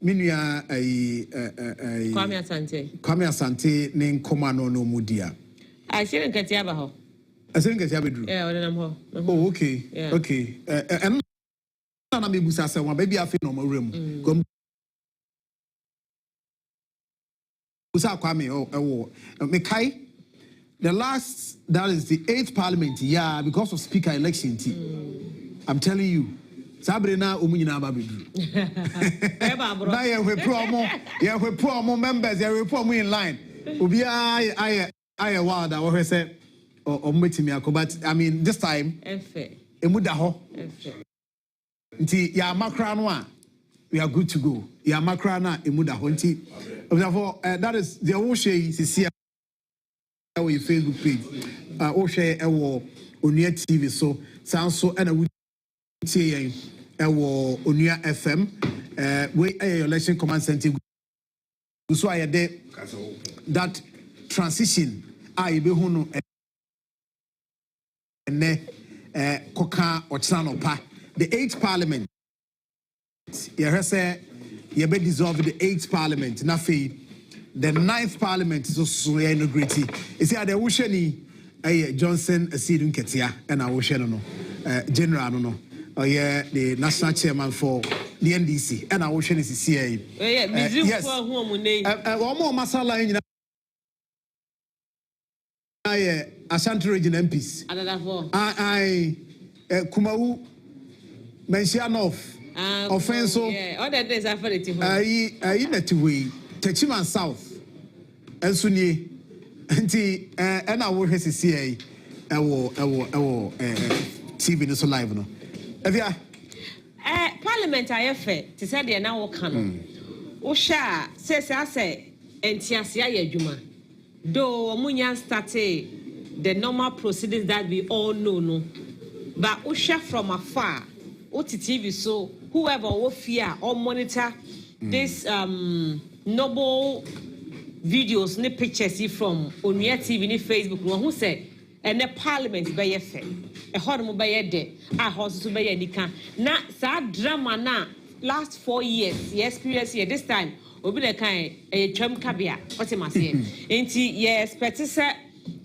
Minya Kwame Asante ne Komano no Mudia. I shouldn't get Yabaho. I shouldn't get Yabedru. Yeah, oh, okay. Yeah. Okay. And I'm a baby I feel no more room. Kwame, Mekai. The last, that is the 8th parliament, yeah, because of speaker election. I'm telling you. Sabrina umunyina babedru. Na ye we promo members, ye we promo in line. Obi I wild that we say o metimi akọ, but I mean this time emuda ho. Nti ya makra no a we are good to go. Ya makra na emuda ho nti. Therefore that is the whole share see our Facebook page. O share ewo Onua TV so sanso na we tie ewo Onua FM we election command center so I dey that transition I be hu no ene koka ochano pa the 8th parliament ye say ye be dissolve the 8th parliament na fe the 9th parliament so inaugurate you see the wosheni Johnson Asidun Ketia and I wosheno no general no oh yeah, the national chairman for the NDC, and I wish is CA. Yes. One more masala in Ashanti region MPs. I Kumau Mentionov offense. All that days after it. I met way Techiman South and Sunni and I wish is CA. TV no so live no. Evia Parliament ayefe ti say de na wo kan no wo sha say entiasia ya adwuma do omunya started the normal proceedings that we all know no but wo sha from afar wo TV so whoever wo fear or monitor this noble videos ne pictures from Onua TV ni Facebook no who say and the parliament be fair a horrible by de a horse to be nika na sad drama na last 4 years the experience here this time obi the kind a tram kabia what am I saying enti ye expect say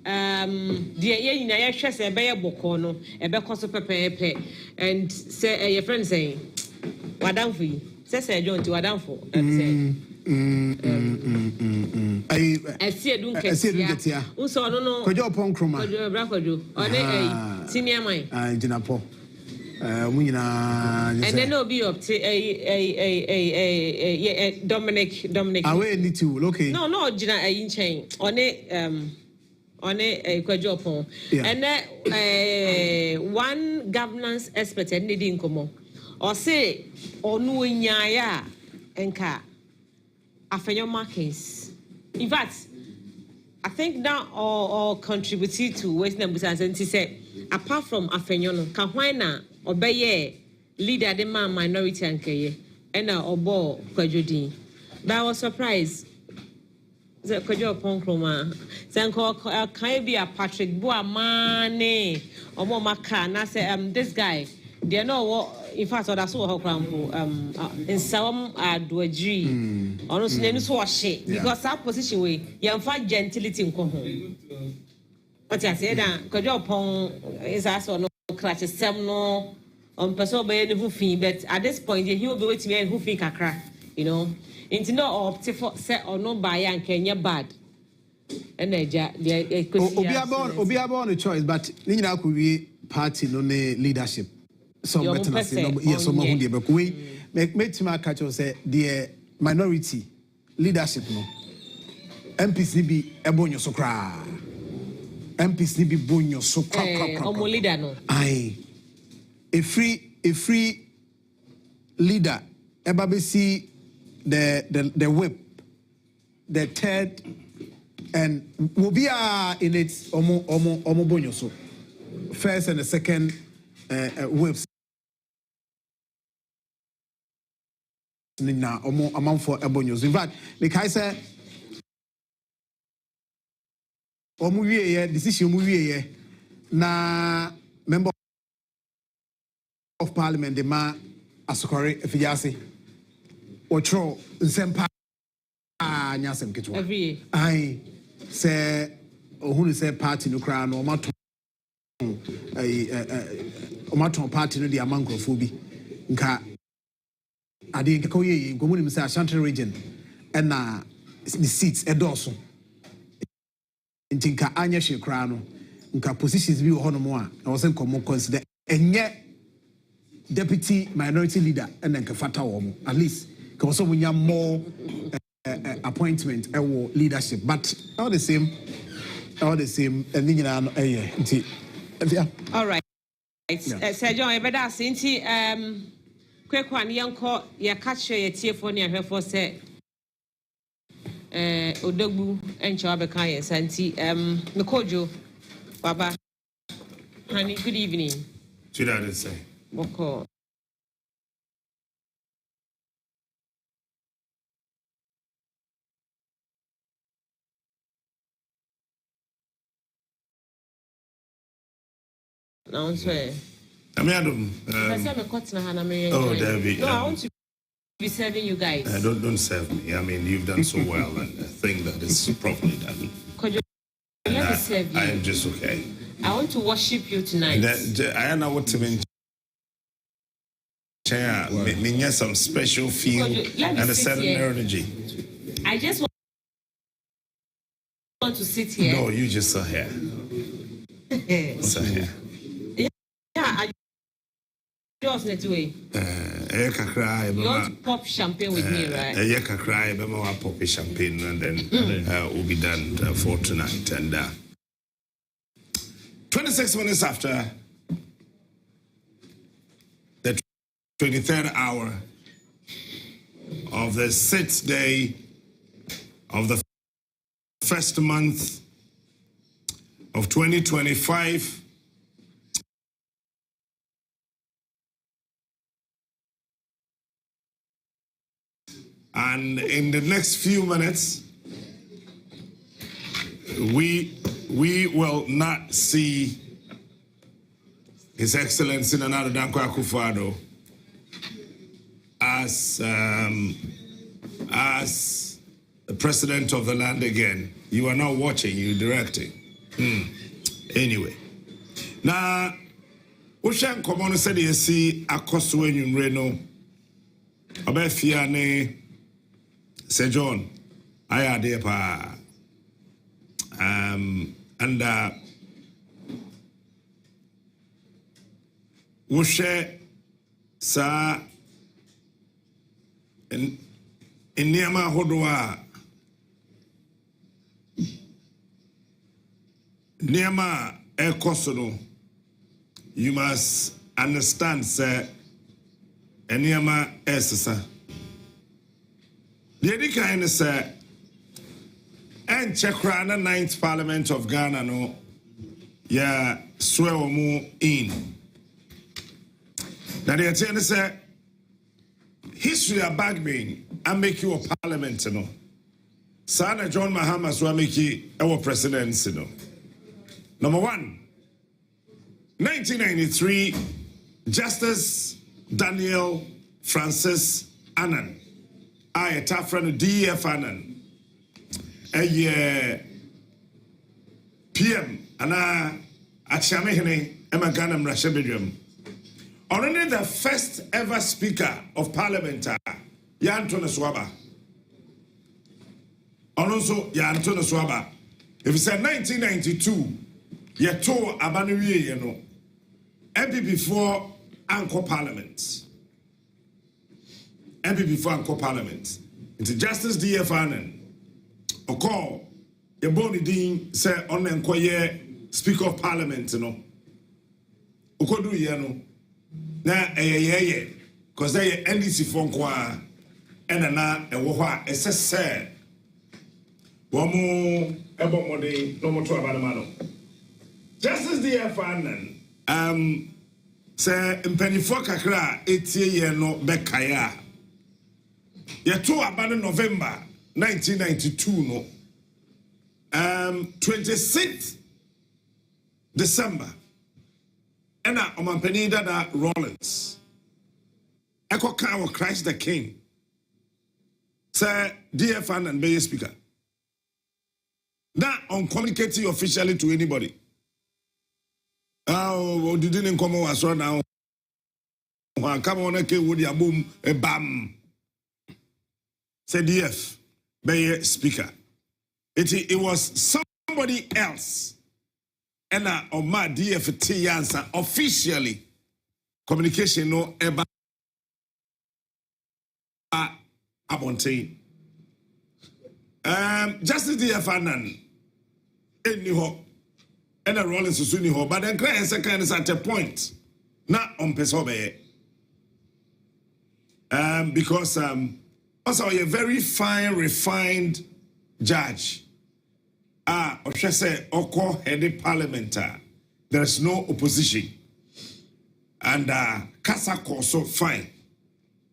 the ye nyina ye hwe say be ye boko no e be koso pepepe and say your friend saying wadam for you say John to wadam for and say I see a dunketia. Also, no, could you upon Croma? Could you bracado? Or a senior mine? I did not pour. And then no be up to a Dominic. I will need to look. No, Gina, a chain on a quadruple. And then one governance expert needing come or say, or no in ya and car. Afenyo markings. In fact, I think that all contributed to West Nambusa and he said, apart from Afenyo, Kahwana obey leader the man minority and Kaye and obo Kwajudi. But I was surprised. The Kwajo Ponkroma. Sanko can be a Patrick Boa Mane or Momaka and I said, this guy, they know what. In fact, that's what in some adwaji. Honestly, then so shit because that position way you find gentility in home. But I said that because your pong is also no clutch some no on person by any hoofing, but at this point he will be waiting and hoofing kakra, you know. Into no opt for set or no buy and Kenya bad. And they Obiabon a choice, but Nina could be party no leadership. Some better yes, some who dey but we make my catch say the minority leadership no MPs be ebonyo so kra MPs be bonyo so kra omo leader no ai a free leader eba be see the whip the third and will be in it omo bonyo so first and the second whips na amount for ebonyos. In fact, the guy said decision na member of parliament the man asukore efiase Otro Nsempa Nyasem Kitwa. Every year. I say who say party no crown or maton party no the amankrofo nka ade nkeka ye gomuni say Ashanti region and the seats edoso ntinka anya hwe crown no nka positions bi wo hono mo a na wo se nkomo consider enye deputy minority leader and then kafata wo at least ka wo so munya more appointment or leadership, but all the same, and then all right. Sir John, I better say, quick one, young call your catcher, your tear for near her for say, Odogwu and Chabakaya, Santi, Makojo, Baba, honey, good evening. Should I say? What call? No, sir. I mean, David. No, I want to be serving you guys. Don't serve me. I mean, you've done so well, and I think that is properly done. Let me serve you. I am just okay. I want to worship you tonight. I know what to mean. Me some special feel and a certain energy. I just want to sit here. No, you just sit here. Sit here. I just need to wait. You want to pop champagne with me, right? Yeah, cry. I'll pop champagne and then we'll be done for tonight. And 26 minutes after the 23rd hour of the 6th day of the first month of 2025. And in the next few minutes, we will not see His Excellency Nana Dankwa Akufo-Addo as the president of the land again. You are not watching, you're directing. Anyway. Now, Ushan Komono said you see Akoso Enyumreno Obefiane Sir John, I are there pa. And we share sa in Niama Hodwa Niama Ekosono. You must understand, sir. Niama Esesa. The other kind is and Chekrana 9th Parliament of Ghana no yeah swear mu in. Now the attendant say history of Bagbin and make you a parliament no. Sana John Mahama so make you our presidency no. Number 1, 1993, Justice Daniel Francis Annan. I tap from the DF Annan. PM ana Achamehene Emaganam Rashabidum. Only the first ever Speaker of Parliament, Yantona Swaba. Also, Yantona Swaba. If it's 1992, Yato Abanuye, you know, every before Anchor Parliament. Every before Anchor Parliament. It's Justice DF Annan. Oquaye, your body dean say on the Oquaye Speaker of Parliament, you know. Okodu yano. Na because they NDC Fonkwa and na ewoha SSC. Womu ebomode no moto abadamano. Justice DF Annan say mpanifo kakra etie ye no bekaya. Ye to abano November 1992 no 26th December and Omampeni Dada Rollins Echo Car Christ the King Sir, DFN and Bay Speaker. That uncommunicating officially to anybody. Oh, didn't come over so now. Come on, okay, would you boom a bam? Say DF, Bay Speaker. It was somebody else. And on my DFT answer officially communication no eba abontain. Justice DFN anyhow and a rolling susuni ho, but then cry second is at a point not on pesobe. Because also a very fine, refined judge. Or should I say, Oquaye parliamentary. There is no opposition. And Kasa so fine.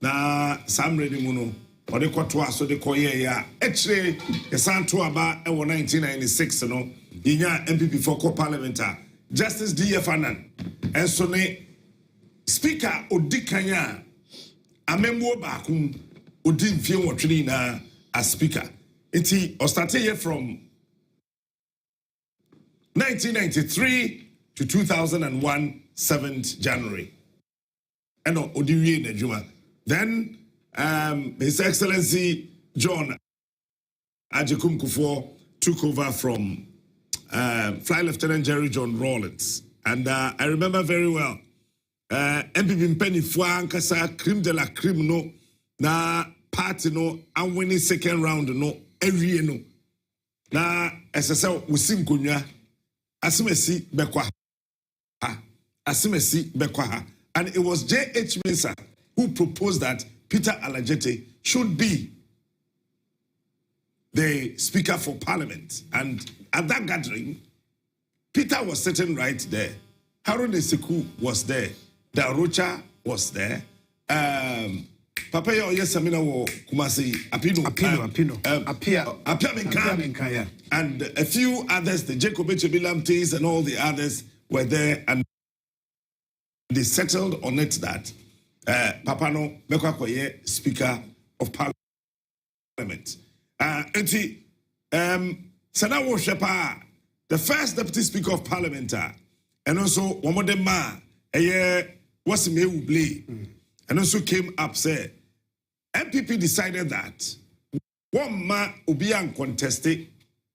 Na Sam Ready Muno, or the Quatua, so the Koya. Actually, the Santo about 1996, you know, Inya MPP for co-parliamentary. Justice D.F. Annan. And so, Speaker Odikanya, Amembo Bakum, Odin Fion Trina as Speaker. It started here from 1993 to 2001, 7th January. And Odiwie Nejuma. Then His Excellency John Adjaho took over from Flight Lieutenant Jerry John Rawlins. And I remember very well, MPP Penny Fuankasa, Crime de la Crime no, na party no, and winning second round no, every year no. Na SSL Usim Kunya. Asimesi Bekwaha. Asimesi Bekwaha. And it was J.H. Mensah who proposed that Peter Alajete should be the Speaker for Parliament. And at that gathering, Peter was sitting right there. Harun Esiku was there. Darocha was there. Papa Yesamina wo Kumasi Apino Apia and a few others, the Jacob Echebilamtes and all the others were there, and they settled on it that Papano Mekwakoye, Speaker of Parliament. Sanawo Shepa, the first Deputy Speaker of Parliament, and also Wamodema, was Freddy Blay, and also came up, said, MPP decided that one man will be uncontested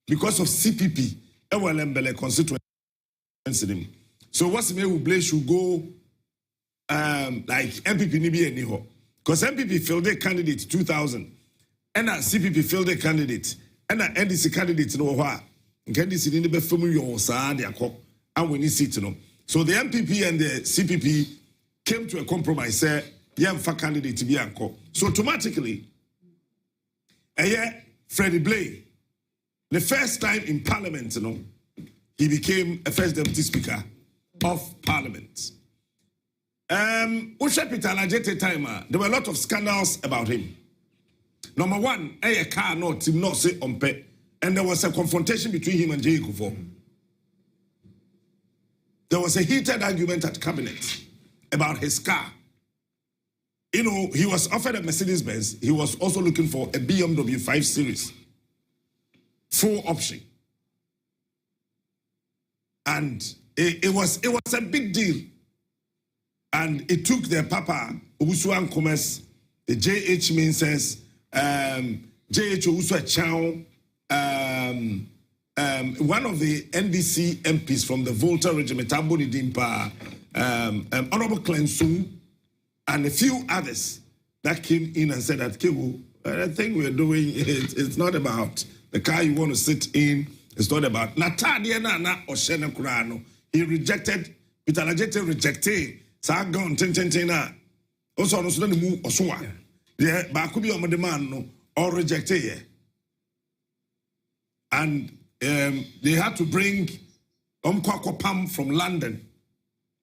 because of CPP, Ewelembele constituency. So what's Freddy Blay should go like MPP Nibi anyhow. Because MPP filled their candidate 2000, and CPP filled their candidate, and NDC candidate no what. NDC didn't be familiar with their cop, and we need seat no. So the MPP and the CPP came to a compromise, say, for candidate to be anchor. So automatically, Freddy Blay, the first time in Parliament, you know, he became a first Deputy Speaker of Parliament. Usha Peter Alajete timer, there were a lot of scandals about him. Number one, a car not him not say umpe, and there was a confrontation between him and Jay Kufuor. There was a heated argument at cabinet about his car. You know, he was offered a Mercedes-Benz. He was also looking for a BMW 5 Series. Full option. And it was a big deal. And it took the Papa, Ubusuan Commerce, the J.H. Mensah, J.H. Owusu Chow, one of the NDC MPs from the Volta Regiment, Aboni Dimpa, Honorable Clensu, and a few others that came in and said that, I think we're doing it's not about the car you want to sit in. It's not about Natadia Nana or Shena Kurano. He rejected, Peter Alajete rejected, Sagon Tentena. Also, no Sudan move or so. Yeah, but could be on the man no or rejected. And they had to bring Pam from London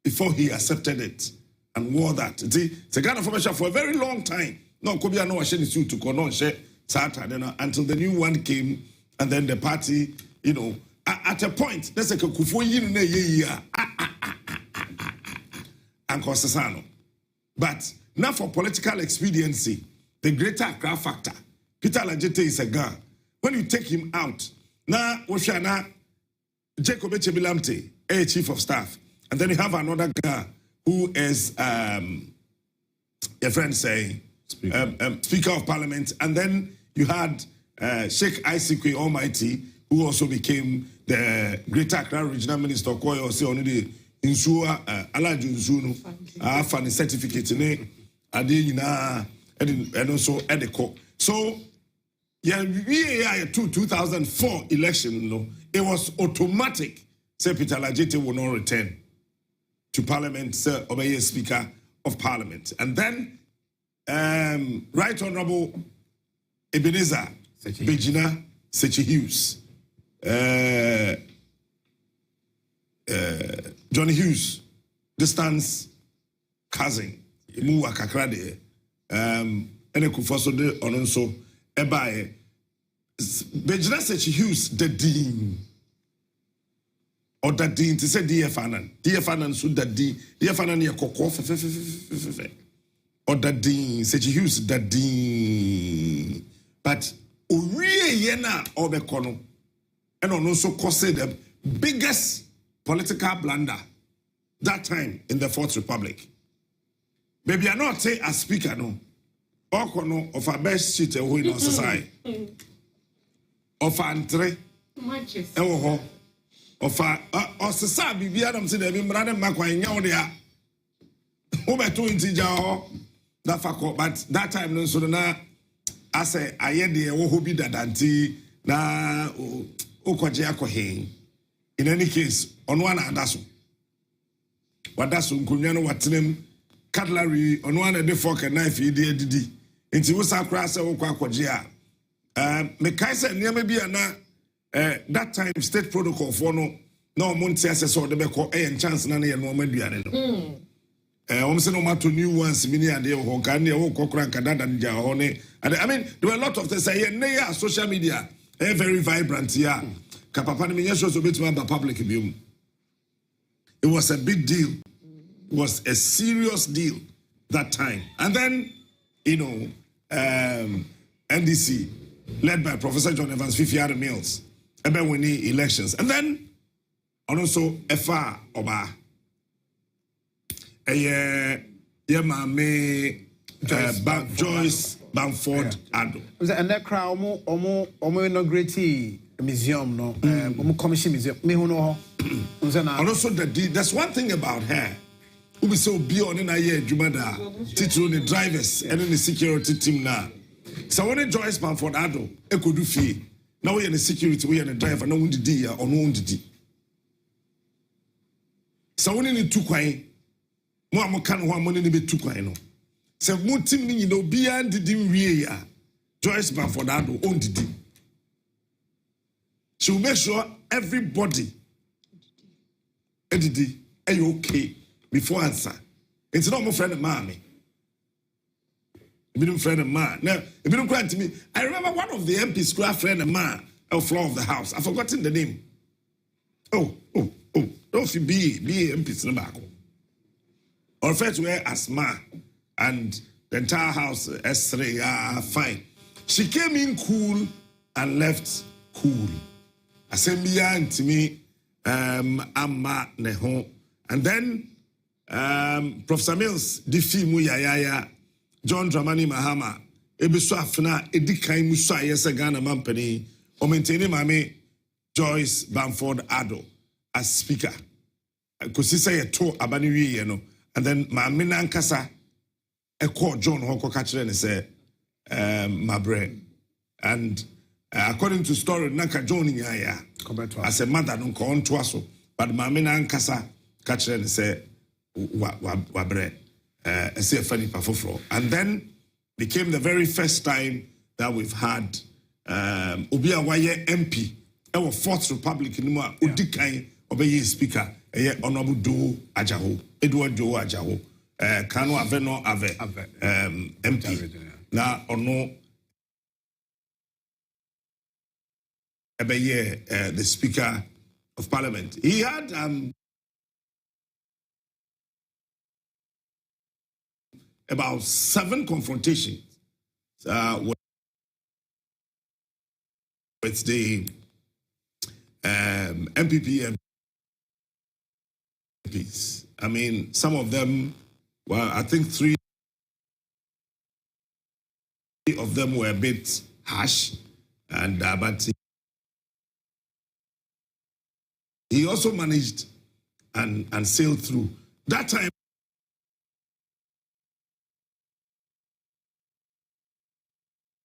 before he accepted it and wore that. See, it's a kind of formation for a very long time. No, could be no suit to Konon until the new one came, and then the party, you know, at a point, there's a Kufu and Costasano. But not for political expediency, the greater Accra factor, Peter Lajete is a guy. When you take him out, now Oshana Jacob Echebilamte, a chief of staff, and then you have another guy who is your friend saying Speaker of Parliament, and then you had Sheikh Isikwe Almighty, who also became the Greater Accra Regional Minister. Oquaye or say only the Insua Alaju Nzunu Funny certificate in it, and also Edeko. So yeah, we 2004 election, it was automatic. Say Peter Lajete will not return to Parliament, Sir Obeye Speaker of Parliament. And then Right Honorable Ebenezer Bejina Sechi Hughes, Johnny Hughes, distance cousin, Muwa Kakrade, and a Kufoso de Ononso, Ebaye, Bejina Sechi Hughes, the Dean. Or that dean to say DFANAN so that DFANAN ya koko or that dean Sechi Hughes that dean but Uriye Yena or Bekono and also caused the biggest political blunder that time in the Fourth Republic. Maybe I not say as speaker no Okono of our best seat who in our society of Andre of or Sabi Biadam said, Brother Makwa Yaodia. Over 20 Adjaho, that fako, but that time no so na I say I had the Wohobi Dadanti na Oquaye Akohe. In any case, on one Adaso. What that's Kunyano Watinem cutlery on one of the fork and knife he did. Into Usakras Oquaye. Mekaisa near maybe that time state protocol for no months assessor the beko and chance none and woman diane. Almost no matter new ones, mini and the Hokani, Okokran, Kadad and Jahone. And I mean, there were a lot of things. I social media, very vibrant here. Kapapani shows a bit more public view. It was a big deal. It was a serious deal that time. And then, you know, NDC, led by Professor John Evans, Fifiara Mills. About winning elections, and then also FR Oba, Joyce Bamford Addo. And that crowd, omo inaugurate museum, no, commission museum. Me who know. And also there's one thing about her. Who be so beyond in a year, Jumada, teaching the drivers and then the security team now. So when Joyce Bamford Addo, e could do fee. Now we are the security, we are the driver, no one did or no one did. So when you took wine, more can one money be took wine. So more team, you know, beyond the dim rear, Joyce Bamford Addo owned it. She will make sure everybody, Eddie, are you okay before answer? It's not my friend of mommy. A friend of mine. Now, if you don't cry to me, I remember one of the MPs, friend of mine, on the floor of the house. I've forgotten the name. Don't you be MPs in the back. Or first wear Asma and the entire house S3 fine. She came in cool and left cool. I said to me, Amma Neho. And then Professor Mills, Difi Muyaya. John Dramani Mahama, Ebisu Afna, Edikai Musa, yes, a Ghana Mampany, or maintaining Mame Joyce Bamford Addo as speaker. Because he say a tour Abani, you know, and then Mamina Ankasa, a call John Hoko Catcher and say, my brain. And according to story, Naka John in Yaya, as a mother don't call on Twasso, but Mamina Ankasa Catcher and say, what bread. Say a funny performer, and then became the very first time that we've had Obia Waye MP, our Fourth Republic in Mua Udikai Obeye Speaker, Honorable Do Adjaho, Edward Do Adjaho, Kano Aveno Ave MP. Now Ono Obeye, the Speaker of Parliament. He had about 7 confrontations with the MPP MPs. I mean, some of them, well, I think 3 of them were a bit harsh, and but he also managed and sailed through. That time,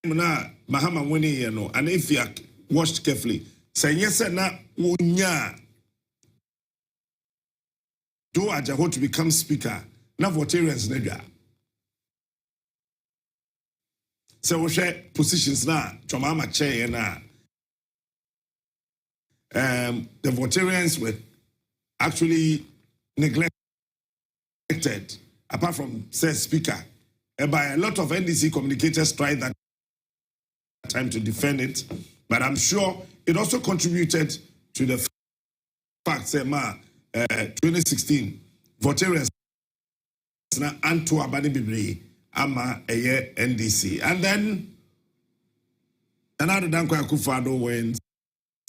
Mahama winning, you know, and if you watched carefully, say yes, na unya do Adjaho to become speaker, na votarians nega. So we share positions na chomama chair na. The votarians were actually neglected, apart from said speaker. And by a lot of NDC communicators tried that time to defend it, but I'm sure it also contributed to the fact that 2016 votarians na anto abani bibri ama eye NDC, and then another Dankwa Akufo-Addo wins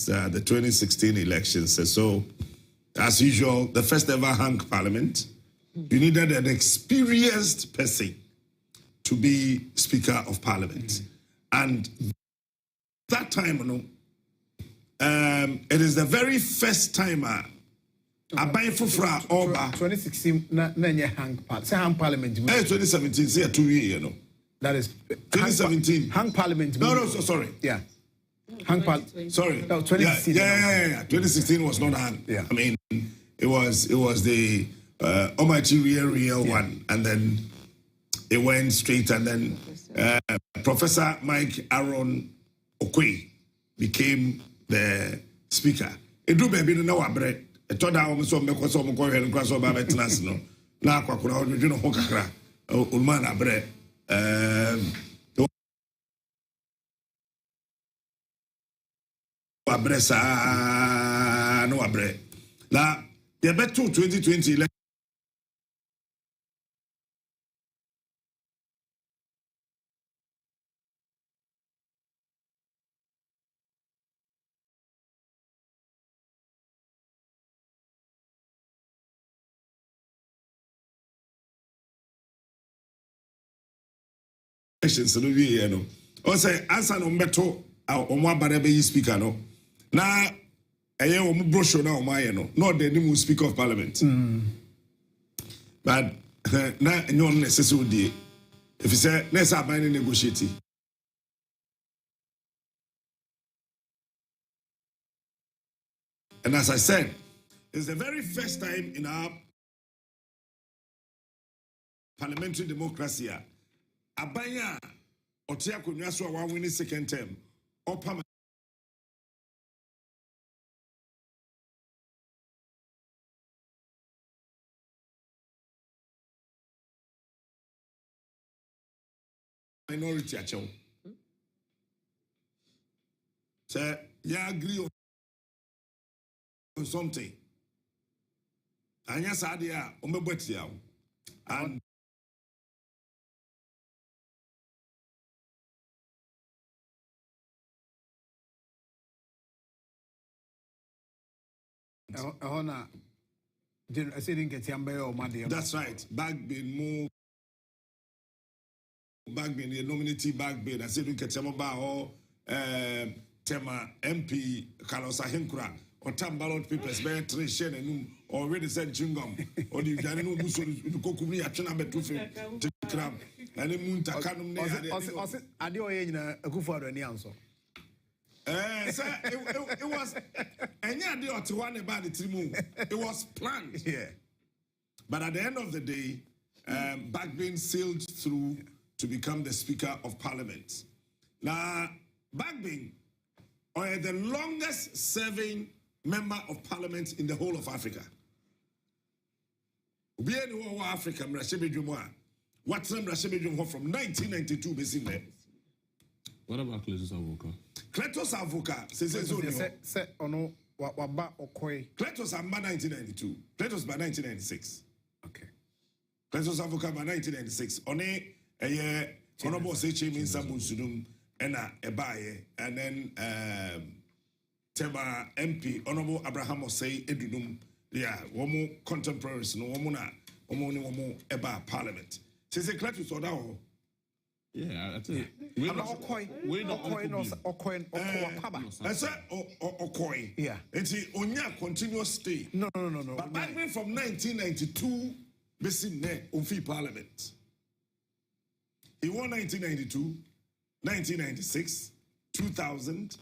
the 2016 elections. So, as usual, the first ever hung parliament, you needed an experienced person to be Speaker of Parliament. And that time, you know, it is the very first time Abai Fufra Oba 2016 na hang parliament. 2017, see 2 years, you know. That is 2017. Hang parliament. No, so sorry. Yeah. Hang sorry. No, 2016. Yeah. 2016 was not hang. Yeah. I mean, it was the Almighty real one, and then it went straight, and then Professor Mike Aaron Oquaye became the speaker. It do baby no wabre. I told her so me so mo go and cross over betnas no. Na kwakura o dwene ho kakra. Ulman abre. Wabre sa no wabre. La ye betu 2020 elections no wie ye no. O say answer no meto o mo abare be speaker no. Na eye o mo brochure na o mo aye no. No the new speaker of parliament. But na nyon necessary die. If you say let's have binding negotiate. And as I said, it's the very first time in our parliamentary democracy Abaya Otia Kunyaso one winning second term or minority actually. So you agree on something. And yes, idea and that's right. Bagbin, the nominee Bagbin. I said we get some about Tema MP Carlos Ahinkura or Tam ballot papers, bear Trishan and already said chingum or the Janino Musu Kokumi Achana Betufi to crab and the moon Takanum. I do a good for any answer. It was it was planned. Yeah. But at the end of the day, Bagbin sailed through to become the Speaker of Parliament. Now, Bagbin is the longest serving member of Parliament in the whole of Africa. Africa, what's from 1992, basically. What about Cletus Avoka? Cletus Avoka, say ono waba Oquaye. Cletus Amba 1992. Cletus by 1996. Okay. Cletus Avoka by 1996. One honorable Sechi Minsa Bunsudum ena ebaye, and then Tema MP Honorable Abraham Osei Edunum, yeah, one contemporaries, no woman, woman eba Parliament. Since the clerk is order. Yeah, I think I'm not Oquaye. I said Oquaye. Yeah. And see, onya continuous stay. No. But Bagbin from 1992, missing ne Unfi Parliament. He won 1992, 1996, 2000,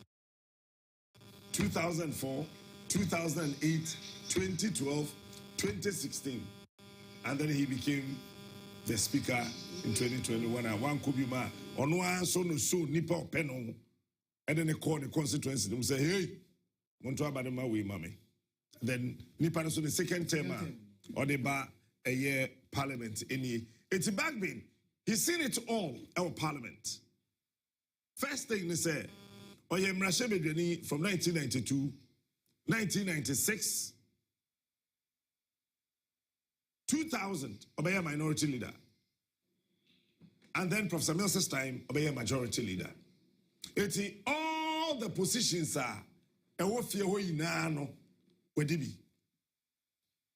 2004, 2008, 2012, 2016, and then he became the speaker in 2021. And one could be ma on one so nipa peno, and then they call the constituency. They say, "Hey, want to about my way, mommy." Then nipa so the second term or the bar a year parliament. It's Bagbin. He's seen it all. Our parliament. First thing they say, Oye Mrashebedweni from 1992, 1996, 2000, Obeya minority leader. And then Professor Mills' time, Obeya majority leader. It's all the positions are a wofie ho ina no wedibi.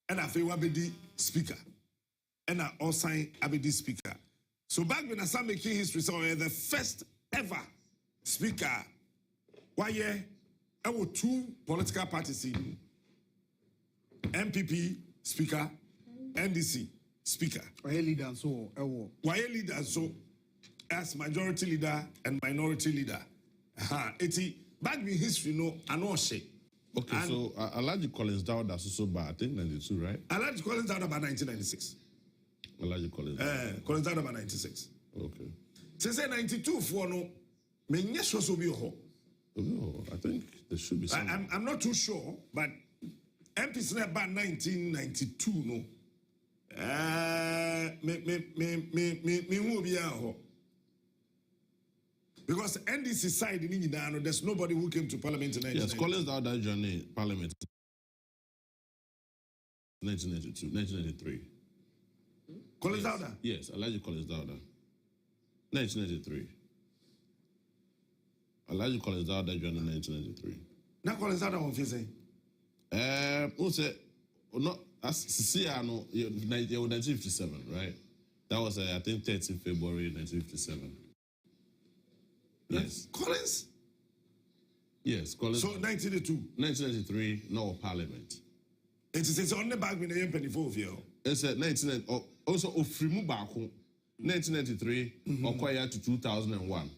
And afi wabedi speaker. And I also abedi speaker. So Bagbin as I'm making history, so the first ever speaker. Why yeah? I was two political parties in MPP speaker, NDC speaker. Why leader so? Why leader so? As majority leader and minority leader. It's Bagbin history no anoshe. Okay, and so Alhaji Collins Dawda so bad. I think 92, right? Alhaji Collins Dawda about 1996. Alhaji Collins. Collins Dawda about 96. Okay. Since 92 for no, me nyesho so bi ho. No, I think there should be some. I'm not too sure, but MPs about 1992 no. Me who be ho. Because NDC side in Inauguration, there's nobody who came to Parliament in 1992. Yes, Collins Dawda journey Parliament 1992, 1993. Collins Dawda? Yes, Alhaji Collins Dawda. 1993. Alhaji Collins Dawda joined in 1993. Now Collins Dawda what you say? Who said no? As no, 1957, right? That was I think 13 February 1957. Yes. Collins? Yes, Collins. So 1992? 1993, no Parliament. It's on the back with the M24 of you. It's 1990. Also, Ofrimu Bako, 1993, Oquaye to 2001.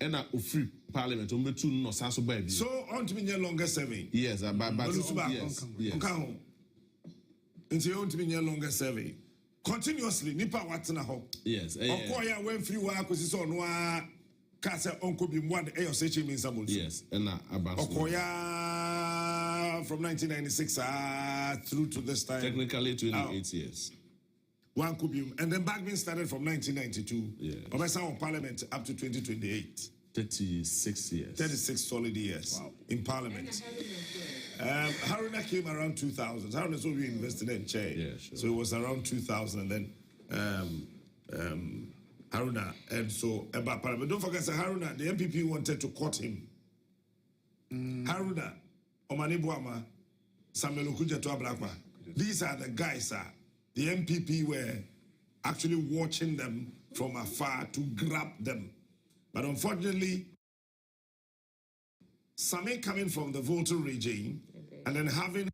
And Ofri Parliament, two no Sasso baby. So, on to be no longer serving? Yes, but yes. It's on to be no longer serving. Continuously, Nipa Watsana Ho. Yes. Oquaye went free work with his own Casa Uncle be one AOC means some. Yes, and Oquaye from 1996 through to this time. Technically 28 years. One Kubium. And then Bagbin started from 1992. Yeah. Obesa Parliament up to 2028. 36 years. 36 solid years in Parliament. Haruna came around 2000. Haruna is what we invested in chair. Yeah, sure. So it was around 2000 and then Haruna. And so about Parliament. Don't forget, Haruna, the MPP wanted to court him. Haruna, Omani Buama, Samuel Okujeto Ablakwa. These are the guys, the MPP were actually watching them from afar to grab them. But unfortunately, Sami coming from the voter regime and then having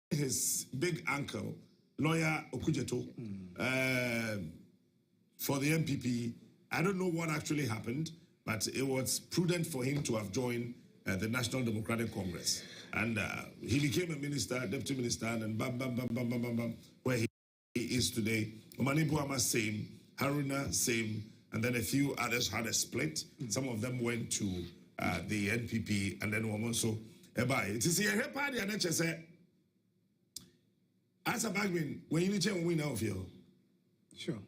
his big uncle, lawyer Okujeto, for the MPP, I don't know what actually happened, but it was prudent for him to have joined the National Democratic Congress. And he became a minister, deputy minister, and then bam, where he is today. Omani Buama, same. Haruna, same. And then a few others had a split. Some of them went to the NPP, and then also it is a party, and I say, as a Bagbin, when you need to win out of you. Sure.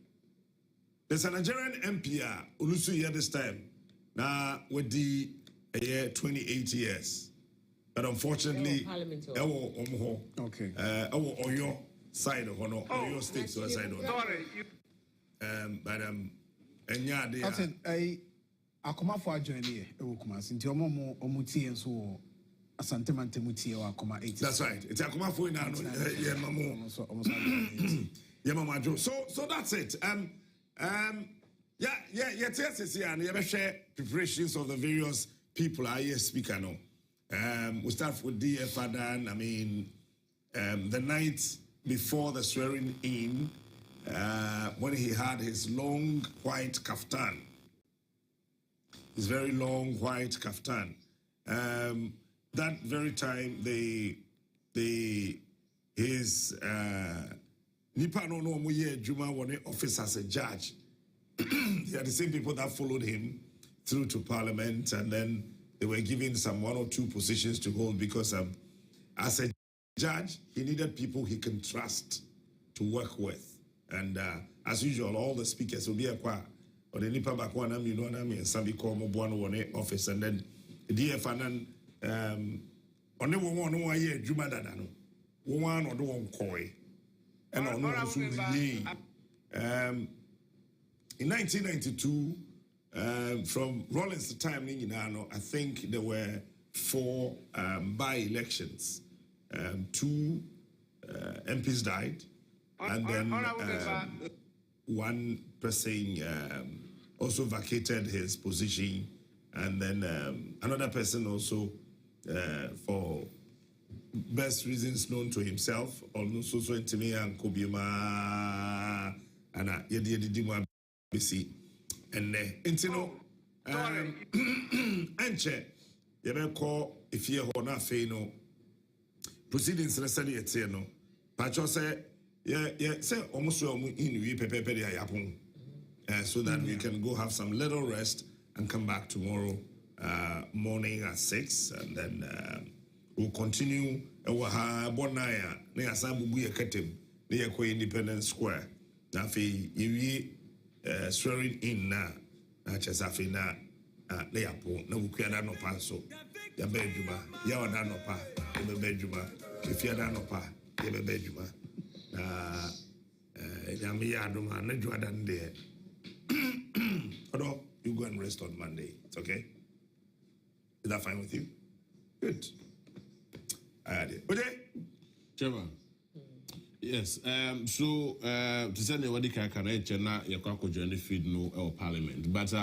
There's a Nigerian MP, Ulusu here this time. Now, with the 28 years. But unfortunately, okay. Oyo side of Oyo state side of sorry. but and yeah, they I akoma for join here e wo Kumasi nti omo tie nso Asante Mantemuti or Akoma 8. That's right. It's Akoma for now. Yeah, Mamo. Yeah, Mama Joe. So that's it. Yes, and you ever share preparations of the various people I hear speaker now. We start with DF Adan. I mean, the night before the swearing in, when he had his long white kaftan, his very long white kaftan. That very time, his Nipa no muye Juma one office as a judge. They are the same people that followed him through to Parliament, and then they were given some 1 or 2 positions to hold because as a judge, he needed people he can trust to work with. And as usual, all the speakers will be a qua or the Nipa Bakwana, you know, and Sambi Komo one office, and then the DFN. Only one year Juma Dadano, one or one Oquaye, and on in 1992, from Rollins' time in Inano, I think there were 4 by-elections. 2 MPs died, and then one person also vacated his position, and then another person also. For best reasons known to himself, also so intimate and Kobima and Yedi BC. And Intino Enche, you call if you're Hona Feno proceedings necessarily at Seno. Pacho say, say almost in we pepe yapon, so that we can go have some little rest and come back tomorrow. Morning at 6, and then we'll continue. Bonaya, near Sambuya Ketim, near Independence Square. Nafi, you swearing in na, Chasafina, Leapo, no Kuana no Paso, ya bedjuma, Yawana no pa, the bedjuma, if you're no pa, the bedjuma, Yamiaduma, Nedjuadan there. Although you go and rest on Monday, it's okay. Is that fine with you? Good. I had it. Okay? Chairman. Yes. So to say nobody can na yakako journey feed no our Parliament, but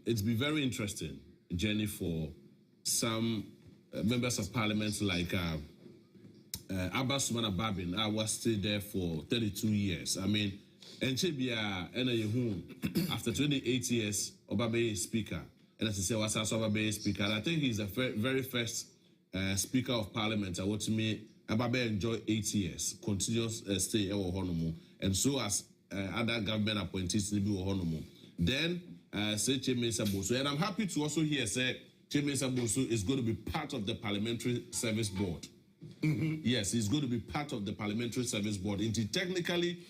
it's been very interesting journey for some members of Parliament like Abbas Bagbin. I was still there for 32 years. I mean, Enchebia after 28 years, Obabe is speaker. And as I say, was also a speaker. And I think he's the very first speaker of Parliament. I want to me, Ababe enjoy 8 years, continuous stay in Honomo, and so as other government appointees in Honomo. Then say Chairman Saboso, and I'm happy to also hear say Chairman Saboso is going to be part of the Parliamentary Service Board. Mm-hmm. Yes, he's going to be part of the Parliamentary Service Board. Indeed, technically.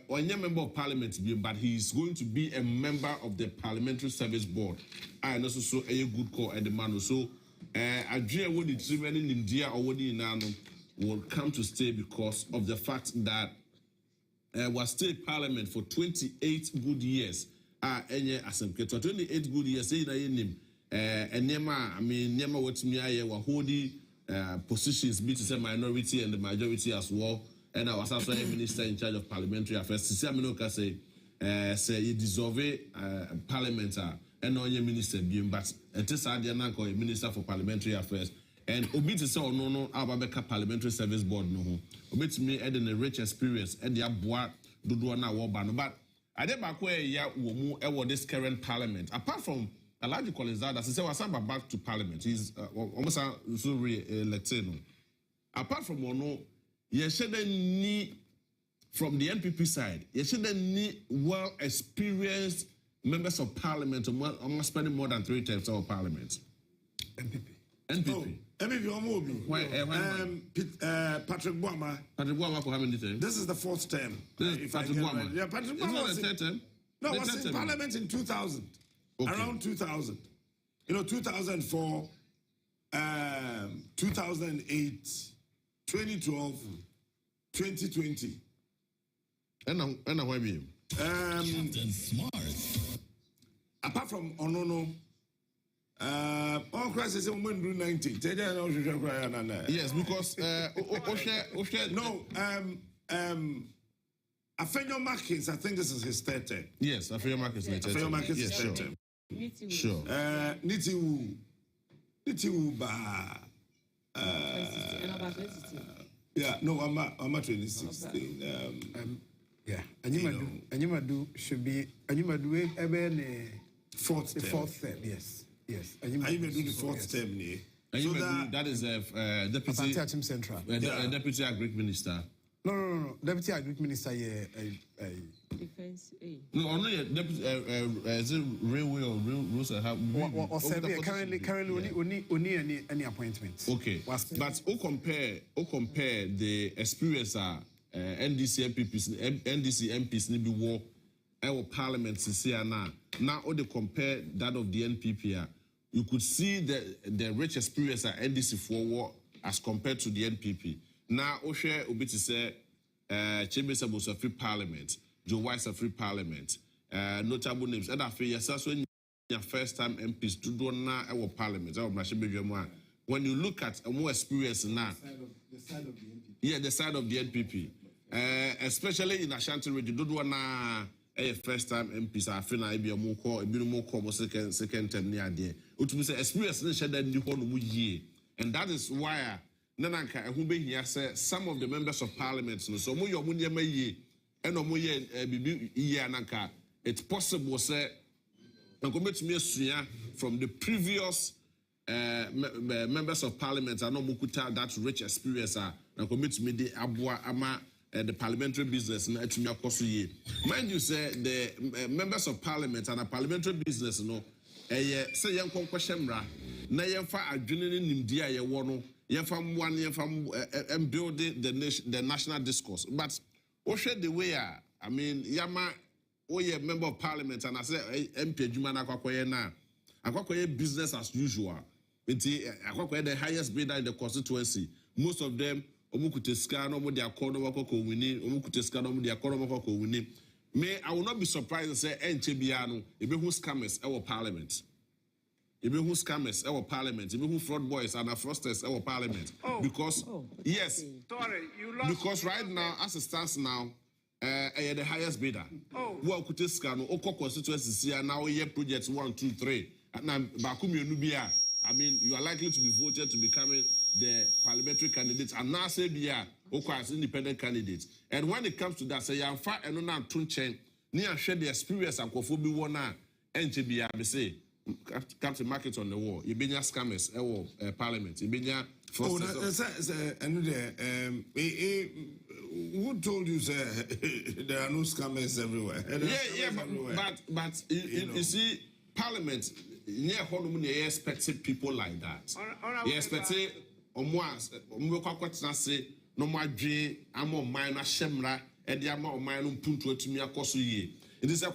Only a member of Parliament, but he's going to be a member of the Parliamentary Service Board. And also so a good call at the man. So Adjaho would determine in India or what in will come to stay because of the fact that was still Parliament for 28 good years. Any assembly 28 good years. Say na name and Nema, I mean Nema what me I were holding positions be to say minority and the majority as well. And I was also a minister in charge of parliamentary affairs. Sisaminoka say you dissolve Parliament and no minister being, but it is a minister for parliamentary affairs. And Obi to say no, Ababeka Parliamentary Service Board no. Obi to me adding a rich experience and the Abua Duduana Wabano. But I did back where ya womu this current Parliament. Apart from a large college that as I say was back to Parliament. He's almost so Latino. Apart from one. You shouldn't need, from the NPP side, you shouldn't need well-experienced members of Parliament who spending more than 3 terms of Parliament. NPP. Oh, MPP Omobi. Patrick Boama. Patrick Boama for how many terms? This is the 4th term. This is Patrick Boama. Yeah, Patrick Boama was the 3rd term. No, was in Parliament in 2000. Okay. Around 2000. 2004, 2008. 2012, 2020. And why me? Captain Smart. apart from Onono, all crisis in 90. Yes, because no, Afenyo Markins, I think this is his third term. Yes, Afenyo Markins is his third term. Sure. Nitiwu ba. Yeah, no, I'm at 2016. Yeah, Anyimadu should be Anyimadu even fourth term. Yes. Anyimadu the fourth term. So that is deputy Central. Deputy Agric Minister. No. Deputy Agric Minister. Defense. No, only deputy. Is it railway or rules? Currently, only any appointments. Okay, but compare the experience NDC MPs need be war our parliament here now. Now, or they compare that of the NPP. You could see the rich experience at NDC for war as compared to the NPP. Now, Oshe Obiti say, Chambers was a free parliament, Joe Wise a free parliament, notable names. And I feel yes, that's when your first time MPs to do now our parliament. When you look at a more experience now, the side of the NPP. Yeah, the side of the NPP, especially in Ashanti region, do na first time MPs. I feel like be a more second term near there. Which means experience in share that new one year, and that is why. Nananka, who be here say some of the members of parliament, so mo your munya ye, and no moye bibi nanka. It's possible say, and commit me from the previous members of parliament are no mukuta that rich experience and commit me the abua ama the parliamentary business na etumi akoso ye. Mind you say the members of parliament and a parliamentary business no say yan konkweshemra na yemfa adwene ne nimdi a ye wo no yemfa mwa ne yemfa build the national discourse. But the way I mean yama oye member of parliament and I say MP adwuma na akwakoye na akwakoye business as usual. Akwakoye the highest bidder in the constituency. Most of them omukuteska no mo dia kono wakoko wini omukuteska no mo dia kono wakoko wini. Me I will not be surprised to say enche bia no ebehu scammers our parliament. Ebehu scammers our parliament. Ebehu fraud boys and fraudsters our parliament. Because yes. Sorry, you lost. Because right now as it stands now the highest bidder. Wo kuteska no okọ constituency here now year projects 1 2 3. Na bakumi enubia. I mean, you are likely to be voted to becoming the parliamentary candidate, and now say Oquaye as independent candidate. And when it comes to that, say you have far and no tunchen, near share the experience and kofobi wana, NGBA, they say, Captain Market on the wall. You been your scammers, parliament. You been your who told you there are no scammers everywhere? But you see, parliament. Yeah, you expect people like that. You expect no more dream, I'm on mine, shemra, and the amount of mine punto to me across ye. It is a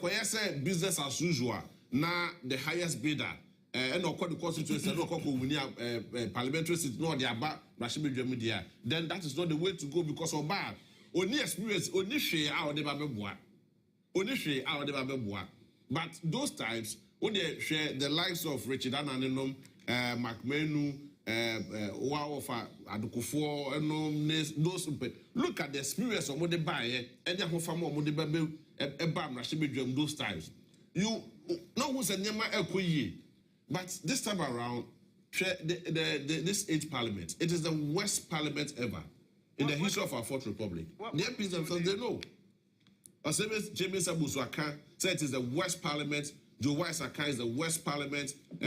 business as usual. Now the highest bidder, and no the constituency, no parliamentary seat, no the abba, media. Then that is not the way to go because of bad. Only experience, only share out the babeboa. Only share out the babeboa. But those times, when they share the lives of Richard Ananom, McMenu, Waofa, Adukufo, and those look at the experience of what they buy, and the whole family of what they buy, a bam, those times. You know who's a Nema Oquaye, but this time around, this 8th parliament, it is the worst parliament ever in the history of our fourth republic. The MPs themselves, they know. James Abusuaka said it is the worst parliament. Joe Wise-Akai is the worst parliament. A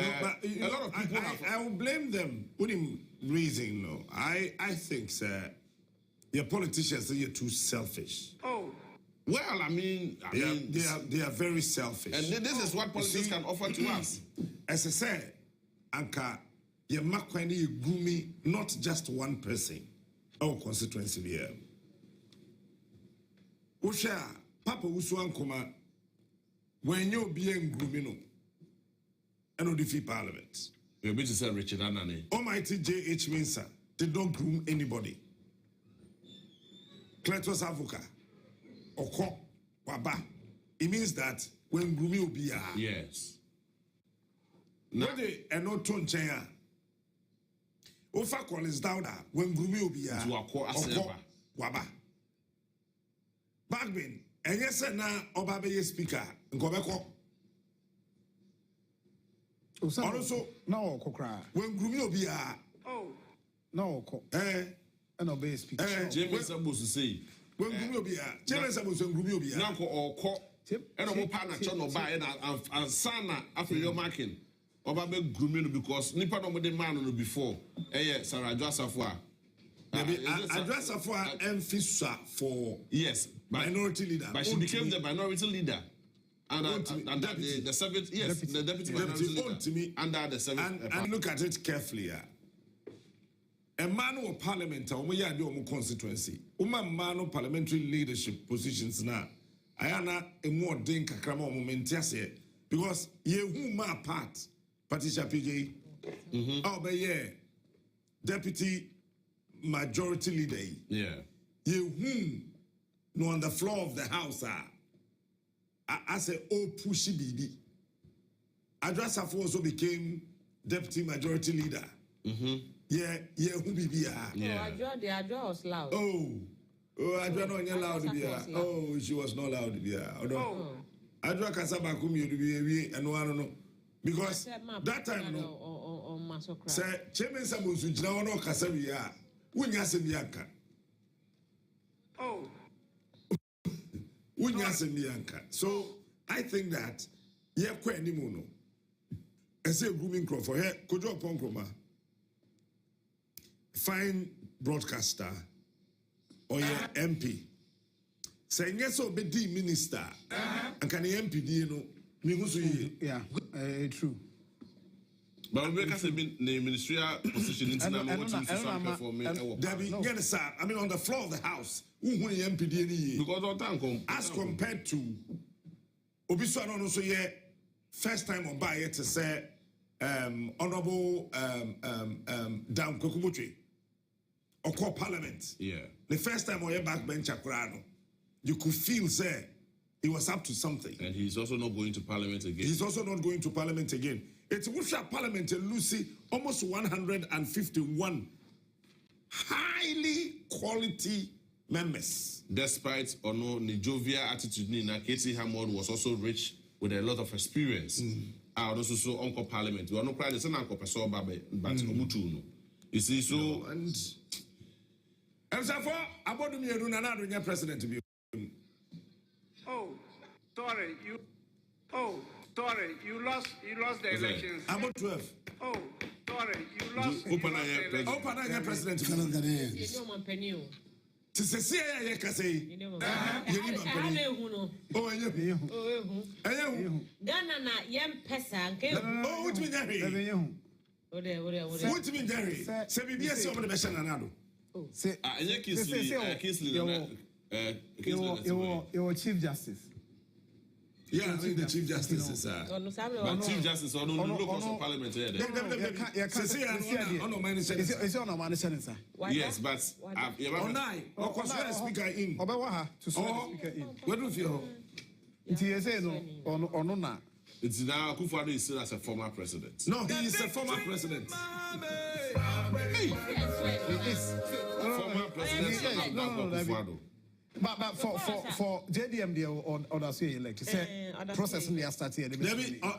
lot of people I will blame them. What him reason? No, I think, sir, your politicians you're too selfish. Oh, well, I mean, they are very selfish. And this is what politics can offer to us. As I said, Anka, you makwani you gumi not just one person. Our constituency here. Usha Papa Usuan Kuma. When you're being grooming, and defeat parliament. You're going to say Richard Anane. Almighty J.H. Mensah did not groom anybody. Kletos Avoka, Oko, Waba. It means that when grooming will be yes. Nade eno to nchen a. Ofa Collins Dowda when Grumi obia. To akọ aseba. Waba. Bagbin enye se na oba be speaker nkobeko. Also no okokra. When Grumi obia. Oh. No oko. And obey speaker. James supposed to say. When Grumi obia. James supposed to Grumi obia. Na ko okọ. And omo pa na cho no ba and sana after your marking. Oba be Grumi no because nipa no mo de man no before. Sarah Adjaho a. Adjaho emphasize for yes, minority leader. But she became the minority leader. And the seventh, yes, the deputy minority leader. Under the seventh. And look at it carefully. A man of parliament, a constituency. Man parliamentary leadership positions now. Ayana a more dink cramo momentiase because ye who ma part Patricia PJ. Oh, but yeah, deputy majority leader. Yeah. Ye whom no on the floor of the house are. I say, oh, pushy BB. Adjaho also became deputy majority leader. Yeah, who BB are. Yeah. Adjaho was loud. Adjaho no loud. Oh, she was not loud. Adjaho Kasaba Kumi and one because that time no. Say, Chairman Samusu Jano Kasabia. Unyasemianka. Oh. So I think that ni mono. I say grooming crop for here. Kojo Ponkroma. Fine broadcaster or your MP. Say yes or be minister. And can the MP no? Yeah, true. But we can say the ministerial position in Debbie, I mean on the floor of the house. Because as compared to Obiso also first time on buy it to say Honorable Dan Kokumutri or call Parliament. Yeah. The first time on your backbench Akurano, you could feel say he was up to something. And he's also not going to Parliament again. It's Wusha Parliament and Lucy almost 151 highly quality members. Despite or no jovial attitude, Nina Katie Hammond was also rich with a lot of experience. I also saw Uncle Parliament. We are not quite the same Uncle Pessoa but Omutu. You see, so and so for about me another president to be. Oh, sorry, you lost the elections. About 12. Oh, sorry, you lost. Open your president. To say, I can say, you Ghana, young Pessa, oh, what mean, Jerry? What mean, Jerry? Say, be a sort of mission another. Say, your Chief Justice. Yeah, I think the Chief Justice is. But Chief Justice or no local Parliament here. Is on a man, sir? Yes, but speaker in. To speaker in. What do you feel? Or no, it's now Akufo-Addo is still as a former president. No, he is a former president. He is former president. No. But for JDM on us elect, say process we are starting.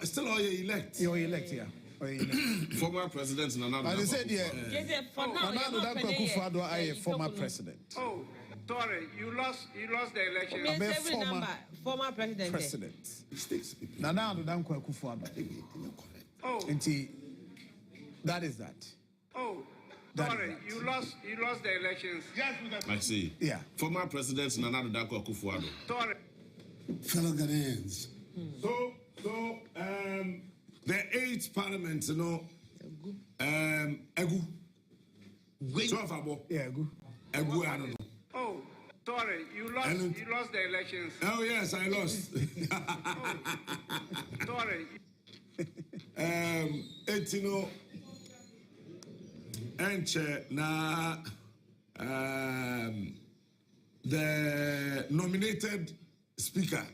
Still all you elect. You elect, yeah. Former president Nana. But they said Nana Akufo-Addo I former president. Oh, sorry, you lost the election. Former president. Nana Akufo-Addo. Oh, that is that. Oh. Sorry, you lost the elections. I see. Yeah. Former President Nana Akufo-Addo. Sorry. Fellow Ghanaians. So the 8th Parliament, Egu. Yeah, Egu. Egu, I don't know. Oh, sorry, you lost the elections. Oh yes, I lost. Oh, sorry. And na the nominated speaker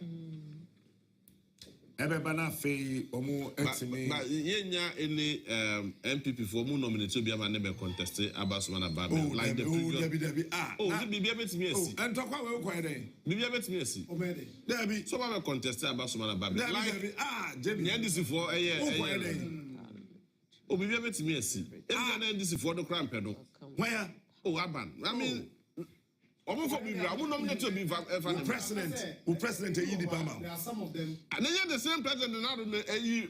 Ebebana Fei, Omo, Exime. But yenya any MPP for mu nominate to be a man contest Abasumana Bagbin. Like the previous. Bibia bet me. And talk about Oquaye. Bibia bet me. Debbie, so I contest Abasumana Bagbin. Like NDC for a year. Oh, Bibia bet me. NDC for the cramp. Where? Oh, Aban. I mean. President There are some of them. And then the same president now,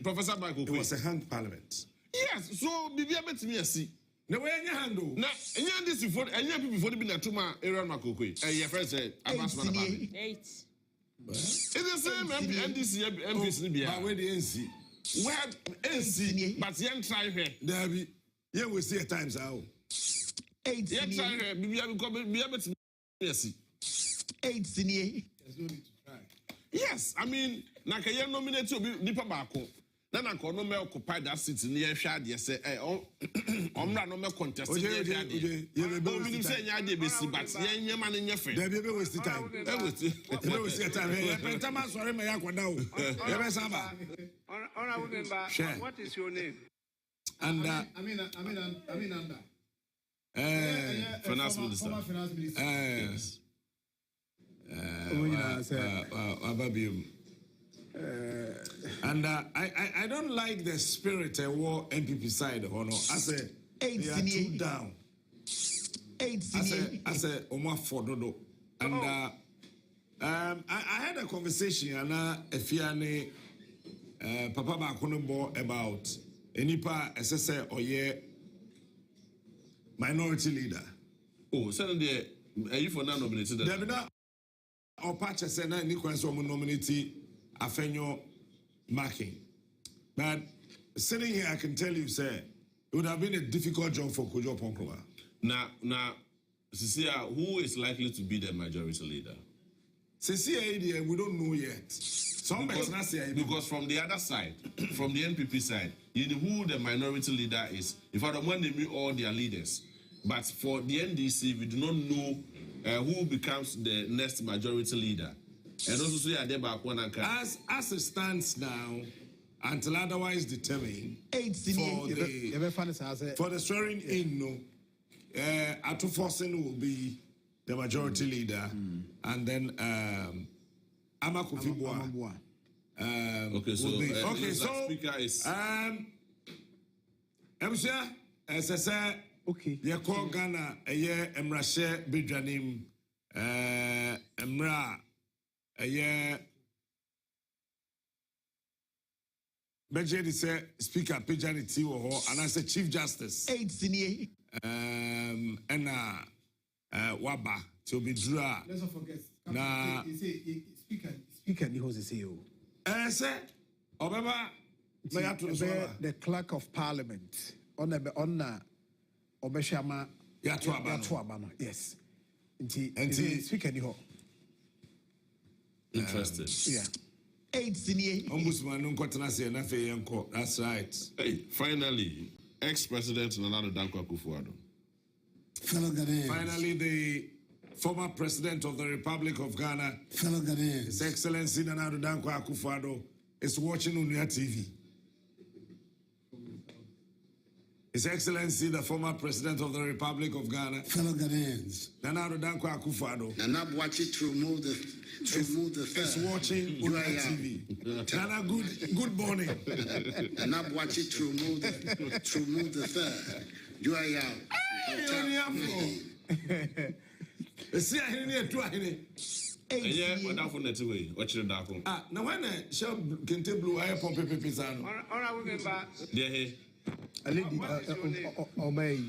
Professor Michael. It was a hanged parliament. Yes, so Bibia bet me a see. No way in your hand. Now, and this before, and young people before the Binatuma, Aaron Makokwe, and your friend said, Abasman. 8. It's the same NDC MPs Libya. Where the NC? Where NC, but young try here. There be, yeah, we see at times how. 8. Young try here, Bibia bet me. Yes. 8 senior. There's no need to try. Yes, I mean, Nakaya nominate to be Nipa Bako. Then I call no more occupy that seat near Shad. Yes, I'm no more contesting. You're saying I did see, but your man in your friend. There be wasted time. Wasted time. Sorry, my Aquadao. Honorable member, what is your name? And I mean, under. Finance Minister. Former Finance Minister. Yes. And I don't like the spirit war MPP side. I say they are too down. 8 senior. I say Omar Fordodo. And I had a conversation and Efiane Papa Bakunombo about Enipa SSA or minority leader. Oh, suddenly, are you for now nominated? There be not or patch say na ni kwan so nominate Afenyo marking. But sitting here, I can tell you, sir, it would have been a difficult job for Kojo Ponkroma. Now, Cecilia, who is likely to be the majority leader? Cecilia, we don't know yet. Because from the other side, from the NPP side, you know who the minority leader is. If I don't want to name all their leaders, but for the NDC, we do not know who becomes the next majority leader. And also, so yeah, as it stands now, until otherwise determined, for the swearing in, Atufosin will be the majority leader, and then Amakofi. Okay, so Speaker is Emsia, as I said, okay. You call Ghana a year Emrashe Bidjanim, Emra a year. Bejedi say Speaker Pijaniti and I say Chief Justice. 8 senior. And Waba to be draw. Let's not forget. Na Speaker ni host CEO. Say Obama the clerk of parliament on Obeshama Yatuabano. Yes. Nti speaker ni ho. Interesting. Yeah. 8 senior. Ombudsman no kwatena se na fe yenko. That's right. Hey, finally, ex-president Nana Dankwa Akufo-Addo. Fellow Ghanaians. Finally, the former president of the Republic of Ghana, Fellow Ghanaians. His Excellency Nana Dankwa Akufo-Addo, is watching on your TV. His Excellency, the former president of the Republic of Ghana, Fellow Ghanaians. Nana Dankwa Akufo-Addo, Nana watching to remove the is watching on your TV. Nana, good morning. Nana watching to remove the third. You are out. See, I hear two. Yeah, what that for next way? Watch it down. Now when I shall can take blue air pump pizza. Honorable member. Yeah, A lady, Obey.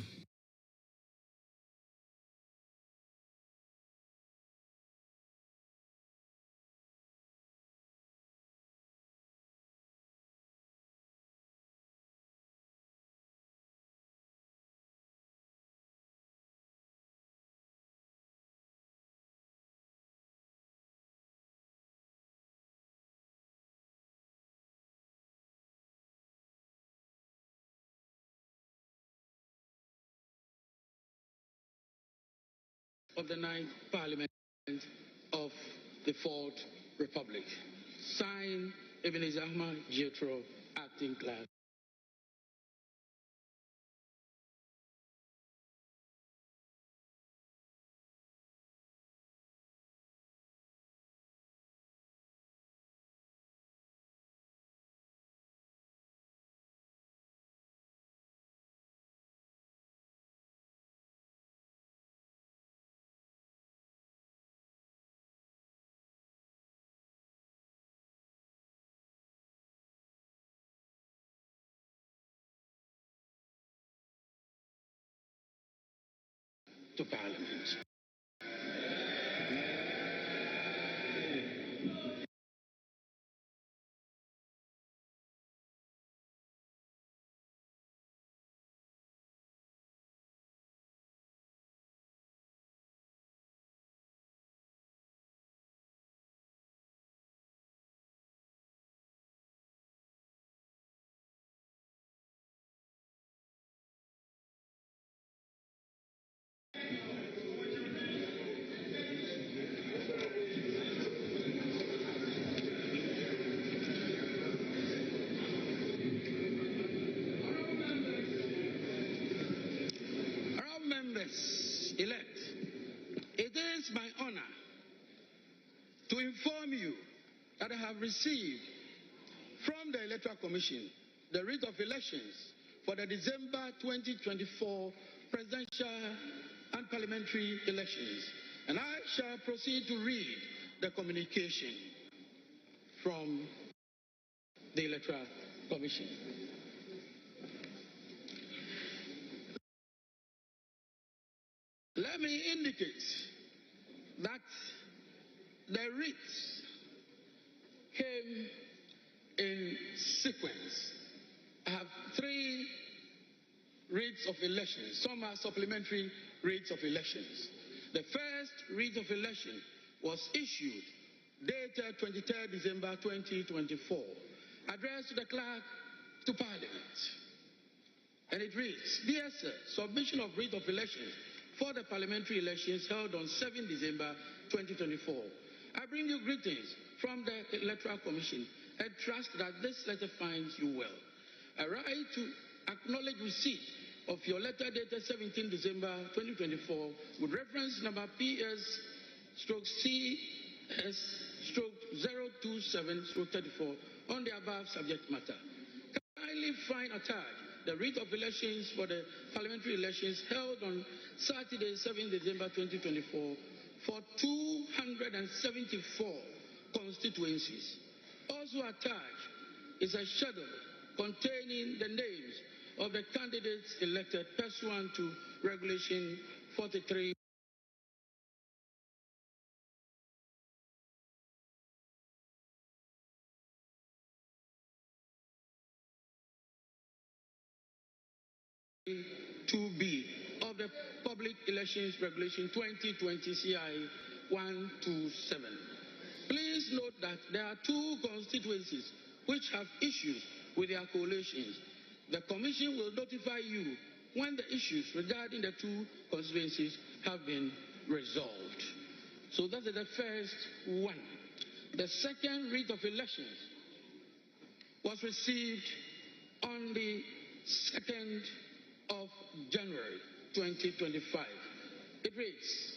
Of the 9th Parliament of the 4th Republic. Signed Ebenezer Ahmad Jethro, acting clerk. To Parliament. Elect, it is my honor to inform you that I have received from the Electoral Commission the writ of elections for the December 2024 presidential and parliamentary elections, and I shall proceed to read the communication from the Electoral Commission. Let me indicate that the writs came in sequence. I have 3 writs of elections. Some are supplementary writs of elections. The first writ of election was issued dated 23rd December 2024, addressed to the clerk to Parliament. And it reads, Dear Sir, submission of writ of elections for the parliamentary elections held on 7 December 2024. I bring you greetings from the Electoral Commission and trust that this letter finds you well. I write to acknowledge receipt of your letter dated 17 December 2024 with reference number PS/CS/027/34 on the above subject matter. Kindly find attached the writ of elections for the parliamentary elections held on Saturday, 7 December 2024 for 274 constituencies. Also attached is a schedule containing the names of the candidates elected pursuant to Regulation 43. Of the Public Elections Regulation 2020 CI 127. Please note that there are 2 constituencies which have issues with their coalitions. The Commission will notify you when the issues regarding the 2 constituencies have been resolved. So that is the first one. The second writ of elections was received on the 2nd of January 2025. It reads,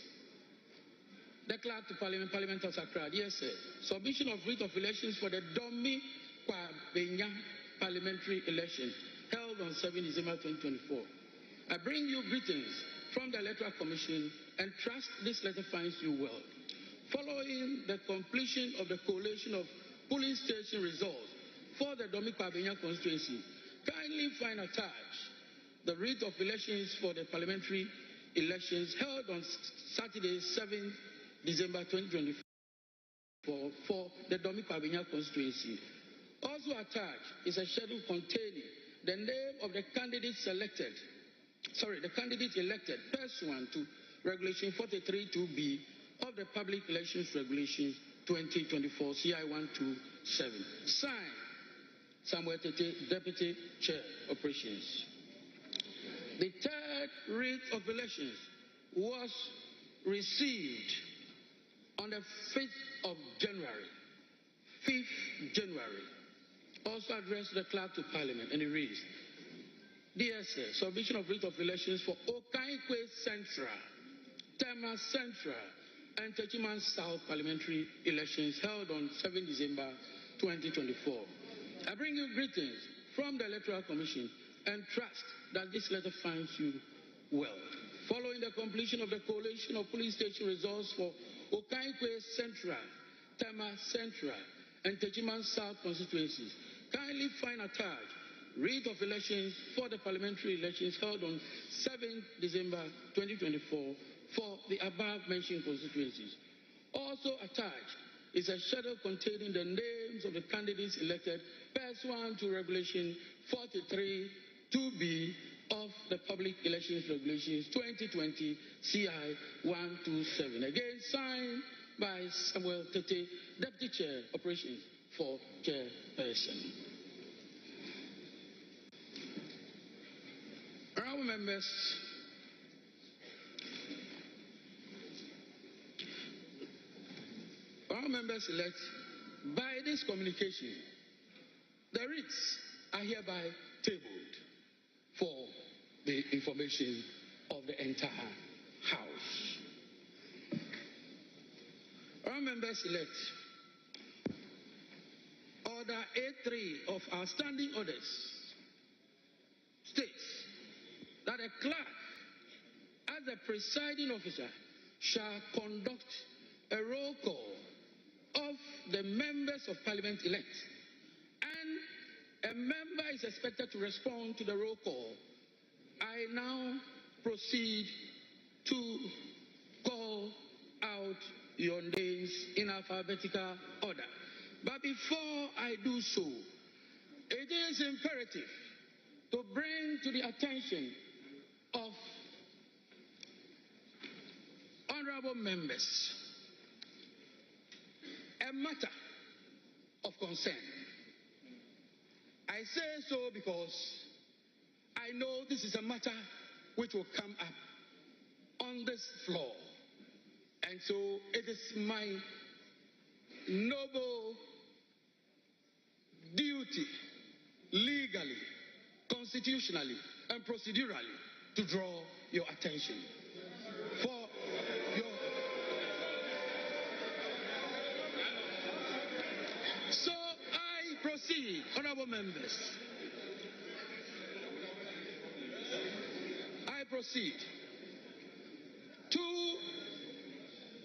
the clerk to Parliament, Parliament of Accra, yes sir, submission of writ of elections for the Domi-Kwabenya parliamentary election held on 7 December 2024. I bring you greetings from the Electoral Commission and trust this letter finds you well. Following the completion of the collation of polling station results for the Domi-Kwabenya constituency, kindly find attached the writ of elections for the parliamentary elections held on Saturday, 7 December 2024 for the Domi-Kwabenya constituency. Also attached is a schedule containing the name of the candidate elected pursuant to Regulation 43(2)(b) of the Public Elections Regulations 2024 CI 127. Signed, Samuel Tete, Deputy Chair, Operations. The third writ of elections was received on the 5th of January. 5th January also addressed the clerk to Parliament, and it reads, Dear Sir, submission of writ of elections for Oquaye Central, Tema Central, and Techiman South parliamentary elections held on 7 December 2024. I bring you greetings from the Electoral Commission and trust that this letter finds you well. Following the completion of the collation of police station results for Oquaye Central, Tema Central, and Techiman South constituencies, kindly find attached writ of elections for the parliamentary elections held on 7 December 2024 for the above-mentioned constituencies. Also attached is a schedule containing the names of the candidates elected pursuant to Regulation 43(2)(b) of the Public Elections Regulations 2020 CI 127. Again, signed by Samuel Tete, Deputy Chair, Operations for Chairperson. Honourable members, elect, by this communication, the writs are hereby tabled for the information of the entire House. Honourable members elect, Order A3 of our standing orders states that a clerk, as the presiding officer, shall conduct a roll call of the members of Parliament elect, and a member is expected to respond to the roll call. I now proceed to call out your names in alphabetical order. But before I do so, it is imperative to bring to the attention of honorable members a matter of concern. I say so because I know this is a matter which will come up on this floor. And so it is my noble duty, legally, constitutionally, and procedurally, to draw your attention. For your... So I proceed, honorable members. I proceed. Two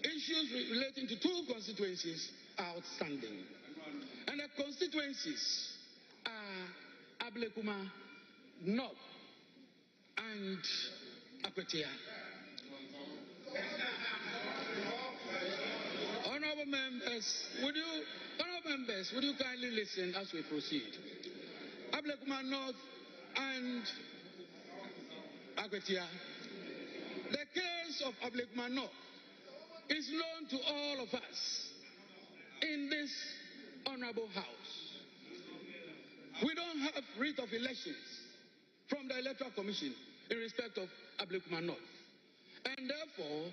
issues relating to two constituencies are outstanding. And the constituencies are Ablekuma North and Oquaye. Honorable members, would you kindly listen as we proceed? Ablekuma North and Oquaye. The case of Ablekuma North is known to all of us in this honorable House. We don't have writ of elections from the Electoral Commission in respect of Ablekuma North. And therefore,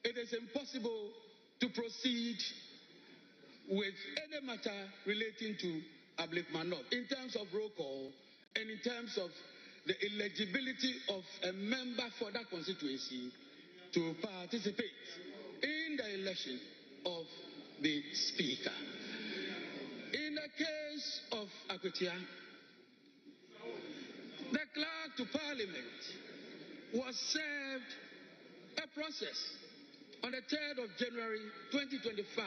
it is impossible to proceed with any matter relating to Ablekuma North in terms of roll call and in terms of the eligibility of a member for that constituency to participate in the election of the Speaker. In the case of Oquaye, the clerk to Parliament was served a process on the 3rd of January 2025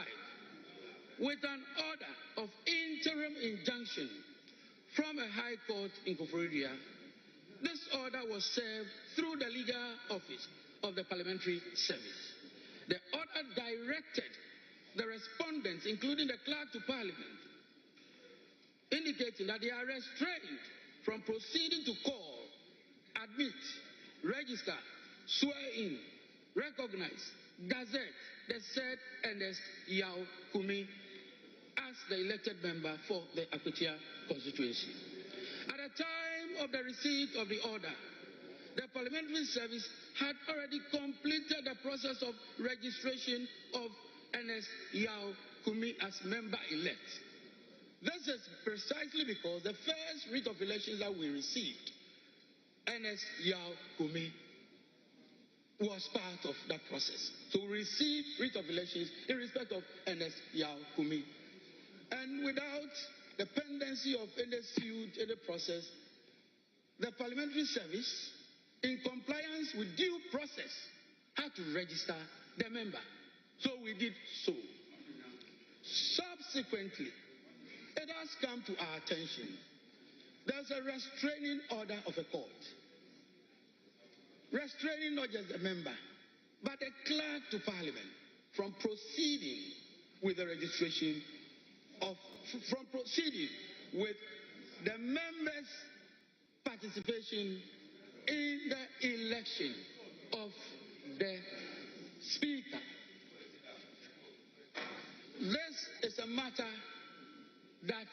with an order of interim injunction from a high court in Kumasi. This order was served through the legal office of the Parliamentary Service. The order directed the respondents, including the clerk to Parliament, indicating that they are restrained from proceeding to call, admit, register, swear in, recognize, gazette the said Ernest Yao Kumi as the elected member for the Oquaye constituency. At the time of the receipt of the order, the Parliamentary Service had already completed the process of registration of Ernest Yao Kumi as member-elect. This is precisely because the first writ of elections that we received, NS Yao Kumi, was part of that process. So we received writ of elections in respect of NS Yao Kumi. And without the pendency of any suit, any process, the Parliamentary Service, in compliance with due process, had to register the member. So we did so. Subsequently, it has come to our attention. There's a restraining order of a court. Restraining not just the member, but the clerk to Parliament from proceeding with the registration from proceeding with the members' participation in the election of the Speaker. This is a matter that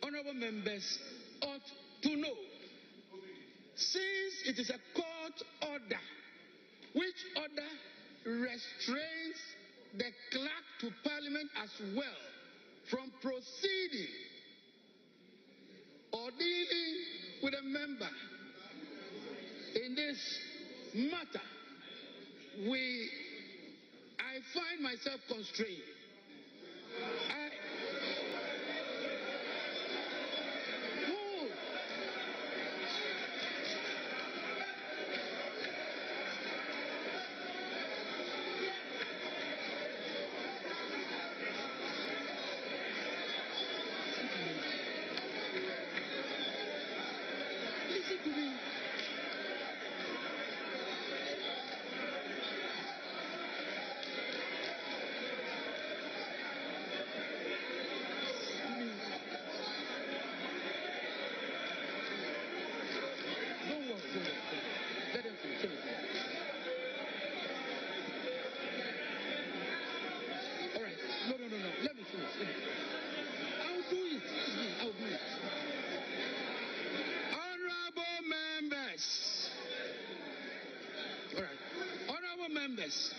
honorable members ought to know. Since it is a court order, which order restrains the clerk to Parliament as well from proceeding or dealing with a member in this matter, I find myself constrained.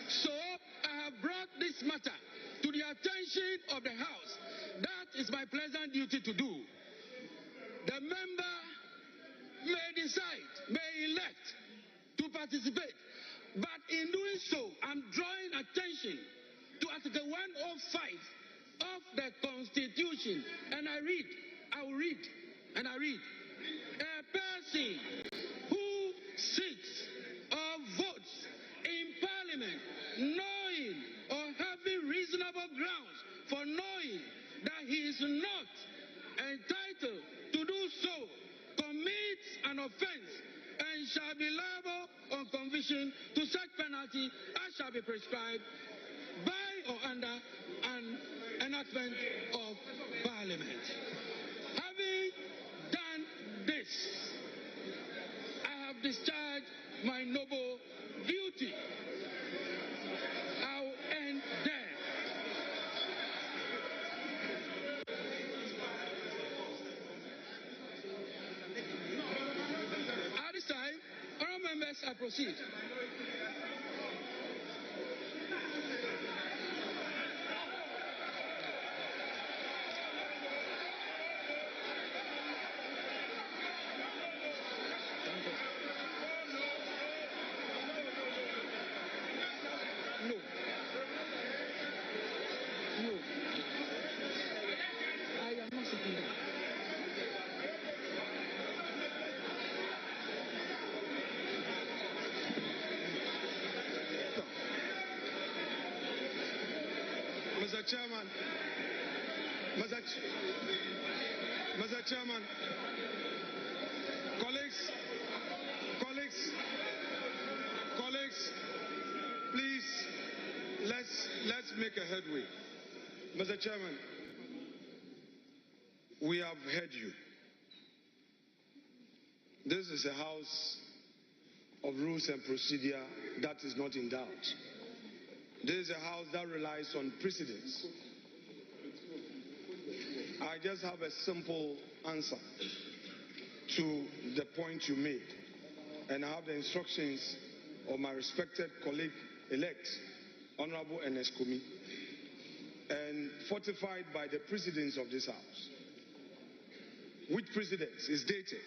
So I have brought this matter to the attention of the House. That is my pleasant duty to do. The member may decide, may elect to participate, but in doing so, I'm drawing attention to Article 105 of the Constitution, and I will read, a person who sits or votes in Parliament knowing or having reasonable grounds for knowing that he is not entitled to do so commits an offense and shall be liable on conviction to such penalty as shall be prescribed by or under an enactment of Parliament. Having done this, I have discharged my noble duty. I will end there. At this time, honourable members, I proceed. Mr. Chairman, Mr. Chairman, colleagues, please, let's make a headway. Mr. Chairman, we have heard you. This is a house of rules and procedure that is not in doubt. This is a house that relies on precedents. I just have a simple answer to the point you made, and I have the instructions of my respected colleague-elect, Honorable N.S. Kumi, and fortified by the precedents of this house. with precedence is dated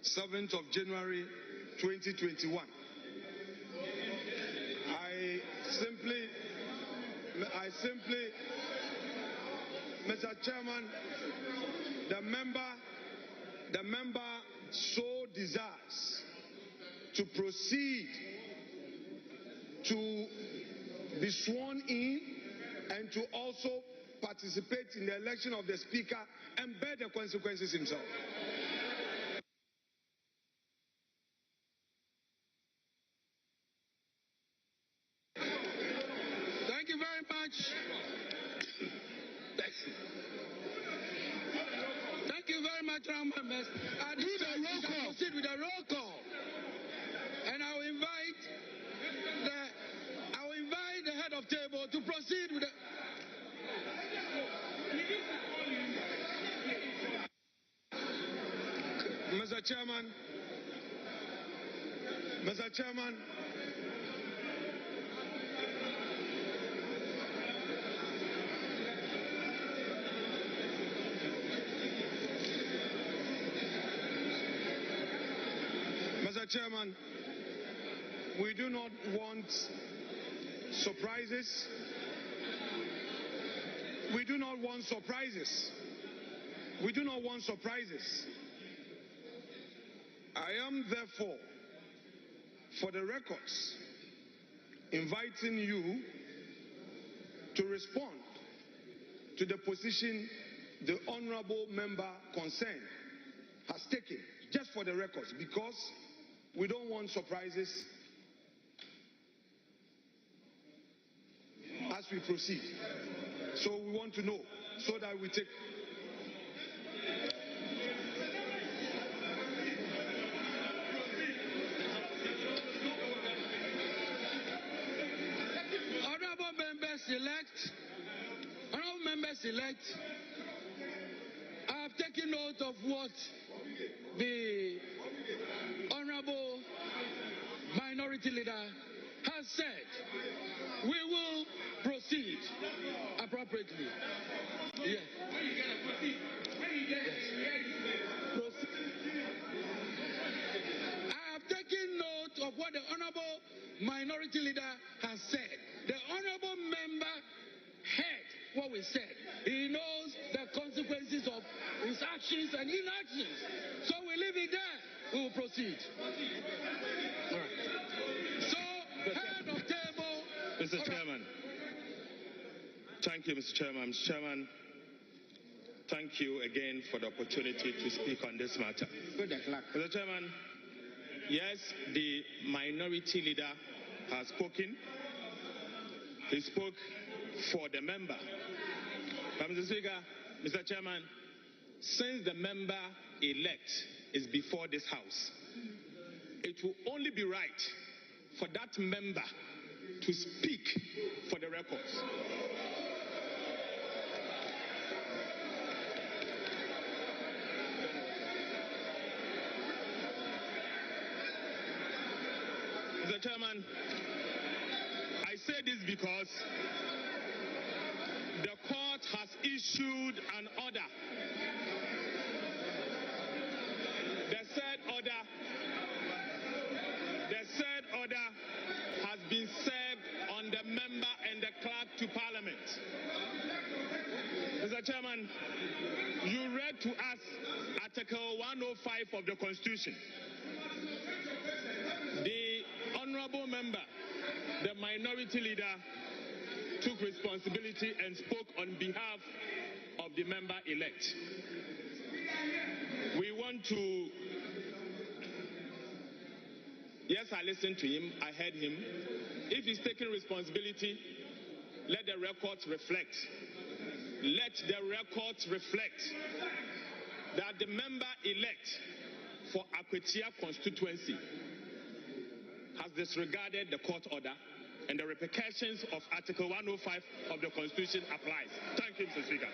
7th of January 2021. I simply, Mr. Chairman, the member so desires to proceed to be sworn in and to also participate in the election of the Speaker and bear the consequences himself. Thank you very much. Thank you very much, Round Members. I proceed with a roll call. And I will invite the head of table to proceed with the Mr. Chairman, Mr. Chairman, Mr. Chairman, we do not want surprises. We do not want surprises. We do not want surprises. I am therefore, for the records, inviting you to respond to the position the honorable member concerned has taken, just for the records, because we don't want surprises as we proceed. So we want to know so that we take. honorable members elect, I have taken note of what the honorable minority leader has said. We will proceed appropriately. Yes. I have taken note of what the honorable minority leader has said. The honorable member heard what we said. He knows the consequences of his actions and inactions. So we leave it there. We will proceed. All right. So, head of table. Mr. Chairman. Thank you, Mr. Chairman. Mr. Chairman, thank you again for the opportunity to speak on this matter. Mr. Chairman, yes, the minority leader has spoken. He spoke for the member. But Mr. Speaker, Mr. Chairman, since the member elect is before this House, it will only be right for that member to speak for the records. Mr. Chairman, I say this because the court has issued an order. The said order has been served on the member and the clerk to Parliament. Mr. Chairman, you read to us Article 105 of the Constitution. The honorable member, the minority leader, took responsibility and spoke on behalf of the member-elect. We want to... Yes, I listened to him. I heard him. If he's taking responsibility, let the records reflect. Let the records reflect that the member-elect for Oquaye constituency has disregarded the court order, and the repercussions of Article 105 of the Constitution applies. Thank you, Mr. Speaker.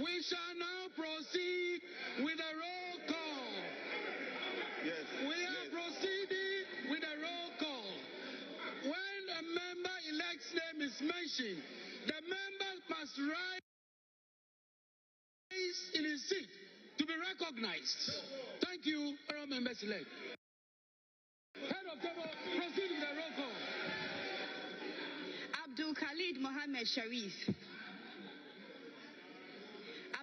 We shall now proceed with a roll call. Yes. We are proceeding with a roll call. When a member-elect's name is mentioned, the member must rise in his seat to be recognized. Thank you, honorable members-elect. Head of table, proceed with the roll call. Abdul Khalid Mohammed Sharif.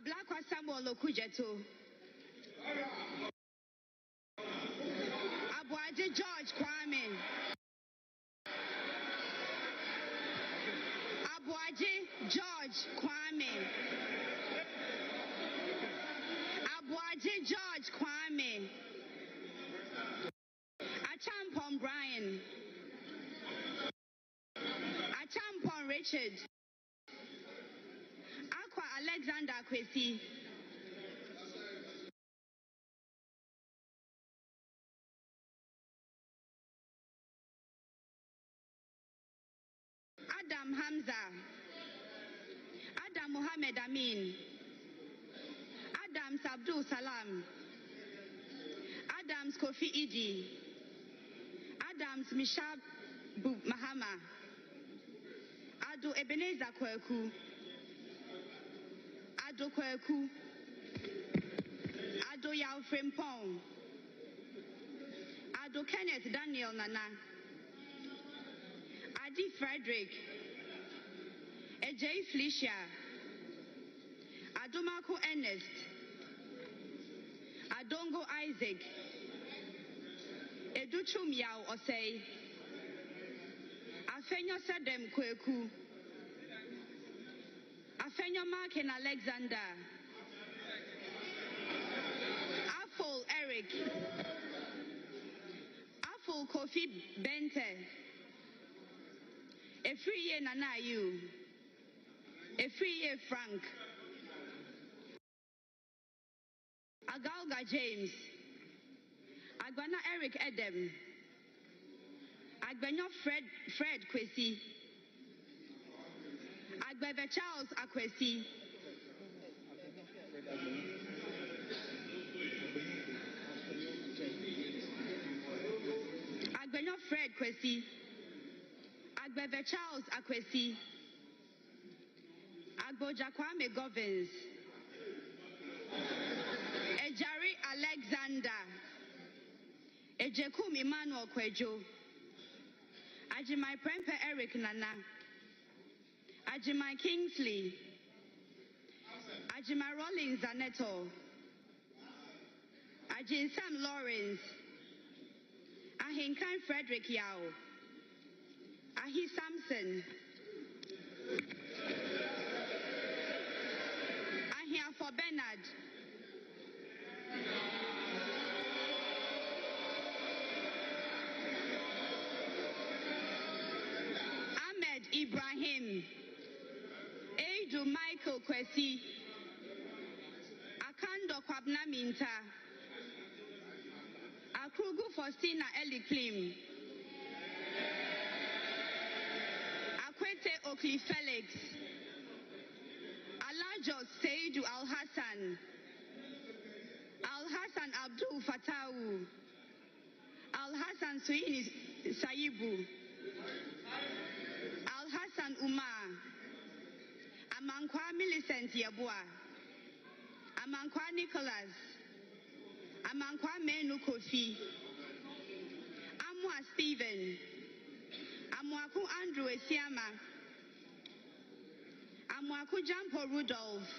Ablakwa Samuel Okujeto. Abuaje George Kwame. Abuaje George Kwame. Abuaje George Kwame. Achampon Brian. Achampon Richard. Aqua Alexander Kwesi. Adam Hamza. Adam Mohammed Amin. Adams Abdul Salam. Adams Kofi Idi. Adams Mishab Mahama. Ado Ebenezer Kweku. Ado Kweku. Ado Yao Frimpong. Ado Kenneth Daniel Nana. Adi Frederick. Ejay Felicia. Adomako Ernest. Adongo Isaac. Educhum Yao Osei. Afenyo Sadem Kweku. Afenyo Markin Alexander. Afol Eric. Afol Kofi Bente. Efriye Nanayu. Efriye Frank. Agalga James. Agbana Eric Edem. Agbenyo Fred Kwesi. Agbeve Charles Akwesi. Agbenyo Fred Kwesi. Agbeve Charles Akwesi. Agboja Kwame Govins. Ejari Alexander. Ejekum Emmanuel Kwejo. Ajimai Prempe Eric Nana. Ajimai Kingsley. Ajimai Rollins Zaneto. Ajin Sam Lawrence. Ahinkan Frederick Yao. Ahi Samson. Ahiafo Bernard. Ahmed Ibrahim. Edu Michael Kwesi. Akando Kwabna Minta. Bunkpurugu Faustina Eliklim, Akwete Oquaye Felix, Adjaho Seidu Al-Hassan, Al-Hassan Abdul Fatawu, Al-Hassan Suini Saibu, Al-Hassan Umar, Amankwa Millicent Yabua, Amankwa Nicholas, Amankwa Menu Kofi, Amwa Stephen, Amwaku Andrew Esiama, Amwaku Jampo Rudolph,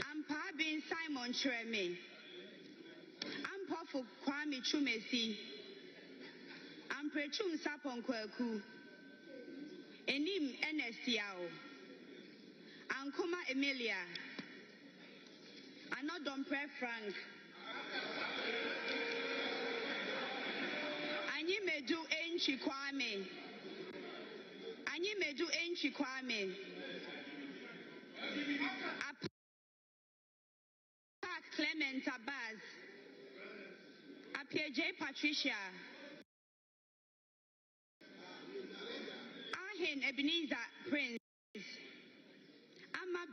Ampabin Simon Chreme, Ampofu Kwame Chumesi, Amprechum Sapon Kweku, Enim Enestiao, Ankuma Emilia, Anodompre Frank, Anyimedu Enchi Kwame, Anyimedu Enchi Kwame, Apak Clement Abaz, Apia Patricia, Ahen Ebenezer Prince, Ama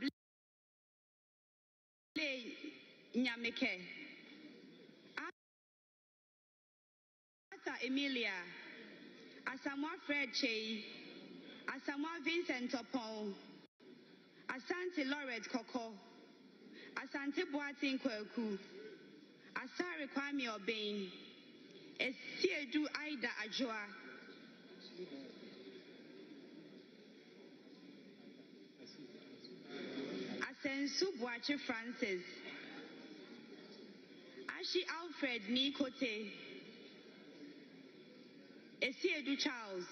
Blay Nyamike, Asa Emilia, Asamoah Fred Chey, Asamoah Vincent Opon, Asante Lauret Koko, Asante Boatin Kweku, Asare Kwame Obeng, Esiedu Aida Adjoa, Asensu Boache Francis, Ashi Alfred Nikote, Esiedu Charles,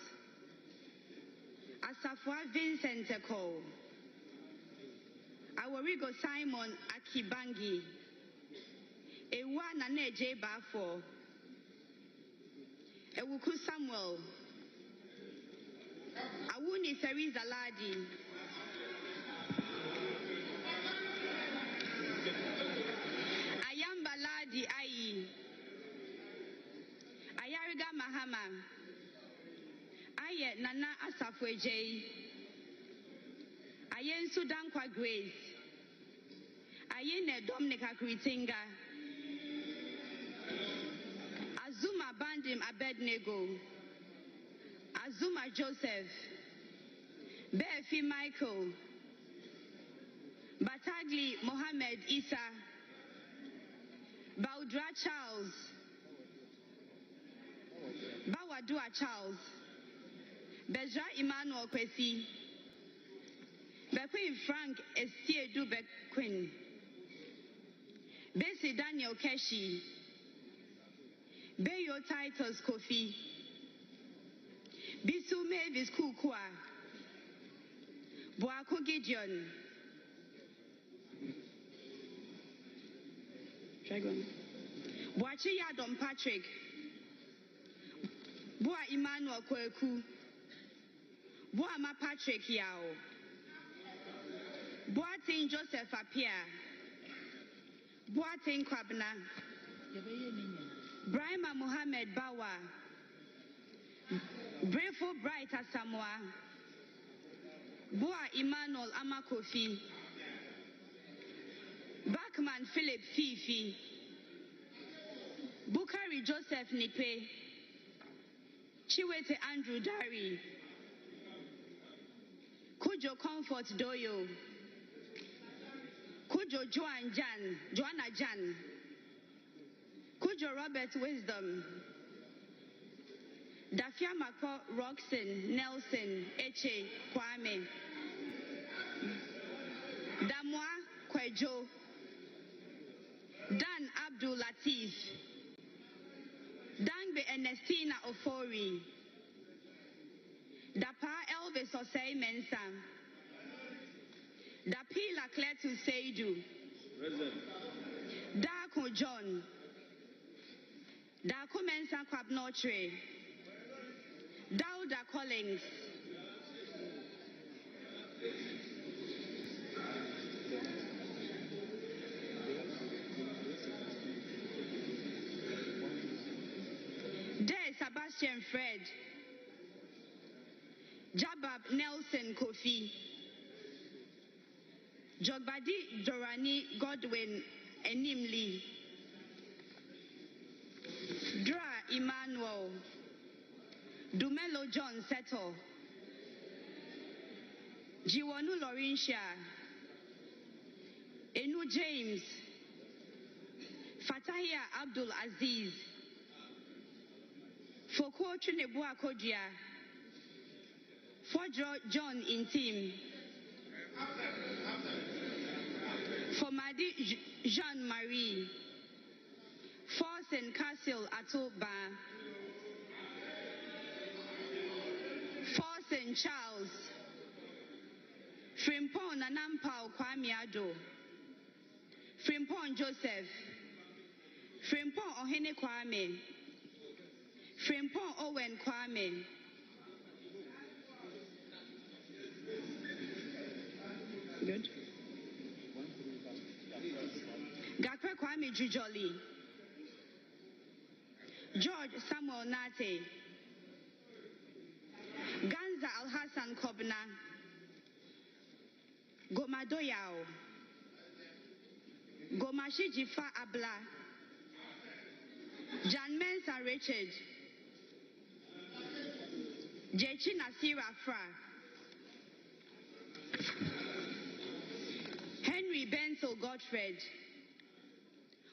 Asafwa Vincent Eko, Aworigo Simon Akibangi, Ewa Nane Bafo, Ewuku Samuel, Awuni Theresa Ladi, Ayamba Ladi Ayi, Ayariga Mahama, Aye Nana Asafweje, Ayen Sudan Kwa Grace, Ayene Dominica Kritinga, Azuma Bandim Abednego, Azuma Joseph, Befi Michael, Batagli Mohammed Isa, Baudra Charles, Bawadua Charles, Beja Emmanuel Kwesi, Bequin Frank Estiedu Bequin, Bessie Daniel Keshi, Beyo Titus Kofi, Bisu Mavis Kukwa, Boako Gideon, Boachi Yadom Patrick, Boa Emmanuel Kweku, Boa Ma Patrick Yao, Boatin Joseph Apia, Boatin Kwabna, Brahma Muhammad Bawa, Brefo Bright Asamoah, Boa Emmanuel Amakofi, Bachman Philip Fifi, Bukari Joseph Nipe, Chiwete Andrew Dari, Kujo Comfort Doyo, Kujo Joanna Jan, Kujo Robert Wisdom, Dafia Mako Roxon Nelson Eche Kwame, Damwa Kwejo, Dan Abdul Latif, Dangbe Ernestina Ofori, Dapa Elvis Osei Mensah, Dapila Kletu Seidu, Dako John, Dako Mensah Kwabnotre, Dauda Collins, Sebastian Fred, Jabab Nelson Kofi, Jogbadi Dorani Godwin Enimli, Dra Emmanuel, Dumelo John Seto, Jiwonu Laurentia, Enu James, Fatahia Abdul Aziz, Foko Chinebua Kodia, Fodro John Intim, Fomadi Jean-Marie, Forsen Castle Atoba, Forsen Charles, Frimpon Nanampao Kwamiado, Frimpon Joseph, Frimpon Ohene Kwame, Frimpon Owen Kwame, good. Gakwe Kwame Jujoli, George Samuel Nate, Ganza Al-Hassan Kobna, Gomadoyao, Gomashi Jifa Abla, Jan Mensa Richard, Jechi Nasira Fra, Henry Benzel Godfred,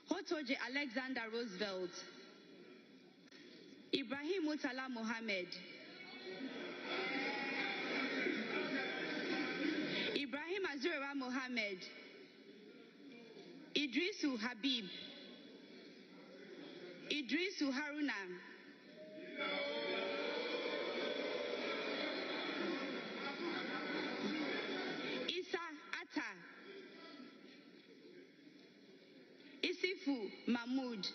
Hotoje Alexander Roosevelt, Ibrahim Mutala Mohammed, Ibrahim Azura Mohammed, Idrisu Habib, Idrisu Haruna, Isa Atta, Isifu Mahmoud,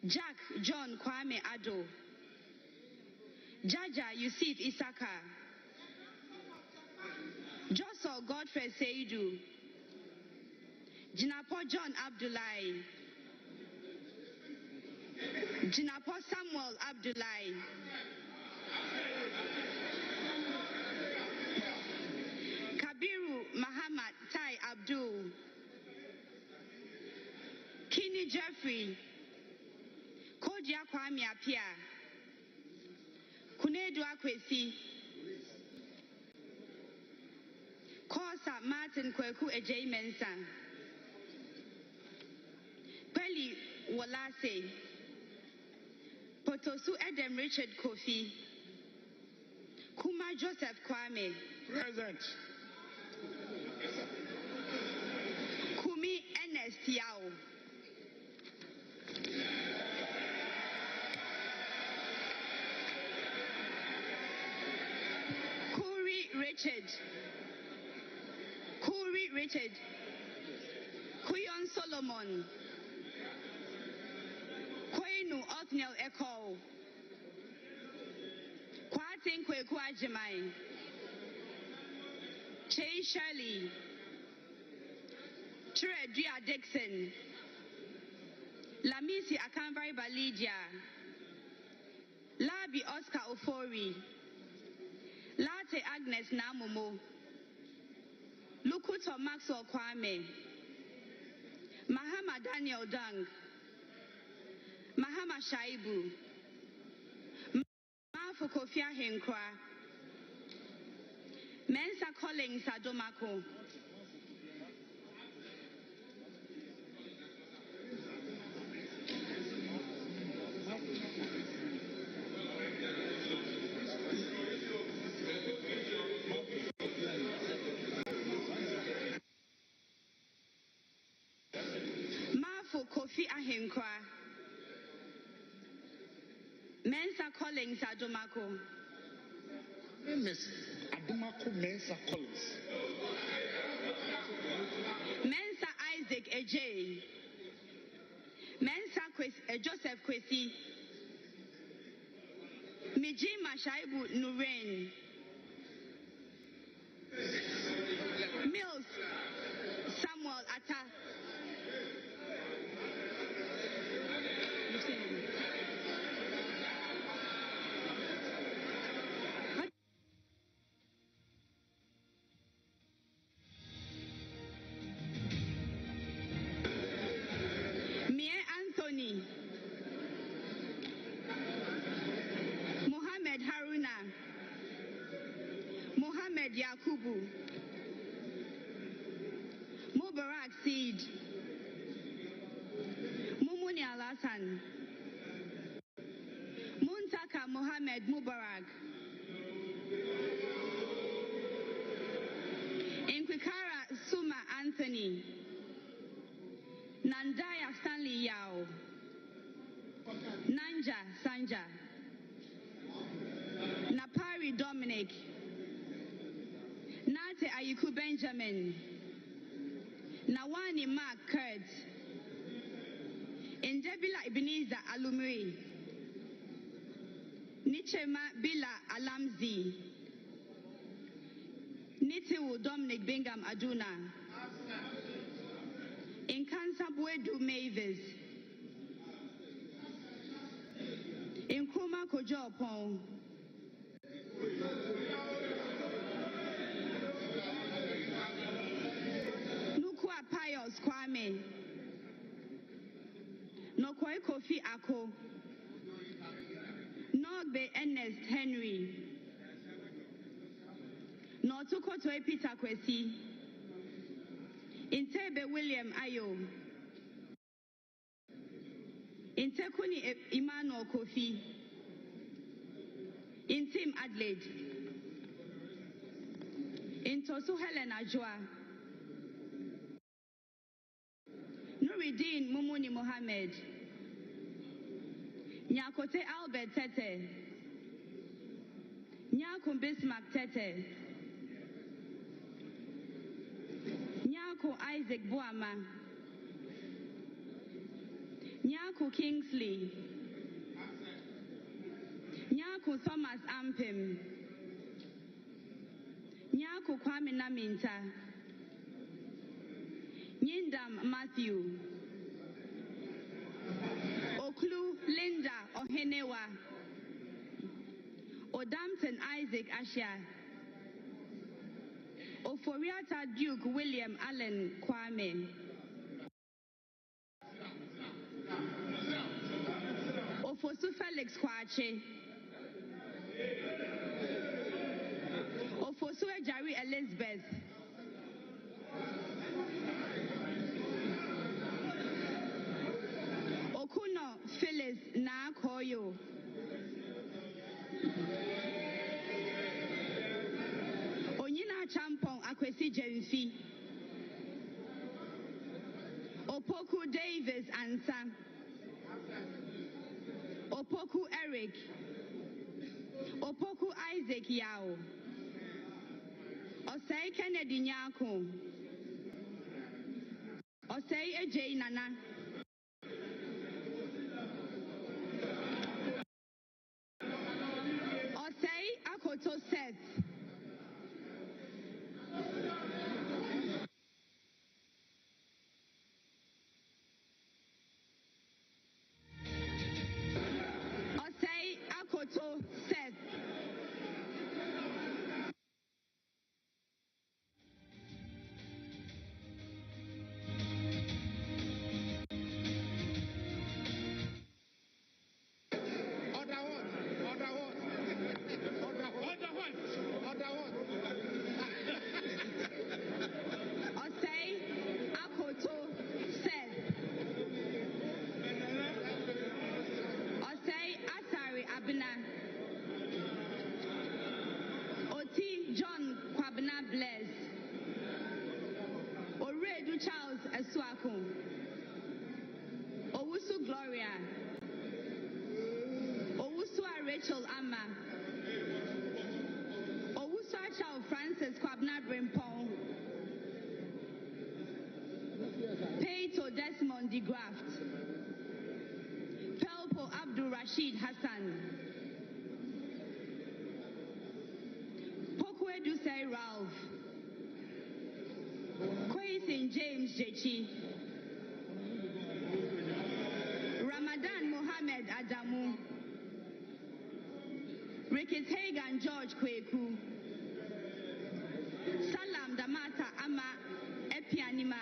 Jack John Kwame Ado, Jaja Yusuf Isaka, Joso Godfrey Seidu, Jinapo John Abdullahi, Jinapo Samuel Abdullahi, Kabiru Muhammad Tai Abdul, Kini Jeffrey, Kodia Kwame Apia, Kunedu Akwesi, Kosa Martin Kweku Ejay Mensah, Peli Wolase, Potosu Edem Richard Kofi, Kuma Joseph Kwame, Present. Kumi Ernest Yao, Kuri Richard, Kuyon Solomon, Kwenu Othniel Echo, Kwatin Kweku Ajimai, Che Shirley, Chiredria Dixon, Lamisi Akanvari Balidia, Labi Oscar Ofori, Late Agnes Namumo, Lukuto Maxwell Kwame, Mahama Daniel Dung, Mahama Shaibu, Mafu Kofia Henkwa, Mensa Collins Adomako, Mafu Kofi Ahenkwa, Mensa Collins Adomako, Miss Adumako Mensa Collins, Mensa Isaac Ejay, Mensa Joseph Kwesi, Mijima Shaibu Nuren, Mills Samuel Atta, Yakubu, Mubarak Seed, Mumuni Alasan, Muntaka Mohammed Mubarak, Inkwikara Suma Anthony, Nandaya Stanley Yao, Nanja Sanja, Napari Dominic, Nate Ayiku Benjamin, Nawani Mark Kurt, Indebila Ebenezer Alumri, Nichema Bila Alamzi, Nitiwu Dominic Bingham Aduna, Inkansabwedu Mavis, Nkrumah Kojo Opon, Nukwa Pius Kwame, Nokwai Kofi Ako, Nogbe Ernest Henry, Notuko Toy Peter Kwesi, Intebe William Ayo, Intekuni Emmanuel Kofi, Intim Adelaide, Intosu Helen Ajwa, Nuruddin Mumuni Mohammed, Nyakote Albert Tete, Nyakum Bismarck Tete, Nyako Isaac Boama, Nyako Kingsley, Nyako Thomas Ampim, Nyako Kwame Naminta, Nyindam Matthew, Oklu Linda Ohenewa, Odampton Isaac Asha, Oforiata Duke William Allen Kwame, Ofosu Felix Kwache, Ofosu Ejari Elizabeth, Okuno Phyllis Nakoyo, Onyina Champon Akwesi Jemfi, Opoku Davis Ansa, Opoku Eric, Opoku Isaac Yao, Osei Kennedy Nyako, Osei Ejay Nana, Osei Akoto Seth, Osei Akoto Seth, Osei Akoto Seth, Osei Asari Abina, Oti John Kwabena Bless, Oredu Charles Esuaku, Owusu Gloria, Owusua Rachel Amma, Owusua Charles Francis Kwabena Brimpong, Peito Desmond de Graft, Pelpo Abdul Rashid Hassan, Pokwe Dusei Ralph, Kwaisin James Jechi, Ramadan Mohammed Adamu, Ricketts Hagan George Kweku, Salam Damata Ama Epianima,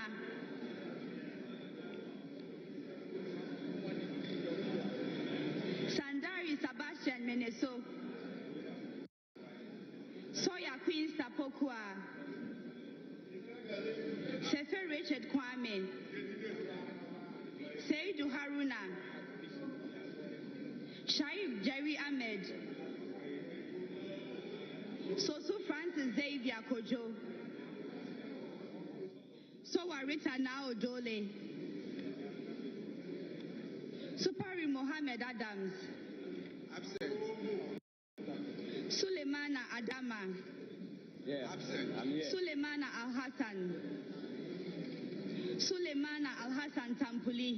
Sandari Sebastian Meneso, Soya Queen Sapokwa, Shaib Jerry Ahmed, Sosu Francis Xavier Kojo, Sowa Rita Nao Dole, Supari Mohammed Adams, Absent. Suleimana Adama, Absent. I'm here. Suleimana Al-Hassan, Suleimana Al-Hassan Tampuli,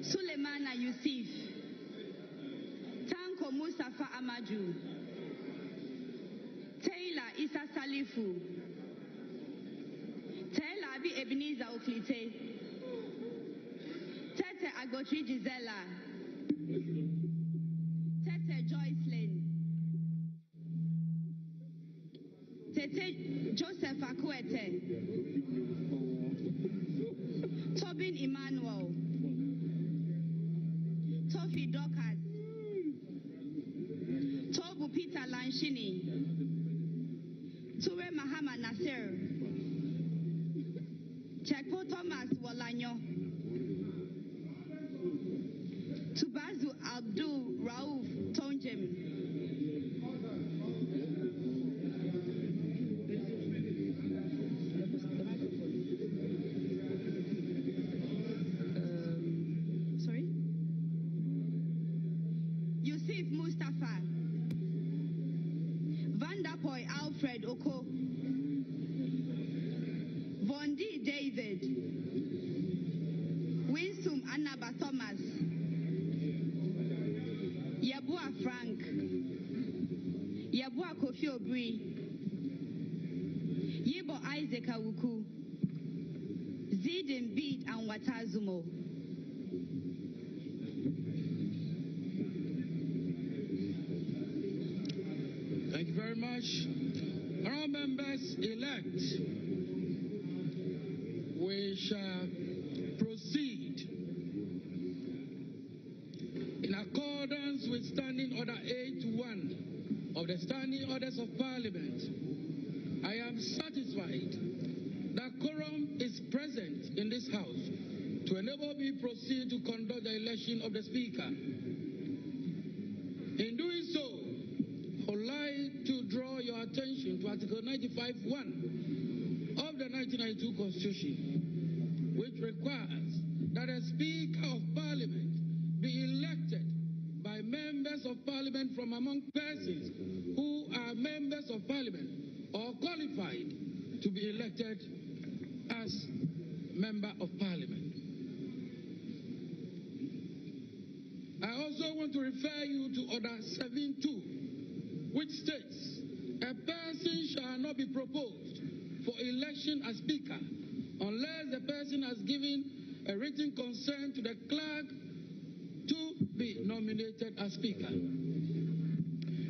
Suleimana Yusuf, Tanko Mustafa Amaju, Taylor Isa Salifu, Taylor Abi Ebenezer Oklite, Tete Agotri Gisela, Tete Joycelyn, Tete Joseph Akwete, Tobin Emmanuel, Tofi Dokas, Tobu Peter Lanshini, Ture Mahama Nasir, Chekpo Thomas Walanyo, Tubazu Abdul Rauf Tonjem, Yusuf Mustafa, Vanderpoy Alfred Oko, Vondi David, Winsum Annaba Thomas, Yabua Frank, Yabua Kofi Obri, Yibo Isaac Awuku, Zidin Bid and Watazumo. Thank you very much. Honourable members elect, we shall proceed in accordance with Standing Order 8.1 of the Standing Orders of Parliament. I am satisfied that quorum is present in this House to enable me proceed to conduct the election of the Speaker. In doing so, I would like to draw your attention to Article 95(1) of the 1992 Constitution, which requires that a Speaker of Parliament be elected by members of Parliament from among persons who are members of Parliament or qualified to be elected as Member of Parliament. I also want to refer you to Order 7.2, which states, a person shall not be proposed for election as Speaker unless the person has given a written consent to the clerk to be nominated as Speaker.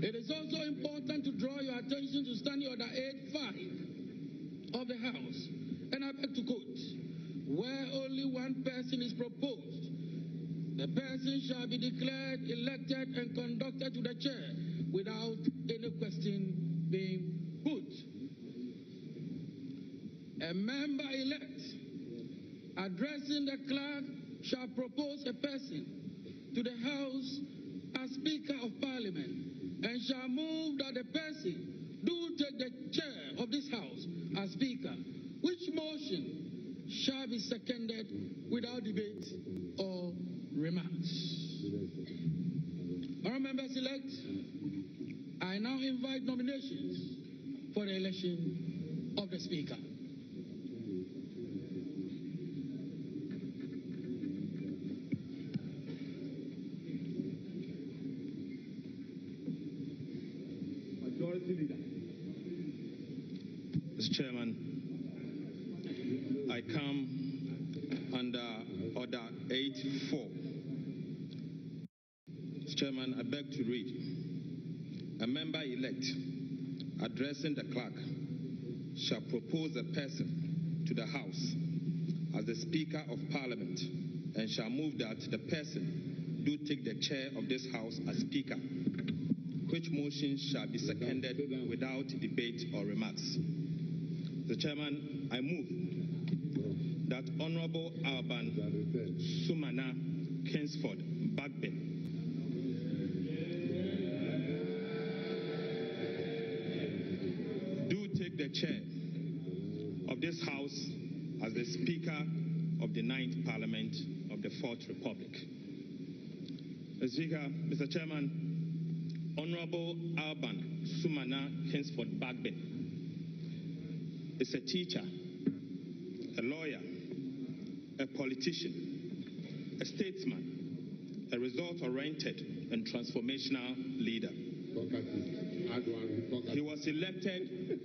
It is also important to draw your attention to Standing Order 8.5 of the House, and I beg to quote, where only one person is proposed, the person shall be declared elected and conducted to the chair without any question being put. A member elect addressing the clerk shall propose a person to the House as Speaker of Parliament and shall move that the person do take the chair of this House as Speaker, which motion shall be seconded without debate or remarks. Honourable members elect, I now invite nominations for the election of the Speaker. Majority Leader. Mr. Chairman, I come under Order 8.4. Mr. Chairman, I beg to read. A member elect addressing the clerk shall propose a person to the House as the Speaker of Parliament and shall move that the person do take the chair of this House as Speaker, which motion shall be seconded without debate or remarks. Mr. Chairman, I move that Honorable Alban Sumana Kingsford Bagbin. Do take the chair of this House as the Speaker of the 9th Parliament of the 4th Republic. Mr. Speaker, Mr. Chairman, Honorable Alban Sumana Kingsford Bagbin is a teacher, a lawyer, a politician, a statesman, a result-oriented and transformational leader. He was elected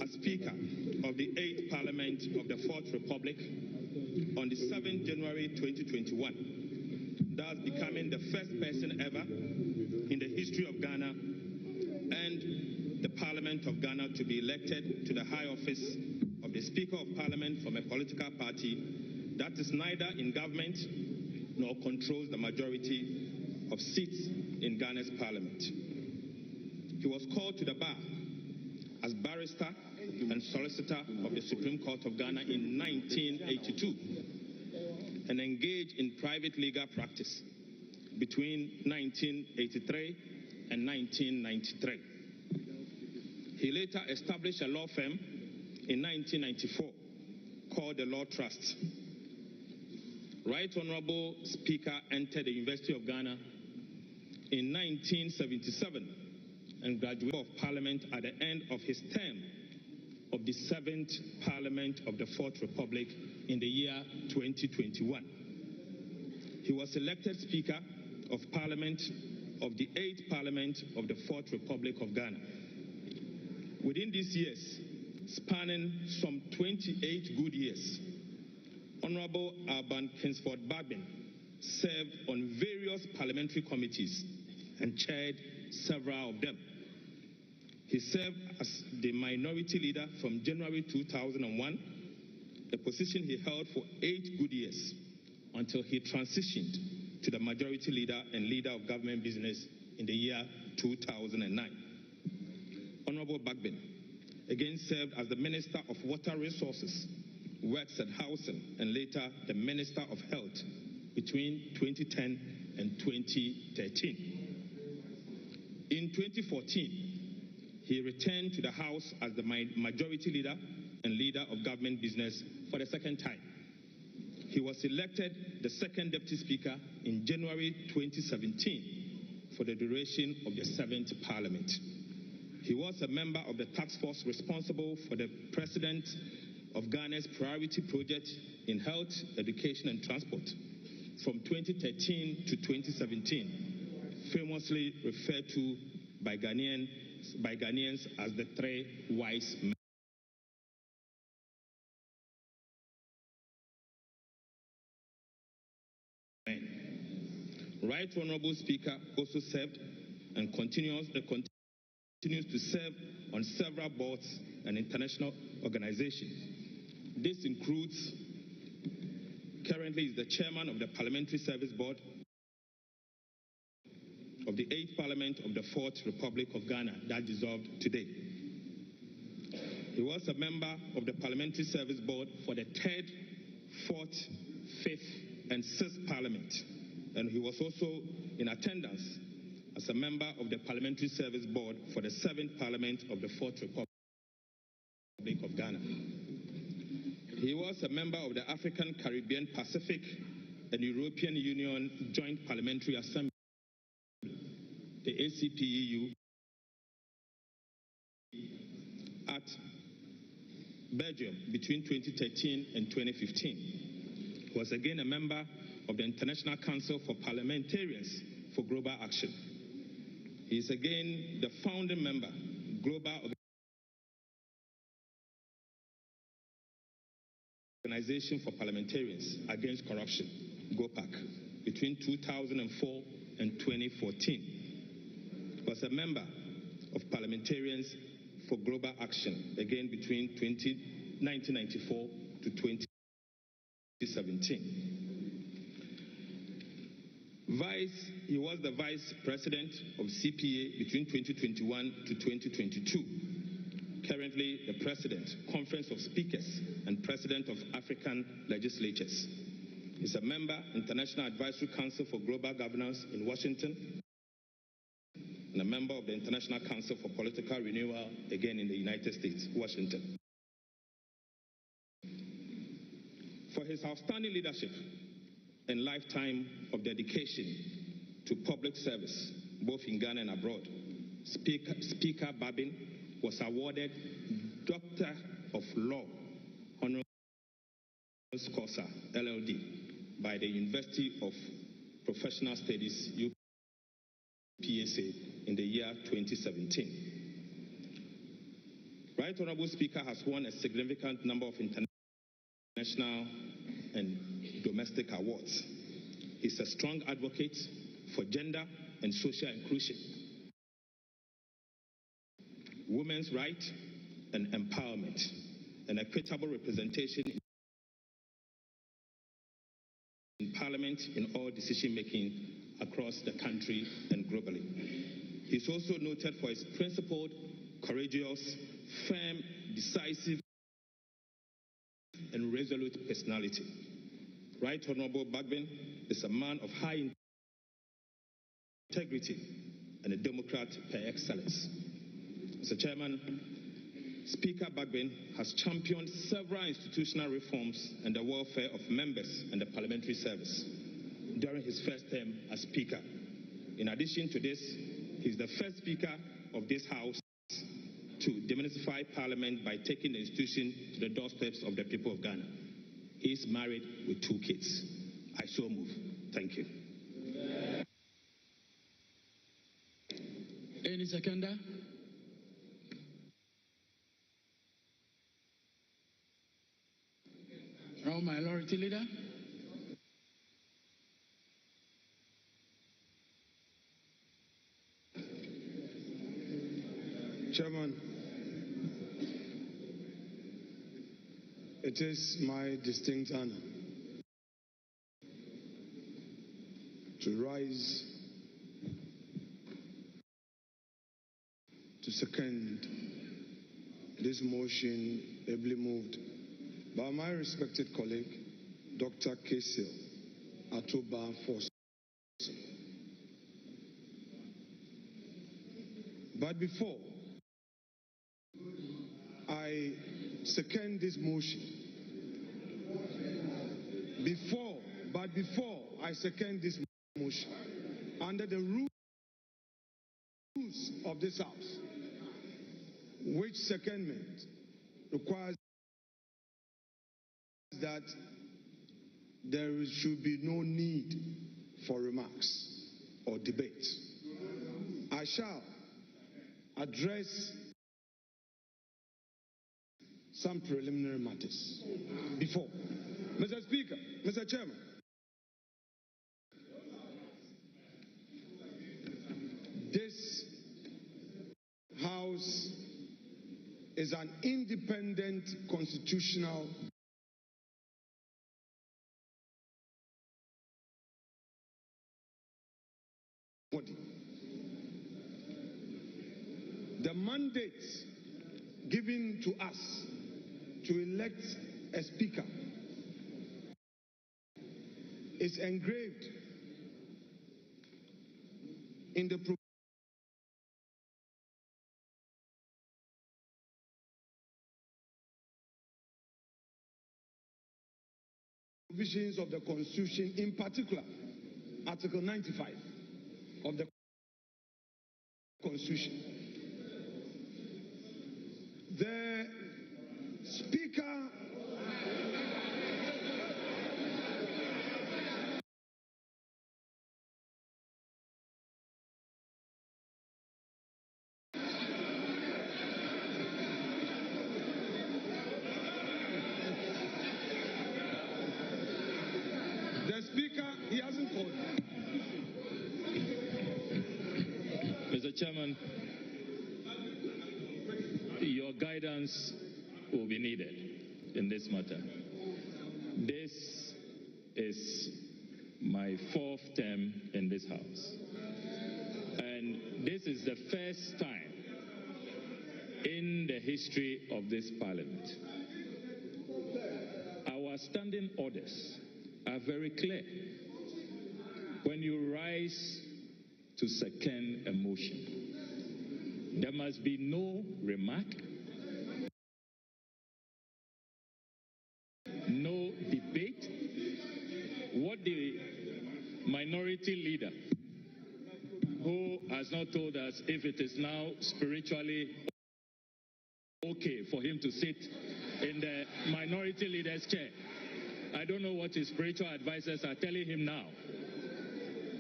as Speaker of the 8th Parliament of the 4th Republic on the 7th January 2021, thus becoming the first person ever in the history of Ghana and the Parliament of Ghana to be elected to the high office of the Speaker of Parliament from a political party that is neither in government nor controls the majority of seats in Ghana's Parliament. He was called to the bar as barrister and solicitor of the Supreme Court of Ghana in 1982 and engaged in private legal practice between 1983 and 1993. He later established a law firm in 1994 called the Law Trust. Right Honorable Speaker entered the University of Ghana in 1977 and graduated of Parliament at the end of his term of the 7th Parliament of the 4th Republic in the year 2021. He was elected Speaker of Parliament of the 8th Parliament of the 4th Republic of Ghana. Within these years, spanning some 28 good years, Honorable Alban Kingsford Bagbin served on various parliamentary committees and chaired several of them. He served as the minority leader from January 2001, a position he held for 8 good years until he transitioned to the majority leader and leader of government business in the year 2009. Honorable Bagbin again served as the Minister of Water Resources, Works and Housing, and later the Minister of Health between 2010 and 2013. In 2014, he returned to the House as the majority leader and leader of government business for the second time. He was elected the second Deputy Speaker in January 2017 for the duration of the 7th Parliament. He was a member of the task force responsible for the President of Ghana's priority project in health, education and transport from 2013 to 2017, famously referred to by Ghanaians as the 3 wise men. Right Honorable Speaker also served and continues to serve on several boards and international organizations. This includes, currently is the chairman of the Parliamentary Service Board of the 8th Parliament of the 4th Republic of Ghana that dissolved today. He was a member of the Parliamentary Service Board for the 3rd, 4th, 5th and 6th Parliament, and he was also in attendance as a member of the Parliamentary Service Board for the 7th Parliament of the 4th Republic of Ghana. He was a member of the African, Caribbean, Pacific and European Union Joint Parliamentary Assembly, the ACPEU, at Belgium between 2013 and 2015. He was again a member of the International Council for Parliamentarians for Global Action. He is again the founding member, Global Organization for Parliamentarians Against Corruption, GOPAC, between 2004 and 2014. He was a member of Parliamentarians for Global Action, again between 1994 to 2017. He was the Vice President of CPA between 2021 to 2022. Currently the President, Conference of Speakers, and President of African Legislatures. He's a member, International Advisory Council for Global Governance in Washington, and a member of the International Council for Political Renewal, again in the United States, Washington. For his outstanding leadership and lifetime of dedication to public service, both in Ghana and abroad, Speaker Bagbin was awarded Doctor of Law Honoris Causa, LLD, by the University of Professional Studies, UPSA, in the year 2017. Right Honorable Speaker has won a significant number of international and domestic awards. He's a strong advocate for gender and social inclusion, women's rights and empowerment, and equitable representation in Parliament in all decision-making across the country and globally. He's also noted for his principled, courageous, firm, decisive, and resolute personality. Right Honorable Bagbin is a man of high integrity and a Democrat per excellence. Mr. Chairman, Speaker Bagbin has championed several institutional reforms and the welfare of members and the parliamentary service during his first term as Speaker. In addition to this, he is the first Speaker of this House to demystify Parliament by taking the institution to the doorsteps of the people of Ghana. He is married with 2 kids. I so move. Thank you. Any seconder? Our minority leader? Chairman, it is my distinct honor to rise to second this motion ably moved by my respected colleague, Dr. Kesil Atoba Foss. But before I second this motion, before I second this motion, under the rules of this House, which secondment requires that there should be no need for remarks or debate, I shall address some preliminary matters. Before, Mr. Speaker, Mr. Chairman, this House is an independent constitutional body. The mandate given to us to elect a speaker is engraved in the provisions of the Constitution, in particular Article 95 of the Constitution. The Speaker he hasn't called. Mr. Chairman, your guidance will be needed in this matter. This is my 4th term in this House. And this is the first time in the history of this Parliament our standing orders are very clear. When you rise to second a motion, there must be no remark, no debate. What the minority leader, who has not told us if it is now spiritually okay for him to sit in the minority leader's chair. I don't know what his spiritual advisors are telling him now.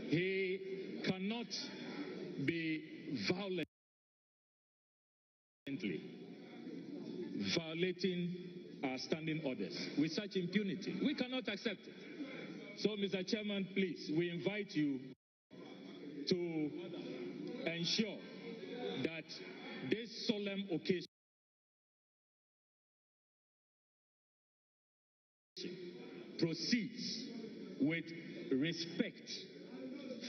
He cannot be violently violating our standing orders with such impunity. We cannot accept it. So, Mr. Chairman, please, we invite you to ensure that this solemn occasion proceeds with respect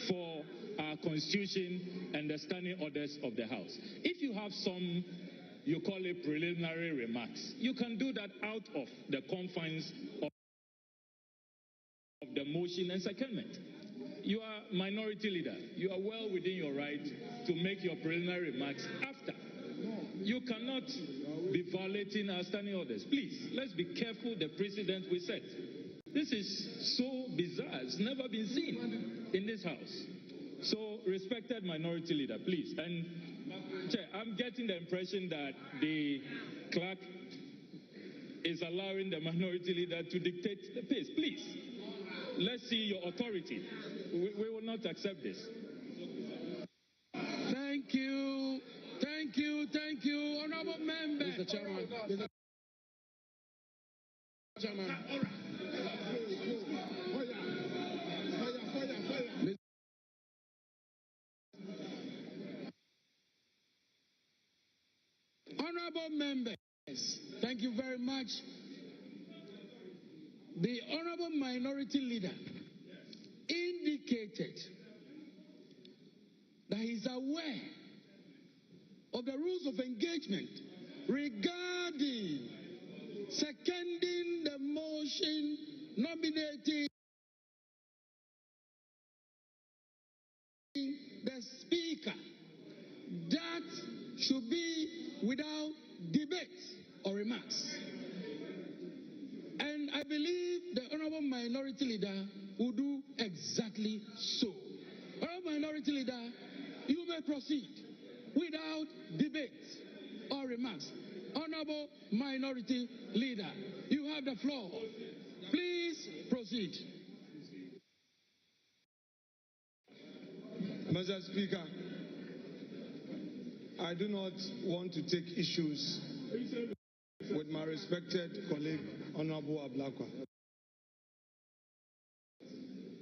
for our Constitution and the standing orders of the House. If you have some, you call it preliminary remarks, you can do that out of the confines of the motion and secondment. You are minority leader. You are well within your right to make your preliminary remarks after. You cannot be violating our standing orders. Please, let's be careful the precedent we set. This is so bizarre. It's never been seen in this House. So, respected minority leader, please. And, Chair, I'm getting the impression that the clerk is allowing the minority leader to dictate the pace. Please, let's see your authority. We will not accept this. Thank you. Thank you. Thank you, honorable member. Mr. Chairman. Mr. Chairman. Honorable members, thank you very much. The honorable minority leader indicated that he is aware of the rules of engagement regarding seconding the motion nominating the Speaker. That should be without debate or remarks. And I believe the honorable minority leader will do exactly so. Honorable minority leader, you may proceed without debate or remarks. Honorable minority leader, you have the floor. Please proceed. Mr. Speaker, I do not want to take issues with my respected colleague, Honorable Ablakwa.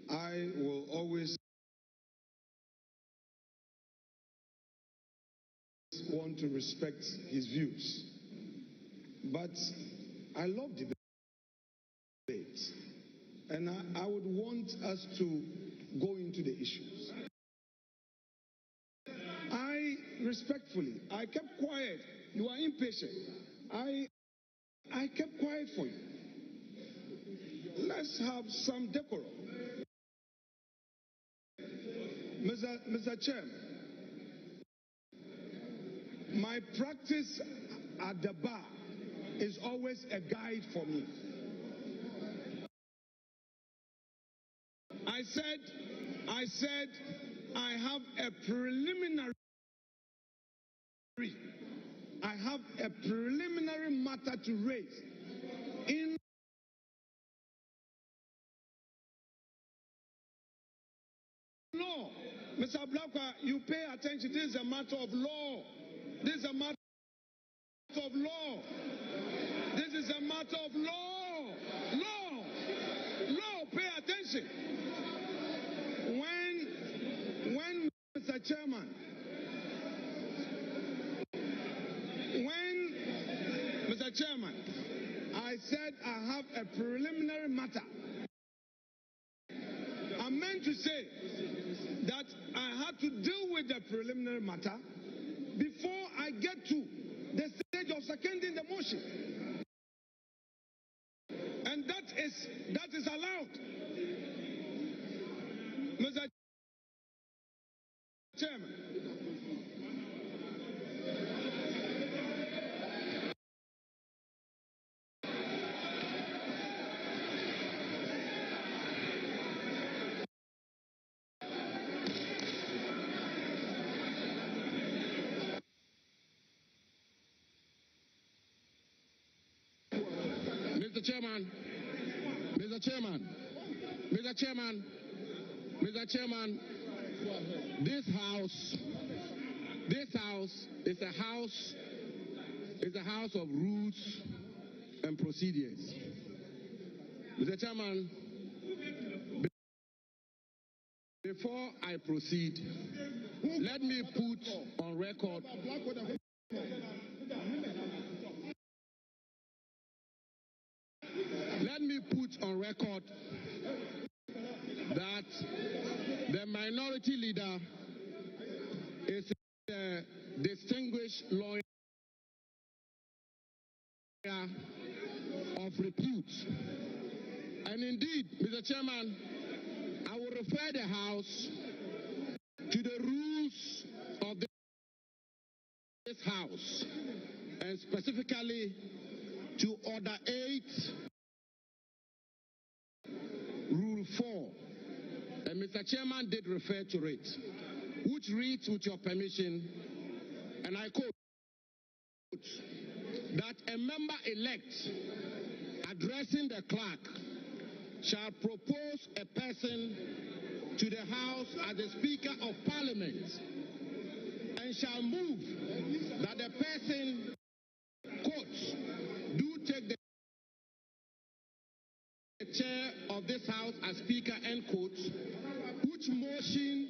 I will always want to respect his views, but I love debate, and I would want us to go into the issues. Respectfully, I kept quiet. You are impatient. I kept quiet for you. Let's have some decorum. Mr. Chairman, my practice at the bar is always a guide for me. I said I have a preliminary matter to raise in law. Mr. Blakwa, you pay attention. This is a matter of law. This is a matter of law. This is a matter of law. Law, pay attention. When Mr. Chairman, Mr. Chairman, I said I have a preliminary matter. I meant to say that I had to deal with the preliminary matter before I get to the stage of seconding the motion. And that is allowed. Mr. Chairman. Mr. Chairman, Mr. Chairman, Mr. Chairman, Mr. Chairman, this house is a house of rules and procedures. Mr. Chairman, before I proceed, let me put on record that the minority leader is a distinguished lawyer of repute. And indeed, Mr. Chairman, I will refer the House to the rules of this House, and specifically to Order 8, Rule 4. And Mr. Chairman did refer to it, which reads, with your permission, and I quote, that a member-elect addressing the clerk shall propose a person to the House as the Speaker of Parliament and shall move that the person, quote, do take the chair of this House as Speaker, end quote, which motion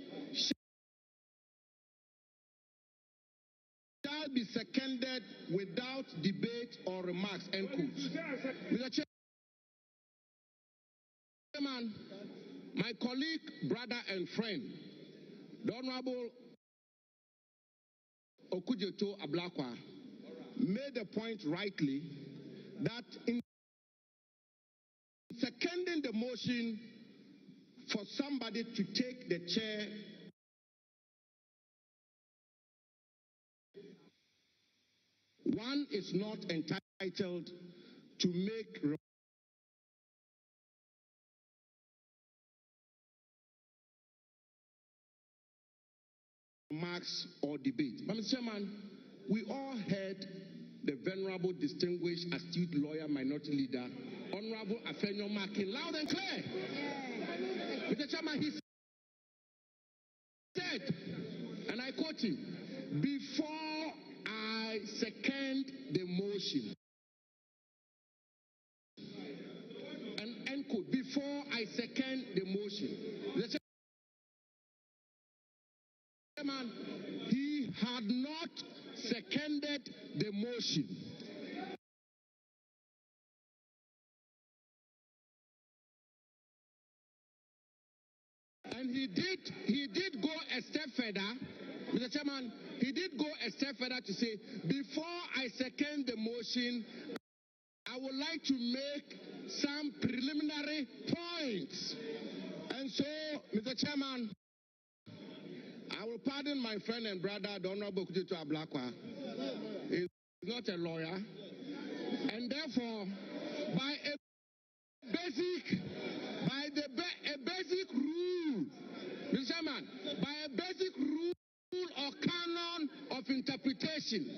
shall be seconded without debate or remarks, end quote. Mr. Chairman, my colleague, brother, and friend, the Honorable Oquaye made the point rightly that in seconding the motion for somebody to take the chair one is not entitled to make remarks or debate. But Mr. Chairman, we all heard the venerable, distinguished, astute lawyer, minority leader, Honorable Afenyo Makin, loud and clear. Mr. Chairman, he said, and I quote him, before I second the motion, and end quote, before I second the motion, Mr. Chairman, he had not seconded the motion. And he did go a step further, Mr. Chairman, he did go a step further to say, before I second the motion, I would like to make some preliminary points. And so, Mr. Chairman, I will pardon my friend and brother, the Honorable Oquaye. He is not a lawyer. And therefore, by a basic rule, Mr. Chairman, by a basic rule or canon of interpretation,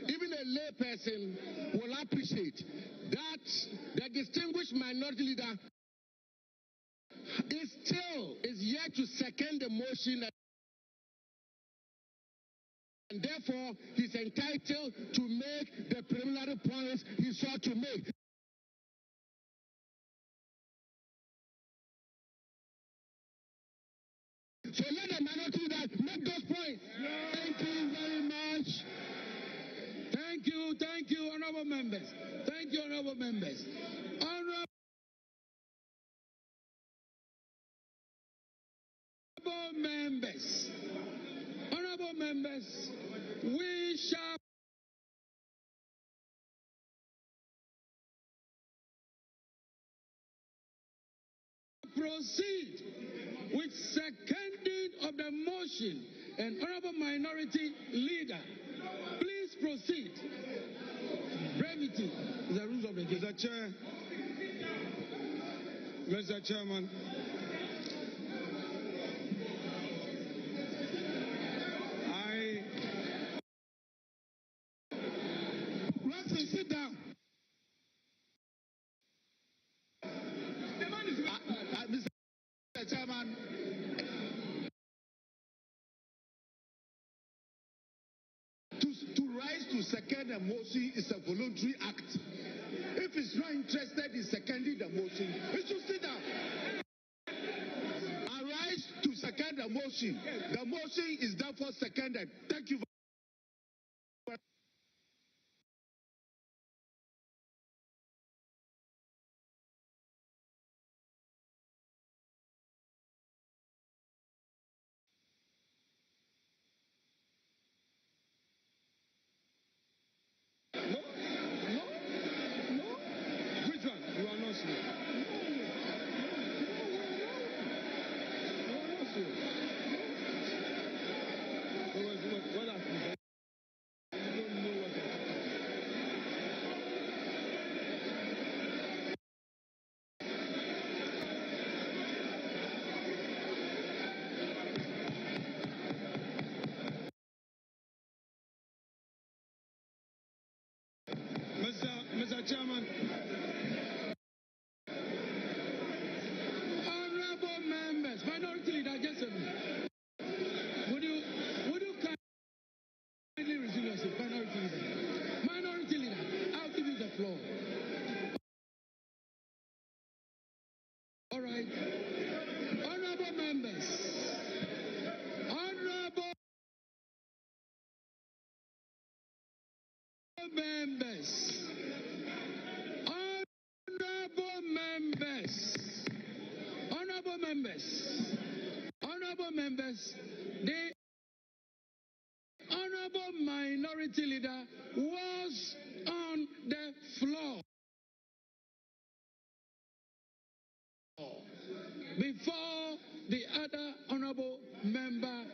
even a lay person will appreciate that the distinguished minority leader is yet to second the motion, and therefore he's entitled to make the preliminary points he sought to make. So let the minority leader make those points. Thank you very much. Thank you, honorable members. Thank you, honorable members. Honorable members, we shall proceed with seconding of the motion. And Honorable Minority Leader, please proceed. Brevity is the rules of the game. Mr. Chairman, Ramsey, sit down. Mr. Chairman, to rise to second a motion is a voluntary act. If he's not interested in seconding the motion, he should sit down. I rise to second the motion. The motion is therefore seconded. Thank you. Mr. Chairman. Honorable members, Minority Leader, just a minute. Would you kindly resume your seat, Minority Leader? Minority Leader, I'll give you the floor. All right. Honorable members. Honorable members. Honorable members. Honorable members. Honorable members. The Honorable Minority Leader was on the floor before the other honorable member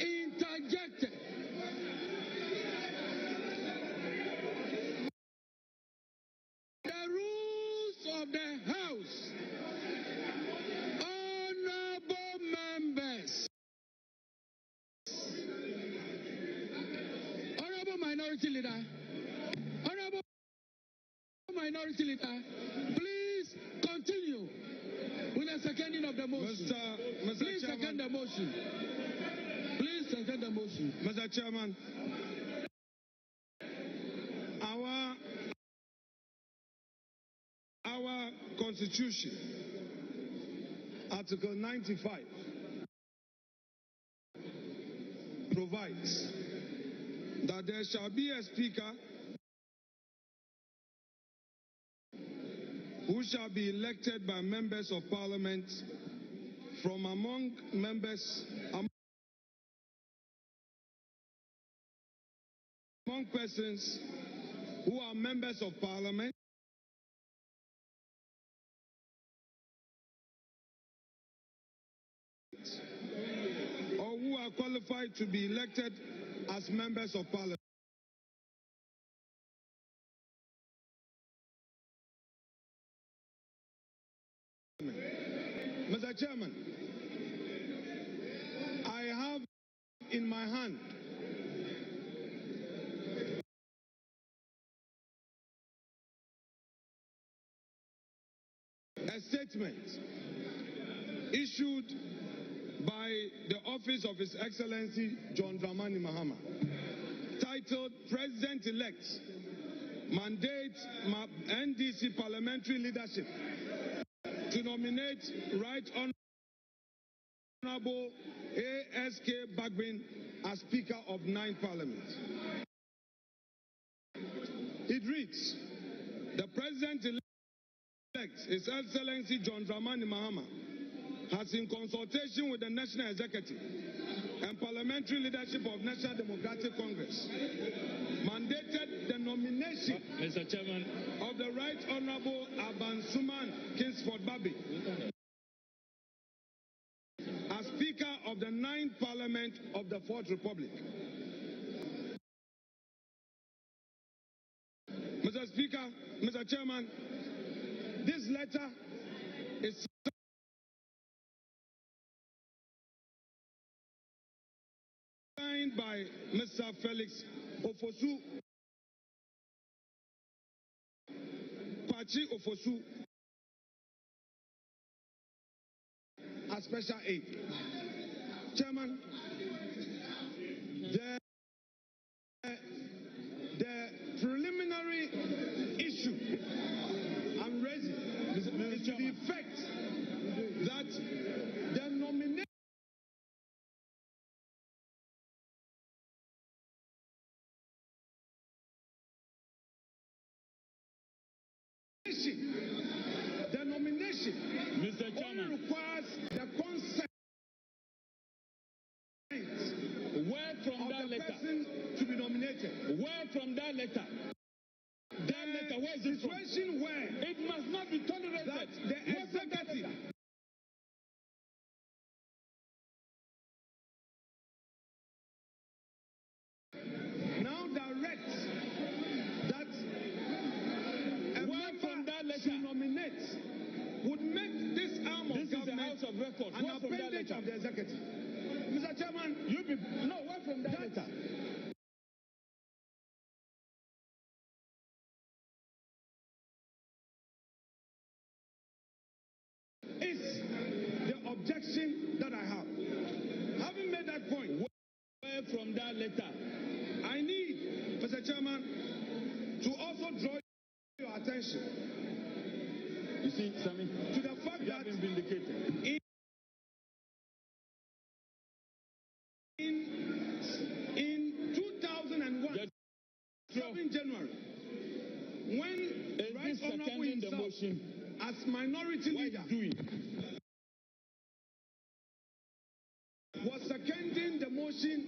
interjected. The rules of the House. Honorable members. Honorable Minority Leader. Honorable Minority Leader, please continue with the seconding of the motion. Mr. Please Chairman. second the motion. Please second the motion. Mr. Chairman, our Constitution, Article 95, provides that there shall be a Speaker who shall be elected by members of Parliament from among persons who are members of Parliament or who are qualified to be elected as members of Parliament. Mr. Chairman, I have in my hand a statement issued by the office of His Excellency John Dramani Mahama, titled President-elect Mandate NDC Parliamentary Leadership to nominate Right Honorable ASK Bagbin as Speaker of 9th Parliament. It reads, the President-elect, His Excellency John Dramani Mahama, has, in consultation with the National Executive and Parliamentary leadership of National Democratic Congress, mandated the nomination Mr. Chairman of the Right Honorable Abansuman Kingsford Bagbin as Speaker of the 9th Parliament of the 4th Republic. Mr. Speaker, Mr. Chairman, this letter is signed by Mr. Felix Ofosu, Pachi Ofosu, as special aid. Chairman, the preliminary issue I'm raising is to the effect that the nomination Mr. Chairman only requires the consent where from of that the letter person to be nominated. Where from that letter? That letter, where is it from? Situation where It must not be tolerated. that the executive now directs that a member to nominate would make this arm of government House of Records. an appendage of the executive. Mr. Chairman, no, where from that letter? Is the objection that I have. Having made that point, where from that letter? I need, Mr. Chairman, to also draw your attention. You see, Sammy, to the fact you have been vindicated. In 2001, 7 January, when Right Honorable himself, as minority leader, was seconding the motion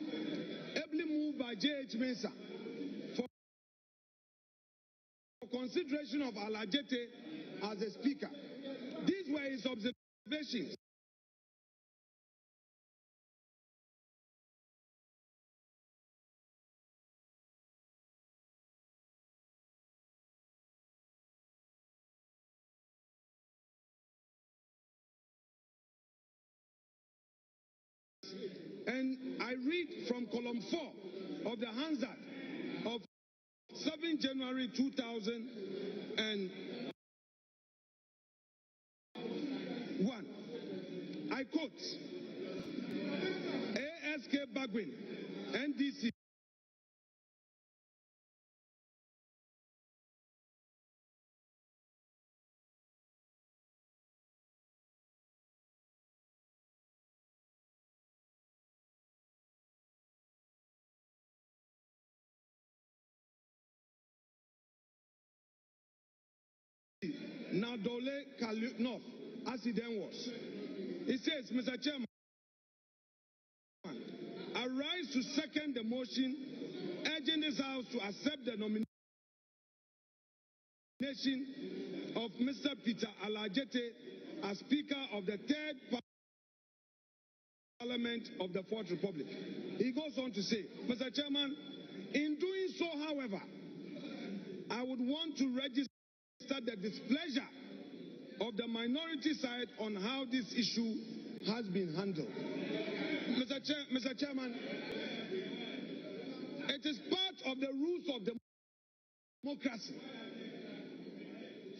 ably moved by J.H. Mensah for consideration of Alajete as the Speaker. These were his observations. And I read from column 4 of the Hansard of 7 January 2001. I quote, ASK Bagbin, NDC now Dole North, as he then was. He says, Mr. Chairman, I rise to second the motion urging this House to accept the nomination of Mr. Peter Alajete as Speaker of the 3rd Parliament of the 4th Republic. He goes on to say, Mr. Chairman, in doing so, however, I would want to register the displeasure of the minority side on how this issue has been handled. Mr. Chairman, it is part of the rules of democracy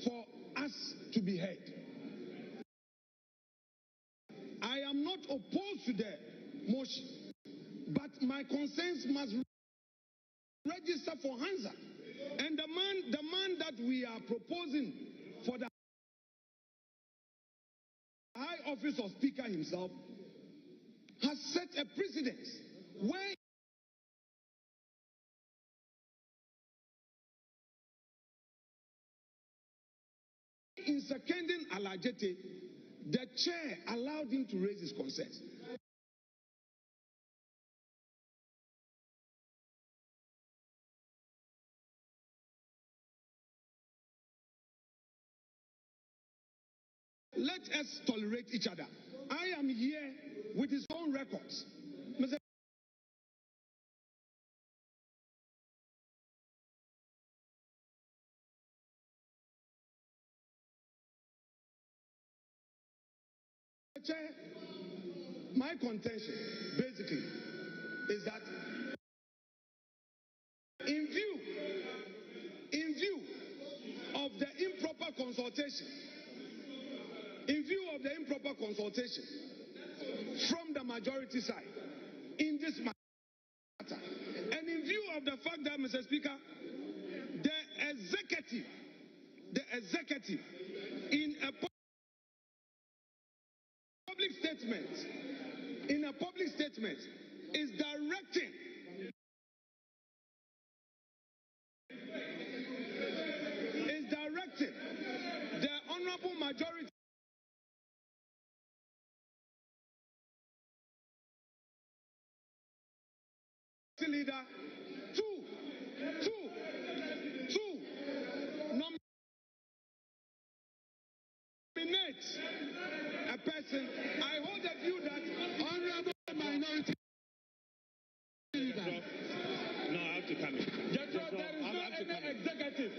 for us to be heard. I am not opposed to the motion, but my concerns must register for Hansa. And the man that we are proposing for the high office of Speaker himself has set a precedent where in seconding Alajete, the chair allowed him to raise his concerns. Let us tolerate each other. I am here with his own records. Mr. Chair, my contention basically is that in view of the improper consultation, from the majority side in this matter, and in view of the fact that, Mr. Speaker, the executive in a public statement is directing the honorable majority leader to nominate a person. I hold the view that honorable minority leader. No, I have to come in. There is no any executive.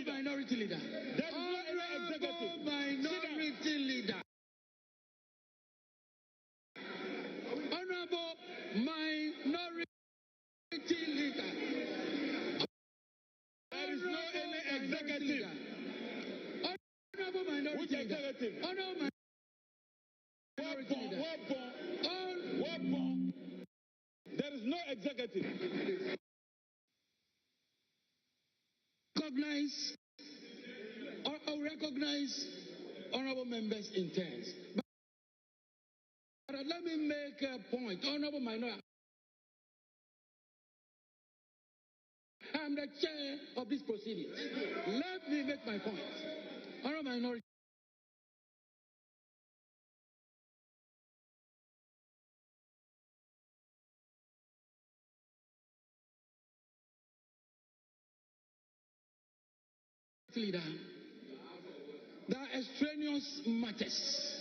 Minority leader. There is no any executive. Minority leader. Honorable minority leader. There is no any executive. Honorable minority Which leader. executive? Honorable minority leader. There is no executive. Recognize honorable members' intents. But let me make a point. Honorable minority. I'm the chair of this proceedings. Let me make my point. Honorable minority leader, there are extraneous matters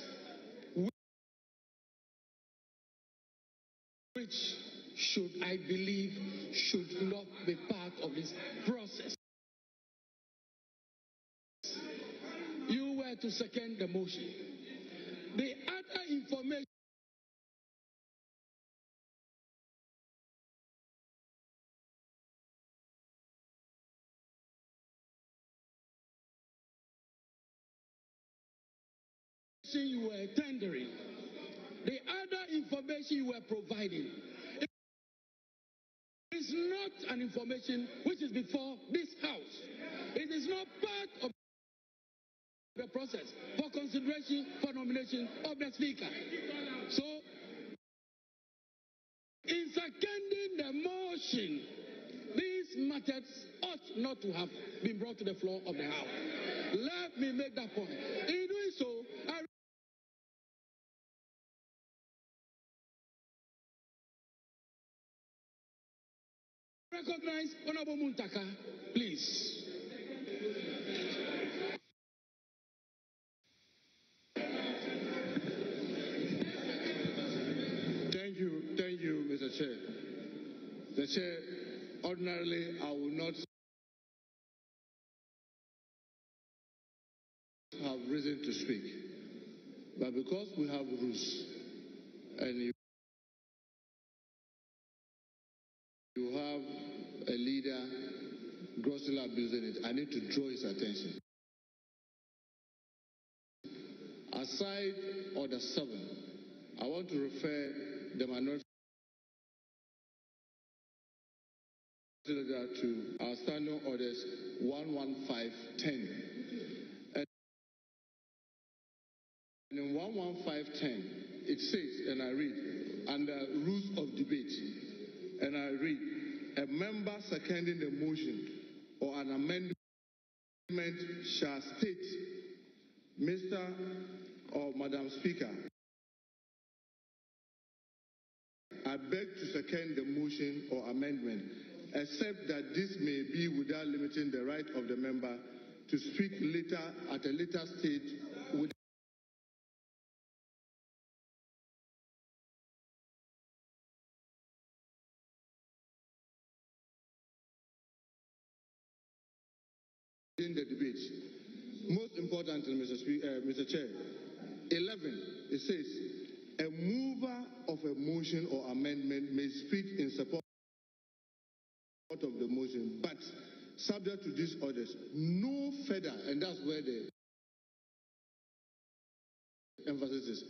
which I believe should not be part of this process. You were to second the motion. The other information you were tendering, the other information you were providing, is not an information which is before this House. It is not part of the process for consideration for nomination of the Speaker. So, in seconding the motion, these matters ought not to have been brought to the floor of the House. Let me make that point. In doing so, I recognize Honorable Muntaka, please. Thank you, Mr. Chair. The Chair, ordinarily, I will not have reason to speak, but because we have rules, and you have a leader grossly abusing it, I need to draw his attention. Aside Order 7, I want to refer the minority leader to our standing orders 11510. And in 11510, it says, and I read, under rules of debate, and I read, a member seconding the motion or an amendment shall state, Mr. or Madam Speaker, I beg to second the motion or amendment, except that this may be without limiting the right of the member to speak later at a later stage within the debate. Most importantly, Mr. Chair, 11, it says, a mover of a motion or amendment may speak in support of the motion, but subject to these orders, no further, and that's where the emphasis is,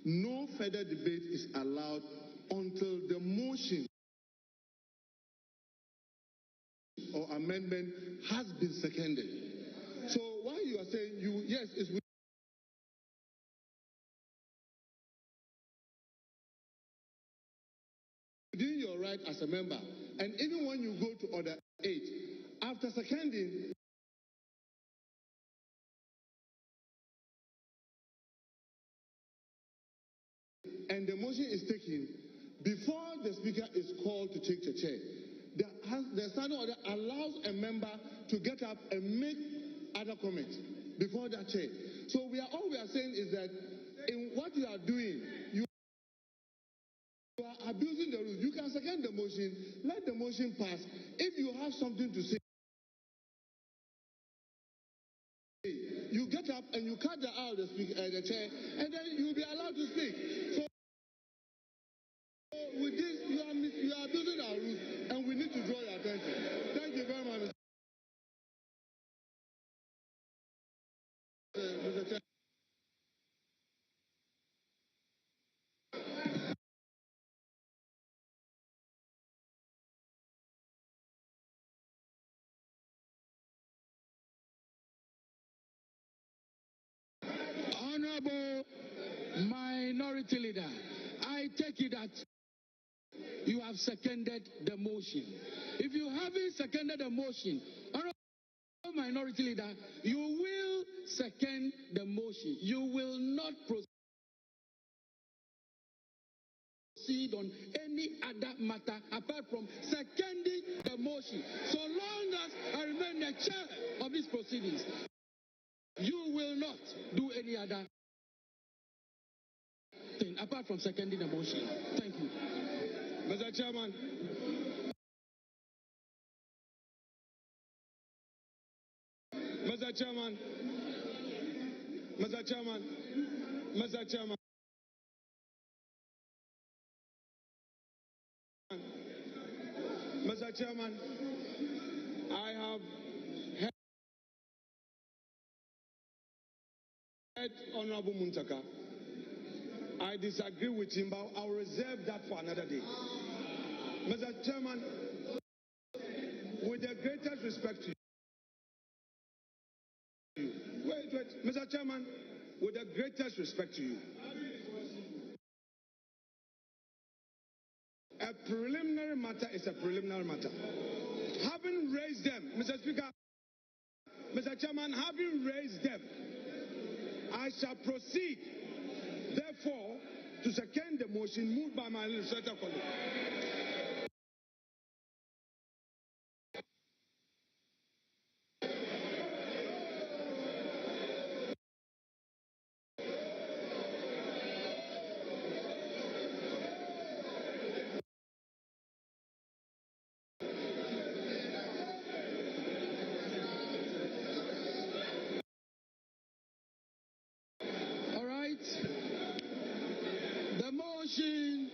no further debate is allowed until the motion or amendment has been seconded. So while you are saying yes, it's within your right as a member, and even when you go to order 8, after seconding, and the motion is taken, before the speaker is called to take the chair, the standing order allows a member to get up and make other comments before that chair. So all we are saying is that in what you are doing, you are abusing the rules. You can second the motion, let the motion pass. If you have something to say, you get up and you cut out the chair, and then you'll be allowed to speak. So with this, you are abusing our rules, and we need to draw your attention. Thank you very much, Mr. Chair. Honorable Minority Leader, I take it that you have seconded the motion. If you haven't seconded the motion, Honorable Minority Leader, you will second the motion. You will not proceed on any other matter apart from seconding the motion. So long as I remain the chair of these proceedings, you will not do any other thing apart from seconding the motion. Thank you. Mr. Chairman. Mr. Chairman. Mr. Chairman. Mr. Chairman. Mr. Chairman, I have heard Honorable Muntaka. I disagree with him, but I'll reserve that for another day. Mr. Chairman, with the greatest respect to you. Wait. Mr. Chairman, with the greatest respect to you. A preliminary matter is a preliminary matter. Having raised them, Mr. Speaker, Mr. Chairman, having raised them, I shall proceed, therefore, to second the motion moved by my legislator colleague. The motion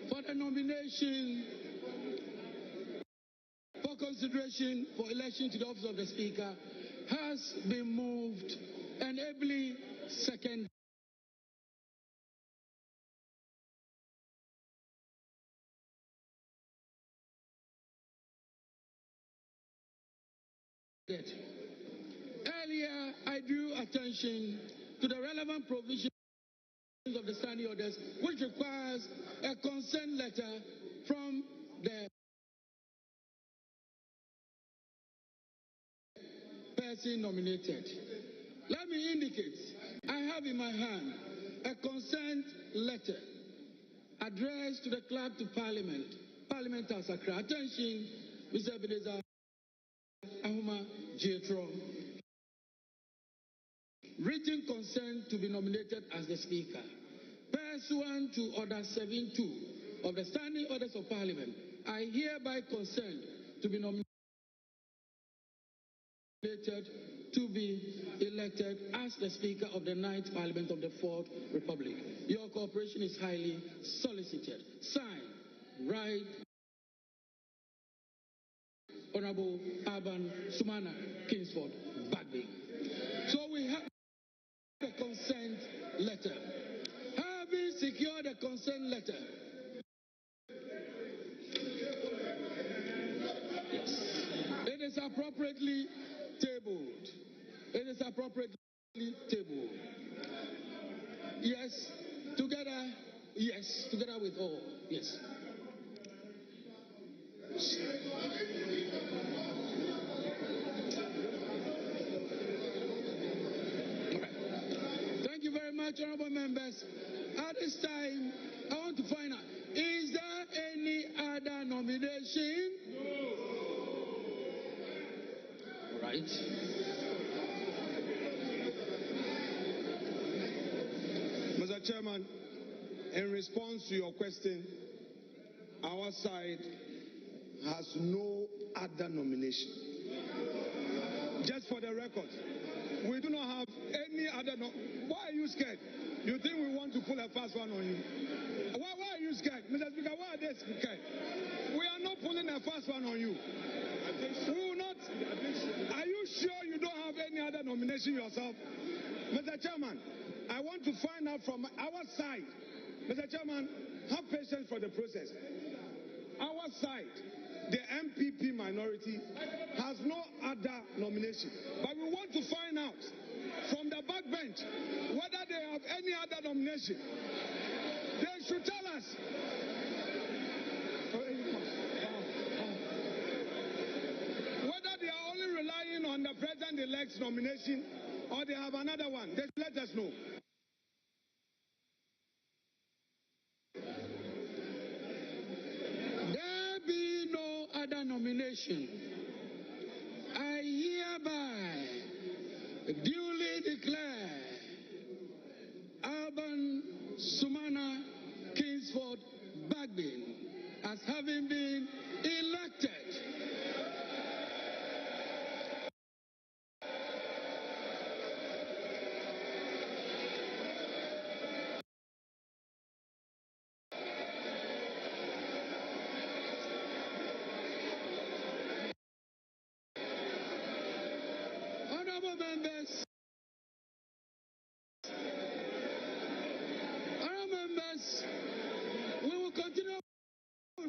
for the nomination for consideration for election to the office of the Speaker has been moved and ably seconded. Earlier, I drew attention to the relevant provision of the standing orders, which requires a consent letter from the person nominated. Let me indicate, I have in my hand a consent letter addressed to the Clerk to Parliament, Parliament House Accra. Attention, Mr. Ebenezer Ahuma Jetro. Written consent to be nominated as the Speaker. Pursuant to Order 7.2 of the Standing Orders of Parliament, I hereby consent to be nominated to be elected as the Speaker of the 9th Parliament of the 4th Republic. Your cooperation is highly solicited. Signed, Right Honorable Alban Sumana Kingsford Bagbin. So we have a consent letter. Having secured a consent letter, yes, it is appropriately tabled. It is appropriately tabled. Yes, together. Yes, together with all. Yes. Thank you very much, honorable members. At this time, I want to find out, is there any other nomination? No. All right. Mr. Chairman, in response to your question, our side has no other nomination. Just for the record, we do not have any other. Why are you scared? You think we want to pull a fast one on you? Why are you scared? Mr. Speaker, why are they scared? We are not pulling a fast one on you. We will not. Are you sure you don't have any other nomination yourself? Mr. Chairman, I want to find out from our side. Mr. Chairman, have patience for the process. Our side, the MPP minority, has no other nomination. But we want to find out from the backbench whether they have any other nomination. They should tell us. Whether they are only relying on the president-elect's nomination or they have another one. They let us know. Other nomination, I hereby duly declare Alban Sumana Kingsford Bagbin as having been elected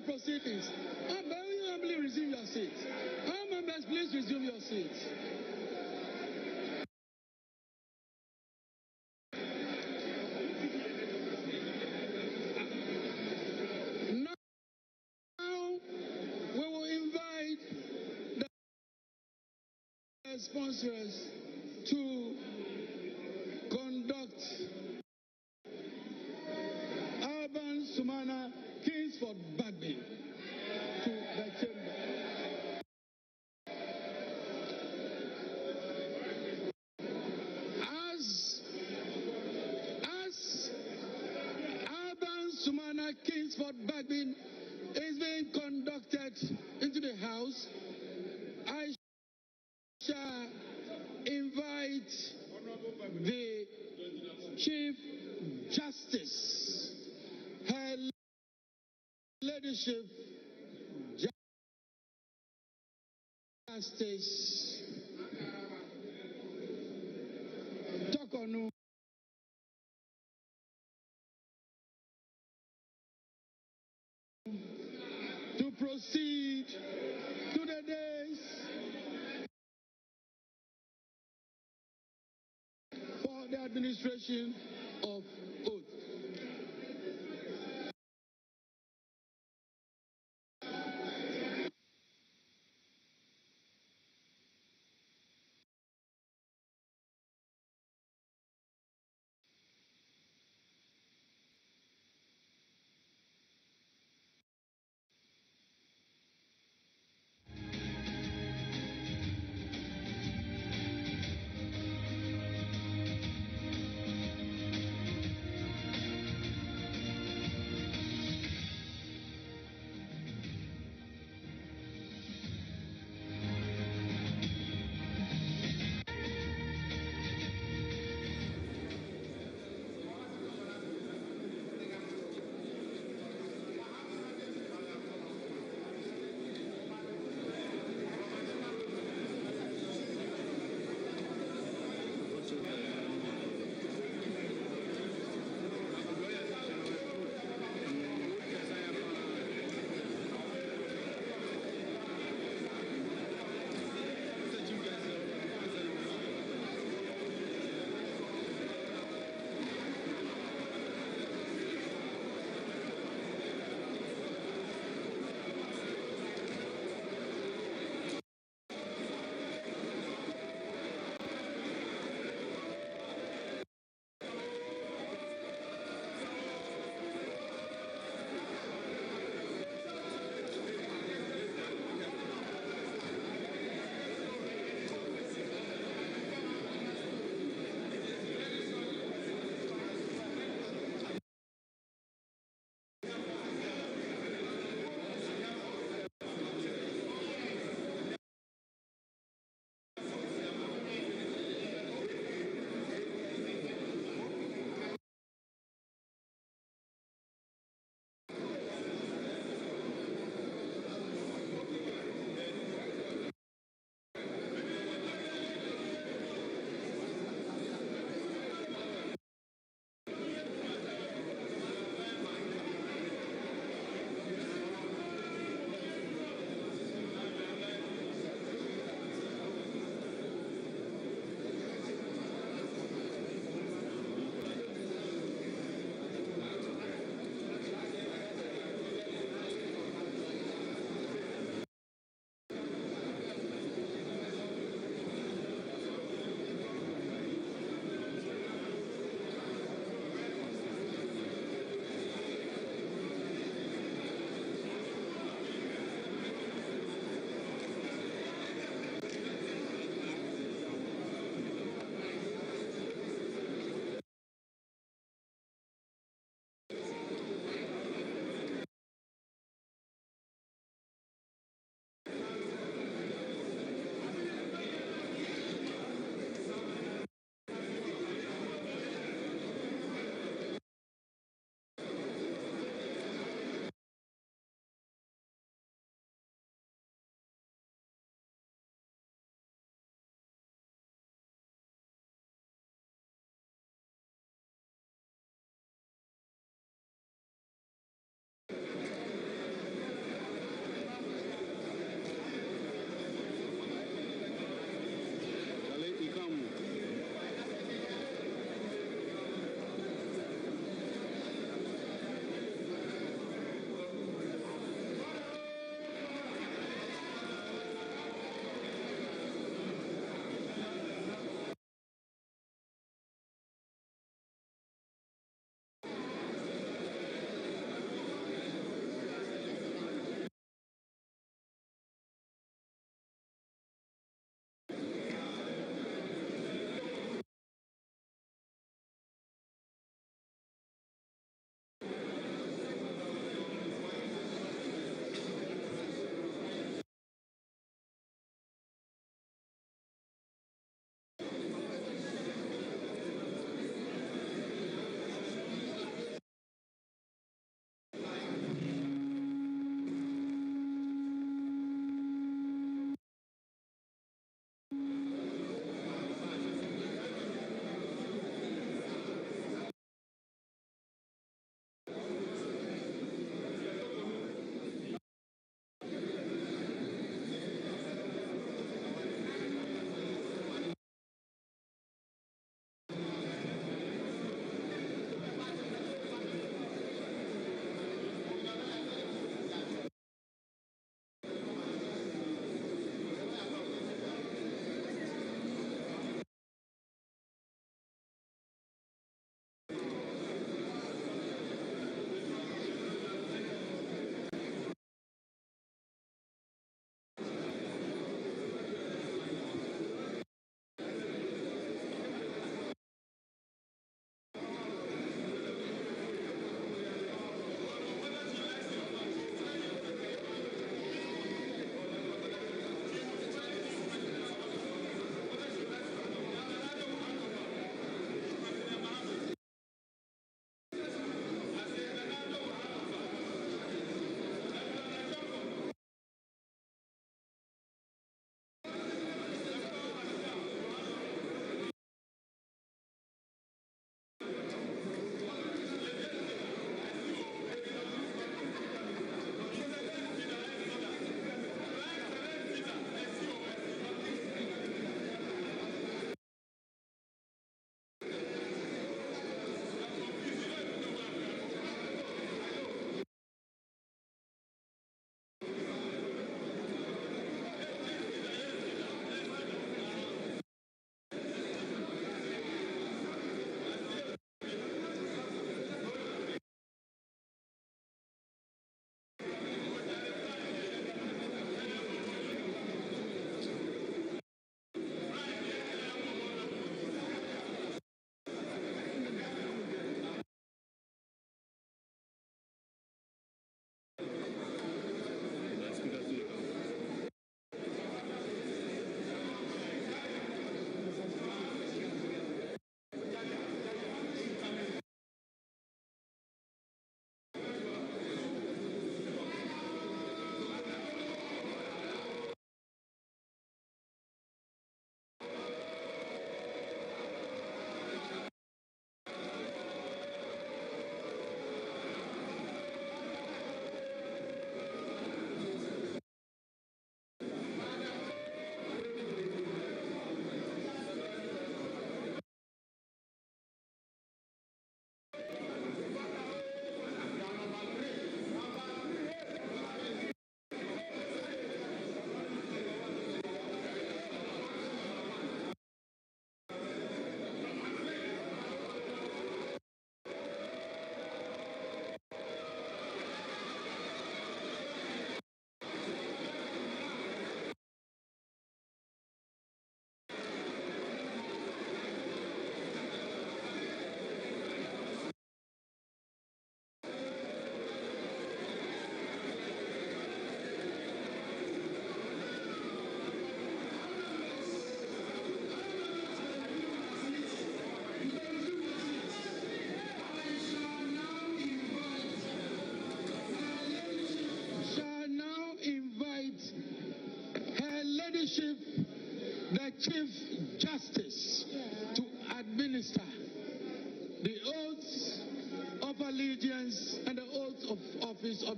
proceedings. I beg you humbly resume your seat. All members, please resume your seat. Now we will invite the sponsors to conduct Alban Sumana Kingsford Bagbin to the chamber. As Alban Sumana Kingsford Bagbin is being conducted into the House, I shall invite the Chief Justice, Her Ladyship Justice Tokonu to proceed to the days for the administration of oath.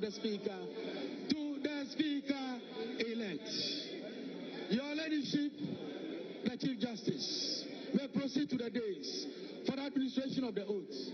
the Speaker to the Speaker-elect. Your Ladyship, the Chief Justice, may proceed to the days for the administration of the oath.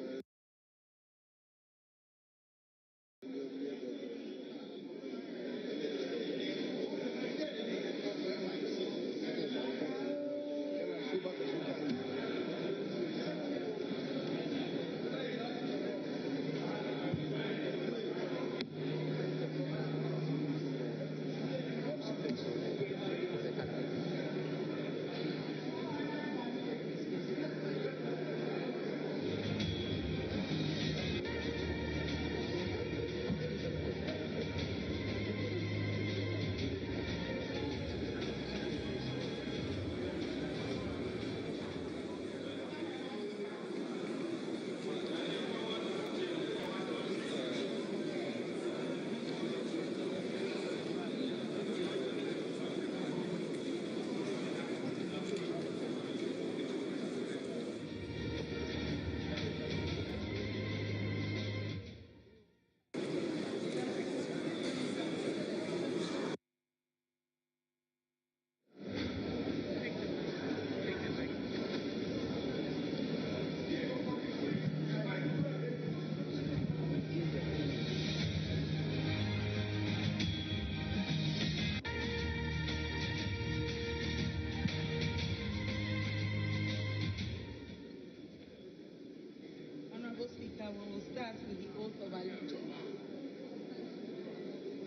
We will start with the oath of allegiance.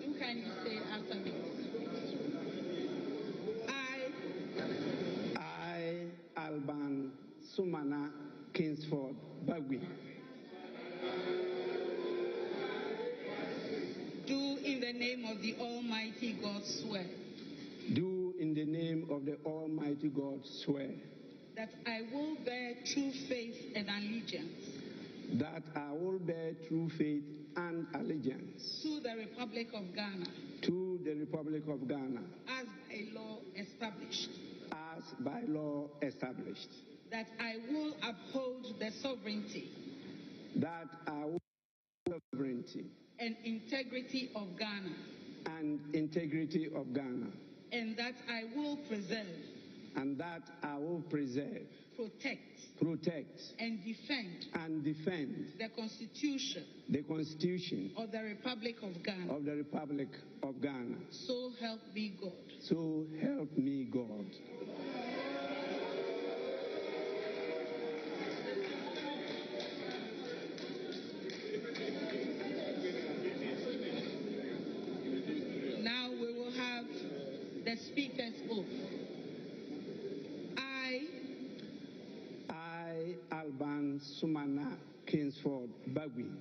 You kindly say after me. I, Alban Sumana Kingsford Bagbin, do in the name of the Almighty God swear. Do in the name of the Almighty God swear. That I will bear true faith and allegiance. That I will bear true faith and allegiance. To the Republic of Ghana. To the Republic of Ghana. As by law established. As by law established. That I will uphold the sovereignty. That I will uphold the sovereignty. And integrity of Ghana. And integrity of Ghana. And that I will preserve. And that I will preserve. Protect. And defend. The Constitution. Of the Republic of Ghana. So help me God. So help me God. Now we will have the Speaker's oath. I, Alban Sumana Kingsford Bagbin,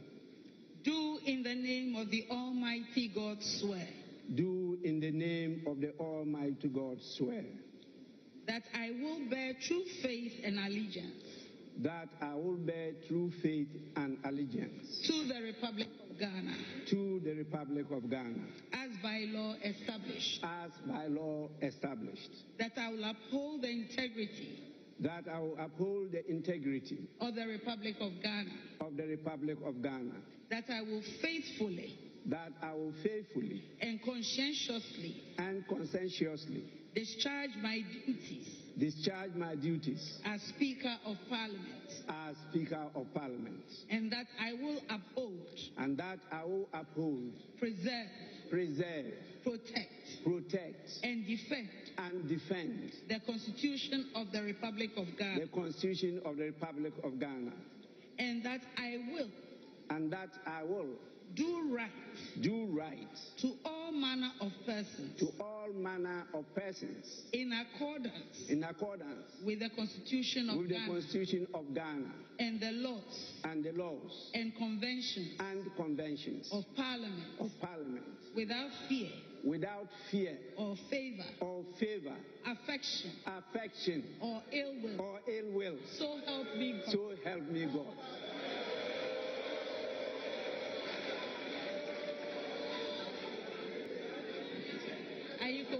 do in the name of the Almighty God swear. Do in the name of the Almighty God swear. That I will bear true faith and allegiance. That I will bear true faith and allegiance. To the Republic of Ghana. To the Republic of Ghana. As by law established. As by law established. That I will uphold the integrity. That I will uphold the integrity of the Republic of Ghana. Of the Republic of Ghana. That I will faithfully. That I will faithfully. And conscientiously. Discharge my duties. Discharge my duties. As Speaker of Parliament. As Speaker of Parliament. And that I will uphold. And that I will uphold. Preserve. Protect. And defend. The Constitution of the Republic of Ghana. The Constitution of the Republic of Ghana. And that I will. Do right. To all manner of persons. In accordance. With the Constitution of Ghana. And the laws. And conventions. Of Parliament. Without fear. Or favor. Affection. Or ill will. So help me God. Are you cool?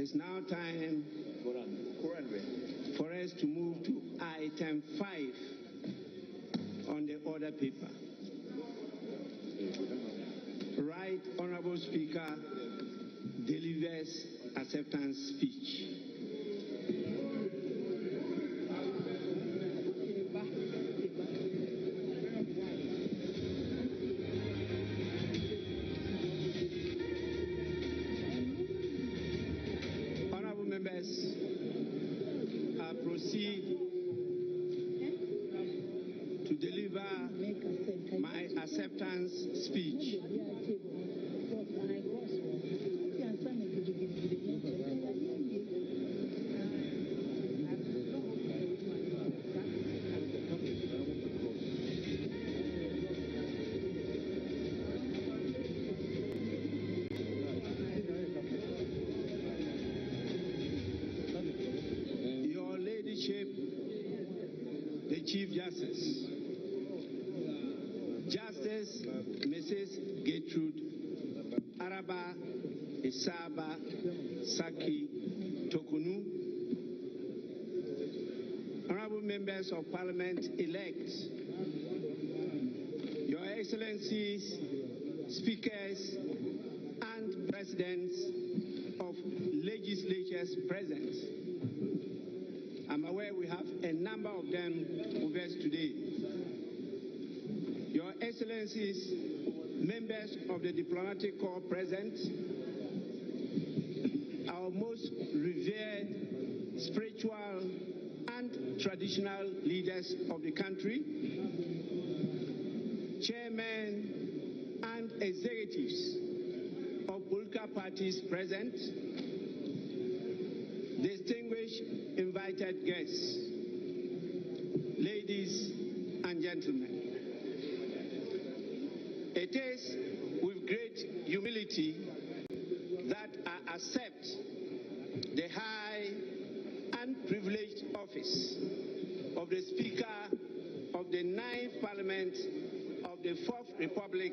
It's now time for us to move to item 5 on the order paper. Right Honorable Speaker delivers acceptance speech. Honorable members, I proceed to deliver my acceptance speech. Your Ladyship, the Chief Justice, Justice Mrs. Gertrude Araba Isaba Saki Tokunu, Honorable Members of Parliament elect, Your Excellencies, Speakers and Presidents of legislatures present. I'm aware we have a number of them with us today. Your Excellencies, members of the diplomatic corps present, our most revered spiritual and traditional leaders of the country, chairmen and executives of political parties present, distinguished invited guests, ladies and gentlemen. It is with great humility that I accept the high and privileged office of the Speaker of the 9th Parliament of the 4th Republic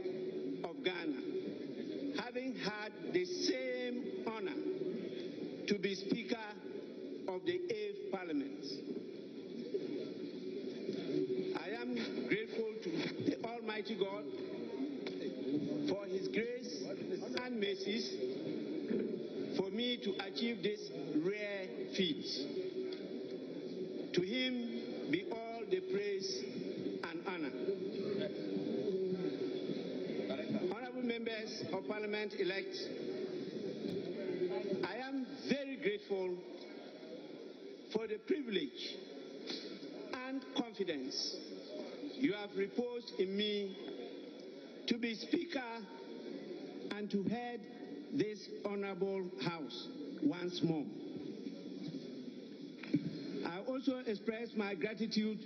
of Ghana, having had the same honor to be Speaker of the 8th Parliament. I am grateful to the Almighty God for His grace and mercies for me to achieve this rare feat. To Him be all the praise and honor. Honorable members of Parliament elect, I am very grateful for the privilege and confidence you have reposed in me to be Speaker and to head this honorable House once more. I also express my gratitude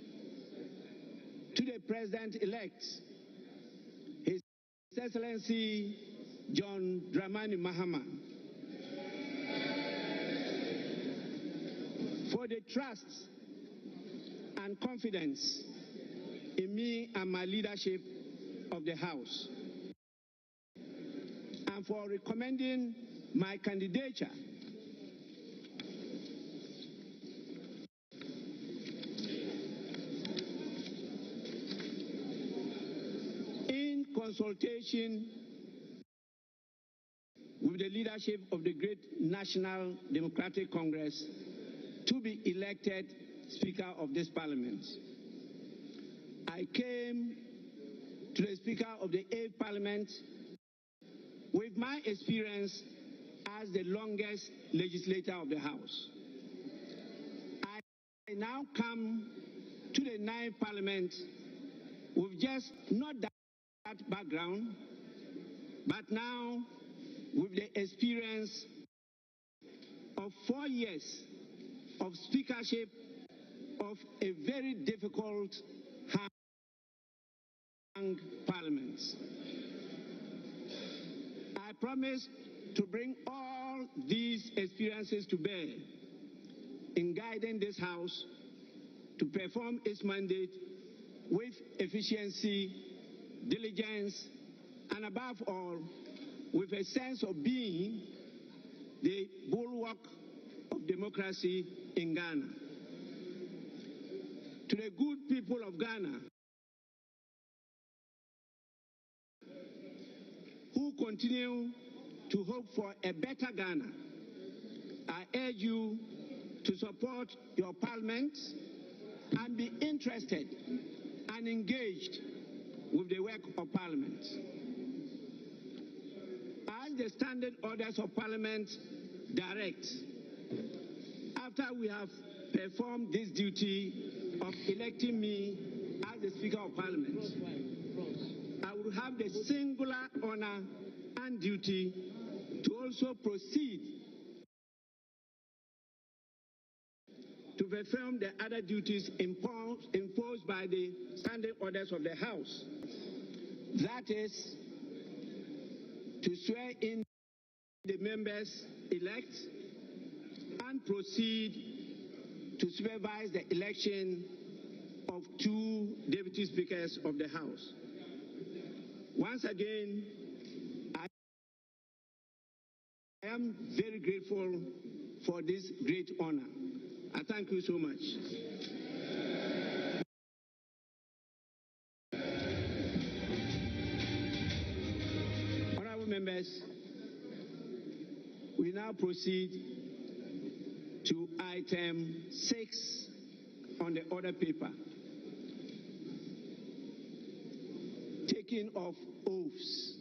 to the President-elect, His Excellency John Dramani Mahama, for the trust and confidence in me and my leadership of the House, and for recommending my candidature in consultation with the leadership of the great National Democratic Congress to be elected Speaker of this Parliament. I came to the Speaker of the 8th Parliament with my experience as the longest legislator of the House. I now come to the 9th Parliament with just not that background, but now with the experience of 4 years of speakership of a very difficult hung Parliament. I promise to bring all these experiences to bear in guiding this House to perform its mandate with efficiency, diligence, and above all, with a sense of being the bulwark of democracy in Ghana. To the good people of Ghana who continue to hope for a better Ghana, I urge you to support your parliament and be interested and engaged with the work of parliament. As the standard orders of parliament direct, after we have performed this duty of electing me as the Speaker of Parliament, I will have the singular honor and duty to also proceed to perform the other duties imposed by the standing orders of the House. That is, to swear in the members elect and proceed to supervise the election of 2 deputy speakers of the House. Once again, I am very grateful for this great honor. I thank you so much. Honorable members, we now proceed to item 6 on the order paper. Taking of oaths.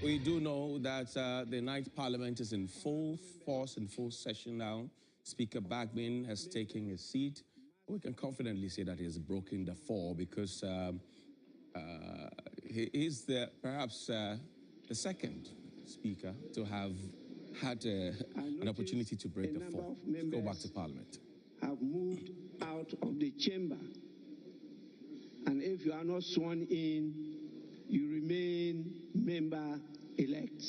We do know that the ninth Parliament is in full force, in full session now. Speaker Bagbin has taken his seat. We can confidently say that he has broken the fall because he is perhaps the second speaker to have had an opportunity to break the fall. Go back to Parliament. Have moved out of the chamber. And if you are not sworn in, you remain member-elect.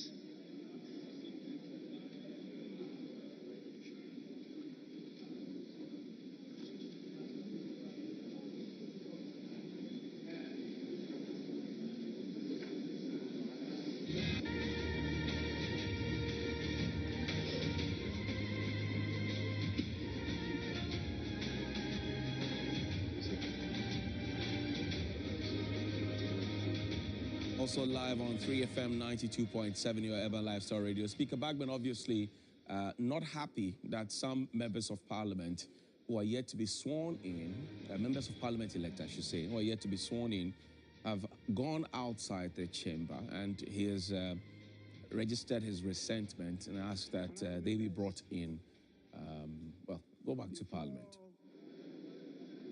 Also live on 3FM 92.7, your Urban Lifestyle Radio. Speaker Bagbin obviously not happy that some members of Parliament who are yet to be sworn in, members of Parliament elect, I should say, who are yet to be sworn in, have gone outside the chamber, and he has registered his resentment and asked that they be brought in. Well, go back to Parliament.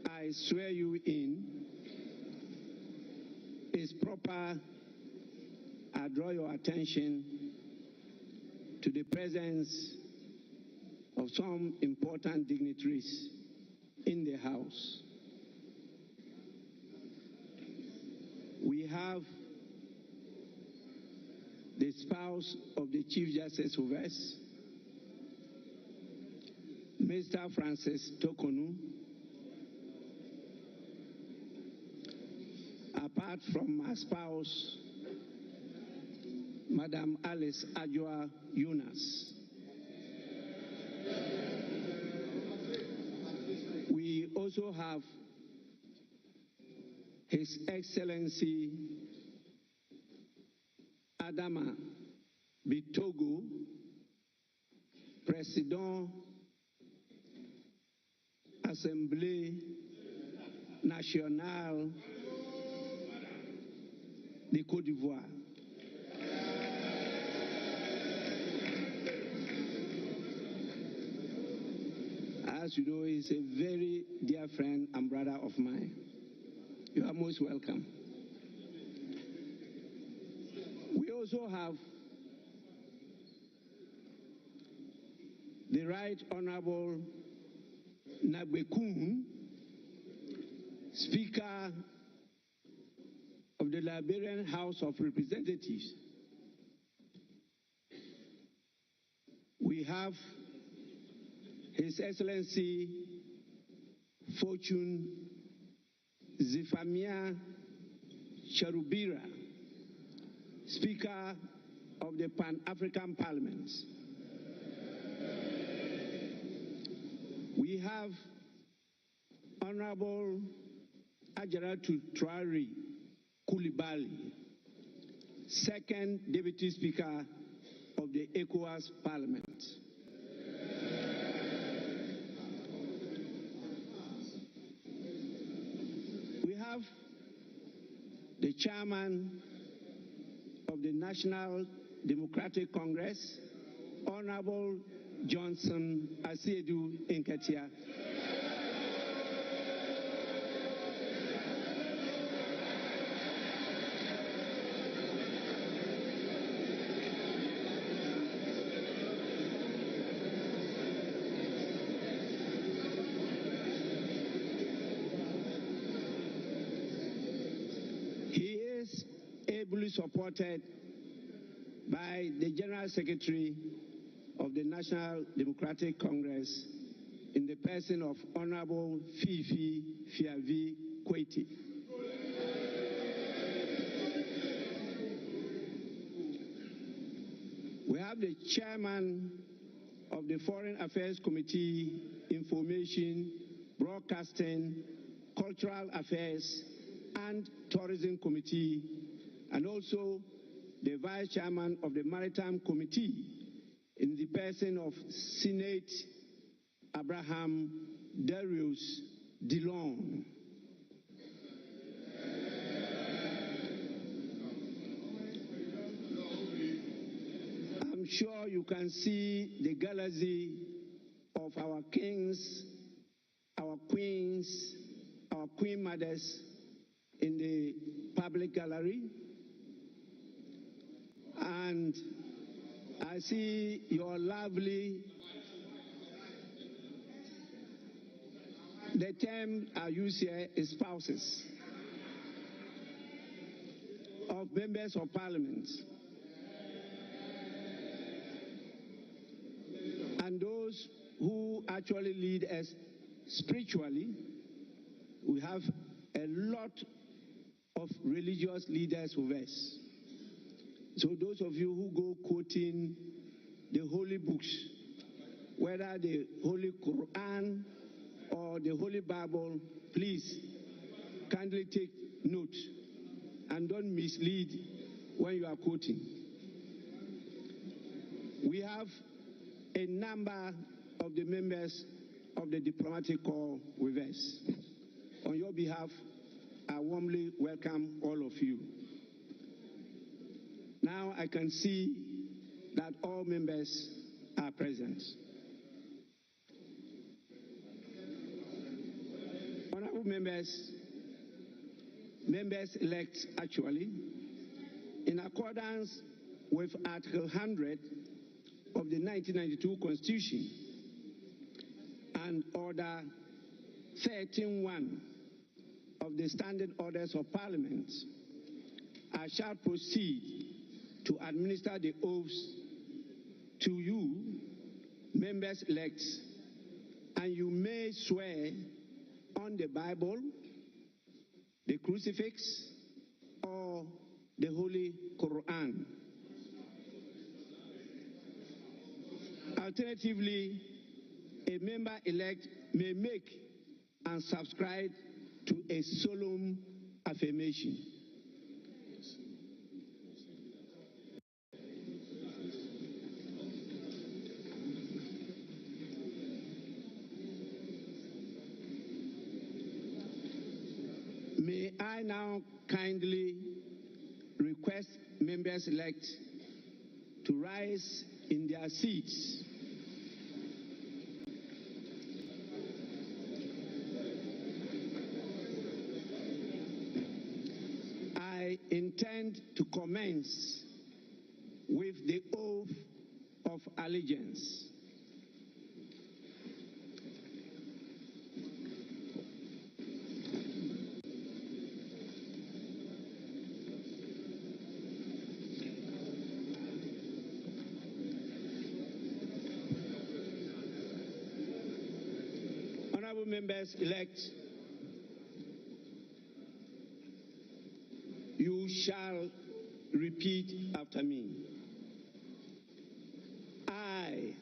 I swear you in is proper. I draw your attention to the presence of some important dignitaries in the House. We have the spouse of the Chief Justice of us, Mr. Francis Tokonu, apart from my spouse, Madam Alice Adjoho Yunus. We also have His Excellency Adama Bitogo, Président Assemblée Nationale de Côte d'Ivoire. As you know, he's a very dear friend and brother of mine. You are most welcome. We also have the Right Honorable Nagbekun, Speaker of the Liberian House of Representatives. We have His Excellency Fortune Zifamia Cherubira, Speaker of the Pan-African Parliament. We have Honorable Adjaho Coulibaly, Second Deputy Speaker of the ECOWAS Parliament. We have the Chairman of the National Democratic Congress, Honorable Johnson Asiedu Nketia. Ably supported by the General Secretary of the National Democratic Congress in the person of Honorable Fifi Fiavi Kweti. We have the Chairman of the Foreign Affairs Committee, Information, Broadcasting, Cultural Affairs, and Tourism Committee, and also the Vice Chairman of the Maritime Committee in the person of Senate Abraham Darius Dillon. I'm sure you can see the galaxy of our kings, our queens, our queen mothers in the public gallery. And I see your lovely, the term I use here is spouses of members of parliament. And those who actually lead us spiritually. We have a lot of religious leaders with us. So those of you who go quoting the holy books, whether the Holy Quran or the Holy Bible, please kindly take note and don't mislead when you are quoting. We have a number of the members of the diplomatic corps with us. On your behalf, I warmly welcome all of you. Now I can see that all members are present. Honorable members, members-elect actually, in accordance with Article 100 of the 1992 Constitution and Order 13.1 of the Standard Orders of Parliament, I shall proceed to administer the oaths to you, members-elect, and you may swear on the Bible, the crucifix, or the Holy Quran. Alternatively, a member-elect may make and subscribe to a solemn affirmation. May I now kindly request members-elect to rise in their seats. I intend to commence with the oath of allegiance. Honorable members-elect, you shall repeat after me. I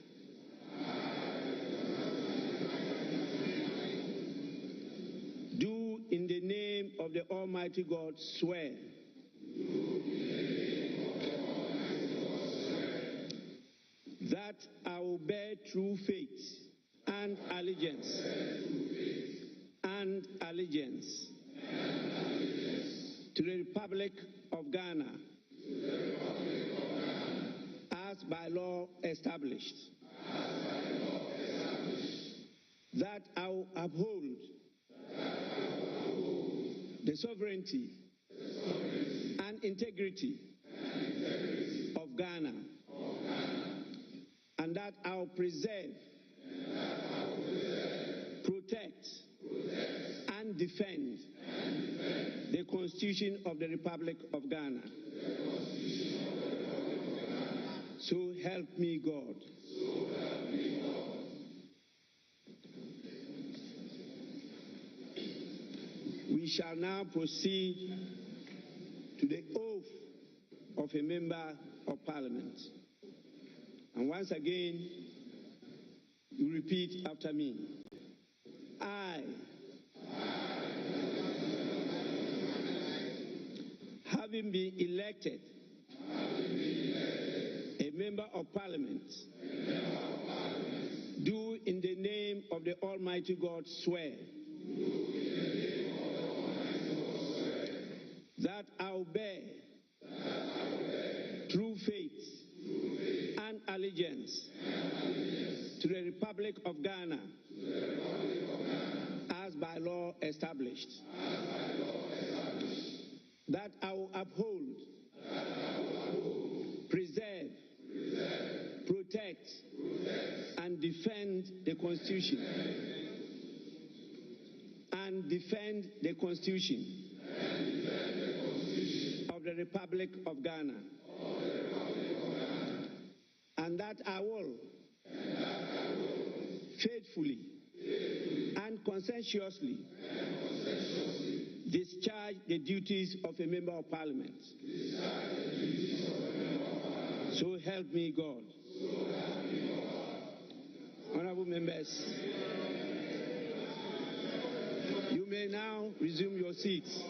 do in the name of the Almighty God swear that I will bear true faith and allegiance to the Republic of Ghana as by law established, that I will uphold the sovereignty and integrity of Ghana, and that I will preserve, protect, and defend the Constitution of the Republic of Ghana. So help me God. We shall now proceed to the oath of a member of Parliament. And once again, you repeat after me. I, having been elected a member of Parliament, do in the name of the Almighty God swear that I will bear true faith and established, that I will uphold, preserve, protect, and defend the Constitution. And defend the Constitution of the Republic of Ghana. And that I will faithfully and conscientiously discharge the duties of a member of Parliament. So help me God. Honorable members, you may now resume your seats.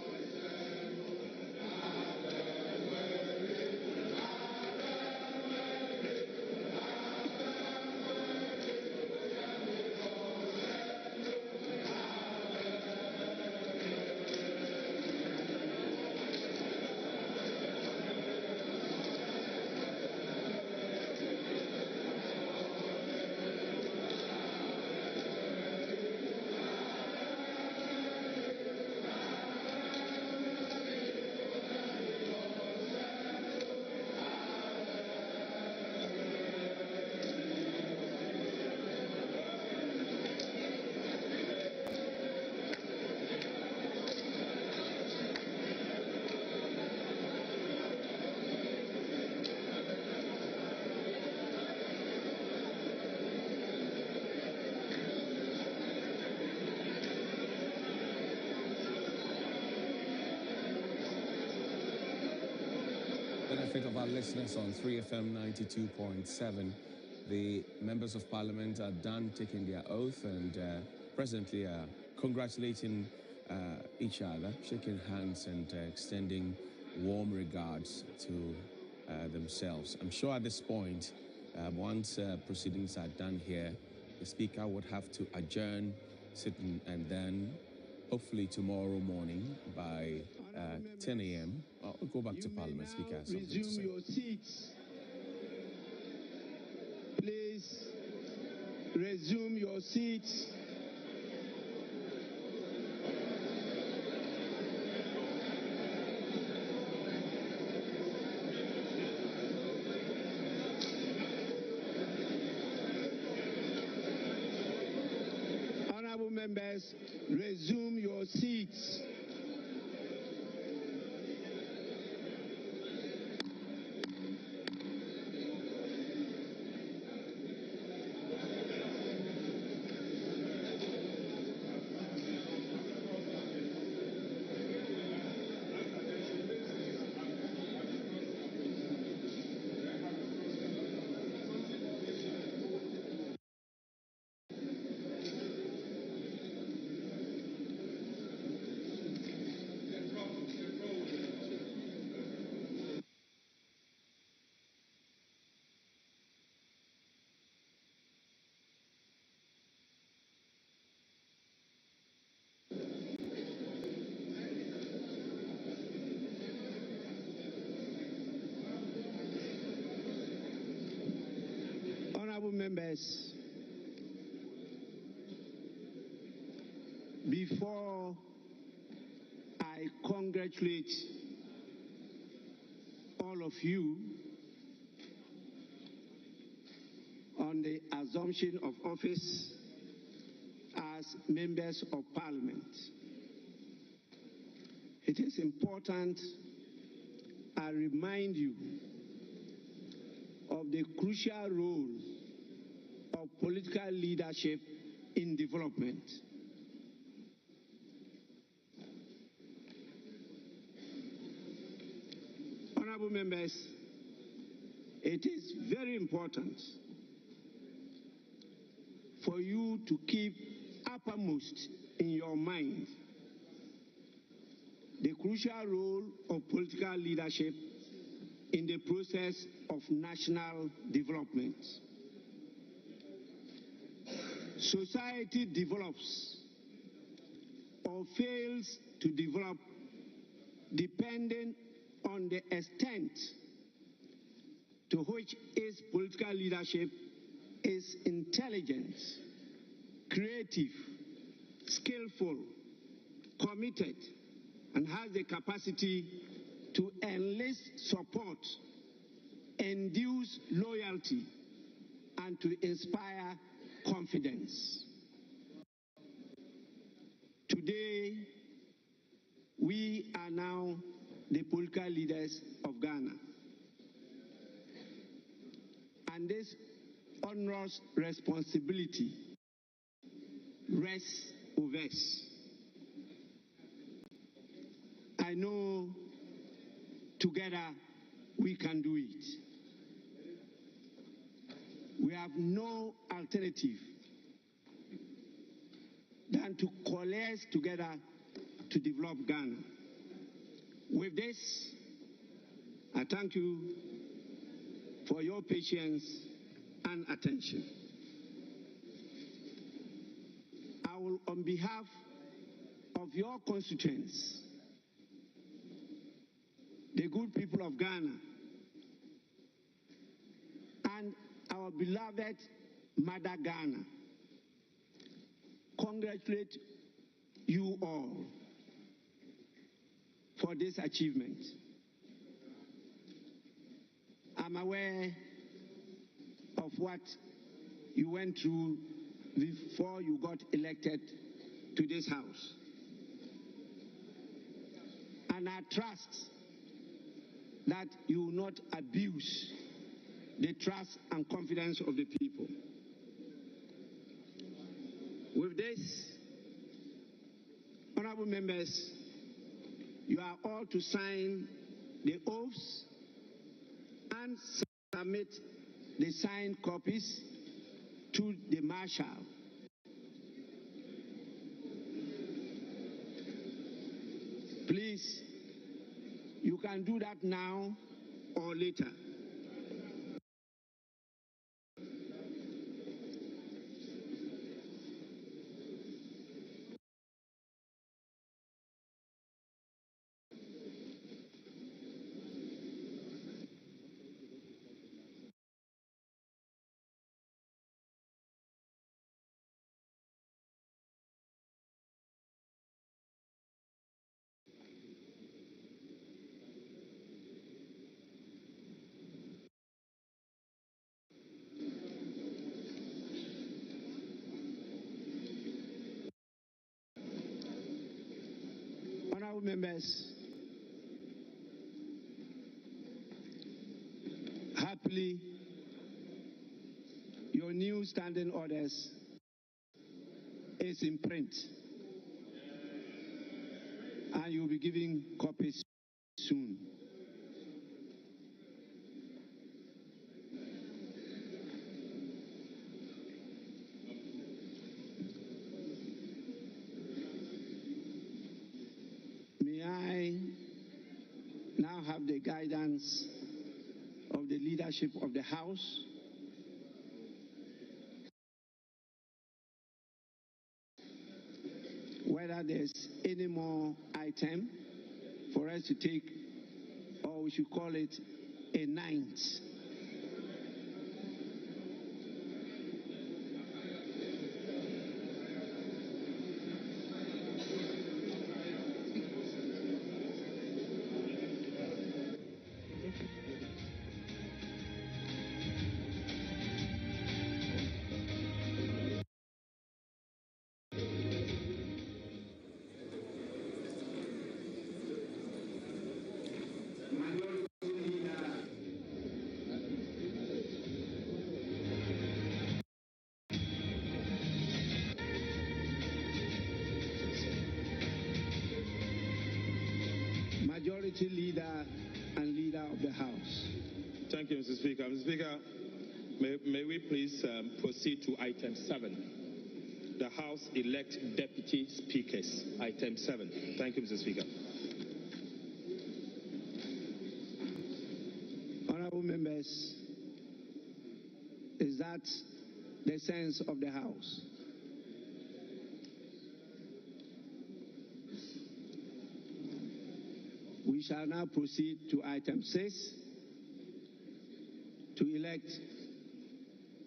Benefit of our listeners on 3FM 92.7. The members of Parliament are done taking their oath and presently are congratulating each other, shaking hands and extending warm regards to themselves. I'm sure at this point, once proceedings are done here, the Speaker would have to adjourn, sitting, and then hopefully tomorrow morning by 10 a.m. I'll go back to Parliament. Speaker has something to say. Resume your seats. Please resume your seats. Honorable members, resume your seats. Honorable members, before I congratulate all of you on the assumption of office as members of Parliament, it is important I remind you of the crucial role of political leadership in development. Honorable members, it is very important for you to keep uppermost in your mind the crucial role of political leadership in the process of national development. Society develops or fails to develop depending on the extent to which its political leadership is intelligent, creative, skillful, committed and has the capacity to enlist support, induce loyalty, and to inspire confidence. Today, we are now the political leaders of Ghana. And this onerous responsibility rests over us. I know together we can do it. We have no alternative than to coalesce together to develop Ghana. With this, I thank you for your patience and attention. I will, on behalf of your constituents, the good people of Ghana, and our beloved Mother Ghana, congratulate you all for this achievement. I'm aware of what you went through before you got elected to this house. And I trust that you will not abuse the trust and confidence of the people. With this, honorable members, you are all to sign the oaths and submit the signed copies to the marshal. Please, you can do that now or later. Honorable members, happily, your new standing orders is in print, and you'll be giving copies soon. May I now have the guidance of the leadership of the House whether there's any more item for us to take, or we should call it a ninth. Majority Leader and Leader of the House. Thank you, Mr. Speaker. Mr. Speaker, may we please proceed to item 7. The House elect deputy speakers. Item 7. Thank you, Mr. Speaker. Honorable members, is that the sense of the House? We shall now proceed to item 6 to elect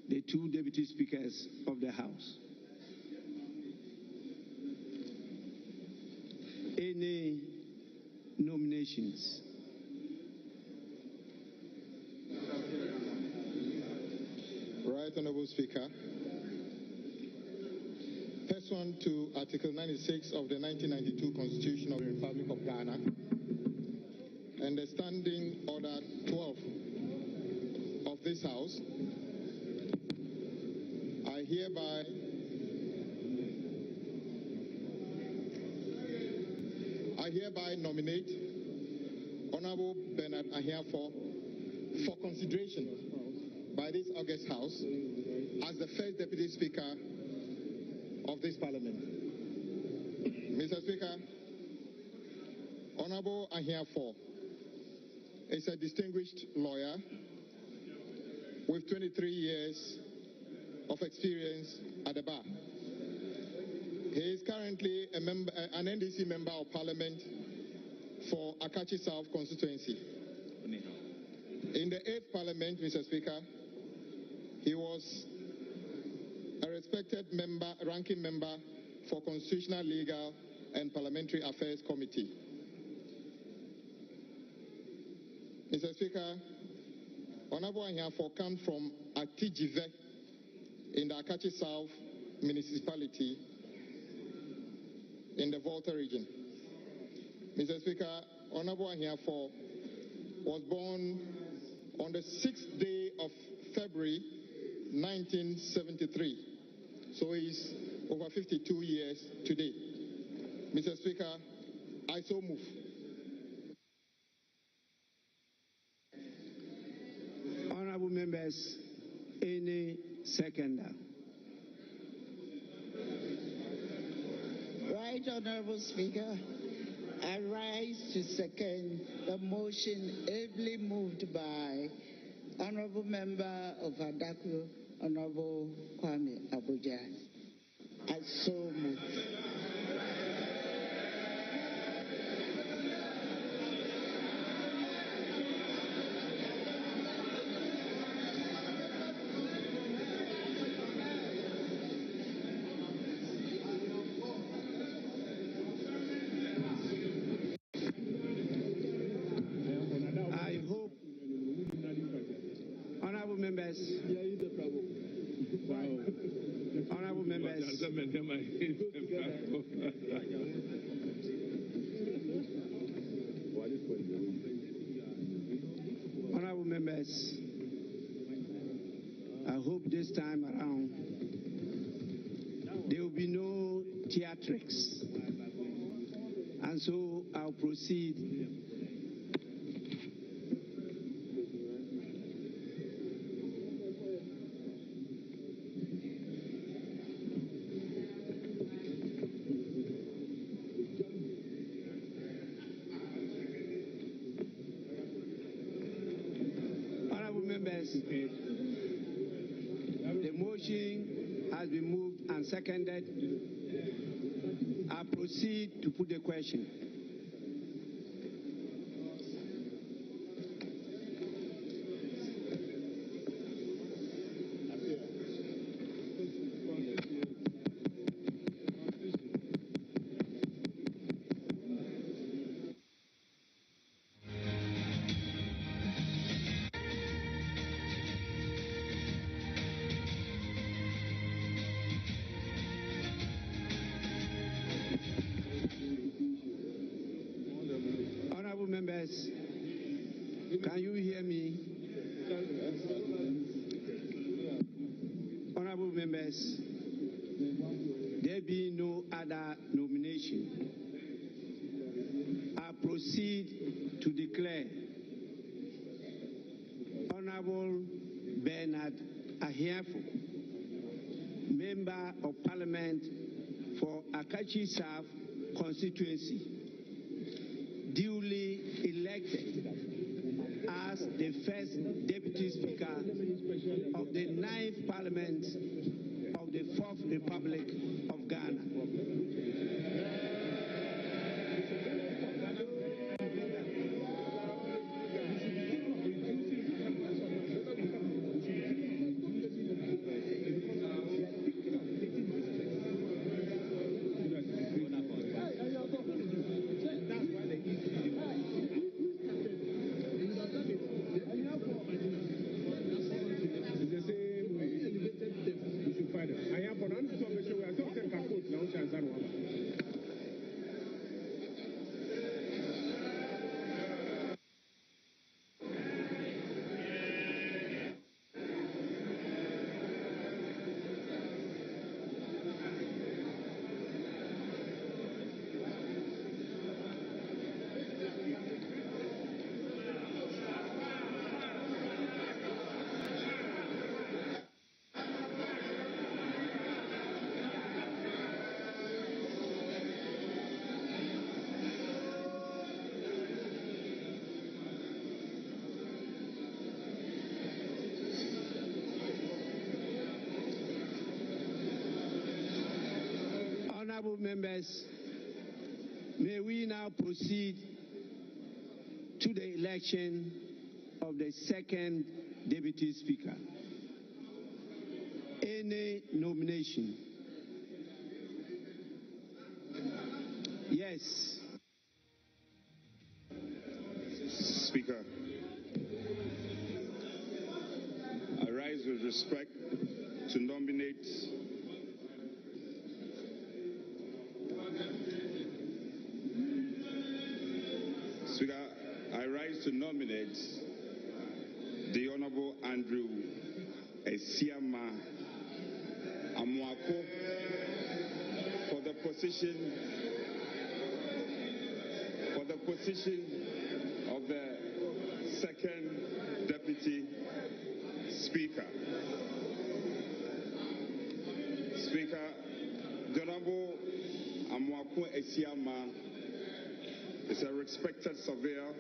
the 2 deputy speakers of the House. nominations. Right, Honorable Speaker. Pursuant to Article 96 of the 1992 Constitution of the Republic of Ghana and the Standing Order 12 of this House, I hereby nominate Honorable Bernard Adjaho for consideration by this August House as the first Deputy Speaker of this Parliament. Mr. Speaker, Honorable Adjaho is a distinguished lawyer with 23 years of experience at the bar. He is currently an NDC Member of Parliament for Akachi South constituency. In the 8th Parliament, Mr. Speaker, he was a respected member, ranking member for Constitutional, Legal and Parliamentary Affairs Committee. Mr. Speaker, Honorable Adjaho comes from Atijive in the Akachi South municipality in the Volta region. Mr. Speaker, Honorable Adjaho was born on the 6th day of February 1973. So he's over 52 years today. Mr. Speaker, I so move. Honorable members, any seconder? Right, Honorable Speaker. I rise to second the motion ably moved by Honorable Member of Adjaho, Honorable Kwame Abuja. I so move. I hope, honorable members, honorable members, honorable members, I hope this time around there will be no theatrics, and so I'll proceed. The motion has been moved and seconded. I proceed to put the question. Members, can you hear me? Honorable members, there be no other nomination. I proceed to declare Honorable Bernard Adjaho, Member of Parliament for Akachi South constituency, duly elected as the first Deputy Speaker of the 9th Parliament of the 4th Republic of Ghana. Honorable members, may we now proceed to the election of the second Deputy Speaker. Any nomination? Yes. Speaker, I rise with respect to nominate Speaker, I rise to nominate the Honorable Andrew Esiama Amuako for the position of the second Deputy Speaker. Speaker, the Honorable Amuako Esiama is a respected surveyor,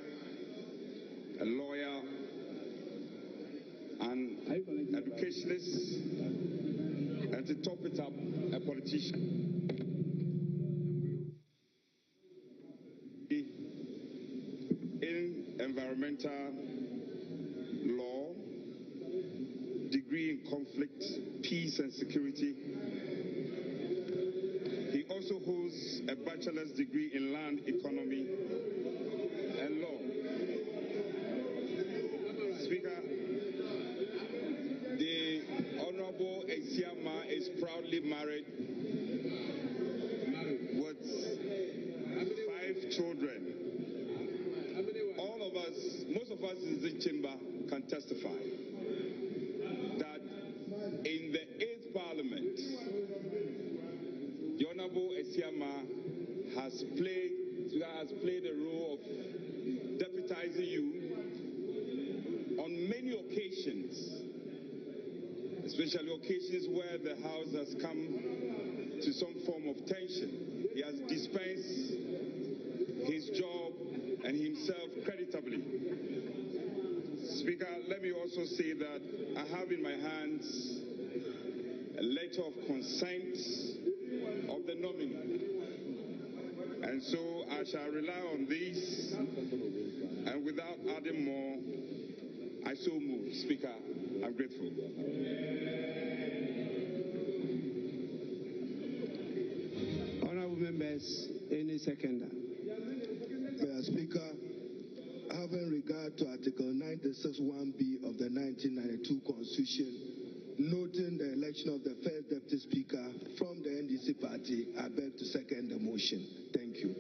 a lawyer, an educationist, and to top it up, a politician. In environmental law, degree in conflict, peace and security. He also holds a bachelor's degree in land economy and law. Speaker, the Honorable Esiama is proudly married with 5 children. All of us, most of us in this chamber can testify that in the 8th Parliament, the Honorable Esiama has played a role of deputizing you on many occasions, especially occasions where the House has come to some form of tension. He has dispensed his job and himself creditably. Speaker, let me also say that I have in my hands a letter of consent of the nominee. And so I shall rely on this, and without adding more, I so move. Speaker, I'm grateful. Honorable members, any seconder? Mr. Speaker, having regard to Article 96(1)(b) of the 1992 Constitution, noting the election of the first Deputy Speaker from the NDC party, I beg to second the motion. Thank you.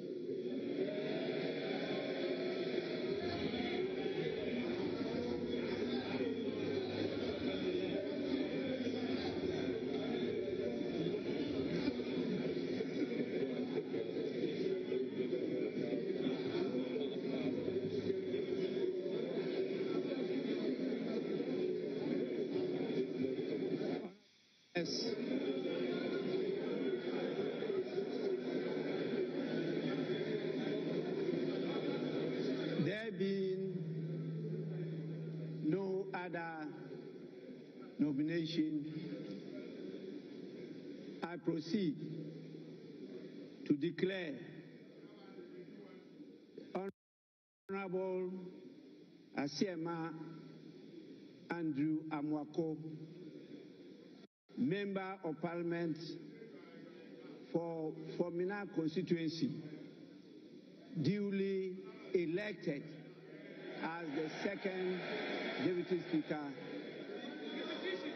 Yes. There being no other nomination, I proceed to declare Honorable Esiama Andrew Amuako, Member of Parliament for Formina constituency, duly elected as the second Deputy Speaker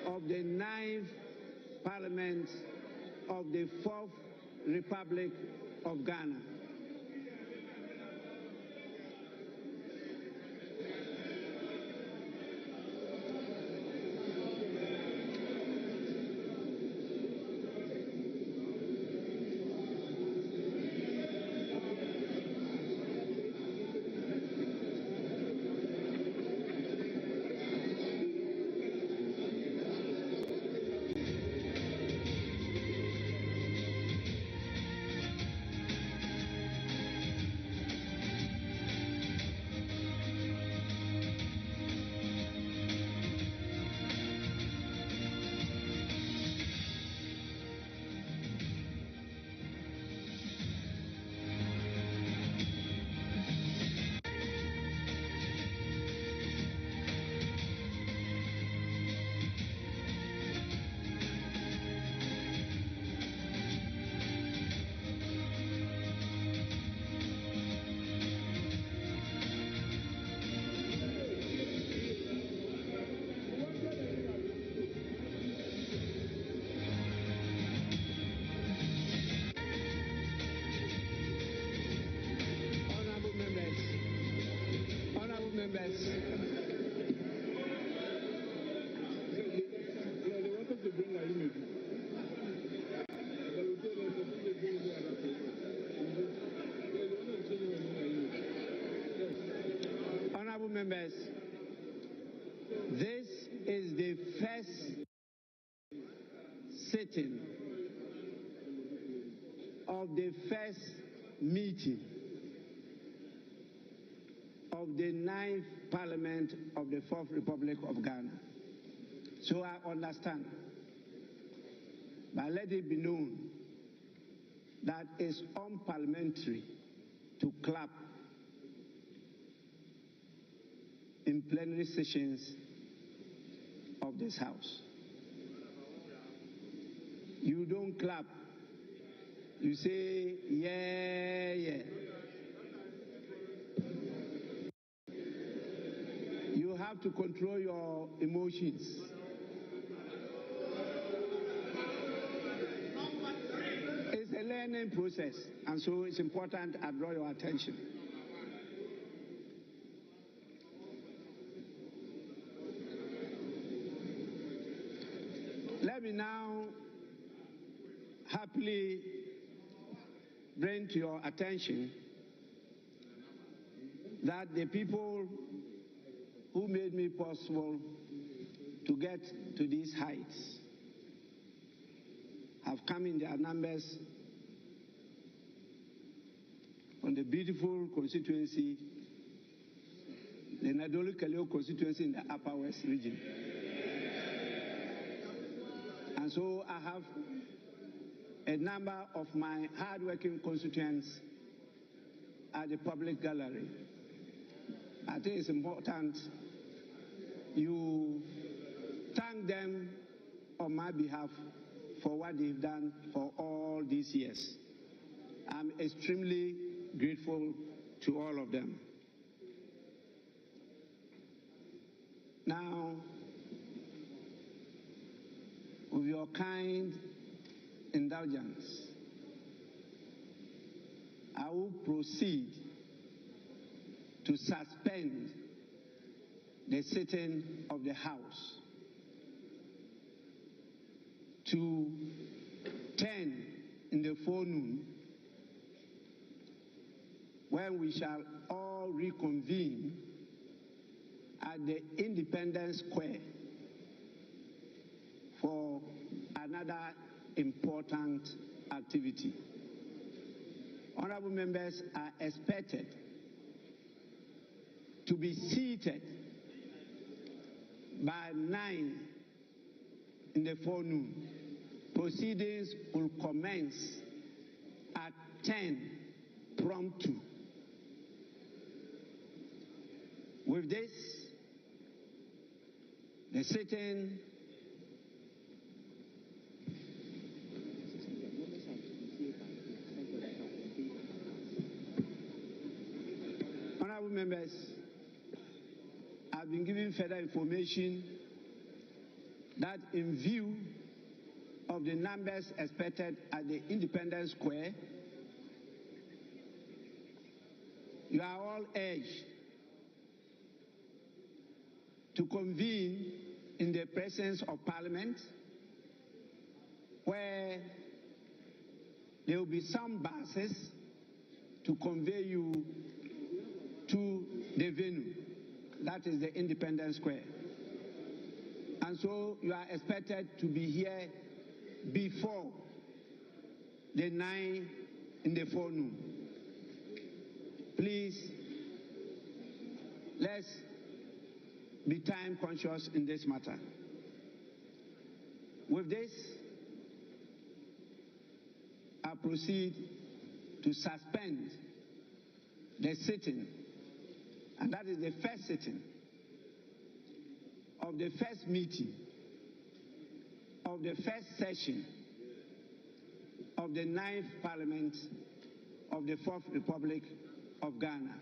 of the 9th Parliament of the 4th Republic of Ghana. members. Honorable members, this is the first sitting of the first meeting of the 9th Parliament of the 4th Republic of Ghana. So I understand, but let it be known that it's unparliamentary to clap in plenary sessions of this House. You don't clap. You say, yeah, yeah. You have to control your emotions. It's a learning process, and so it's important I draw your attention. Let me now happily bring to your attention that the people who made me possible to get to these heights have come in their numbers from the beautiful constituency, the Nadolu-Kaleo constituency in the Upper West region. And so I have a number of my hard-working constituents at the public gallery. I think it's important you thank them on my behalf for what they've done for all these years. I'm extremely grateful to all of them. Now, with your kind indulgence, I will proceed to suspend the sitting of the House to 10 in the forenoon, when we shall all reconvene at the Independence Square for another important activity. Honorable members are expected to be seated by 9 in the forenoon. Proceedings will commence at 10 prompt. With this, the sitting honorable members, I've been given further information that in view of the numbers expected at the Independence Square, you are all urged to convene in the presence of Parliament, where there will be some buses to convey you to the venue, that is the Independence Square. And so you are expected to be here before the 9 in the forenoon. Please, let's be time conscious in this matter. With this, I proceed to suspend the sitting, and that is the first sitting of the first meeting of the first session of the 9th Parliament of the 4th Republic of Ghana.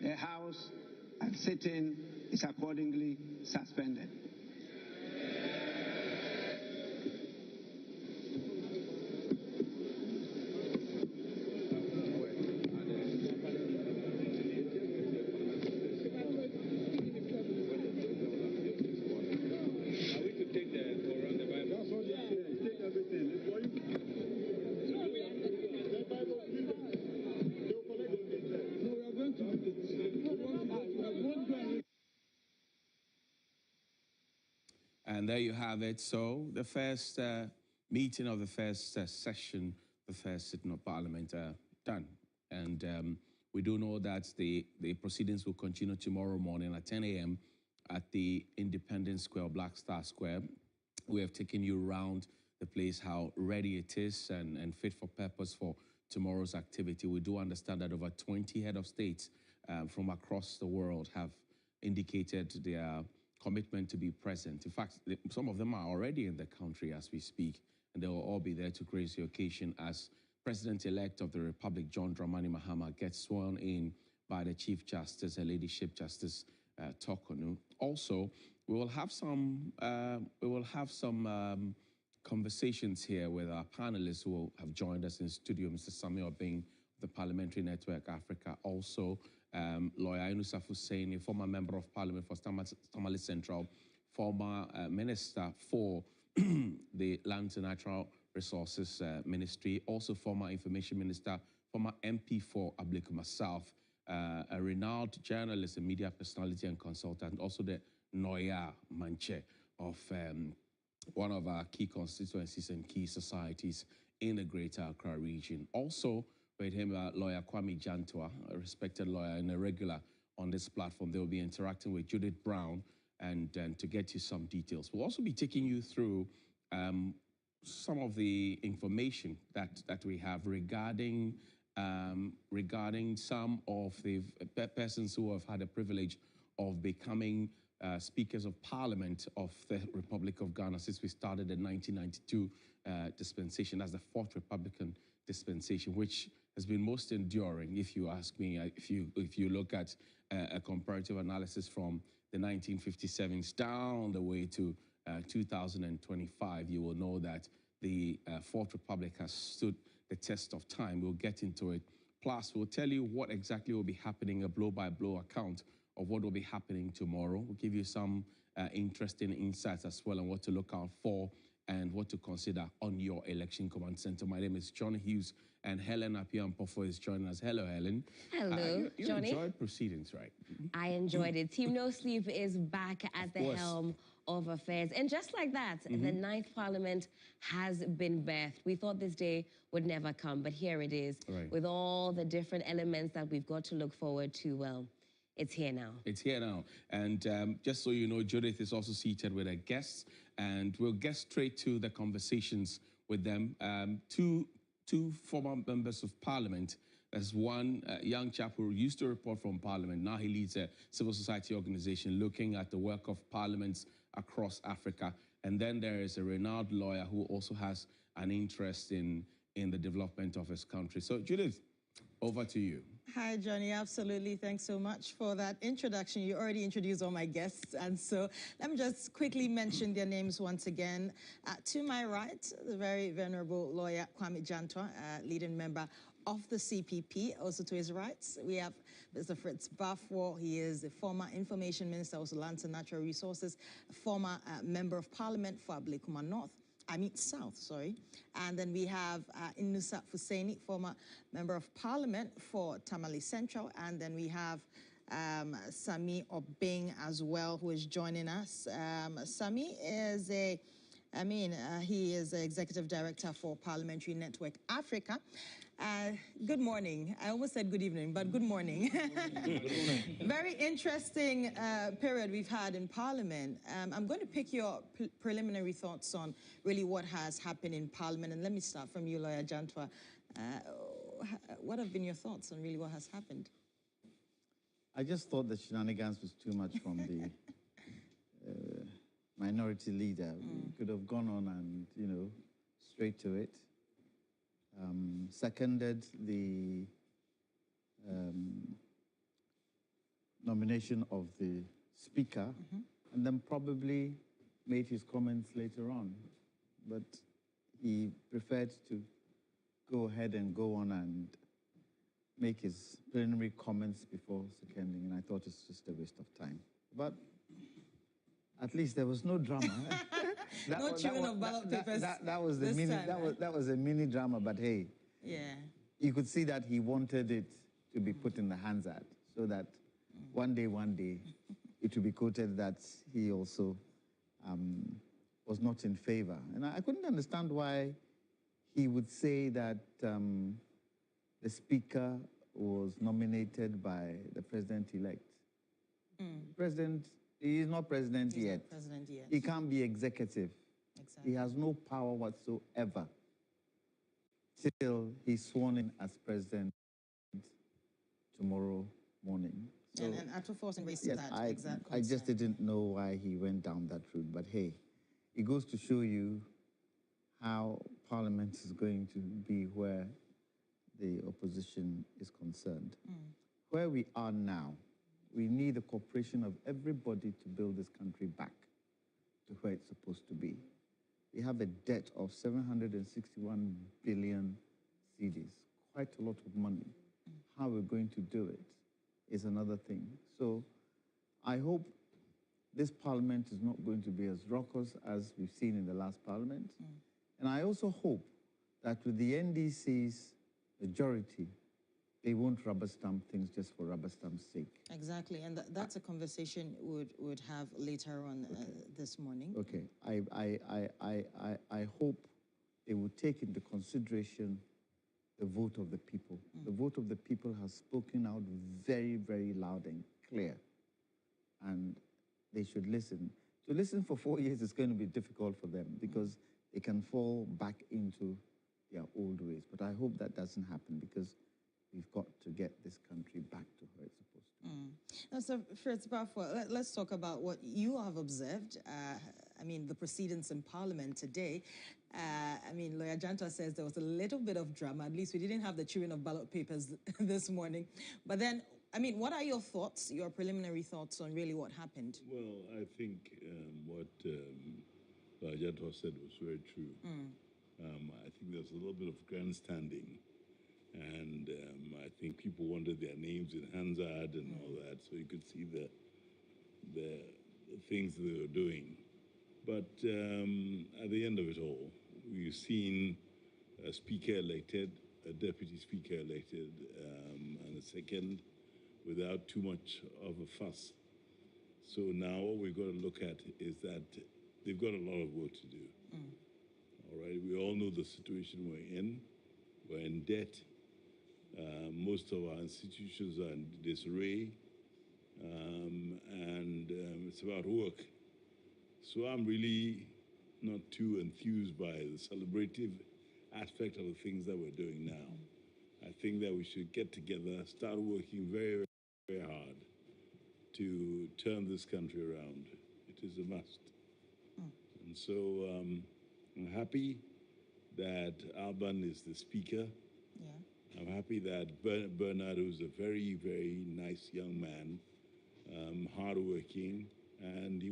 The House and sitting is accordingly suspended. And there you have it. So the first meeting of the first session, the first sitting of Parliament, done. And we do know that the proceedings will continue tomorrow morning at 10 a.m. at the Independence Square, Black Star Square. We have taken you around the place, how ready it is and fit for purpose for tomorrow's activity. We do understand that over 20 head of states from across the world have indicated their commitment to be present. In fact, some of them are already in the country as we speak, and they will all be there to grace the occasion as President-elect of the Republic, John Dramani Mahama, gets sworn in by the Chief Justice, Her Ladyship Justice Tokonu. Also, we will have some conversations here with our panelists who have joined us in studio. Mr. Samuel Obeng of the Parliamentary Network Africa. Also, lawyer Inauguration Hussein, former member of Parliament for Tamale Central, former minister for the Lands and Natural Resources Ministry, also former information minister, former MP for Ablekuma South, a renowned journalist and media personality and consultant, also the Noya Manche of one of our key constituencies and key societies in the Greater Accra region. Also, with him, lawyer Kwame Jantua, a respected lawyer and a regular on this platform. They will be interacting with Judith Brown and to get you some details. We'll also be taking you through some of the information that we have regarding some of the persons who have had the privilege of becoming speakers of Parliament of the Republic of Ghana since we started the 1992 dispensation. That's the fourth Republican dispensation, which has been most enduring, if you ask me. If you look at a comparative analysis from the 1957s down the way to 2025, you will know that the Fourth Republic has stood the test of time. We'll get into it. Plus, we'll tell you what exactly will be happening, a blow-by-blow account of what will be happening tomorrow. We'll give you some interesting insights as well on what to look out for and what to consider on your election command center. My name is John Hughes, and Helen Apiampofo is joining us. Hello, Helen. Hello, you Johnny. enjoyed proceedings, right? I enjoyed it. Team No Sleep is back at the helm of affairs. And just like that, the 9th Parliament has been birthed. We thought this day would never come, but here it is. Right. With all the different elements that we've got to look forward to, well, it's here now. It's here now. And just so you know, Judith is also seated with her guests, and we'll get straight to the conversations with them. Two former members of Parliament. There's one young chap who used to report from Parliament. Now he leads a civil society organization looking at the work of parliaments across Africa. And then there is a renowned lawyer who also has an interest in the development of his country. So Judith, over to you. Hi, Johnny. Absolutely. Thanks so much for that introduction. You already introduced all my guests. And so let me just quickly mention their names once again. To my right, the very venerable lawyer Kwame Jantua, leading member of the CPP. Also to his right, we have Mr. Fritz Bafwo. He is the former information minister, also lands and natural resources, former member of parliament for Ablekuma South, sorry. And then we have Inauguration Hussein, former member of parliament for Tamale Central. And then we have Sami Obeng as well, who is joining us. Sami is he is the executive director for Parliamentary Network Africa. Good morning. I almost said good evening, but good morning. Very interesting period we've had in Parliament. I'm going to pick your preliminary thoughts on really what has happened in Parliament. And let me start from you, Lawyer Jantua. What have been your thoughts on really what has happened? I just thought the shenanigans was too much from the minority leader. We could have gone on and, straight to it. Seconded the nomination of the speaker, and then probably made his comments later on. But he preferred to go ahead and go on and make his preliminary comments before seconding, and I thought it's just a waste of time. But at least there was no drama. No chewing of ballot papers. That was the mini. That was a mini drama. But hey, yeah, you could see that he wanted it to be put in the hands at, so that one day, it will be quoted that he also was not in favor. And I couldn't understand why he would say that the Speaker was nominated by the President-elect. President, he is not President He's yet. not President yet. He can't be executive. Exactly. He has no power whatsoever till he's sworn in as President tomorrow morning. So, and Atufo embraced yes, that exact I just concern. didn't know why he went down that route. But hey, it goes to show you how Parliament is going to be where the opposition is concerned. Where we are now, we need the cooperation of everybody to build this country back to where it's supposed to be. We have a debt of 761 billion cedis, quite a lot of money. How we're going to do it is another thing. So I hope this Parliament is not going to be as raucous as we've seen in the last Parliament. And I also hope that with the NDC's majority, they won't rubber stamp things just for rubber stamp's sake. Exactly, and that's a conversation we'd have later on this morning. Okay, I hope they will take into consideration the vote of the people. The vote of the people has spoken out very, very loud and clear, and they should listen. To listen for 4 years is going to be difficult for them because they can fall back into their old ways. But I hope that doesn't happen because we've got to get this country back to where it's supposed to be. Now, so, Fritz Bafwa, let's talk about what you have observed. I mean, the proceedings in Parliament today. I mean, Lawyer Janta says there was a little bit of drama. At least we didn't have the chewing of ballot papers this morning. But then, I mean, what are your thoughts, your preliminary thoughts on really what happened? Well, I think what Lawyer Janta said was very true. I think there's a little bit of grandstanding. And I think people wanted their names in Hansard and all that, so you could see the things they were doing. But at the end of it all, we've seen a speaker elected, a deputy speaker elected, and a second without too much of a fuss. So now what we've got to look at is that they've got a lot of work to do. All right, we all know the situation we're in. We're in debt. Most of our institutions are in disarray, and it's about work. So I'm really not too enthused by the celebrative aspect of the things that we're doing now. I think that we should get together, start working very, very hard to turn this country around. It is a must. And so I'm happy that Alban is the speaker. I'm happy that Bernard, who's a very, very nice young man, hardworking, and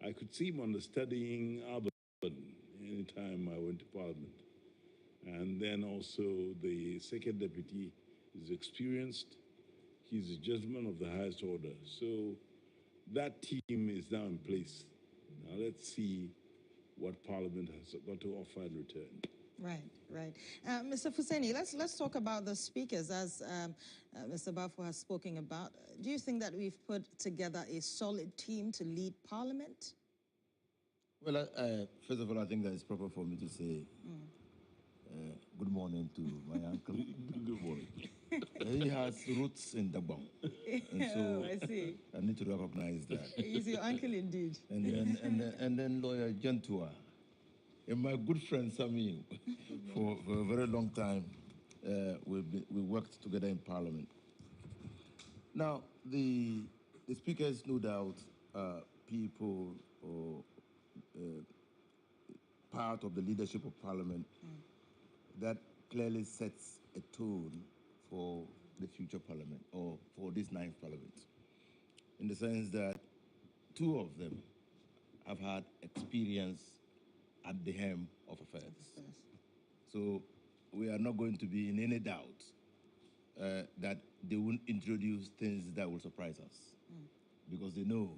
I could see him understudying Alban anytime I went to Parliament. And then also the second deputy is experienced. He's a gentleman of the highest order. So that team is now in place. Now let's see what Parliament has got to offer in return. Right, right. Mr. Fuseni, let's talk about the speakers, as Mr. Bafwa has spoken about. Do you think that we've put together a solid team to lead Parliament? Well, first of all, I think that it's proper for me to say good morning to my uncle. Good morning. He has roots in Dagbon. So I see. I need to recognize that. He's your uncle indeed. And then Lawyer Gentua. And my good friend Sami, for a very long time, we worked together in Parliament. Now, the speakers, no doubt, people or part of the leadership of Parliament that clearly sets a tone for the future Parliament or for this ninth Parliament, in the sense that two of them have had experience at the helm of affairs. So we are not going to be in any doubt that they won't introduce things that will surprise us because they know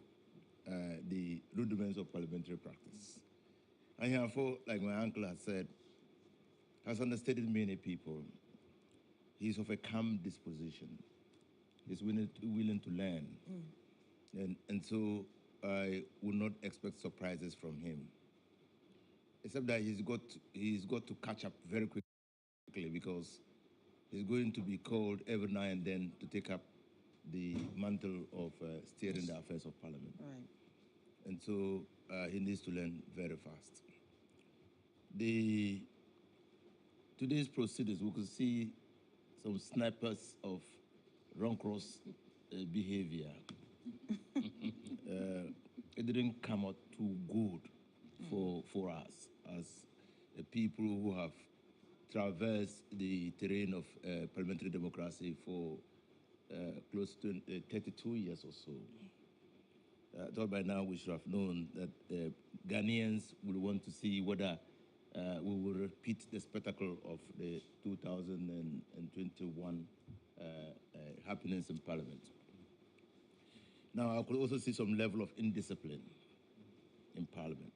the rudiments of parliamentary practice. And therefore, like my uncle has said, has understated many people. He's of a calm disposition. He's willing to learn. And so I would not expect surprises from him. except that he's got to catch up very quickly because he's going to be called every now and then to take up the mantle of steering the affairs of Parliament. Right. And so he needs to learn very fast. Today's proceedings, we could see some snipers of wrong-cross behavior. It didn't come out too good for us as people who have traversed the terrain of parliamentary democracy for close to 32 years or so. I thought by now we should have known that Ghanaians will want to see whether we will repeat the spectacle of the 2021 happenings in Parliament. Now, I could also see some level of indiscipline in Parliament.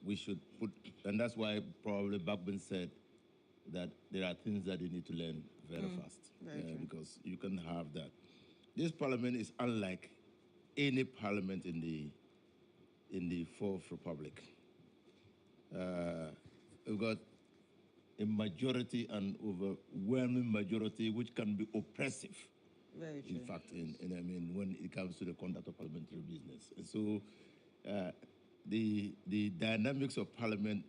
We should put, and that's why probably Bagbin said that there are things that they need to learn very fast, because you can have that. This Parliament is unlike any Parliament in the Fourth Republic. We've got a majority, an overwhelming majority, which can be oppressive. Very true. In fact, I mean, when it comes to the conduct of parliamentary business. And so the dynamics of Parliament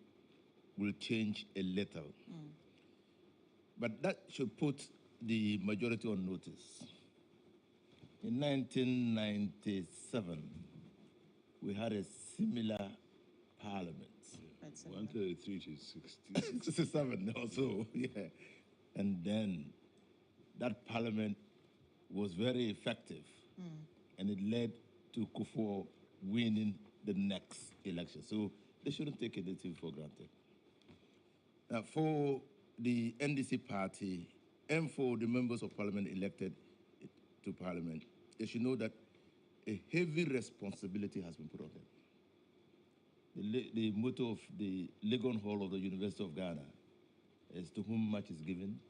will change a little. But that should put the majority on notice. In 1997, we had a similar Parliament. 133 to 67 also, yeah. And then that Parliament was very effective, and it led to Kufuor winning the next election. So they shouldn't take anything for granted. Now, for the NDC party and for the members of Parliament elected to Parliament, they should know that a heavy responsibility has been put on them. The motto of the Legon Hall of the University of Ghana is to whom much is given,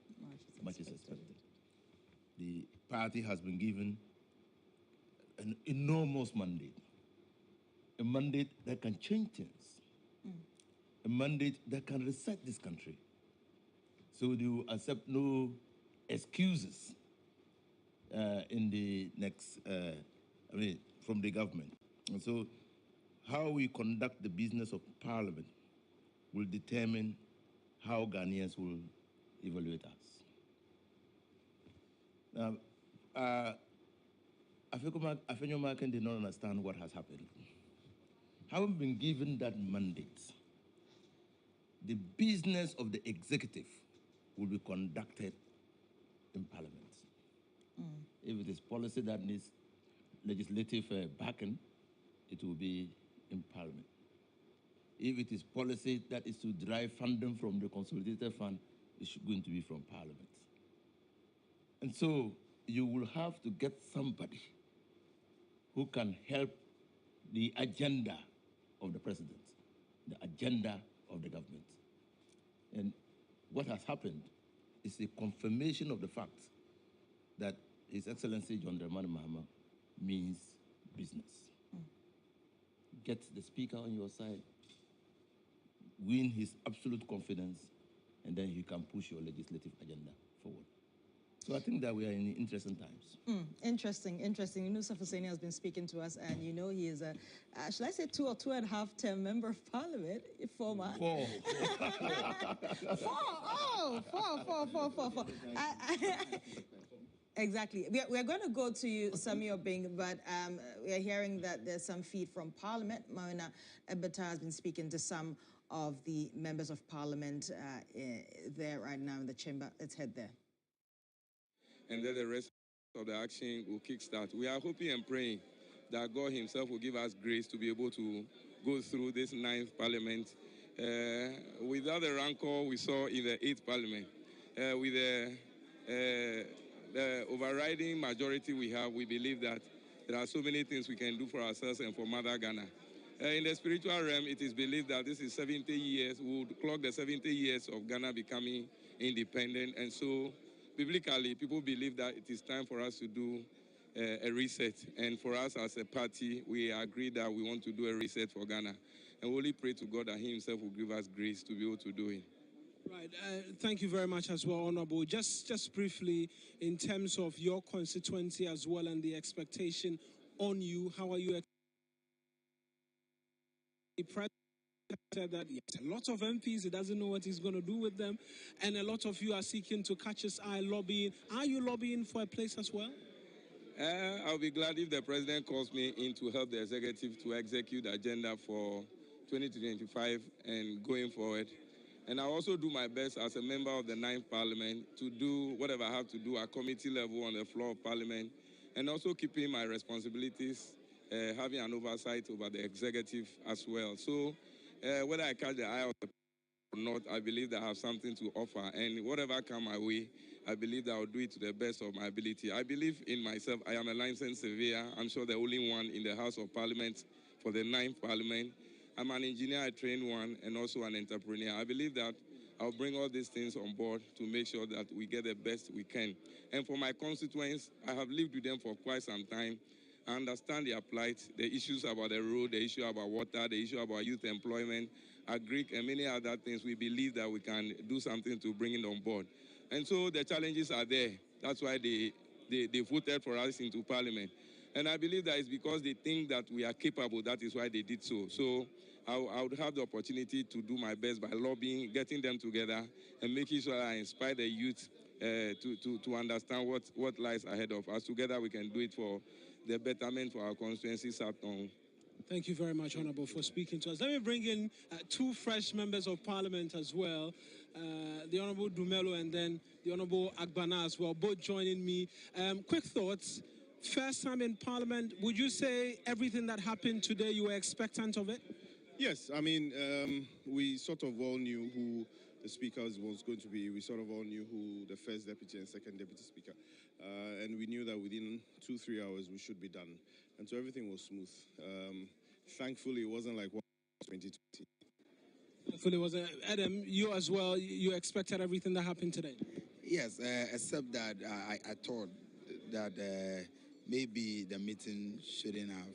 much is expected. The party has been given an enormous mandate, a mandate that can change things, a mandate that can reset this country. So they will accept no excuses in the next, from the government. And so how we conduct the business of Parliament will determine how Ghanaians will evaluate us. Now, Afenyomaken did not understand what has happened. Having been given that mandate, the business of the executive will be conducted in Parliament. If it is policy that needs legislative backing, it will be in Parliament. If it is policy that is to derive funding from the consolidated fund, it's going to be from Parliament. And so you will have to get somebody who can help the agenda of the president, the agenda of the government. And what has happened is a confirmation of the fact that His Excellency John Dramani Mahama means business. Get the Speaker on your side, win his absolute confidence, and then you can push your legislative agenda forward. So I think that we are in interesting times. Interesting. You know, Safoseni has been speaking to us, and you know he is a, should I say 2 or 2.5 term member of Parliament, former. 4. 4. Exactly. We're going to go to you, Samuel Bing, but we are hearing that there's some feed from Parliament. Mauna Ebeta has been speaking to some of the members of Parliament there right now in the chamber. Let's head there. And then the rest of the action will kickstart. We are hoping and praying that God himself will give us grace to be able to go through this 9th Parliament without the rancor we saw in the 8th Parliament. With the overriding majority we have, we believe that there are so many things we can do for ourselves and for Mother Ghana. In the spiritual realm, it is believed that this is 70 years, we would clock the 70 years of Ghana becoming independent. And so, biblically, people believe that it is time for us to do a reset. And for us as a party, we agreed that we want to do a reset for Ghana. And we only pray to God that He Himself will give us grace to be able to do it. Right. Thank you very much as well, Honorable. Just briefly, in terms of your constituency as well and the expectation on you, how are you? The President said that yes, a lot of MPs, he doesn't know what he's going to do with them, and a lot of you are seeking to catch his eye, lobbying. Are you lobbying for a place as well? I'll be glad if the President calls me in to help the executive to execute the agenda for 2025 and going forward. And I'll also do my best as a member of the 9th Parliament to do whatever I have to do at committee level on the floor of Parliament, and also keeping my responsibilities, having an oversight over the executive as well. So whether I catch the eye of the or not, I believe that I have something to offer. And whatever comes my way, I believe that I'll do it to the best of my ability. I believe in myself. I am a licensed surveyor. I'm sure the only one in the House of Parliament for the 9th Parliament. I'm an engineer, I trained one, and also an entrepreneur. I believe that I'll bring all these things on board to make sure that we get the best we can. And for my constituents, I have lived with them for quite some time. I understand their plight, the issues about the road, the issue about water, the issue about youth employment, agric, and many other things. We believe that we can do something to bring it on board. And so the challenges are there. That's why they voted for us into Parliament. And I believe that it's because they think that we are capable. That is why they did so. So I would have the opportunity to do my best by lobbying, getting them together, and making sure I inspire the youth to understand what lies ahead of us. Together we can do it for the betterment for our constituency, Southern. Thank you very much, Honorable, for speaking to us. Let me bring in two fresh members of Parliament as well, the Honorable Dumelo and then the Honorable Agbana as well, both joining me. Quick thoughts. First time in Parliament, would you say everything that happened today, you were expectant of it? Yes, I mean, we sort of all knew who the Speaker was going to be. We sort of all knew who the first Deputy and second Deputy Speaker. And we knew that within 2-3 hours we should be done. And so everything was smooth. Thankfully, it wasn't like 2020. Thankfully, it wasn't. Adam, you as well, you expected everything that happened today? Yes, except that I thought that maybe the meeting shouldn't have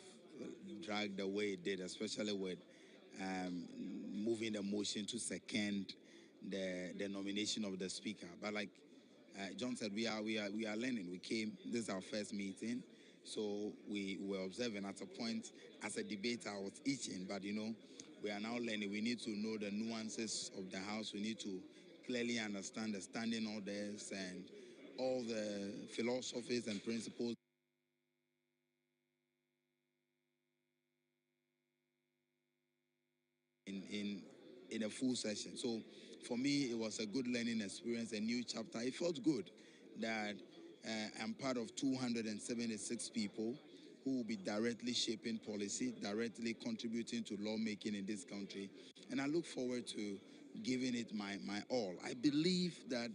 dragged the way it did, especially with moving the motion to second the nomination of the Speaker. But like John said, we are learning. We came, this is our first meeting, so we were observing. At a point, as a debater, I was itching, but we are now learning. We need to know the nuances of the House. We need to clearly understand the standing orders and all the philosophies and principles in a full session. So for me, it was a good learning experience, a new chapter. It felt good that I'm part of 276 people who will be directly shaping policy, directly contributing to lawmaking in this country. And I look forward to giving it my all. I believe that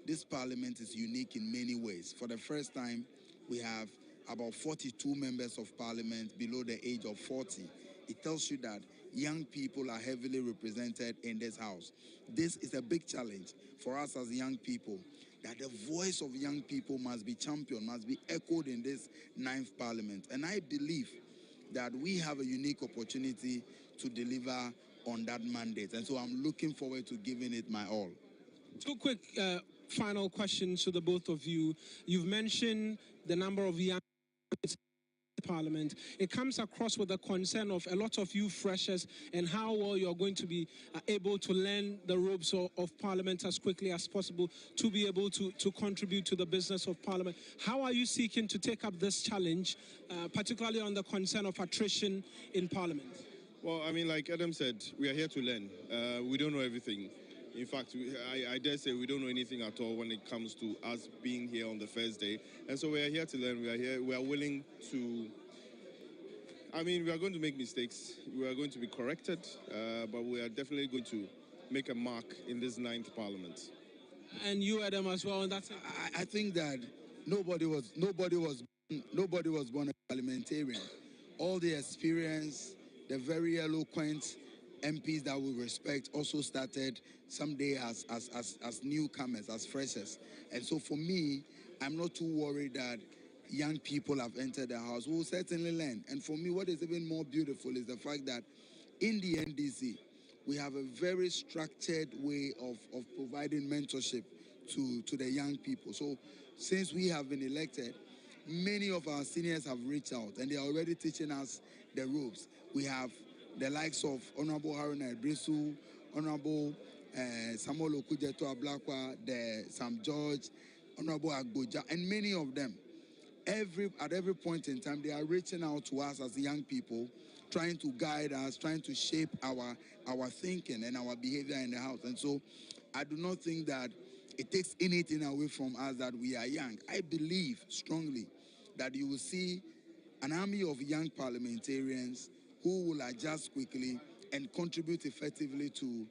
this Parliament is unique in many ways. For the first time, we have about 42 members of Parliament below the age of 40. It tells you that young people are heavily represented in this House. This is a big challenge for us as young people, that the voice of young people must be championed, must be echoed in this 9th Parliament. And I believe that we have a unique opportunity to deliver on that mandate. And so I'm looking forward to giving it my all. Two quick final questions to the both of you. You've mentioned the number of young Parliament. It comes across with the concern of a lot of you freshers and how well you're going to be able to learn the ropes of Parliament as quickly as possible to be able to contribute to the business of Parliament. How are you seeking to take up this challenge, particularly on the concern of attrition in Parliament? Well, I mean, like Adam said, we are here to learn. We don't know everything. In fact, I dare say we don't know anything at all when it comes to us being here on the first day. And so we are here to learn. We are here. We are willing to... I mean, we are going to make mistakes. We are going to be corrected. But we are definitely going to make a mark in this 9th Parliament. And you, Adam, as well. And that's it. I think that nobody was born a parliamentarian. All the experience, the very eloquent MPs that we respect also started someday as newcomers, as freshers. And so for me, I'm not too worried that young people have entered the house, we will certainly learn. And for me, what is even more beautiful is the fact that in the NDC, we have a very structured way of providing mentorship to the young people. So since we have been elected, many of our seniors have reached out and they are already teaching us the ropes. We have the likes of Honorable Haruna Idrisu, Honorable Samuel Okujeto Ablakwa, the Sam George, Honorable Agboja, and many of them. At every point in time, they are reaching out to us as young people, trying to guide us, trying to shape our thinking and our behavior in the house. And so I do not think that it takes anything away from us that we are young. I believe strongly that you will see an army of young parliamentarians who will adjust quickly and contribute effectively to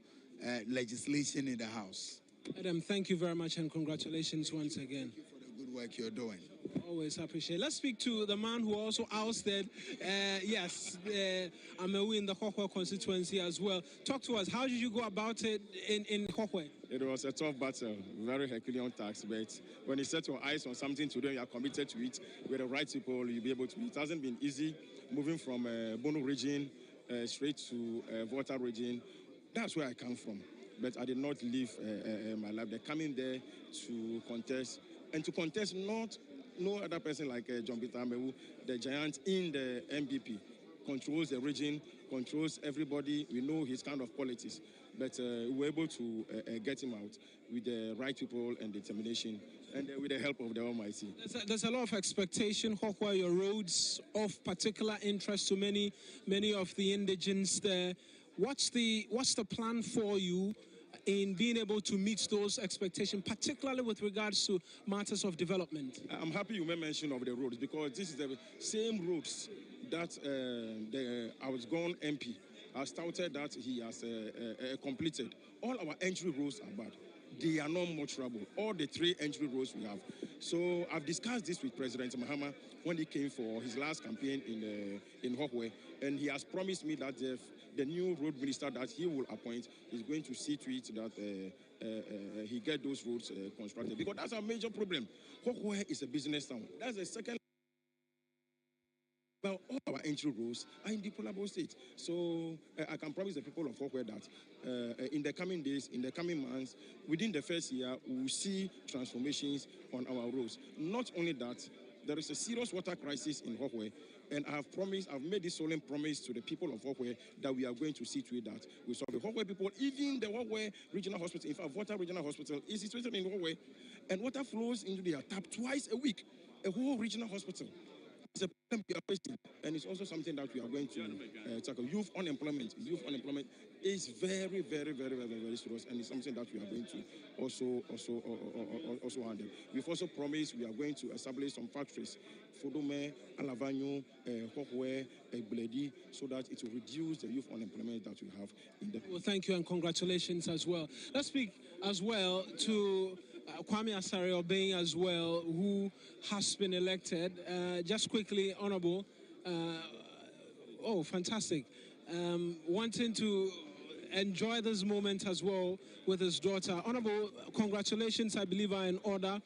legislation in the House. Adam, thank you very much and congratulations once again. Thank you for the good work you're doing. Always appreciate it. Let's speak to the man who also ousted, Amewu in the Oquaye constituency as well. Talk to us. How did you go about it in Oquaye? It was a tough battle, very Herculean task, but when you set your eyes on something to do, you are committed to it, with the right people, you'll be able to. It hasn't been easy moving from Bono region straight to Volta region. That's where I come from. But I did not live my life. They're coming there to contest, and to contest no other person like John Peter Amewu, the giant in the MPP, controls the region, controls everybody. We know his kind of politics, but we were able to get him out with the right people and determination, and with the help of the Almighty. There's a lot of expectation. Oquaye, your roads of particular interest to many of the indigents there. What's the plan for you in being able to meet those expectations, particularly with regards to matters of development? I'm happy you made mention of the roads, because this is the same roads that the outgone MP has touted that he has completed. All our entry roads are bad. They are not much trouble. All the 3 entry roads we have. So I've discussed this with President Mahama when he came for his last campaign in Oquaye, and he has promised me that the new road minister that he will appoint is going to see to it that he get those roads constructed, because that's a major problem. Oquaye is a business town. That's the second. Well, all our entry roads are in deplorable state. So I can promise the people of Oquaye that in the coming days, in the coming months, within the first year, we will see transformations on our roads. Not only that, there is a serious water crisis in Oquaye, and I've made this solemn promise to the people of Oquaye that we are going to see to it that we solve the Oquaye people. Even the Oquaye Regional Hospital, in fact, Water Regional Hospital is situated in Oquaye, and water flows into their tap twice a week. A whole regional hospital. It's a problem we are facing, and it's also something that we are going to tackle. Youth unemployment is very, very, very, very, very serious, and it's something that we are going to also handle. We've also promised we are going to establish some factories, Fodome, Alavanyo, Oquaye, Bledi, so that it will reduce the youth unemployment that we have in the. Well, thank you and congratulations as well. Let's speak as well to Kwame Asare-Obeng as well, who has been elected. Just quickly, Honorable. Oh, fantastic. Wanting to enjoy this moment as well with his daughter. Honorable, congratulations, I believe, are in order.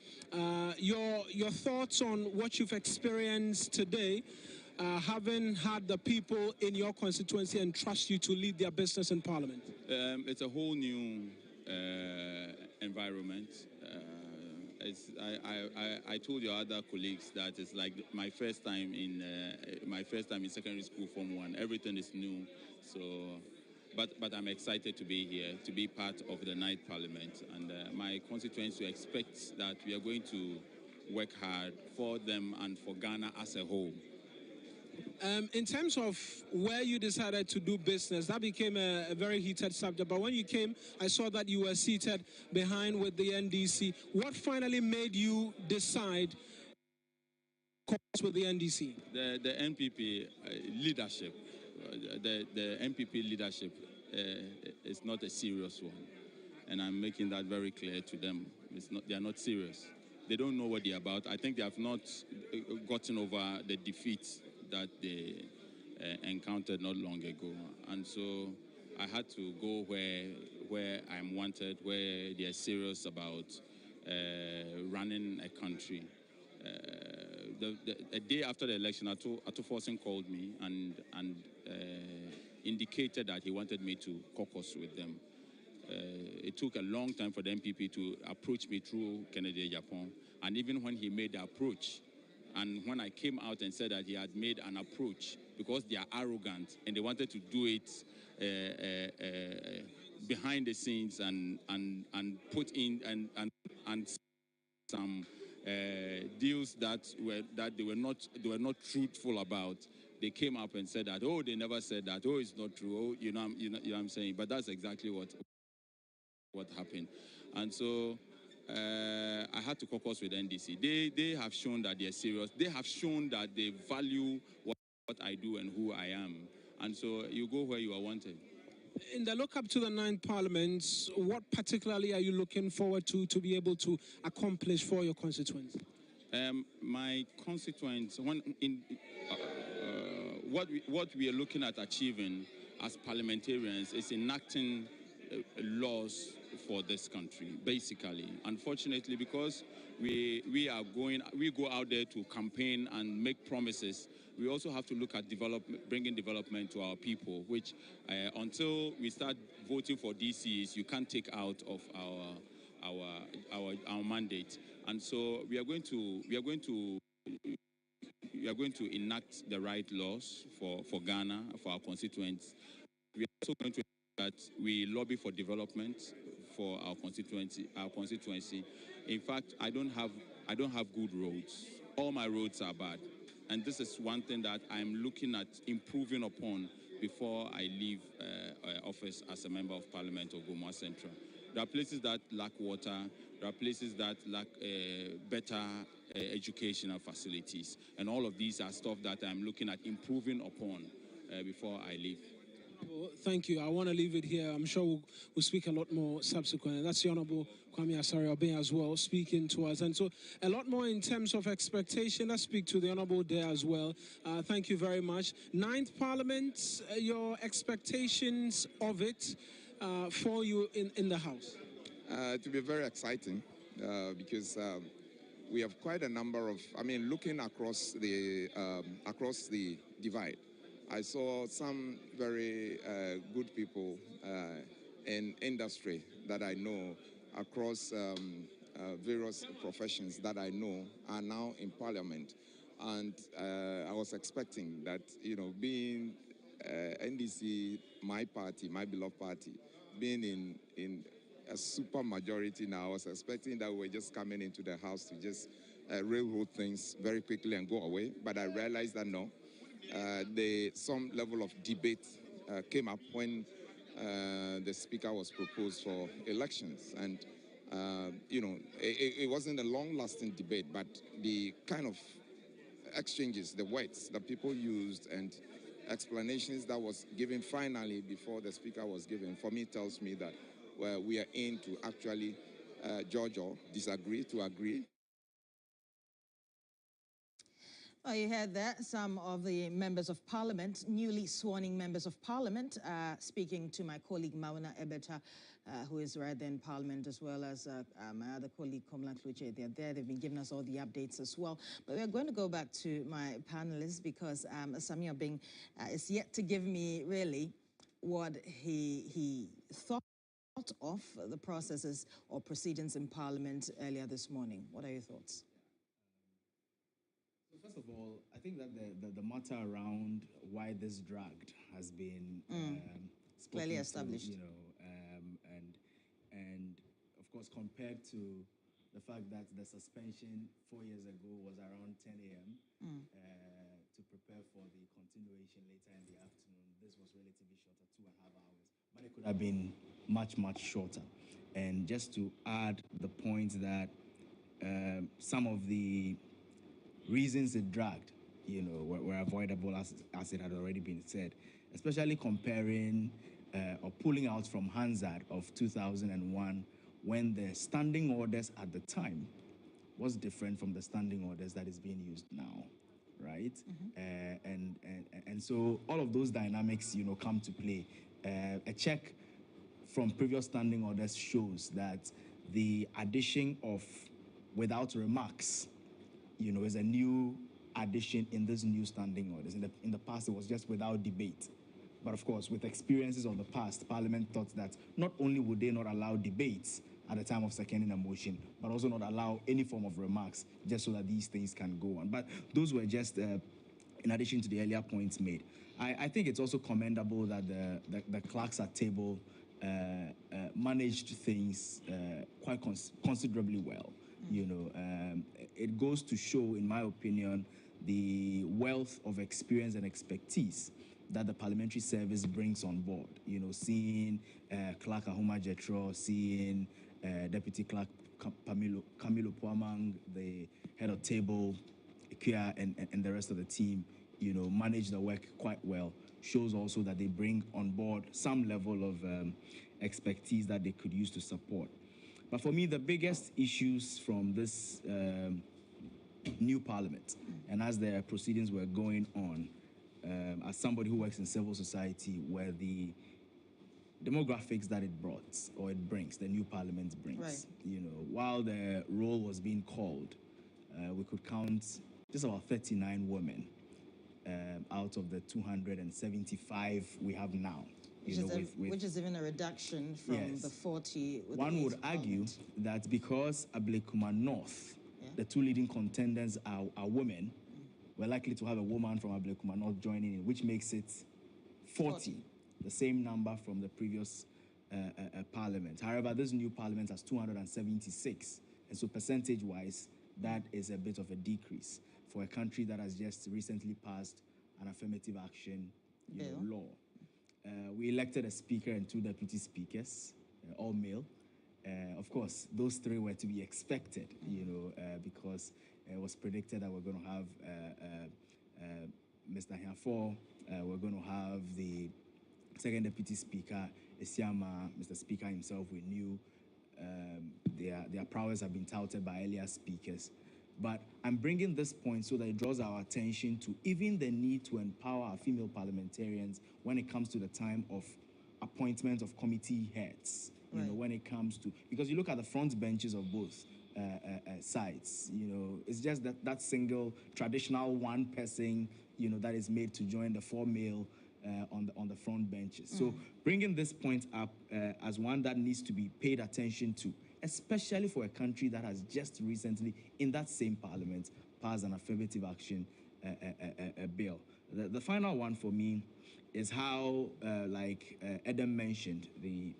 Your thoughts on what you've experienced today, having had the people in your constituency entrust you to lead their business in Parliament? It's a whole new environment. I told your other colleagues that it's like my first time in secondary school, Form 1. Everything is new. So, but I'm excited to be here, to be part of the 9th Parliament, and my constituency expects that we are going to work hard for them and for Ghana as a whole. In terms of where you decided to do business, that became a very heated subject. But when you came, I saw that you were seated behind with the NDC. What finally made you decide with the NDC? The NPP leadership, the NPP leadership is not a serious one, and I'm making that very clear to them. They are not serious. They don't know what they're about. I think they have not gotten over the defeat that they encountered not long ago, and so I had to go where I'm wanted, where they're serious about running a country, a day after the election, Ato Forsen called me and indicated that he wanted me to caucus with them. It took a long time for the MPP to approach me through Kennedy Japan. And even when he made the approach, and when I came out and said that he had made an approach because they are arrogant and they wanted to do it behind the scenes and put in and some deals that they were not truthful about. They came up and said that, oh, they never said that, oh, it's not true, oh, you know what I'm saying. But that's exactly what happened. And so I had to caucus with NDC. They have shown that they're serious. They have shown that they value what I do and who I am. And so you go where you are wanted. In the look up to the 9th Parliament, what particularly are you looking forward to be able to accomplish for your constituents? My constituents, what we are looking at achieving as parliamentarians is enacting laws for this country, basically. Unfortunately, because we go out there to campaign and make promises, we also have to look at bringing development to our people, which until we start voting for DCs, you can't take out of our mandate. And so we are going to enact the right laws for Ghana, for our constituents. We are also going to that we lobby for development for our constituency. In fact, I don't have good roads. All my roads are bad. And this is one thing that I'm looking at improving upon before I leave office as a member of Parliament of Gomua Central. There are places that lack water. There are places that lack better educational facilities. And all of these are stuff that I'm looking at improving upon before I leave. Well, thank you. I want to leave it here. I'm sure we'll speak a lot more subsequently. That's the Honorable Kwame Asare-Obeng as well speaking to us. And so a lot more in terms of expectation. Let's speak to the Honorable there as well. Thank you very much. 9th Parliament, your expectations of it for you in the House? It will be very exciting because we have quite a number of, looking across the divide, I saw some very good people in industry that I know across various professions that I know are now in Parliament. And I was expecting that, being NDC, my party, my beloved party, being in a super majority now, I was expecting that we're just coming into the House to just railroad things very quickly and go away. But I realized that no. Some level of debate came up when the Speaker was proposed for elections. And, it wasn't a long-lasting debate, but the kind of exchanges, the words that people used and explanations that was given finally before the Speaker was given, for me, tells me that we are in to actually judge or disagree to agree. Well, you heard that. Some of the members of Parliament, newly sworn-in members of Parliament, speaking to my colleague Mauna Ebeta, who is right there in Parliament, as well as my other colleague Komla Kluche. They're there. They've been giving us all the updates as well. But we're going to go back to my panelists because Samia Bing is yet to give me really what he thought of the processes or proceedings in Parliament earlier this morning. What are your thoughts? First of all, I think that the matter around why this dragged has been clearly established. And of course, compared to the fact that the suspension 4 years ago was around 10 a.m. To prepare for the continuation later in the afternoon, this was relatively shorter, 2.5 hours, but it could have been much, much shorter. And just to add the point that some of the reasons it dragged, were avoidable as it had already been said, especially comparing or pulling out from Hansard of 2001 when the standing orders at the time was different from the standing orders that is being used now, right? And so all of those dynamics, come to play. A check from previous standing orders shows that the addition of without remarks, is a new addition in this new standing orders. In the past, it was just without debate. But of course, with experiences of the past, Parliament thought that not only would they not allow debates at the time of seconding a motion, but also not allow any form of remarks, just so that these things can go on. But those were just in addition to the earlier points made. I think it's also commendable that the clerks at table managed things quite considerably well. You know, it goes to show, in my opinion, the wealth of experience and expertise that the parliamentary service brings on board. You know, seeing Clerk Ahuma Jetro, seeing Deputy Clerk Camilo Puamang, the head of table, Oquaye, and the rest of the team, you know, manage the work quite well. Shows also that they bring on board some level of expertise that they could use to support. But for me, the biggest issues from this new parliament, and as the proceedings were going on, as somebody who works in civil society, were the demographics that it brought, or it brings, the new parliament brings. Right. You know, while the roll was being called, we could count just about 39 women out of the 275 we have now. Which is even a reduction from the 40. One would argue that because Ablekuma North, the two leading contenders are women, we're likely to have a woman from Ablekuma North joining in, which makes it 40, the same number from the previous parliament. However, this new parliament has 276, and so percentage-wise, that is a bit of a decrease for a country that has just recently passed an affirmative action law. We elected a speaker and two deputy speakers, all male. Of course, those three were to be expected, you know, because it was predicted that we're going to have Mr. Hiafo, we're going to have the second deputy speaker, Esiama, Mr. Speaker himself. We knew their prowess have been touted by earlier speakers. But I'm bringing this point so that it draws our attention to even the need to empower our female parliamentarians when it comes to the time of appointment of committee heads. You know, when it comes to, because you look at the front benches of both sides, you know, it's just that single traditional one person, you know, that is made to join the four male on the front benches. So bringing this point up as one that needs to be paid attention to, especially for a country that has just recently, in that same parliament, passed an affirmative action bill. The final one for me is how, like Adam mentioned, the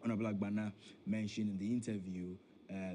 Honorable Agbana mentioned in the interview,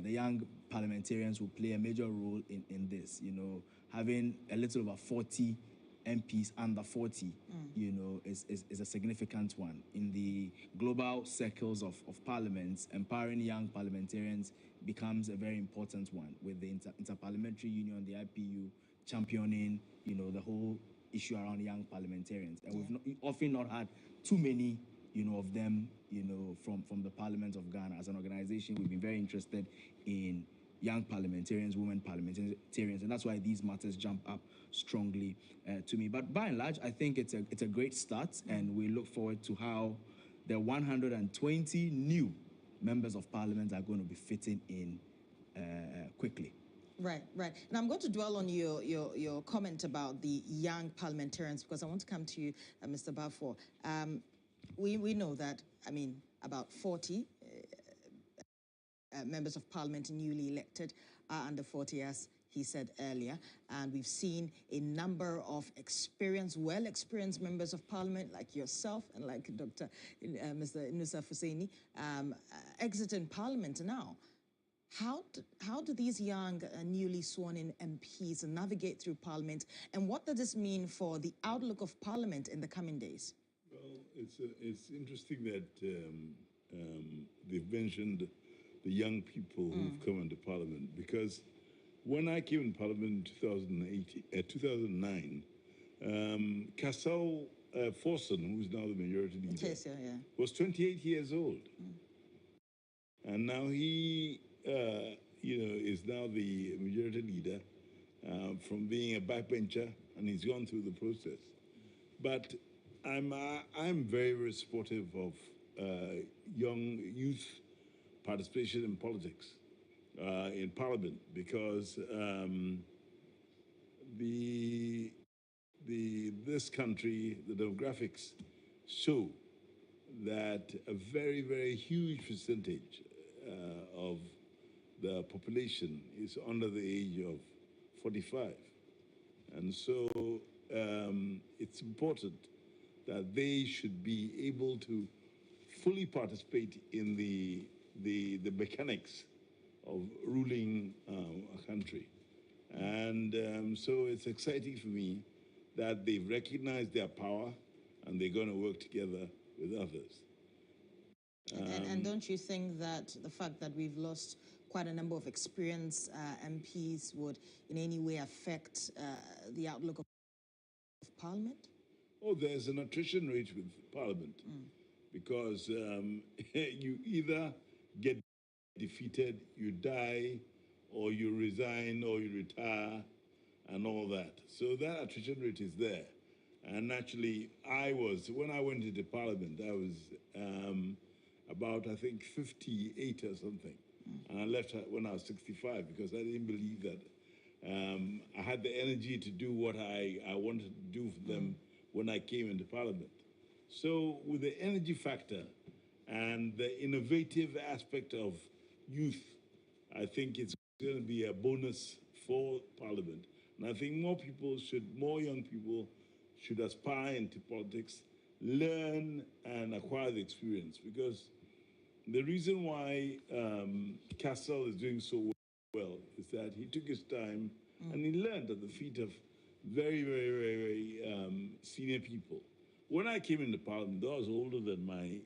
the young parliamentarians will play a major role in this, you know, having a little over 40 MPs under 40, you know, is a significant one. In the global circles of parliaments, empowering young parliamentarians becomes a very important one, with the Interparliamentary Union, the IPU, championing, you know, the whole issue around young parliamentarians. And we've often not had too many, you know, of them, you know, from the Parliament of Ghana. As an organization, we've been very interested in young parliamentarians, women parliamentarians, and that's why these matters jump up strongly to me. But by and large, I think it's a great start, and we look forward to how the 120 new members of parliament are going to be fitting in quickly. Right. And I'm going to dwell on your comment about the young parliamentarians, because I want to come to you, Mr. Bafor. We know that, I mean, about 40 members of parliament newly elected are under 40, as he said earlier. And we've seen a number of well-experienced members of parliament like yourself and like Mr. Inusa Fuseni exiting parliament now. How do these young, newly sworn-in MPs navigate through parliament, and what does this mean for the outlook of parliament in the coming days? Well, it's interesting that they've mentioned the young people who've come into parliament, because when I came in parliament in 2009, Casal Forson, who's now the majority leader, was 28 years old. And now he, you know, is now the majority leader from being a backbencher, and he's gone through the process. But I'm very, very supportive of young youth participation in politics, in parliament, because this country, the demographics show that a very, very huge percentage of the population is under the age of 45. And so it's important that they should be able to fully participate in the mechanics of ruling a country. And so it's exciting for me that they've recognized their power and they're going to work together with others. And don't you think that the fact that we've lost quite a number of experienced MPs would in any way affect the outlook of Parliament? Oh, there's an attrition rate with Parliament because you either get defeated, you die, or you resign, or you retire, and all that. So that attrition rate is there. And actually, when I went into Parliament, I was about, I think, 58 or something. And I left when I was 65 because I didn't believe that I had the energy to do what I wanted to do for them when I came into Parliament. So with the energy factor and the innovative aspect of youth, I think it's going to be a bonus for Parliament. And I think more young people should aspire into politics, learn and acquire the experience. Because the reason why Castle is doing so well is that he took his time and he learned at the feet of very, very, very, very senior people. When I came into Parliament, I was older than my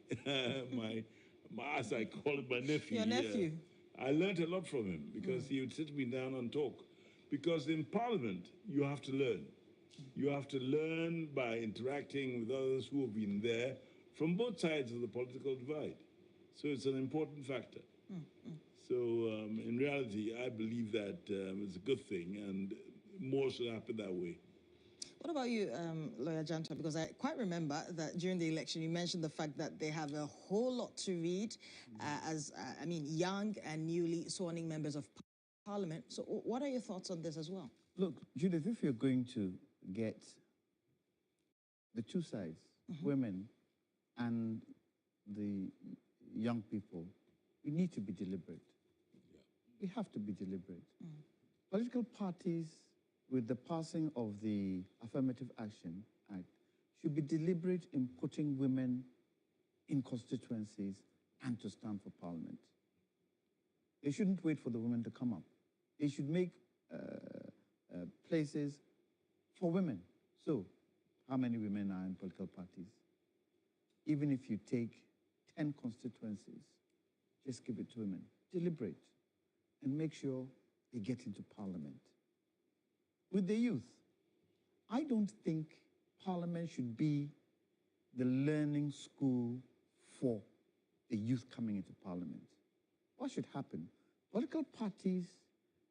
as I call it, my nephew. Your nephew. I learned a lot from him because he would sit me down and talk. Because in Parliament, you have to learn. You have to learn by interacting with others who have been there from both sides of the political divide. So it's an important factor. So in reality, I believe that it's a good thing and more should happen that way. What about you, Lawyer Janta? Because I quite remember that during the election, you mentioned the fact that they have a whole lot to read as young and newly sworn-in members of Parliament. So what are your thoughts on this as well? Look, Judith, if you're going to get the two sides, women and the young people, we need to be deliberate. We have to be deliberate. Political parties, with the passing of the Affirmative Action Act, should be deliberate in putting women in constituencies and to stand for Parliament. They shouldn't wait for the women to come up. They should make places for women. So, how many women are in political parties? Even if you take 10 constituencies, just give it to women. Deliberate and make sure they get into Parliament. With the youth, I don't think Parliament should be the learning school for the youth coming into Parliament. What should happen? Political parties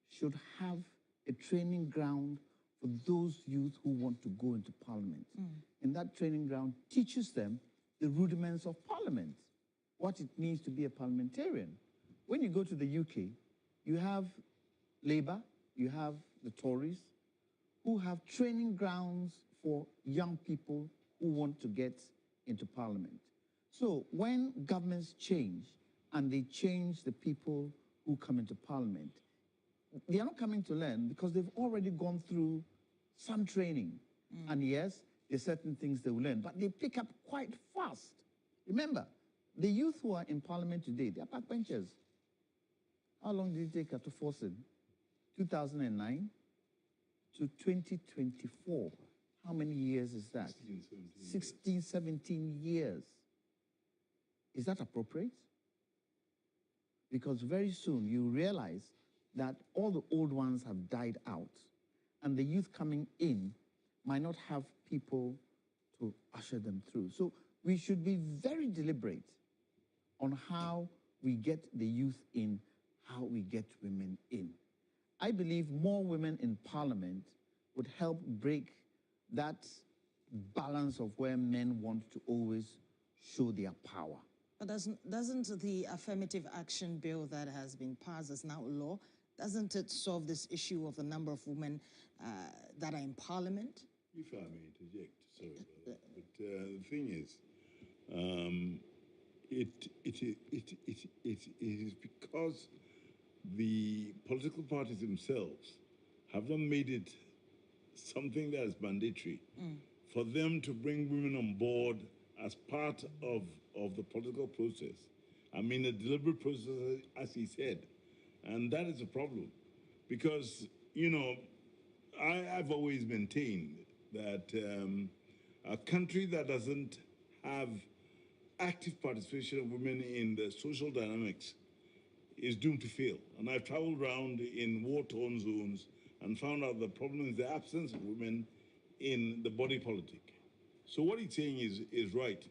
should have a training ground for those youth who want to go into Parliament. And that training ground teaches them the rudiments of Parliament, what it means to be a parliamentarian. When you go to the UK, you have Labour, you have the Tories, who have training grounds for young people who want to get into Parliament. So when governments change and they change the people who come into Parliament, they are not coming to learn because they've already gone through some training. And yes, there's certain things they will learn, but they pick up quite fast. Remember, the youth who are in Parliament today, they are backbenchers. How long did it take her to force in? 2009 to 2024. How many years is that? 16, 17 years. Is that appropriate? Because very soon you realize that all the old ones have died out and the youth coming in might not have people to usher them through. So we should be very deliberate on how we get the youth in, how we get women in. I believe more women in Parliament would help break that balance of where men want to always show their power. But doesn't the affirmative action bill that has been passed as now law, doesn't it solve this issue of the number of women that are in Parliament? If I may interject, sorry about that. But the thing is, it is because the political parties themselves have not made it something that is mandatory for them to bring women on board as part of the political process. I mean, a deliberate process, as he said. And that is a problem. Because, you know, I've always maintained that a country that doesn't have active participation of women in the social dynamics is doomed to fail. And I've traveled around in war-torn zones and found out the problem is the absence of women in the body politic. So what he's saying is right.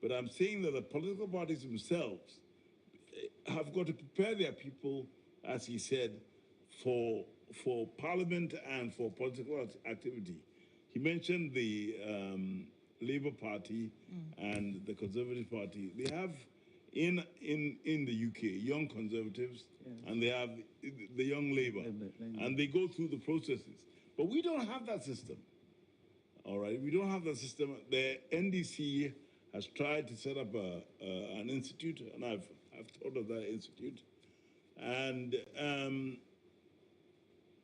But I'm saying that the political parties themselves have got to prepare their people, as he said, for parliament and for political activity. He mentioned the Labour Party and the Conservative Party. They have in the UK young Conservatives, and they have the young Labour, and they go through the processes. But we don't have that system. All right, we don't have that system. The NDC has tried to set up an institute, and I've thought of that institute, and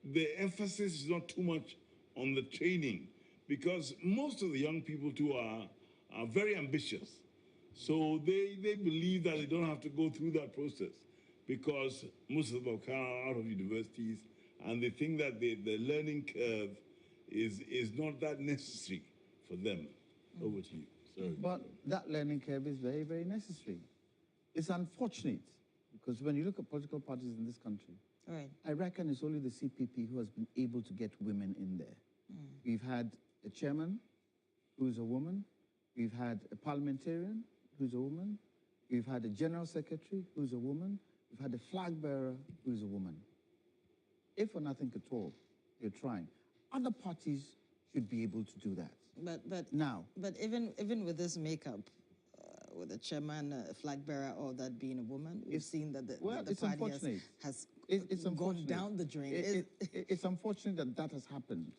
the emphasis is not too much on the training, because most of the young people too are very ambitious. So they believe that they don't have to go through that process, because most of them are out of universities, and they think that the learning curve is not that necessary for them. Over to you. Sorry. But that learning curve is very, very necessary. It's unfortunate, because when you look at political parties in this country, I reckon it's only the CPP who has been able to get women in there. We've had a chairman who is a woman. We've had a parliamentarian who's a woman. We've had a general secretary who's a woman. We've had a flag bearer who's a woman. If for nothing at all, you're trying. Other parties should be able to do that. But even with this makeup, with the chairman, a flag bearer, or that being a woman, we've seen that the party has gone down the drain. It's unfortunate that that has happened,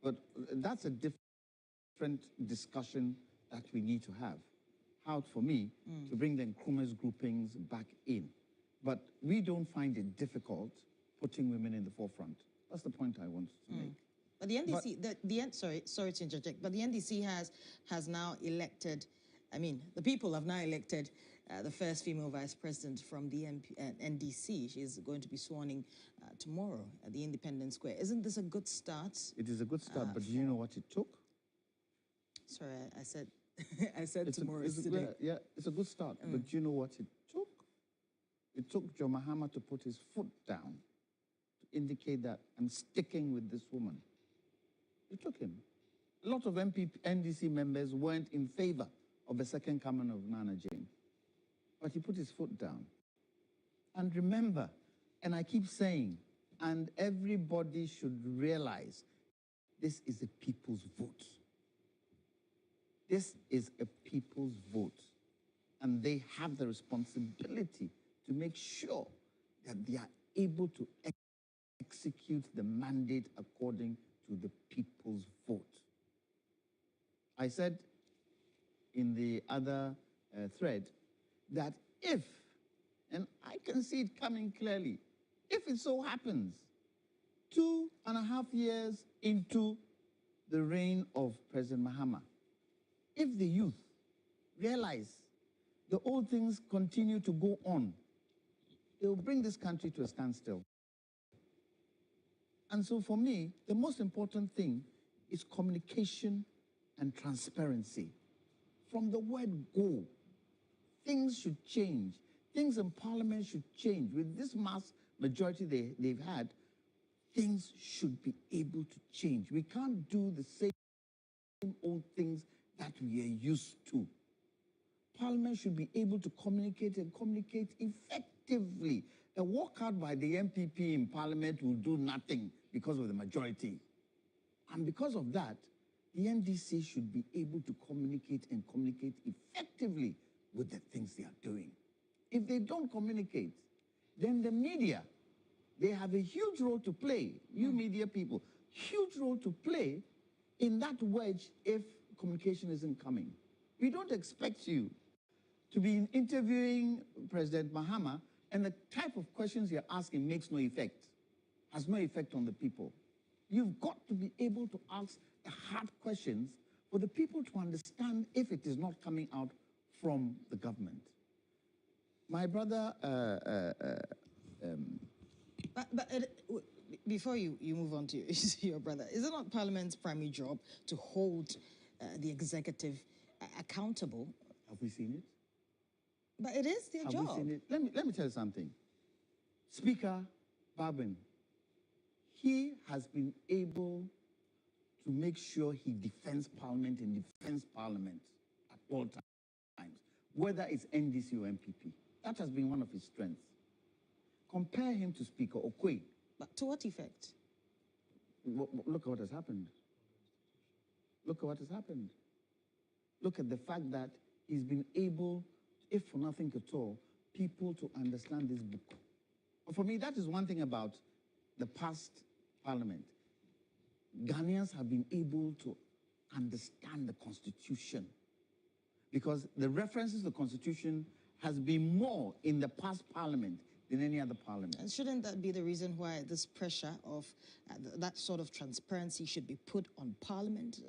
but that's a different discussion that we need to have. How, for me, to bring the Nkrumah's groupings back in. But we don't find it difficult putting women in the forefront. That's the point I want to make. But the NDC, sorry to interject, but the NDC has now elected, I mean, the people have now elected the first female vice president from the NDC. She's going to be sworn in tomorrow at the Independence Square. Isn't this a good start? It is a good start, but do you know what it took? Sorry, I said tomorrow is today. Yeah, it's a good start, but do you know what it took? It took John Mahama to put his foot down to indicate that I'm sticking with this woman. It took him. A lot of NDC members weren't in favor of the second coming of Nana Jane. But he put his foot down. And remember, and I keep saying, and everybody should realize, this is a people's vote. This is a people's vote. And they have the responsibility to make sure that they are able to execute the mandate according to the people's vote. I said in the other thread that if, and I can see it coming clearly, if it so happens, 2.5 years into the reign of President Mahama, if the youth realize the old things continue to go on, they will bring this country to a standstill. And so for me, the most important thing is communication and transparency. From the word go, things should change. Things in Parliament should change. With this mass majority they've had, things should be able to change. We can't do the same old things that we are used to. Parliament should be able to communicate and communicate effectively. A walkout by the MPP in Parliament will do nothing because of the majority. And because of that, the NDC should be able to communicate and communicate effectively with the things they are doing. If they don't communicate, then the media, they have a huge role to play. You media people, huge role to play in that wedge if communication isn't coming. We don't expect you to be interviewing President Mahama and the type of questions you're asking makes no effect, has no effect on the people. You've got to be able to ask the hard questions for the people to understand if it is not coming out from the government. My brother... before you move on to your brother, is it not Parliament's primary job to hold the executive accountable? Have we seen it? But it is their job. Have we seen it? Let me tell you something. Speaker Bagbin, he has been able to make sure he defends Parliament and defends Parliament at all times, whether it's NDC or MPP. That has been one of his strengths. Compare him to Speaker Oquaye. But to what effect? Look at what has happened. Look at what has happened. Look at the fact that he's been able, if for nothing at all, people to understand this book. For me, that is one thing about the past Parliament. Ghanaians have been able to understand the Constitution because the references to the Constitution has been more in the past Parliament than any other Parliament. And shouldn't that be the reason why this pressure of that sort of transparency should be put on Parliament?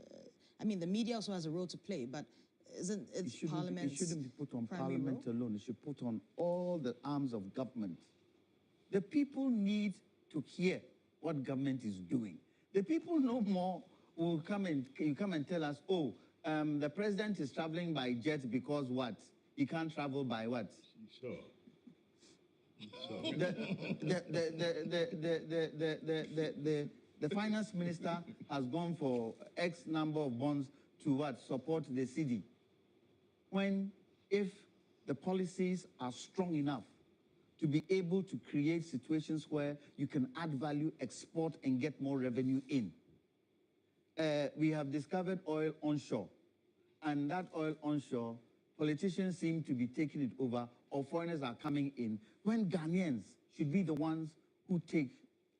I mean, the media also has a role to play, but isn't it Parliament's It shouldn't be put on primary Parliament role? alone. It should put on all the arms of government. The people need to hear what government is doing. The people no more will come and tell us, oh, the president is traveling by jet because what? He can't travel by what? Sure. The finance minister has gone for X number of bonds to what? Support the city. When, if the policies are strong enough to be able to create situations where you can add value, export, and get more revenue in. We have discovered oil onshore, and that oil onshore, politicians seem to be taking it over, or foreigners are coming in, when Ghanaians should be the ones who take,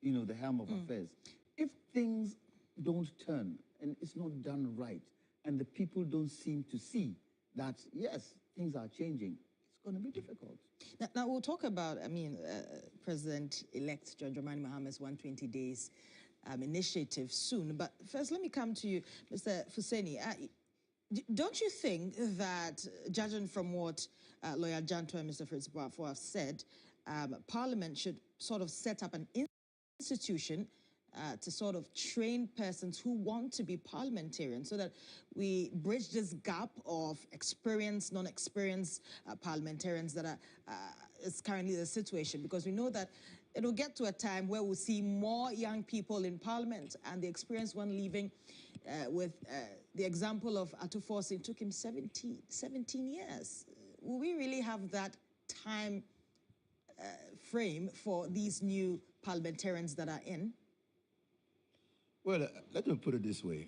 the helm of affairs. If things don't turn, and it's not done right, and the people don't seem to see that, yes, things are changing, it's going to be difficult. Now we'll talk about, President-elect John Dramani Mahama's 120 days initiative soon. But first, let me come to you, Mr. Fuseni. Don't you think that, judging from what Lawyer Janto and Mr. Fritz Boafo have said, Parliament should sort of set up an institution to sort of train persons who want to be parliamentarians so that we bridge this gap of experienced, non-experienced parliamentarians that is currently the situation, because we know that it'll get to a time where we'll see more young people in Parliament, and the experienced one leaving with the example of Atu Forcing took him 17 years. Will we really have that time frame for these new parliamentarians that are in? Well, let me put it this way.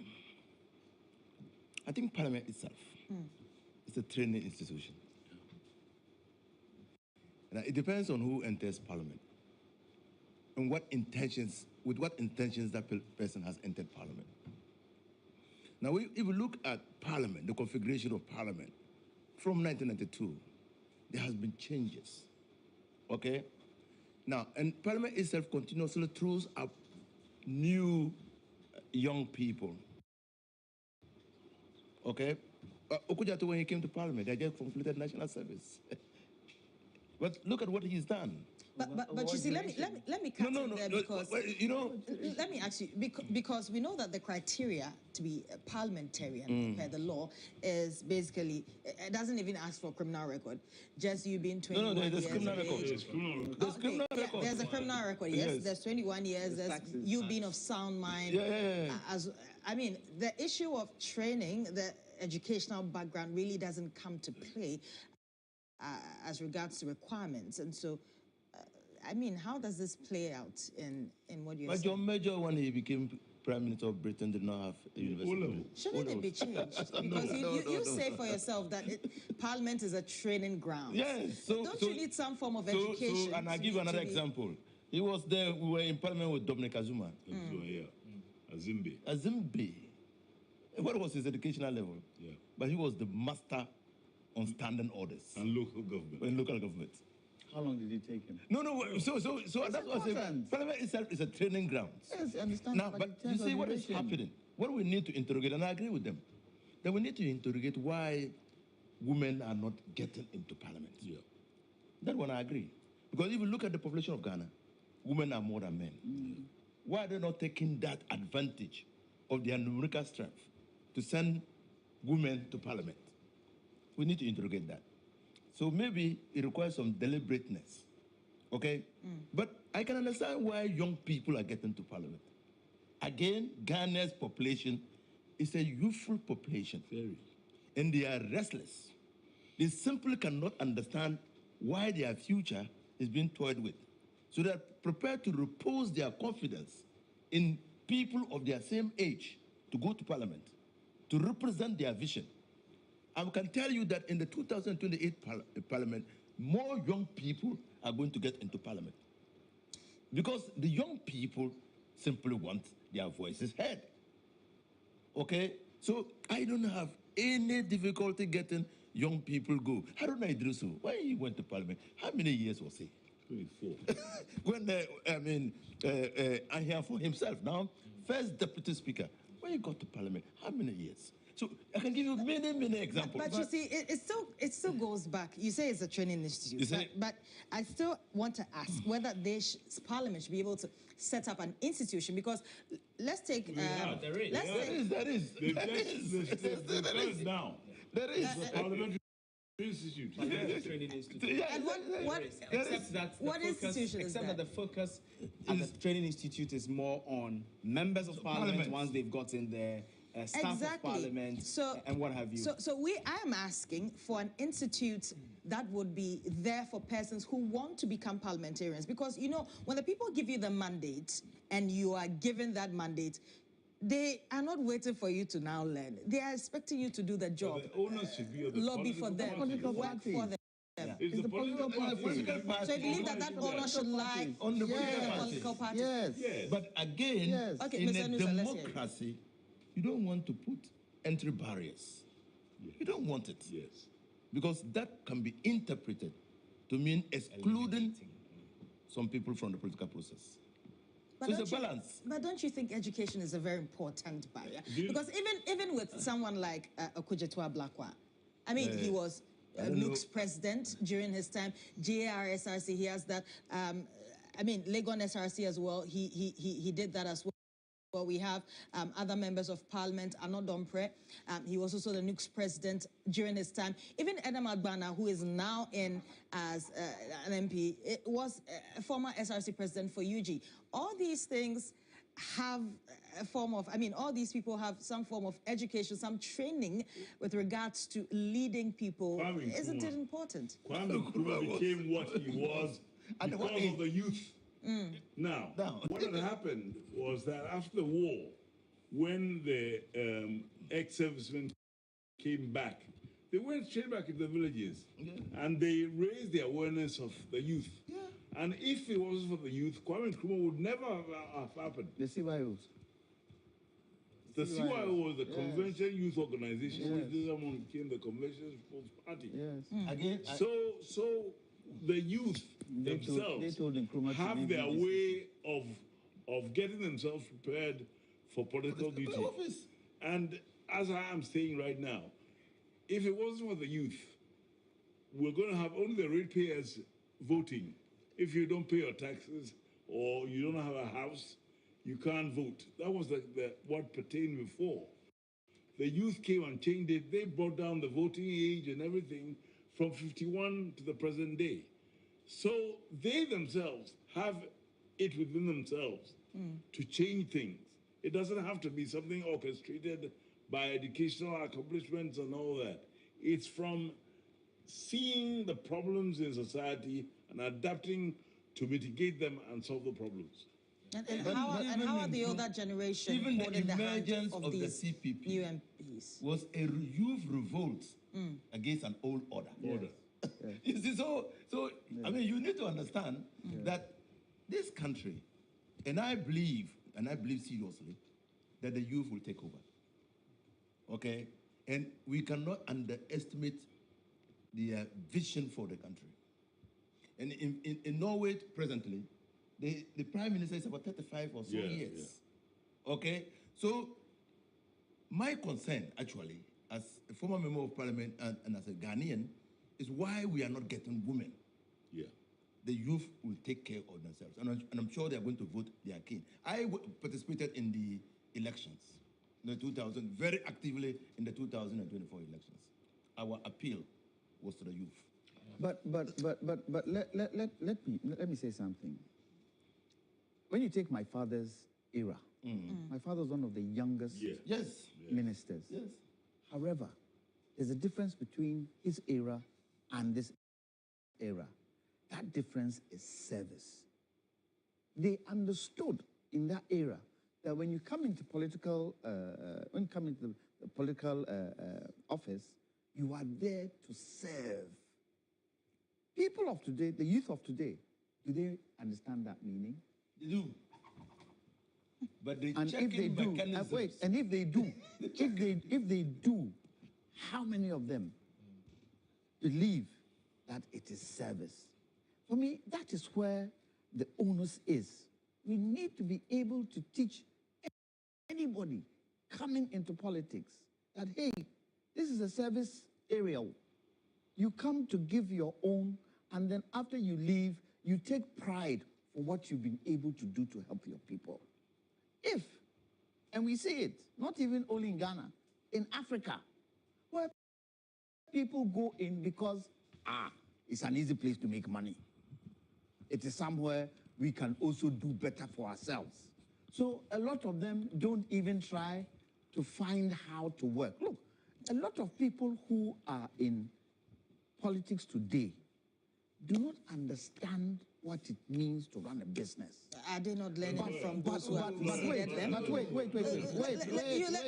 I think Parliament itself is a training institution. And it depends on who enters Parliament and with what intentions that person has entered Parliament. Now, if we look at Parliament, the configuration of Parliament, from 1992, there has been changes, okay? Now, and Parliament itself continuously throws up new young people, okay? Okujato, when he came to Parliament, he just completed national service. But look at what he's done. But you see, let me cut in there because let me ask you, because we know that the criteria to be a parliamentarian per the law is basically, it doesn't even ask for a criminal record, just you being 21 years there's criminal record. There's criminal record. There's a criminal record, yes. There's 21 years, there's you being of sound mind. The issue of training, the educational background really doesn't come to play as regards to requirements. And so, how does this play out in what you're saying? John Major, when he became Prime Minister of Britain, did not have a university. Shouldn't it be changed? Because you say for yourself that Parliament is a training ground. Yes. Don't you need some form of education? And I'll give you another example. He was there, we were in Parliament with Dominic Azuma. Azimbe. What was his educational level? Yeah. But he was the master on standing orders. And local government. And local government. How long did it take him? No. So that's what I say. Parliament itself is a training ground. Yes, I understand. Now, but you see what is happening. What we need to interrogate, and I agree with them, that we need to interrogate why women are not getting into Parliament. Yeah. That one I agree. Because if you look at the population of Ghana, women are more than men. Why are they not taking that advantage of their numerical strength to send women to Parliament? We need to interrogate that. So maybe it requires some deliberateness, okay? But I can understand why young people are getting to Parliament. Again, Ghana's population is a youthful population. Very. And they are restless. They simply cannot understand why their future is being toyed with. So they're prepared to repose their confidence in people of their same age to go to Parliament, to represent their vision. I can tell you that in the 2028 Parliament, more young people are going to get into Parliament. Because the young people simply want their voices heard. Okay? So I don't have any difficulty getting young people go. Haruna Idrisu, when he went to Parliament, how many years was he? 24. When, and here for himself now, first deputy speaker, when he got to Parliament, how many years? So I can give you many examples. But you see, it still goes back. You say it's a training institute, but I still want to ask whether Parliament should be able to set up an institution, because let's take... There is. They've got it now. There is. The Parliamentary Institute. Training institute. And what institution is that? Except that the focus at the training institute is more on members of Parliament once they've got in there, staff of Parliament, and what have you. So I am asking for an institute that would be there for persons who want to become parliamentarians. Because, you know, when the people give you the mandate and you are given that mandate, they are not waiting for you to now learn. They are expecting you to do the job. The owners should be of the lobby for them, work for them. Yeah. It's the political party. So you believe that owner should lie on the political party? Yes. But again, in a democracy, you don't want to put entry barriers. You don't want it. Yes. Because that can be interpreted to mean excluding some people from the political process. But so it's a balance. But don't you think education is a very important barrier? Because even with someone like Oquaye Blakwa, I mean, he was NUC's president during his time. JRSRC, he has that. I mean, Legon SRC as well. He did that as well. Well, we have other members of Parliament, Arnaud Dompre. He was also the NUC's president during his time. Even Edem Agbana, who is now in as an MP, was a former SRC president for UG. All these things have a form of, I mean, all these people have some form of education, some training with regards to leading people. Isn't it important? Kwame Nkrumah became what he was because of the youth. Now, what had happened was that after the war, when the ex-servicemen came back, they went straight back into the villages and they raised the awareness of the youth. And if it wasn't for the youth, Kwame Nkrumah would never have happened. The CYOs. The CYO was the Convention Youth Organization, which then became the Convention People's Party. Again, so the youth themselves have their way of getting themselves prepared for political duty. And as I am saying right now, if it wasn't for the youth, we're going to have only the ratepayers voting. If you don't pay your taxes or you don't have a house, you can't vote. That was what pertained before. The youth came and changed it. They brought down the voting age and everything from 51 to the present day. So they themselves have it within themselves to change things. It doesn't have to be something orchestrated by educational accomplishments and all that. It's from seeing the problems in society and adapting to mitigate them and solve the problems. And how are the older generation even the in emergence the of the these CPP new MPs? Was a youth revolt against an old order. You see, so I mean, you need to understand that this country, and I believe seriously, that the youth will take over. Okay? And we cannot underestimate their vision for the country. And in Norway, presently, the Prime Minister is about 35 or so years. Yeah. Okay? So, my concern, actually, as a former member of parliament and as a Ghanaian, is why we are not getting women. Yeah. The youth will take care of themselves. And I'm sure they are going to vote their king. I participated in the elections, very actively in the 2024 elections. Our appeal was to the youth. But let me say something. When you take my father's era, my father was one of the youngest ministers. Yes. However, there's a difference between his era and this era. That difference is service. They understood in that era that when you come into political, the political office, you are there to serve. People of today, the youth of today, do they understand that meaning? They do. But they and if they do, and if they do, if they do, how many of them believe that it is service? For me, that is where the onus is. We need to be able to teach anybody coming into politics that, hey, this is a service area. You come to give your own, and then after you leave, you take pride for what you've been able to do to help your people. If, and we see it, not even only in Ghana, in Africa, where people go in because, it's an easy place to make money. It is somewhere we can also do better for ourselves. So a lot of them don't even try to find how to work. Look, a lot of people who are in politics today do not understand what it means to run a business. Are they not learning from those who have preceded them? But wait.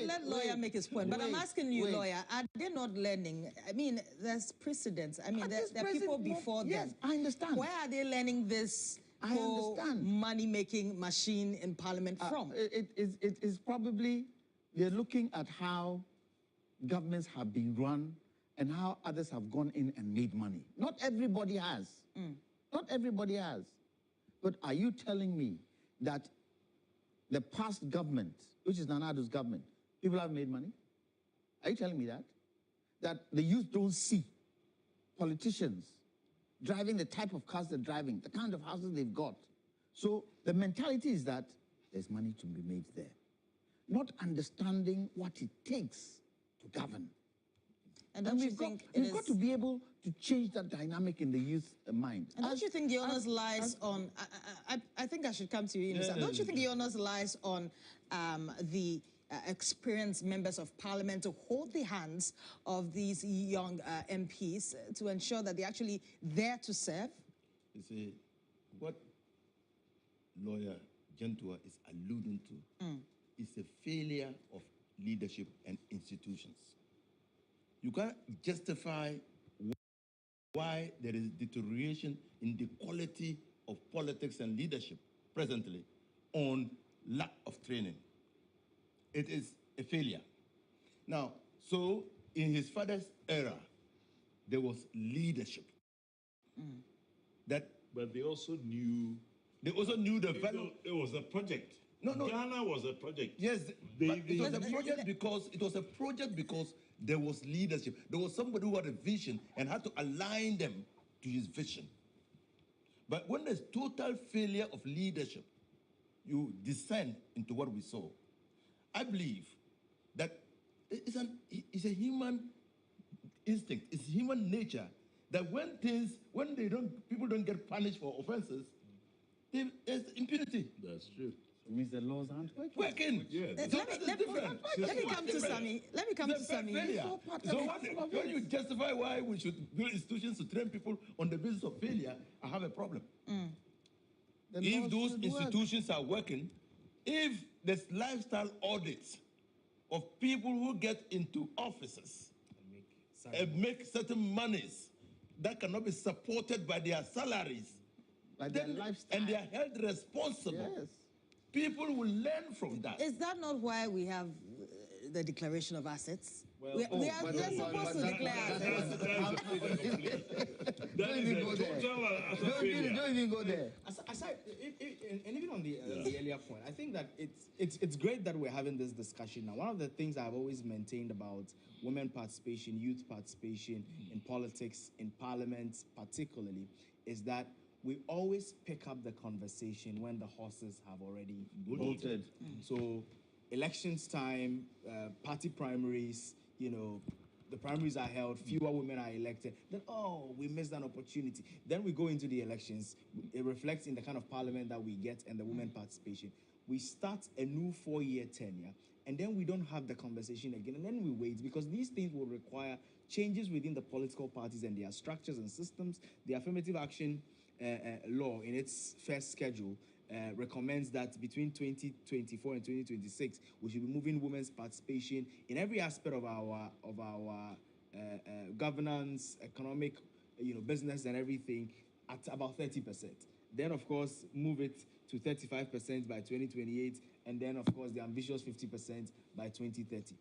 Let lawyer make his point. But I'm asking you, lawyer, are they not learning? I mean, there's precedents. I mean, there are people before them. Yes, I understand. Where are they learning this money-making machine in parliament from? It is probably, they're looking at how governments have been run and how others have gone in and made money. Not everybody has. Not everybody has. But are you telling me that the past government, which is Nana Addo's government, people have made money? Are you telling me that? That the youth don't see politicians driving the type of cars they're driving, the kind of houses they've got. So the mentality is that there's money to be made there. Not understanding what it takes to govern. And don't you think we've got to be able to change that dynamic in the youth mind? And don't you think the onus lies on, I think I should come to you, don't you think the onus lies on the experienced members of parliament to hold the hands of these young MPs to ensure that they're actually there to serve? You see, what lawyer Gentua is alluding to is a failure of leadership and institutions. You can't justify why there is deterioration in the quality of politics and leadership presently on lack of training. It is a failure. Now, so in his father's era, there was leadership. But they also knew. They also knew the value. It was a project. No. Ghana was a project. Yes, it was a project because there was leadership. There was somebody who had a vision and had to align them to his vision. But when there's total failure of leadership, you descend into what we saw. I believe that it's a human instinct, it's human nature that when people don't get punished for offenses, there's impunity. That's true. It means the laws aren't working. Yeah. Let me come to Sammy. So when you justify why we should build institutions to train people on the basis of failure, I have a problem. If those institutions are working, if there's lifestyle audits of people who get into offices and make certain monies that cannot be supported by their salaries, by their lifestyle, and they are held responsible. Yes. People will learn from that. Is that not why we have the declaration of assets? Well, we are just supposed to declare assets. Don't even go there. Don't even go there. Aside, and even on the earlier point, I think that it's great that we're having this discussion now. One of the things I've always maintained about women participation, youth participation in politics, in parliament particularly, is that we always pick up the conversation when the horses have already bolted. So elections time, party primaries, the primaries are held, fewer women are elected, then, we missed an opportunity. Then we go into the elections. It reflects in the kind of parliament that we get and the women participation. We start a new 4-year tenure, and then we don't have the conversation again, and then we wait, because these things will require changes within the political parties and their structures and systems. The affirmative action law, in its first schedule, recommends that between 2024 and 2026, we should be moving women's participation in every aspect of our governance, economic, business and everything at about 30%. Then, of course, move it to 35% by 2028, and then, of course, the ambitious 50% by 2030.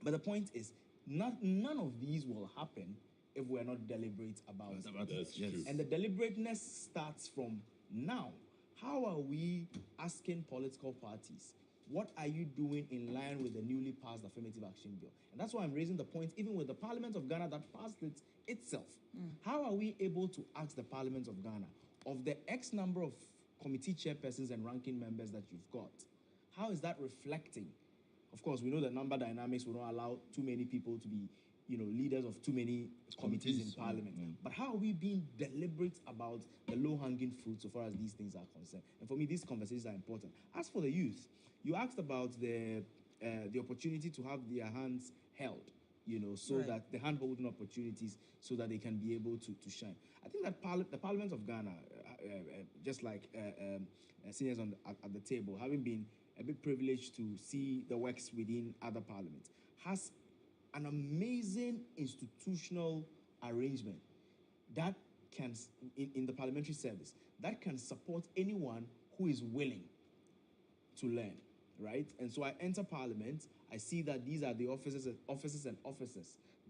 But the point is, none of these will happen if we're not deliberate about it. That's true. And the deliberateness starts from now. How are we asking political parties, what are you doing in line with the newly passed affirmative action bill? And that's why I'm raising the point, even with the Parliament of Ghana that passed it itself. How are we able to ask the Parliament of Ghana, of the X number of committee chairpersons and ranking members that you've got, how is that reflecting? Of course, we know that number dynamics will not allow too many people to be leaders of too many committees in Parliament. But how are we being deliberate about the low-hanging fruit so far as these things are concerned? And for me, these conversations are important. As for the youth, you asked about the opportunity to have their hands held, so that the hand-holding opportunities, so that they can be able to shine. I think that the Parliament of Ghana, just like seniors at the table, having been a bit privileged to see the works within other parliaments, has an amazing institutional arrangement that can, in the parliamentary service, that can support anyone who is willing to learn, right? And so I enter Parliament, I see that these are the officers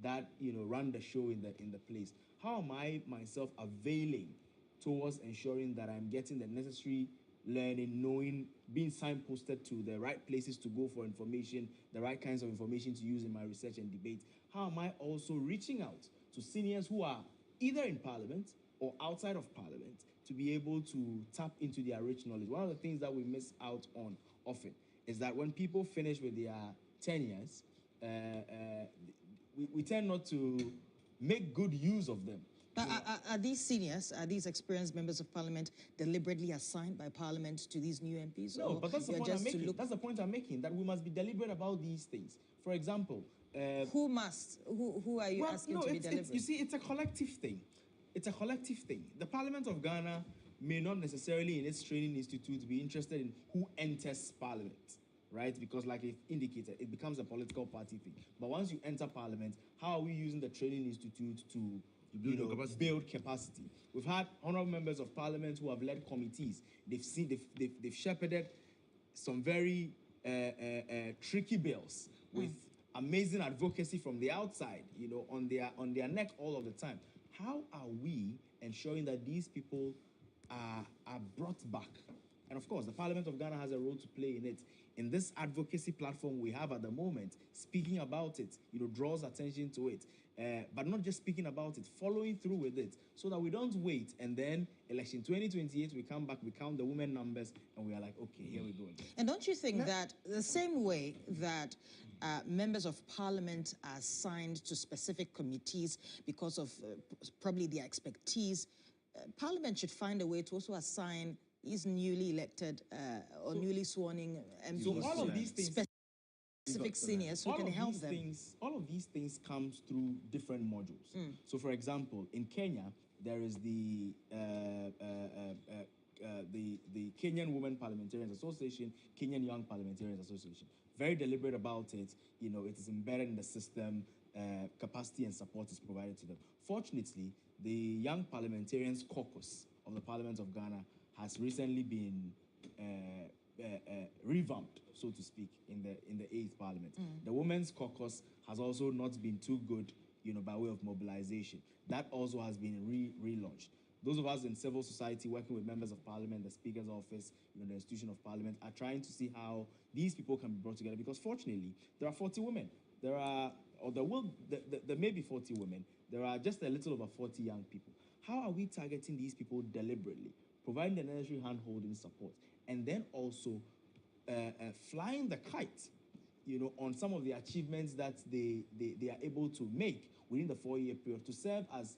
that run the show in the place. How am I myself availing towards ensuring that I'm getting the necessary learning, knowing, being signposted to the right places to go for information, the right kinds of information to use in my research and debate? How am I also reaching out to seniors who are either in Parliament or outside of Parliament to be able to tap into their rich knowledge? One of the things that we miss out on often is that when people finish with their tenures, we tend not to make good use of them. Are these seniors, are these experienced members of Parliament deliberately assigned by Parliament to these new MPs? No, but that's the point I'm making. That's the point I'm making, that we must be deliberate about these things. For example... who must? Who are you asking to be deliberate? You see, it's a collective thing. It's a collective thing. The Parliament of Ghana may not necessarily in its training institute be interested in who enters Parliament, right? Because like it indicated, it becomes a political party thing. But once you enter Parliament, how are we using the training institute to build capacity? We've had honorable members of Parliament who have led committees. They've shepherded some very tricky bills with amazing advocacy from the outside, on their neck all of the time. How are we ensuring that these people are brought back? And of course, the Parliament of Ghana has a role to play in it. In this advocacy platform we have at the moment, speaking about it, draws attention to it. But not just speaking about it, following through with it, so that we don't wait, and then election 2028, we come back, we count the women numbers, and we are like, okay, here we go again. And don't you think that the same way that members of Parliament are assigned to specific committees because of probably their expertise, Parliament should find a way to also assign these newly elected or newly sworn-in MPs. So all of these things... specific seniors who can help them. All of these things comes through different modules. So, for example, in Kenya, there is the Kenyan Women Parliamentarians Association, Kenyan Young Parliamentarians Association. Very deliberate about it. It is embedded in the system. Capacity and support is provided to them. Fortunately, the Young Parliamentarians Caucus of the Parliament of Ghana has recently been revamped, so to speak, in the 8th Parliament. The Women's Caucus has also not been too good, by way of mobilization. That also has been relaunched. Those of us in civil society working with members of Parliament, the Speaker's office, the institution of Parliament, are trying to see how these people can be brought together, because fortunately, there are 40 women. There may be 40 women. There are just a little over 40 young people. How are we targeting these people deliberately, providing the necessary hand-holding support, and then also flying the kite, on some of the achievements that they are able to make within the 4-year period, to serve as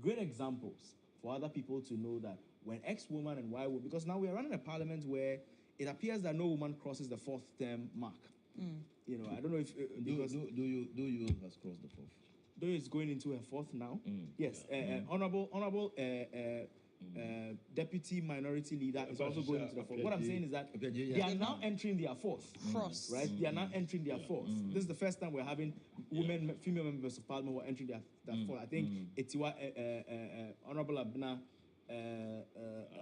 great examples for other people to know that when X woman and Y woman, because now we are running a parliament where it appears that no woman crosses the 4th term mark. I don't know if do you has crossed the 4th? Do is going into her 4th now. Yes, honorable deputy minority leader is also going into the 4th. What I'm saying is that they are now entering their 4th. Cross. Right? They are now entering their 4th. This is the first time we're having female members of Parliament who are entering their 4th. I think Etiwa, Honorable Abna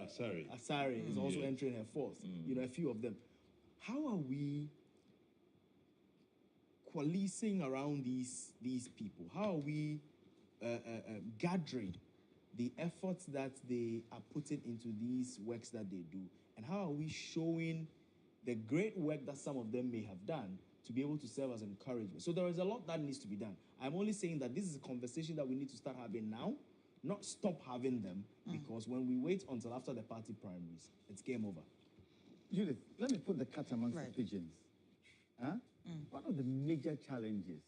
Asari is also entering her 4th. A few of them. How are we coalescing around these people? How are we gathering the efforts that they are putting into these works that they do? And how are we showing the great work that some of them may have done to be able to serve as encouragement? So there is a lot that needs to be done. I'm only saying that this is a conversation that we need to start having now, not stop having them, because when we wait until after the party primaries, it's game over. Judith, let me put the cat amongst the pigeons. One of the major challenges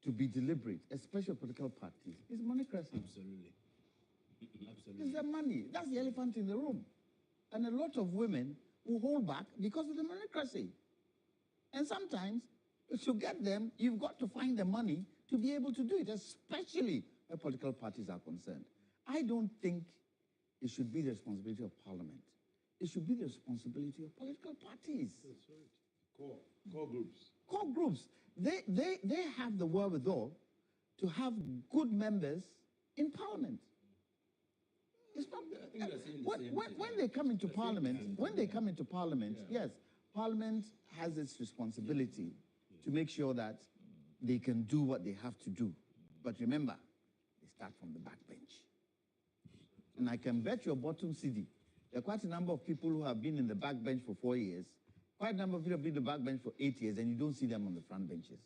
to be deliberate, especially political parties, is moneycracy. Absolutely. It's the money. That's the elephant in the room. And a lot of women will hold back because of the moneycracy. And sometimes, to get them, you've got to find the money to be able to do it, especially where political parties are concerned. I don't think it should be the responsibility of Parliament. It should be the responsibility of political parties. That's right. Core groups. Core groups. They have the wherewithal to have good members in Parliament. It's not, when they come into Parliament, yes, Parliament has its responsibility to make sure that they can do what they have to do. But remember, they start from the backbench. And I can bet your bottom city, there are quite a number of people who have been in the backbench for 4 years. Quite a number of people have been in the backbench for 8 years, and you don't see them on the front benches.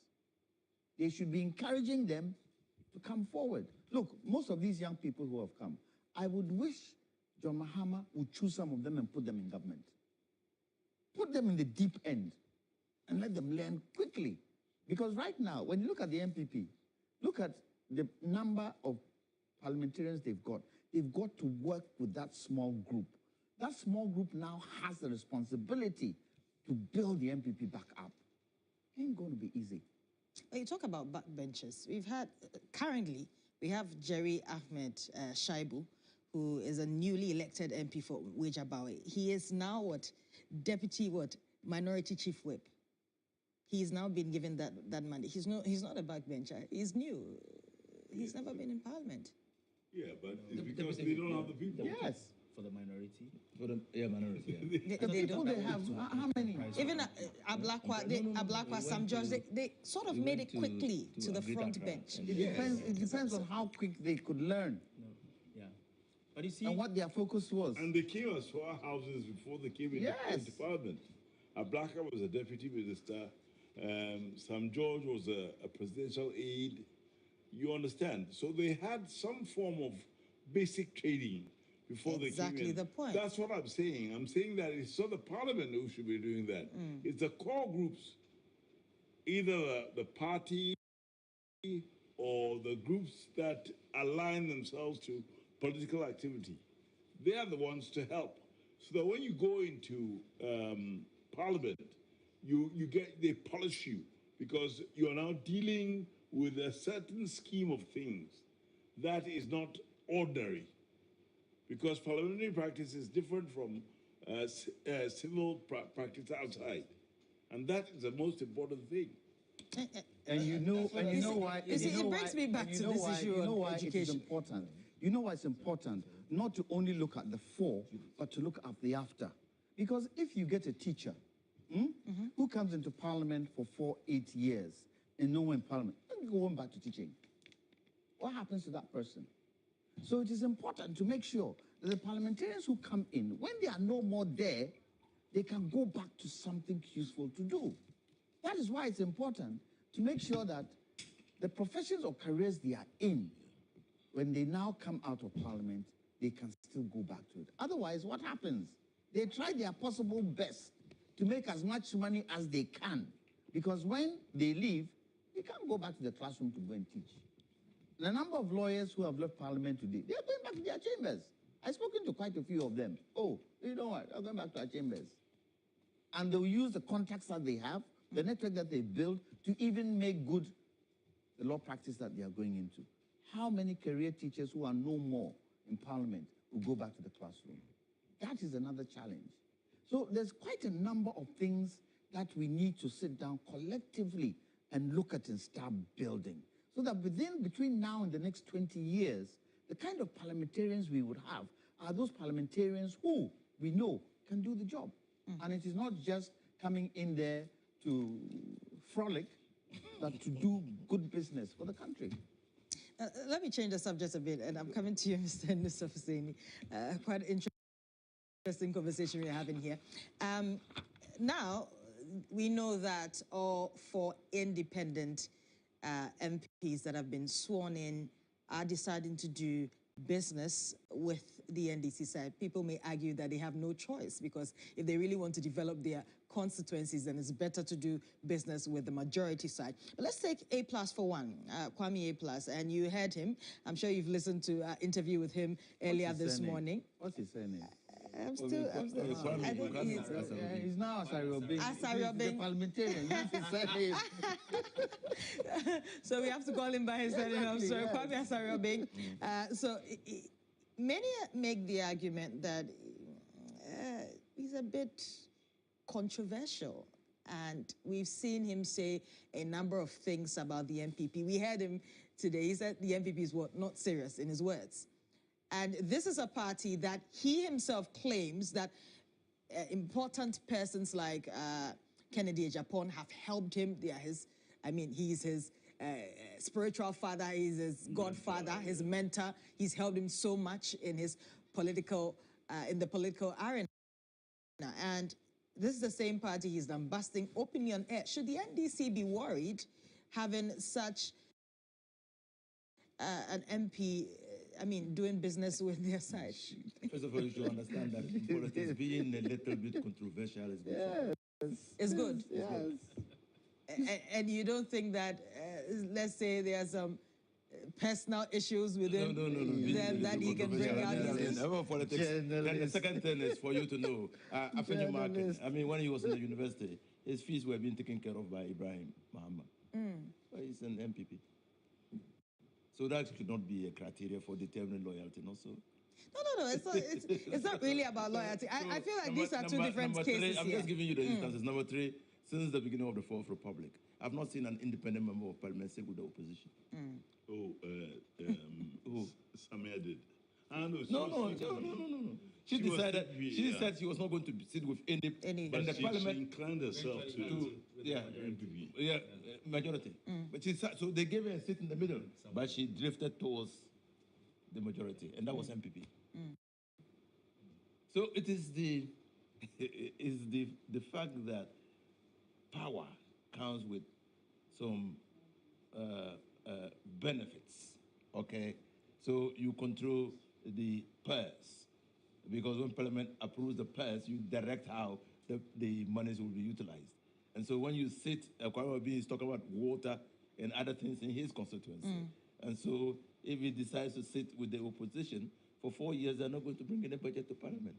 They should be encouraging them to come forward. Look, most of these young people who have come, I would wish John Mahama would choose some of them and put them in government. Put them in the deep end and let them learn quickly. Because right now, when you look at the MPP, look at the number of parliamentarians they've got. They've got to work with that small group. That small group now has the responsibility to build the MPP back up. It ain't going to be easy. You talk about backbenchers. We've had, currently, we have Jerry Ahmed Shaibu, who is a newly elected MP for Wejabawe. He is now Deputy Minority Chief Whip. He's now been given that mandate. He's not a backbencher. He's new. He's never been in Parliament. Yeah, but it's because they don't have the people. Yes. For the minority? For the minority, yeah. They don't. They have, how many? Even Ablakwa, Sam George, they sort of made it quickly to the front bench. It depends on how quick they could learn. Yeah. But you see, and what their focus was. And they came as far houses before they came into Parliament. Ablakwa was a deputy minister. Sam George was a presidential aide. You understand? So they had some form of basic training before they came in. Exactly the point. That's what I'm saying. I'm saying that it's not the Parliament who should be doing that. It's the core groups, either the party or the groups that align themselves to political activity. They are the ones to help. So that when you go into Parliament, they polish you because you are now dealing with a certain scheme of things that is not ordinary. Because parliamentary practice is different from civil practice outside. And that is the most important thing. And you know why it brings me back to this issue of education. It is important. You know why it's important not to only look at the before, but to look at the after. Because if you get a teacher who comes into Parliament for 4-8 years and no one in Parliament, then go on back to teaching, what happens to that person? So it is important to make sure that the parliamentarians who come in, when they are no more there, they can go back to something useful to do. That is why it's important to make sure that the professions or careers they are in, when they now come out of Parliament, they can still go back to it. Otherwise, what happens? They try their possible best to make as much money as they can, because when they leave, they can't go back to the classroom to go and teach. The number of lawyers who have left Parliament today, they are going back to their chambers. I've spoken to quite a few of them. Oh, you know what? They're going back to our chambers. And they'll use the contacts that they have, the network that they build, to even make good the law practice that they are going into. How many career teachers who are no more in Parliament will go back to the classroom? That is another challenge. So there's quite a number of things that we need to sit down collectively and look at and start building, so that between now and the next 20 years, the kind of parliamentarians we would have are those parliamentarians who we know can do the job. And it is not just coming in there to frolic, but to do good business for the country. Let me change the subject a bit, and I'm coming to you, Mr. Nusuf Hussaini. Quite an interesting conversation we're having here. Now, we know that all 4 independent MPs that have been sworn in are deciding to do business with the NDC side. People may argue that they have no choice, because if they really want to develop their constituencies, then it's better to do business with the majority side. But let's take A+ for one, Kwame A+, and you heard him. I'm sure you've listened to an interview with him earlier this morning. What's his surname? I think he's now Asariobing. Asariobing. The parliamentarian. That's his surname. So we have to call him by his surname. I'm sorry, Kwame Asariobing. So many make the argument that he's a bit controversial. And we've seen him say a number of things about the MPP. We heard him today. He said the MPP is what? Not serious, in his words. And this is a party that he himself claims that important persons like Kennedy Adjaho have helped him. They are his, he's his spiritual father, he's his godfather, his mentor. He's helped him so much in his political, in the political arena. And this is the same party he's done busting openly on air. Should the NDC be worried having such an MP doing business with their side? First of all, you should understand that in politics, being a little bit controversial is good. Yes. It's good. Yes. And you don't think that, let's say there are some personal issues within them that he can bring out? Politics. Then the second thing is for you to know, when he was in the university, his fees were being taken care of by Ibrahim Muhammad. Well, he's an MPP. So that should not be a criteria for determining loyalty, also. No. It's not really about loyalty. I feel like these are two different cases. I'm just giving you the instances. Number 3, since the beginning of the 4th Republic, I've not seen an independent member of Parliament sit with the opposition. Samia did. No. She said she was not going to sit with any. But the Parliament she inclined herself to MPP. Yeah, majority. But so they gave her a seat in the middle, but she drifted towards the majority, and that was MPP. So it is the fact that power comes with some benefits. Okay, so you control the purse, because when Parliament approves the purse, you direct how the monies will be utilized. And so when you sit, Oquaye is talking about water and other things in his constituency. And so if he decides to sit with the opposition, for 4 years, they're not going to bring any budget to Parliament.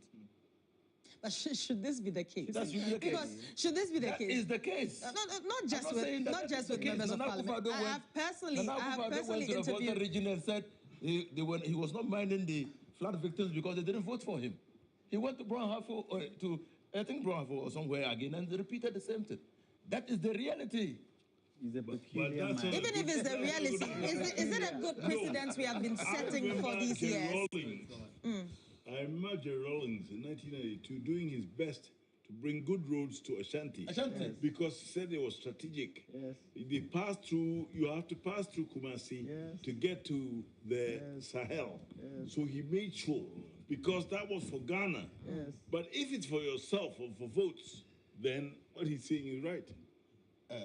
But should this be the case? That should be the case. Should this be the case? That is the case. Not just with members of Parliament. I have personally went to the Volta region and said he was not minding the flood victims because they didn't vote for him. He went to Brownhafo or somewhere again and they repeated the same thing. That is the reality. He's a peculiar man. Even if it's the reality, is it a good precedent we have been setting for these years? I remember Jerry Rawlings in 1992 doing his best to bring good roads to Ashanti. Ashanti. Yes. Because he said it was strategic. Yes. They pass through, you have to pass through Kumasi to get to the Sahel. Yes. So he made sure, because that was for Ghana. Yes. But if it's for yourself or for votes, then what he's saying is right.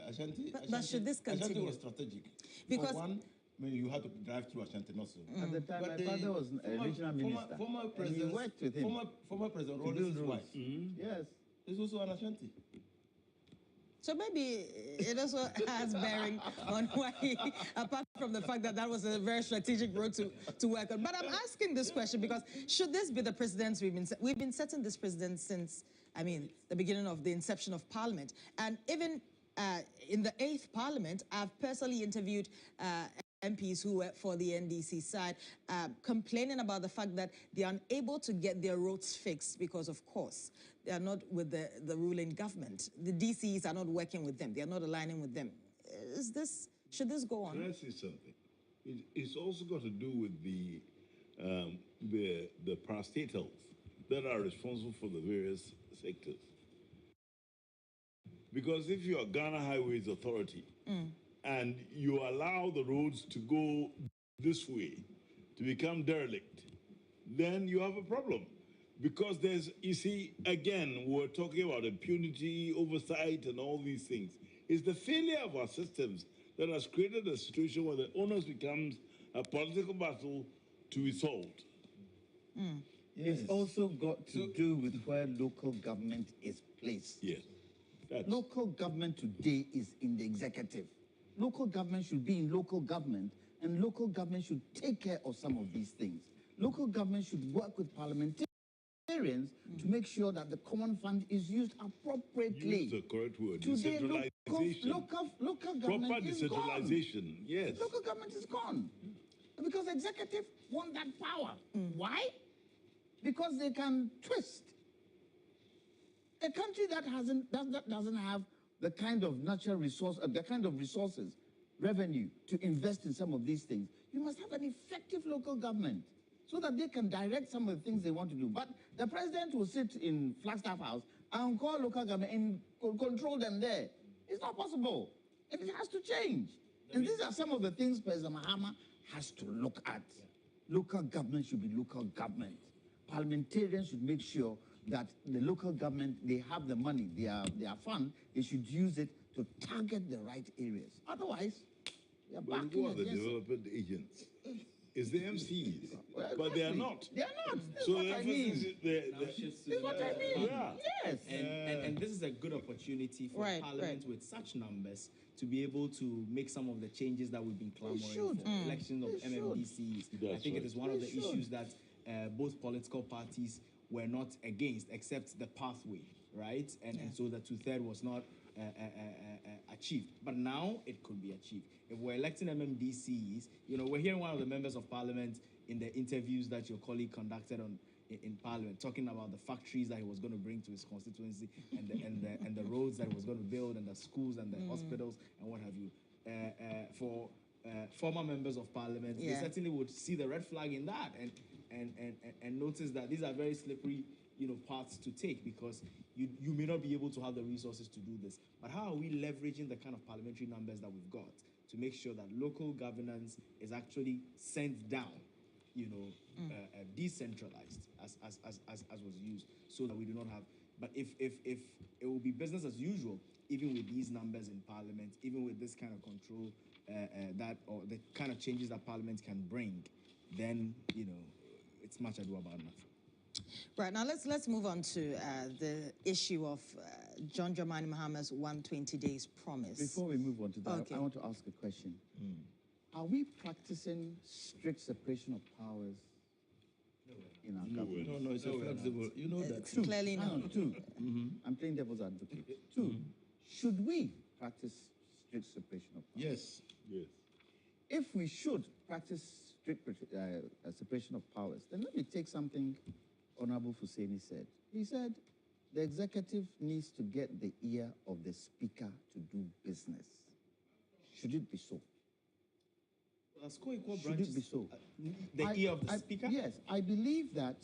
Ashanti, But should this continue? Ashanti was strategic. Because for one, I mean, you had to drive through Ashanti, not so. At the time, my father was a regional minister. Former and president, he worked with him. Former President to build Rawlings' roads. wife. Yes. Is also an Ashanti. So maybe it also has bearing on why, apart from the fact that that was a very strategic road to work on. But I'm asking this question because should this be the precedence we've been setting this precedent since, I mean, the beginning of the inception of Parliament. And even in the 8th Parliament, I've personally interviewed MPs who work for the NDC side, complaining about the fact that they are unable to get their roads fixed because, of course, they are not with the ruling government. The DCs are not working with them. They are not aligning with them. Should this go on? Can I say something? It's also got to do with the parastatals that are responsible for the various sectors. Because if you are Ghana Highways Authority and you allow the roads to go this way, to become derelict, then you have a problem. Because you see, again, we're talking about impunity, oversight, and all these things. It's the failure of our systems that has created a situation where the onus becomes a political battle to be solved. It's also got to do with where local government is placed. Yes. Local government today is in the executive. Local government should be in local government, and local government should take care of some of these things. Local government should work with parliamentarians to make sure that the common fund is used appropriately. Use the correct word. Today, Decentralization. local government Proper is decentralization, gone. yes. Local government is gone. Because executive want that power. Why? Because they can twist. A country that doesn't have the kind of natural resource, the kind of resources, revenue to invest in some of these things, you must have an effective local government so that they can direct some of the things they want to do. But the president will sit in Flagstaff House and call local government and control them there. It's not possible. And it has to change. And these are some of the things President Mahama has to look at. Local government should be local government. Parliamentarians should make sure that the local government, they have the money, their fund, they should use it to target the right areas. Otherwise, they're But backing who are the against it. development agents? It's the MCs, but they are not. They are not. That's So what the I emphasis mean. is what I mean. Yeah. Yes. And this is a good opportunity for Parliament with such numbers to be able to make some of the changes that we've been clamoring for. Elections of MMDCs. I think it is one of the issues that both political parties were not against, except the pathway, right? And so the 2/3 was not achieved. But now it could be achieved. If we're electing MMDCs, you know, we're hearing one of the members of Parliament in the interviews that your colleague conducted in Parliament, talking about the factories that he was going to bring to his constituency and the roads that he was going to build and the schools and the hospitals and what have you. For former members of Parliament, they certainly would see the red flag in that and notice that these are very slippery, you know, paths to take because you may not be able to have the resources to do this. But how are we leveraging the kind of parliamentary numbers that we've got to make sure that local governance is actually sent down, you know, decentralized as was used, so that we do not have. But if it will be business as usual, even with these numbers in Parliament, even with this kind of control or the kind of changes that Parliament can bring, then you know it's much ado about nothing. Right, now let's move on to the issue of John Dramani Mahama's 120 days promise. Before we move on to that, I want to ask a question. Are we practicing strict separation of powers in our government? No, it's flexible. You know that. Two. Clearly not. Hang on, two. I'm playing devil's advocate. Two, should we practice strict separation of powers? Yes. Yes. If we should practice strict separation of powers, then let me take something Honorable Fuseni said. He said, the executive needs to get the ear of the speaker to do business. Should it be so? Should it be so? The ear of the speaker? Yes, I believe that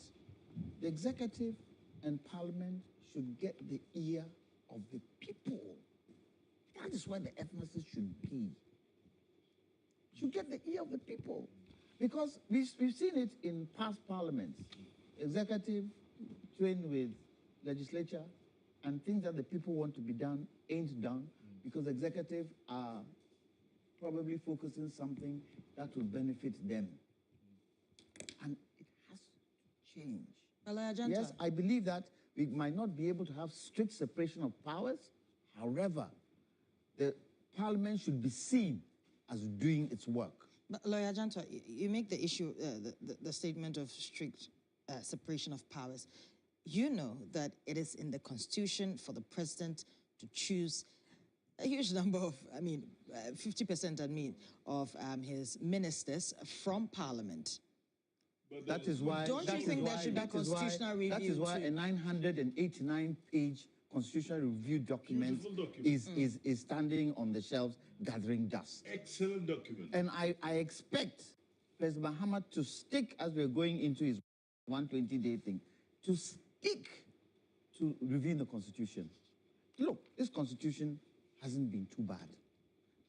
The executive and parliament should get the ear of the people. That is where the emphasis should be. Should get the ear of the people. Because we've seen it in past parliaments. Executive trained with legislature, and things that the people want to be done ain't done because executive are probably focusing something that will benefit them. And it has to change. Yes, I believe that we might not be able to have strict separation of powers. However, the parliament should be seen as doing its work. But Lawyer Adjanto, you make the issue, the statement of strict separation of powers. You know that it is in the Constitution for the president to choose a huge number of, 50%, of his ministers from Parliament. But that is why. Don't you think there should be constitutional review? That is why a 989-page constitutional review document is standing on the shelves gathering dust. Excellent document. And I expect President Mahama to stick, as we're going into his 120-day thing, to stick to reviewing the Constitution. Look, this Constitution hasn't been too bad.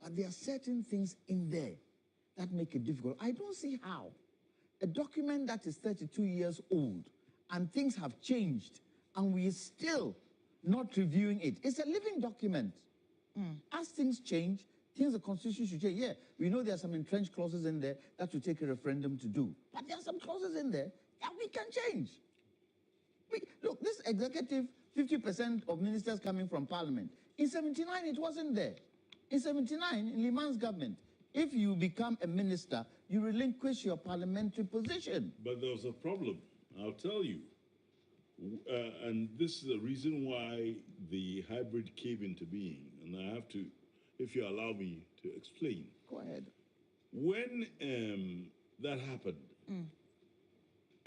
But there are certain things in there that make it difficult. I don't see how a document that is 32 years old and things have changed and we are still not reviewing it. It's a living document. As things change, the Constitution should change. Yeah, we know there are some entrenched clauses in there that will take a referendum to do. But there are some clauses in there that we can change. Look, this executive, 50% of ministers coming from Parliament. In 79, it wasn't there. In 79, in Liman's government, if you become a minister, you relinquish your parliamentary position. But there was a problem, I'll tell you. And this is the reason why the hybrid came into being. And I have to, if you allow me to explain. Go ahead. When that happened,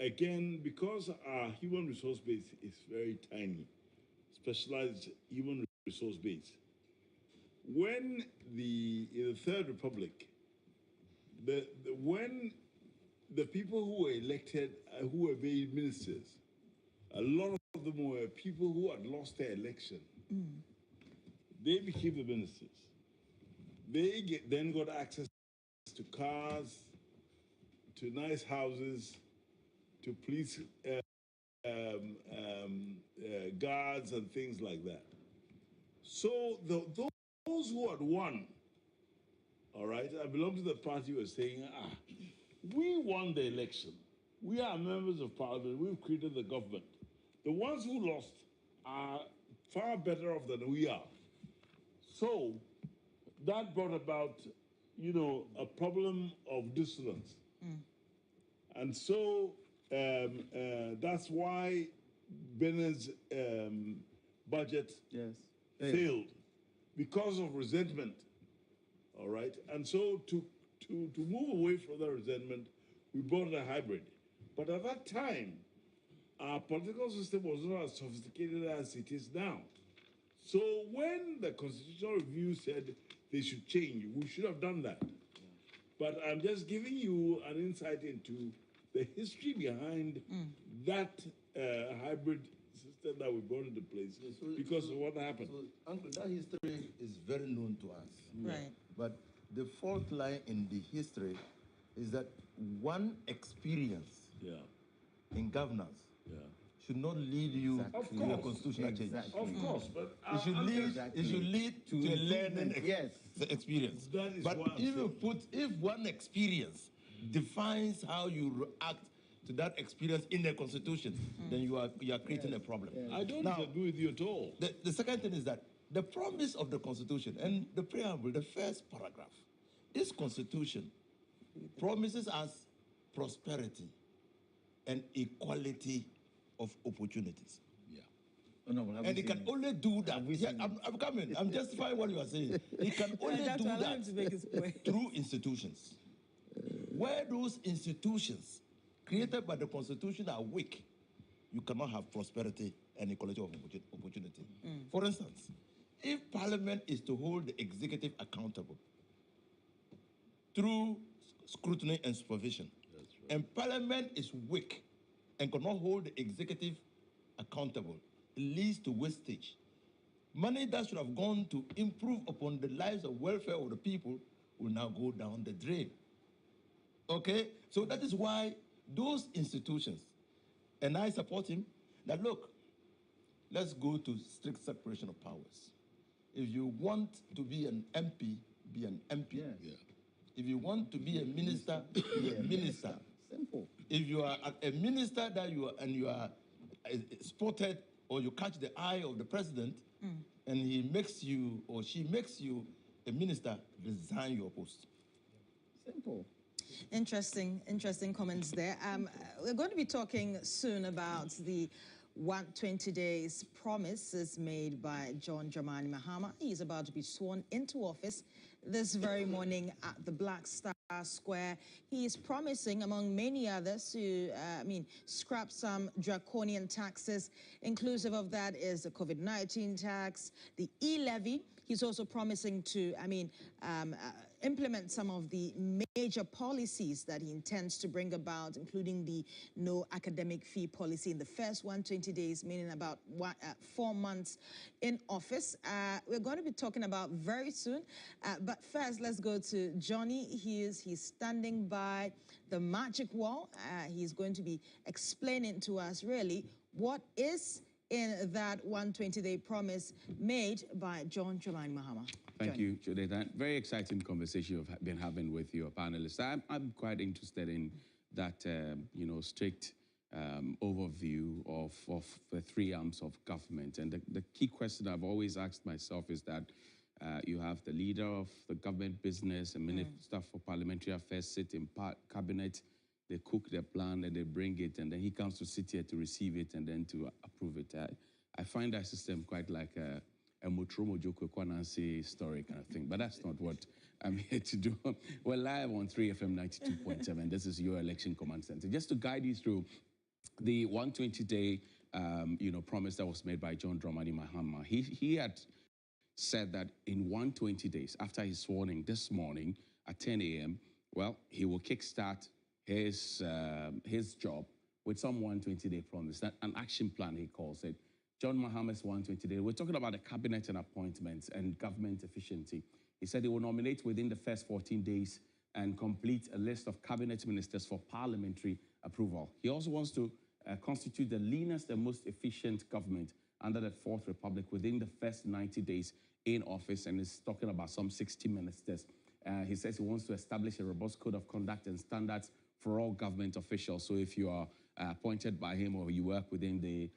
again, because our human resource base is very tiny, specialized human resource base, when in the Third Republic, when the people who were elected, who were made ministers, a lot of them were people who had lost their election. They became the ministers. They then got access to cars, to nice houses, to police guards and things like that. So those who had won, all right, I belong to the party who was saying, we won the election. We are members of parliament. We've created the government. The ones who lost are far better off than we are. So that brought about, a problem of dissonance. And so that's why Bennett's budget failed because of resentment. All right. And so to move away from the resentment, we brought a hybrid. But at that time, our political system was not as sophisticated as it is now. So when the Constitutional Review said they should change, we should have done that. But I'm just giving you an insight into the history behind that hybrid system that we brought into place because of what happened. So, Uncle, that history is very known to us. Right. But the fault line in the history is that one experience in governance should not lead you to a constitutional change. Of course, but it should lead to a learning experience. That is but if one experience defines how you react to that experience in the Constitution, then you are creating a problem. I don't agree with you at all. The second thing is that the promise of the Constitution and the preamble, the first paragraph, this Constitution promises us prosperity and equality of opportunities. And it can only do that. I'm coming. I'm justifying what you are saying. It can only do that through institutions. Where those institutions created by the Constitution are weak, you cannot have prosperity and equality of opportunity. For instance, if Parliament is to hold the executive accountable through scrutiny and supervision, and Parliament is weak and cannot hold the executive accountable. It leads to wastage. Money that should have gone to improve upon the lives of welfare of the people will now go down the drain. Okay? So that is why those institutions, and I support him, that look, let's go to strict separation of powers. If you want to be an MP, be an MP. Yes. Yeah. If you want to be a minister, be a minister. Simple. If you are a minister that you are spotted or you catch the eye of the president, and he makes you or she makes you a minister, resign your post. Simple. Interesting comments there. We're going to be talking soon about the 120 days promises made by John Dramani Mahama. He's about to be sworn into office this very morning at the Black Star Square. He is promising, among many others, to scrap some draconian taxes. Inclusive of that is the COVID-19 tax, the e-levy. He's also promising to, implement some of the major policies that he intends to bring about, including the no academic fee policy in the first 120 days, meaning about 4 months in office. We're going to be talking about very soon. But first, let's go to Johnny. He's standing by the magic wall. He's going to be explaining to us really what is in that 120-day promise made by John Dramani Mahama. Thank you, Judith. Very exciting conversation you've been having with your panelists. I'm quite interested in that, strict overview of the three arms of government. And the key question I've always asked myself is that you have the leader of the government business, and Minister for Parliamentary Affairs sit in cabinet. They cook their plan and they bring it, and then he comes to sit here to receive it and then to approve it. I find that system quite like a Motromo Joko Kwanansi story kind of thing, but that's not what I'm here to do. We're live on 3FM 92.7. This is your election command center. Just to guide you through the 120-day, promise that was made by John Dramani Mahama. He had said that in 120 days, after his sworn this morning at 10 a.m., well, he will kickstart his job with some 120-day promise, an action plan, he calls it. John Mahama's 120-day. We're talking about the cabinet and appointments and government efficiency. He said he will nominate within the first 14 days and complete a list of cabinet ministers for parliamentary approval. He also wants to constitute the leanest and most efficient government under the Fourth Republic within the first 90 days in office, and is talking about some 60 ministers. He says he wants to establish a robust code of conduct and standards for all government officials. So if you are appointed by him or you work within the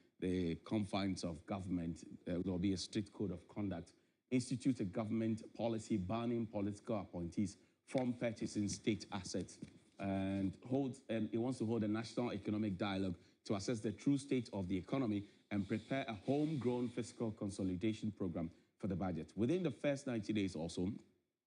confines of government, there will be a strict code of conduct. Institute a government policy banning political appointees from purchasing state assets. And he wants to hold a national economic dialogue to assess the true state of the economy and prepare a homegrown fiscal consolidation program for the budget. Within the first 90 days also,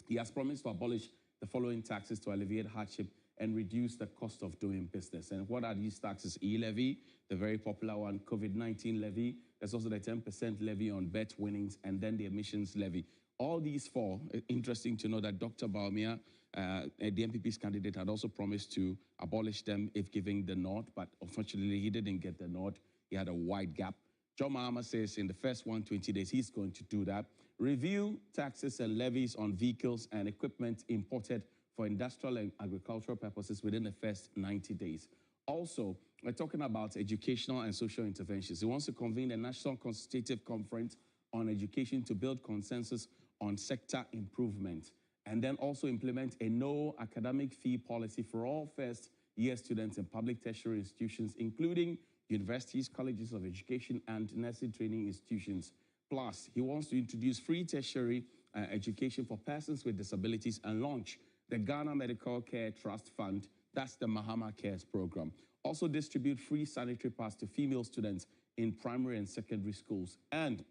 he has promised to abolish the following taxes to alleviate hardship and reduce the cost of doing business. And what are these taxes? E-levy, the very popular one, COVID-19 levy. There's also the 10% levy on bet winnings, and then the emissions levy. All these four, interesting to know that Dr. Baumia, the NPP's candidate, had also promised to abolish them if giving the nod, but unfortunately he didn't get the nod. He had a wide gap. John Mahama says in the first 120 days he's going to do that. Review taxes and levies on vehicles and equipment imported for industrial and agricultural purposes within the first 90 days. Also, we're talking about educational and social interventions. He wants to convene a national consultative conference on education to build consensus on sector improvement, and then also implement a no academic fee policy for all first-year students in public tertiary institutions, including universities, colleges of education, and nursing training institutions. Plus, he wants to introduce free tertiary education for persons with disabilities and launch the Ghana Medical Care Trust Fund. That's the Mahama Cares program. Also distribute free sanitary pads to female students in primary and secondary schools, and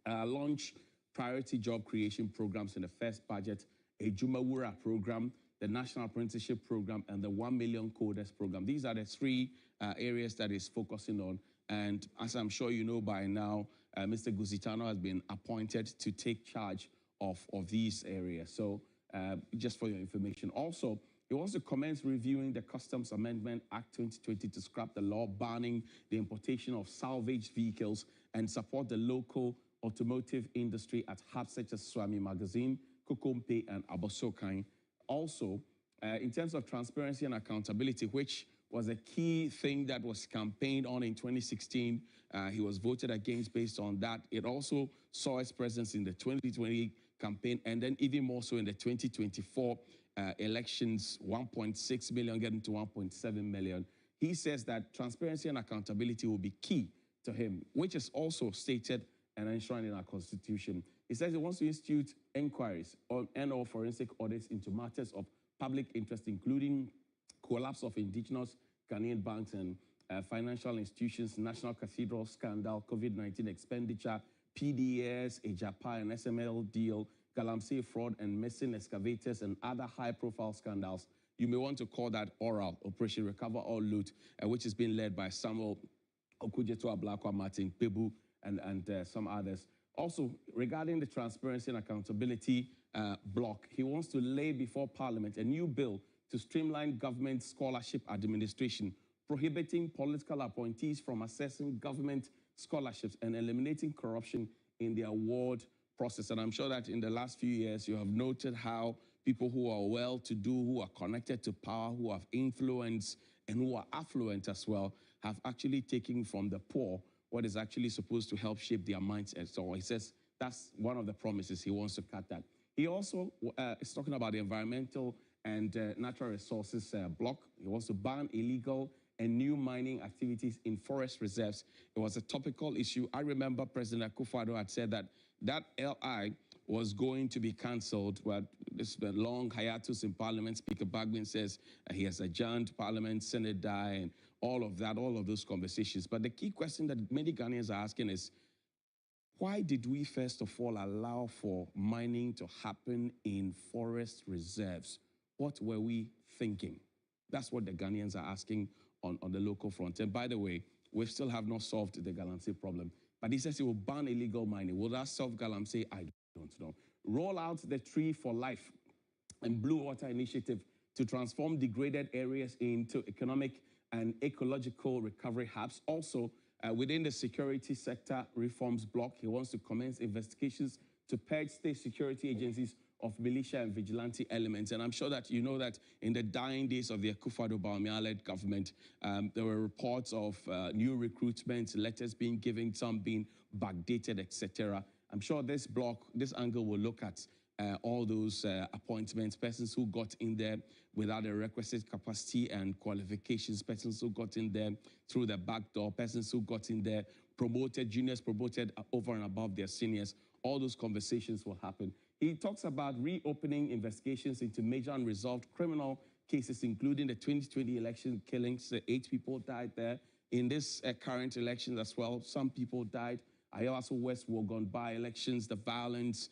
launch priority job creation programs in the first budget, a Jumawura program, the National Apprenticeship Program, and the 1 Million Coders Program. These are the three areas that he's focusing on. And as I'm sure you know by now, Mr. Guzitano has been appointed to take charge of these areas. So just for your information. Also, He wants to commence reviewing the Customs Amendment Act 2020 to scrap the law banning the importation of salvaged vehicles and support the local automotive industry at hubs such as Swami Magazine, Kokompe, and Abosokan. Also, in terms of transparency and accountability, which was a key thing that was campaigned on in 2016, he was voted against based on that. It also saw his presence in the 2020 campaign, and then even more so in the 2024 elections, 1.6 million getting to 1.7 million. He says that transparency and accountability will be key to him, which is also stated and enshrined in our constitution. He says he wants to institute inquiries and/or forensic audits into matters of public interest, including collapse of indigenous Ghanaian banks and financial institutions, national cathedral scandal, COVID-19 expenditure, PDS, Adjaho and SML deal, Galamsey fraud and missing excavators and other high-profile scandals. You may want to call that oral Operation Recover or Loot, which is being led by Samuel Okujeto Ablakwa, Martin Pebu, and some others. Also, regarding the transparency and accountability block, he wants to lay before Parliament a new bill to streamline government scholarship administration, prohibiting political appointees from assessing government scholarships and eliminating corruption in the award process. And I'm sure that in the last few years, you have noted how people who are well-to-do, who are connected to power, who have influence, and who are affluent as well, have actually taken from the poor what is actually supposed to help shape their mindset. So he says that's one of the promises. He wants to cut that. He also is talking about the environmental and natural resources block. He wants to ban illegal and new mining activities in forest reserves. It was a topical issue. I remember President Akufo-Addo had said that that LI was going to be cancelled, but this has been a long hiatus in Parliament. Speaker Bagbin says he has adjourned Parliament, Senate die, and all of that, all of those conversations. But the key question that many Ghanaians are asking is, why did we first of all allow for mining to happen in forest reserves? What were we thinking? That's what the Ghanaians are asking on the local front. And by the way, we still have not solved the Galamsey problem. But he says he will ban illegal mining. Will that solve Galamsey? I don't know. Roll out the Tree for Life and Blue Water Initiative to transform degraded areas into economic and ecological recovery hubs. Also, within the security sector reforms block, he wants to commence investigations to purge state security agencies of militia and vigilante elements. And I'm sure that you know that in the dying days of the Akufo-Addo Bawumia-led government, there were reports of new recruitment, letters being given, some being backdated, etc. I'm sure this block, this angle will look at all those appointments, persons who got in there without the requisite capacity and qualifications, persons who got in there through the back door, persons who got in there promoted, juniors promoted over and above their seniors. All those conversations will happen. He talks about reopening investigations into major unresolved criminal cases, including the 2020 election killings. 8 people died there. In this current election as well, some people died. I also West Wogon by-elections, the violence,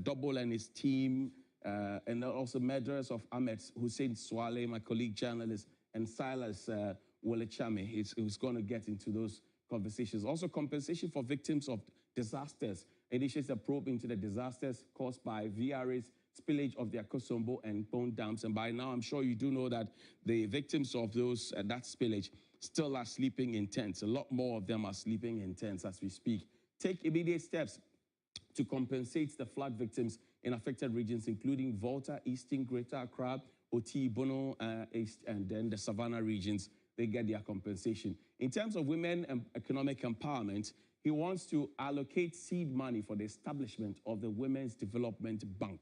Double and his team, and also murderers of Ahmed Hussein Swale, my colleague journalist, and Silas Wolechame. He's going to get into those conversations. Also, compensation for victims of disasters. Initiates a probe into the disasters caused by VRA's spillage of the Akosombo and Bone dams. And by now, I'm sure you do know that the victims of those that spillage still are sleeping in tents. A lot more of them are sleeping in tents as we speak. Take immediate steps to compensate the flood victims in affected regions, including Volta, Eastern, Greater Accra, Oti, Bono, East, and then the Savannah regions. They get their compensation. In terms of women and economic empowerment, he wants to allocate seed money for the establishment of the Women's Development Bank,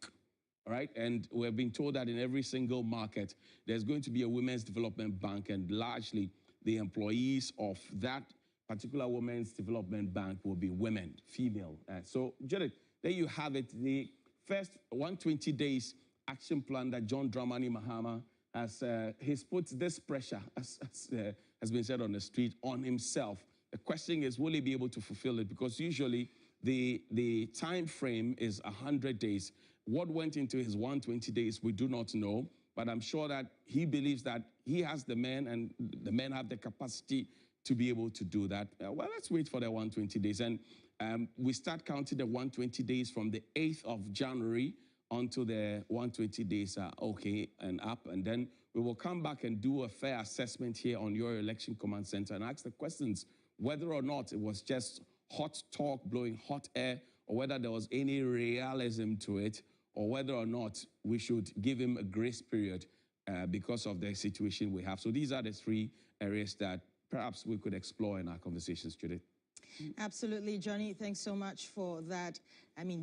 all right? And we've been told that in every single market, there's going to be a Women's Development Bank, and largely the employees of that particular Women's Development Bank will be women, female. So, Jared, there you have it. The first 120 days action plan that John Dramani Mahama has put this pressure, as has been said on the street, on himself. The question is, will he be able to fulfill it? Because usually the time frame is 100 days. What went into his 120 days, we do not know. But I'm sure that he believes that he has the men and the men have the capacity to be able to do that. Well, let's wait for the 120 days. And we start counting the 120 days from the 8th of January until the 120 days are okay and up, and then we will come back and do a fair assessment here on your election command center and ask the questions whether or not it was just hot talk blowing hot air, or whether there was any realism to it, or whether or not we should give him a grace period because of the situation we have. So these are the three areas that perhaps we could explore in our conversations today. Absolutely, Johnny. Thanks so much for that,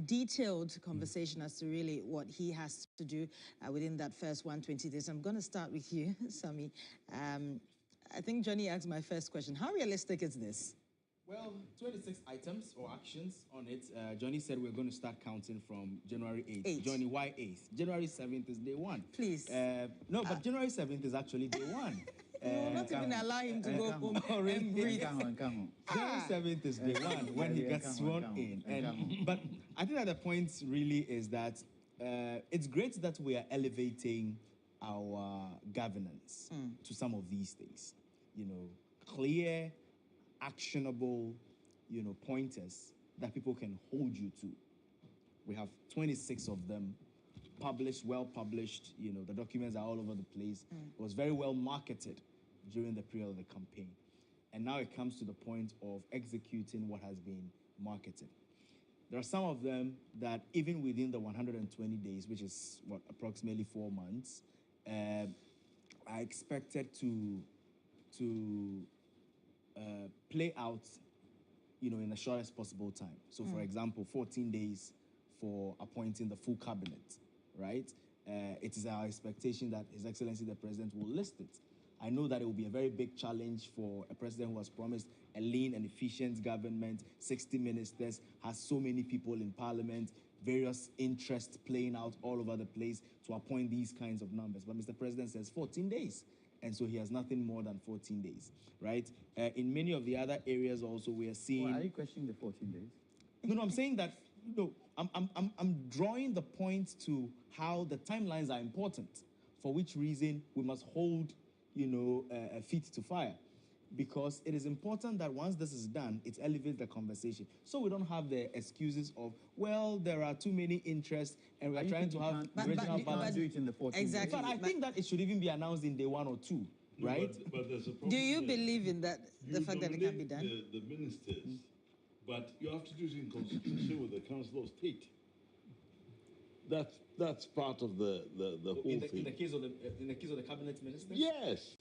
detailed conversation as to really what he has to do within that first 120 days. I'm going to start with you, Sami. I think Johnny asked my first question. How realistic is this? Well, 26 items or actions on it. Johnny said we're going to start counting from January 8th. Johnny, why 8th? January 7th is day one. Please. No, but January 7th is actually day one. We will not even allow him to go home and breathe. January 7th is day one when he gets sworn in. But I think that the point really is that it's great that we are elevating our governance to some of these things. Clear, actionable, pointers that people can hold you to. We have 26 of them published, well published. The documents are all over the place. It was very well marketed during the period of the campaign. And now it comes to the point of executing what has been marketed. There are some of them that even within the 120 days, which is approximately 4 months, are expected to play out, in the shortest possible time. So, for example, 14 days for appointing the full cabinet, right? It is our expectation that His Excellency the President will list it. I know that it will be a very big challenge for a president who has promised a lean and efficient government, 60 ministers, has so many people in Parliament, various interests playing out all over the place to appoint these kinds of numbers. But Mr. President says 14 days. And so he has nothing more than 14 days, right? In many of the other areas also, we are seeing... Well, are you questioning the 14 days? No, I'm saying that, I'm drawing the point to how the timelines are important, for which reason we must hold, feet to fire. Because it is important that once this is done, it elevates the conversation. So we don't have the excuses of, well, there are too many interests and we're trying to have regional balance. Do it in the 14 Exactly. But I think that it should even be announced in day 1 or 2, right? But there's a problem. Do you believe in that, the fact that it can be done? The ministers, but you have to do it in consultation with the Council of State. That's part of the whole thing. In the case of the cabinet ministers? Yes.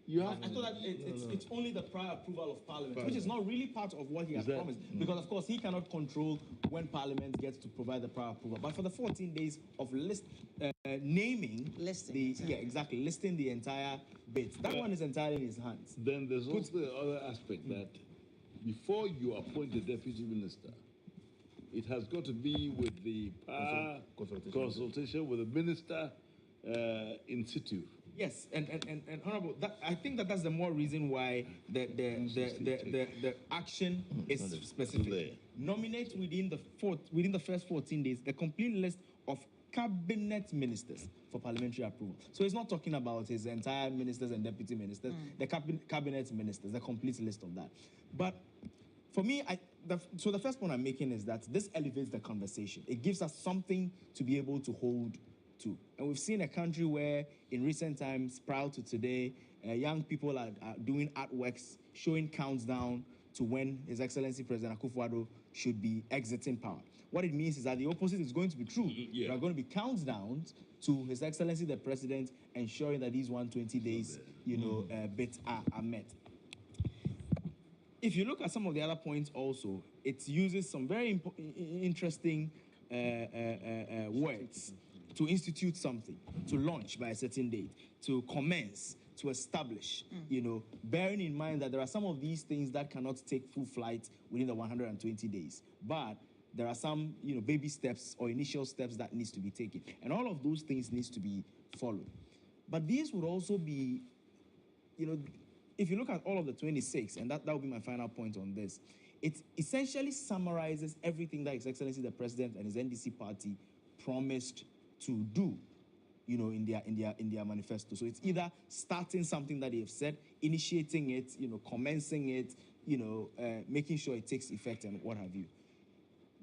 I thought that it's only the prior approval of Parliament, which is not really part of what he has promised. Because, of course, he cannot control when Parliament gets to provide the prior approval. But for the 14 days of listing the entire bit, that one is entirely in his hands. Then there's also the other aspect that before you appoint a deputy minister, it has got to be with the consultation with the minister in situ. Yes, and Honorable, I think that's the more reason why the action is specific. Nominate within the first 14 days the complete list of cabinet ministers for parliamentary approval. So he's not talking about his entire ministers and deputy ministers, the cabinet ministers, the complete list of that. But for me, so the first point I'm making is that this elevates the conversation. It gives us something to be able to hold to. And we've seen a country where in recent times, prior to today, young people are doing artworks showing counts down to when His Excellency President Akufo-Addo should be exiting power. What it means is that the opposite is going to be true. There are going to be counts down to His Excellency the President ensuring that these 120 days, bits are met. If you look at some of the other points also, it uses some very interesting words to institute something, to launch by a certain date, to commence, to establish, bearing in mind that there are some of these things that cannot take full flight within the 120 days. But there are some, baby steps or initial steps that needs to be taken. And all of those things needs to be followed. But these would also be, if you look at all of the 26, and that would be my final point on this, it essentially summarizes everything that His Excellency the President and his NDC party promised to do, in their manifesto. So it's either starting something that they have said, initiating it, commencing it, making sure it takes effect and what have you.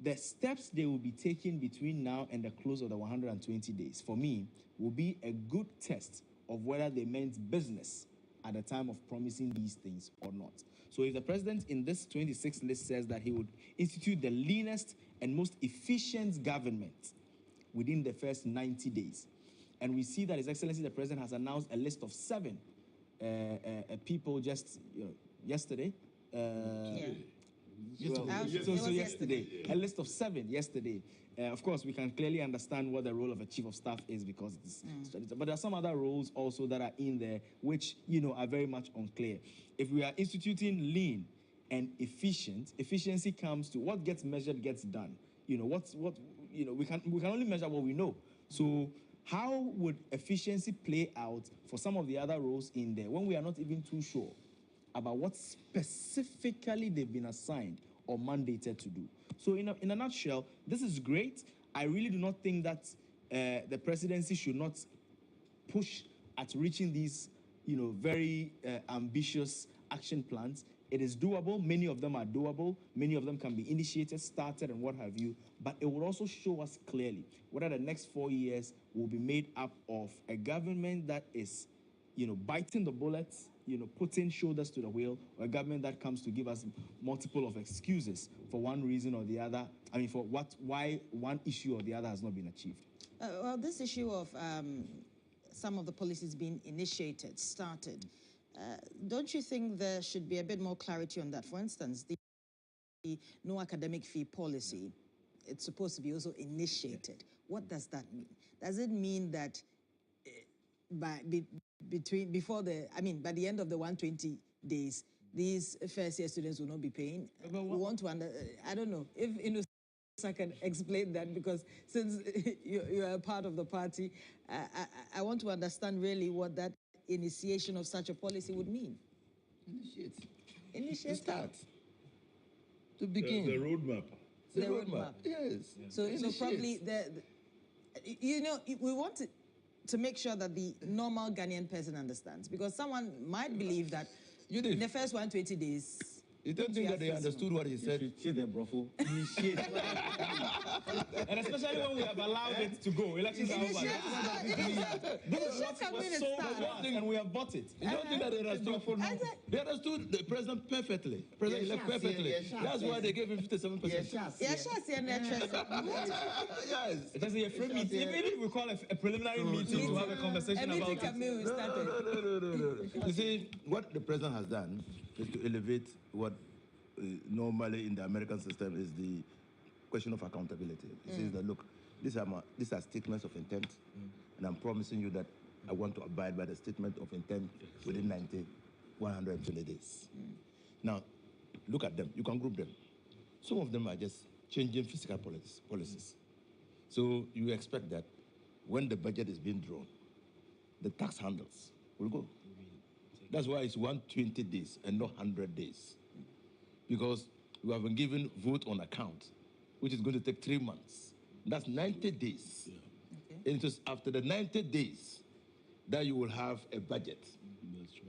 the steps they will be taking between now and the close of the 120 days, for me, will be a good test of whether they meant business at the time of promising these things or not. So if the president in this 26th list says that he would institute the leanest and most efficient government within the first 90 days, and we see that His Excellency the President has announced a list of 7 people just yesterday. So yesterday, a list of 7 yesterday. Of course, we can clearly understand what the role of a chief of staff is because it's strategic. But there are some other roles also that are in there which, are very much unclear. If we are instituting lean and efficient, efficiency comes to what gets measured gets done. We can only measure what we know. So how would efficiency play out for some of the other roles in there when we are not even too sure about what specifically they've been assigned or mandated to do? So in a nutshell, this is great. I really do not think that the presidency should not push at reaching these, very ambitious action plans. It is doable. Many of them are doable. Many of them can be initiated, started, and what have you. But it will also show us clearly whether the next 4 years will be made up of a government that is, biting the bullets, putting shoulders to the wheel, or a government that comes to give us multiple of excuses for one reason or the other. Why one issue or the other has not been achieved. Well, this issue of some of the policies being initiated, started, don't you think there should be a bit more clarity on that? For instance, the no academic fee policy, it's supposed to be also initiated. What does that mean? Does it mean that by the end of the 120 days, these first year students will not be paying? We want to I don't know if I can explain that, because since you are a part of the party, I want to understand really what that initiation of such a policy would mean. Initiate. To start. To begin. The roadmap. The roadmap. Yes. So probably we want to make sure that the normal Ghanaian person understands, because someone might believe that in the first 120 days. You don't think that they understood what he said? Initiate. And especially when we have allowed it to go. Elections are over. This is what was sold and we have bought it. You don't think that they understood? They understood the president perfectly. President-elect perfectly. That's why they gave him 57%. Yes. It is a free meeting. Even if we call it a preliminary meeting to have a conversation about it. No. You see, what the president has done is to elevate what normally in the American system is the question of accountability. It says that, look, these are statements of intent, and I'm promising you that I want to abide by the statement of intent within 120 days. Now, look at them. You can group them. Some of them are just changing fiscal policies. So you expect that when the budget is being drawn, the tax handles will go. That's why it's 120 days and not 100 days. Because we have been given vote on account, which is going to take 3 months. That's 90 days. And it is after the 90 days that you will have a budget.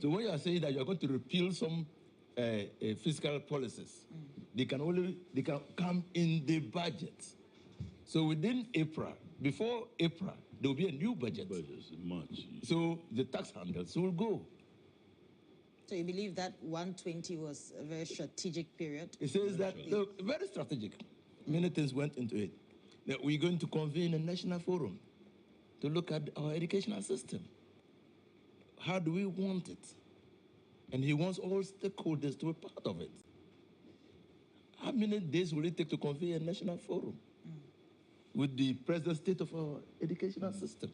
So when you are saying that you are going to repeal some fiscal policies, they can come in the budget. So within April, before April, there will be a new budget. March. So the tax handles will go. So you believe that 120 was a very strategic period? It says that, look, very strategic. Many things went into it. That we're going to convene a national forum to look at our educational system. How do we want it? And he wants all stakeholders to be part of it. How many days will it take to convene a national forum with the present state of our educational system?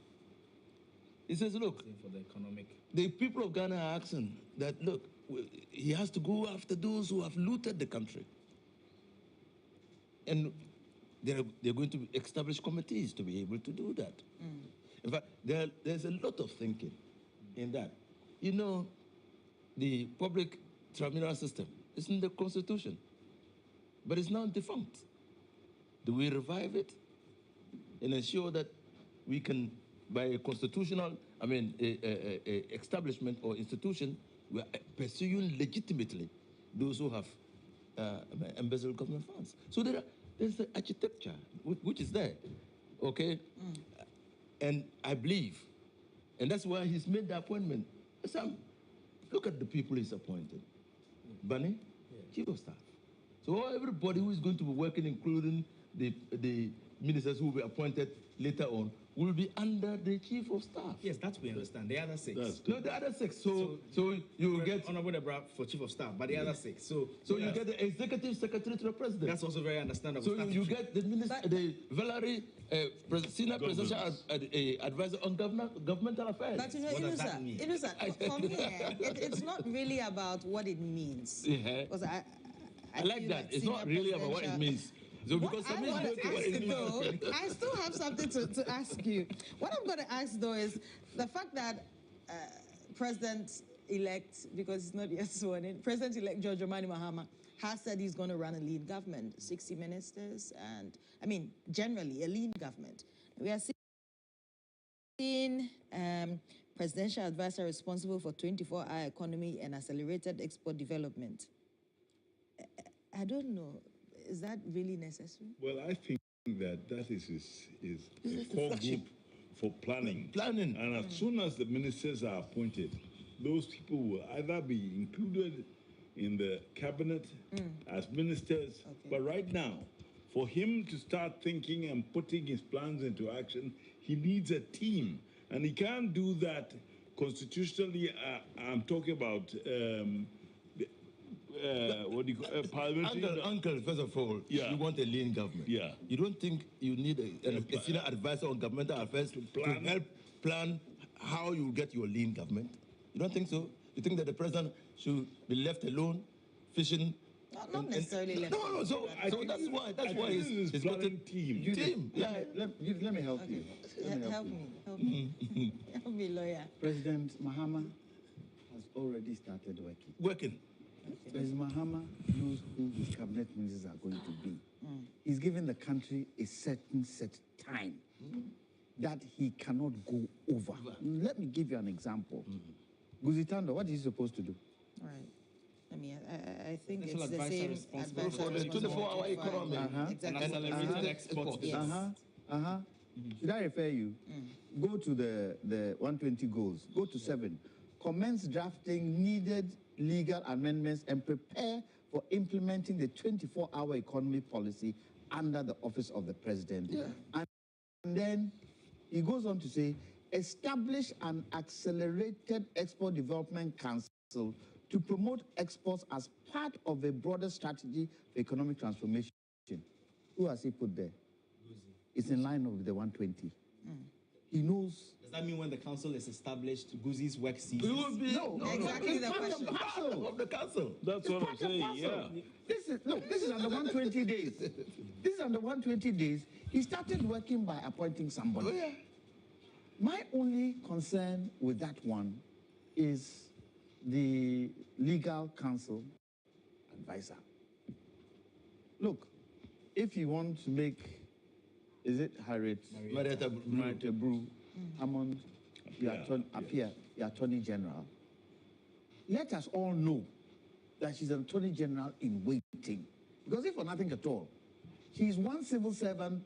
He says, look, for the economic. The people of Ghana are asking that, look, he has to go after those who have looted the country. And they're going to establish committees to be able to do that. In fact, there's a lot of thinking in that. You know, the public tribunal system is in the Constitution, but it's now defunct. Do we revive it and ensure that we can, by a constitutional, establishment or institution, we are pursuing legitimately those who have embezzled government funds? So there There's the architecture, which is there, okay? And I believe, and that's why he's made the appointment. Sam, look at the people he's appointed. Bunny, Chief of Staff. So everybody who is going to be working, including the ministers who will be appointed later on, will be under the Chief of Staff. Yes, that we understand. The other 6. No, the other 6. So you will get Honorable Debra for Chief of Staff, but the other 6. So you get the Executive Secretary to the President. That's also very understandable. So you get the minister, the Valerie, Senior Presidential Advisor on Governmental Affairs. But you know, for me, it's not really about what it means. Because I like that. It's not really about what it means. So because I still have something to ask you. What I'm going to ask, though, is the fact that President-elect, because it's not yet sworn in, President-elect George Omani Mahama has said he's going to run a lean government, 60 ministers, and, I mean, generally, a lean government. We are seeing presidential advisor responsible for 24-hour economy and accelerated export development. I don't know. Is that really necessary? Well, I think that is a core group for planning. And as soon as the ministers are appointed, those people will either be included in the cabinet as ministers. But right now, for him to start thinking and putting his plans into action, he needs a team. And he can't do that constitutionally. I'm talking about what do you call parliamentary? Uncle, first of all, you want a lean government. Yeah. You don't think you need a senior advisor on governmental affairs to help plan how you get your lean government? You don't think so? You think that the president should be left alone, fishing? Not necessarily left alone. No. So that's why he's got a team. Let me help you. Help me. Help me, lawyer. President Mahama has already started working. President Mahama knows who his cabinet ministers are going to be. He's given the country a set time that he cannot go over. Let me give you an example. Guzitando, what is he supposed to do? Right. I mean, I think it's the same advisor for the 24-hour economy. Exactly. And accelerated export. Should I refer you? Go to the 120 goals. Go to 7. Commence drafting needed legal amendments and prepare for implementing the 24-hour economy policy under the office of the president. And then he goes on to say, establish an accelerated export development council to promote exports as part of a broader strategy for economic transformation. Who has he put there? It's in line with the 120. He knows. Does that mean when the council is established, Guzi's work ceases? It will be exactly the question. Of the council. That's what I'm saying. This is under 120 days. This is under 120 days. He started working by appointing somebody. My only concern with that one is the legal counsel advisor. Look, if you want to make, is it Marietta Brew Hammond appear the Attorney General, let us all know that she's an Attorney General in waiting. Because if for nothing at all, she's one civil servant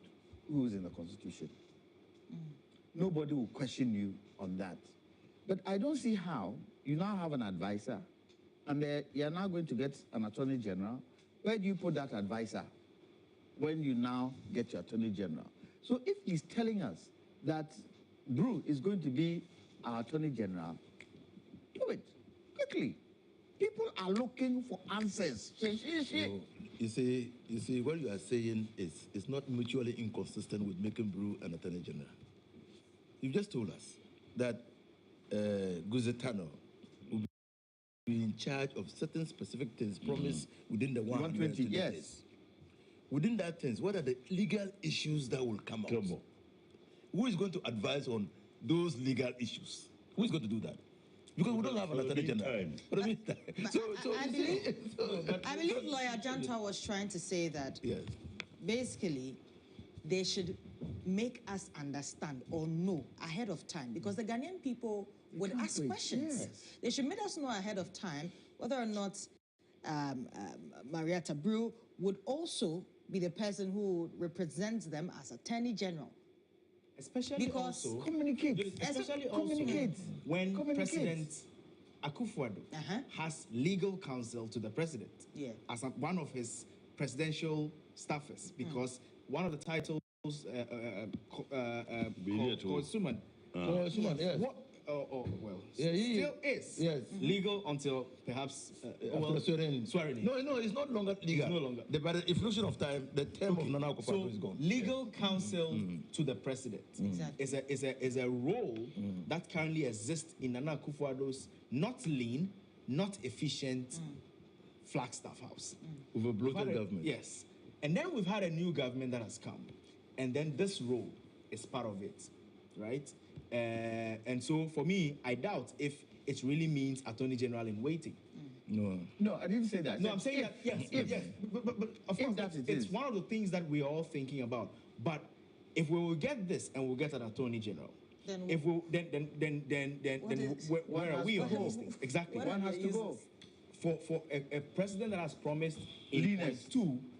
who is in the Constitution. Nobody will question you on that. But I don't see how you now have an advisor, and you're now going to get an Attorney General. Where do you put that advisor when you now get your Attorney General? So if he's telling us that Brew is going to be our Attorney General, do it quickly. People are looking for answers. So, you see, what you are saying is not mutually inconsistent with making Brew an Attorney General. You've just told us that Guzetano will be in charge of certain specific things promised within the 120 days. Within that things, what are the legal issues that will come out? Who is going to advise on those legal issues? Who is going to do that? Because we don't have an Attorney General. I believe Lawyer Janta was trying to say that basically they should make us understand or know ahead of time, because the Ghanaian people would ask questions. They should make us know ahead of time whether or not Marietta Brew would also be the person who represents them as Attorney General. Especially because also, communicate. Especially also when President Akufo-Addo has legal counsel to the president as one of his presidential staffers, because one of the titles, consumer, yes. Still is legal until perhaps swearing in. No, it's not longer legal. It's no longer. By the influction of time, the term of Nana Akufo-Addo is gone. Legal counsel to the president is a role that currently exists in Nana Akufo-Addo's not lean, not efficient Flagstaff House. With a bloated government. Yes. And then we've had a new government that has come. And then this role is part of it, right? And so for me, I doubt if it really means Attorney General in waiting. No, I didn't say that. No, I'm saying that, yes. But of course, it's one of the things that we're all thinking about. But if we will get this and we'll get an Attorney General, then where are we on these things? Exactly. One has to go. For a president that has promised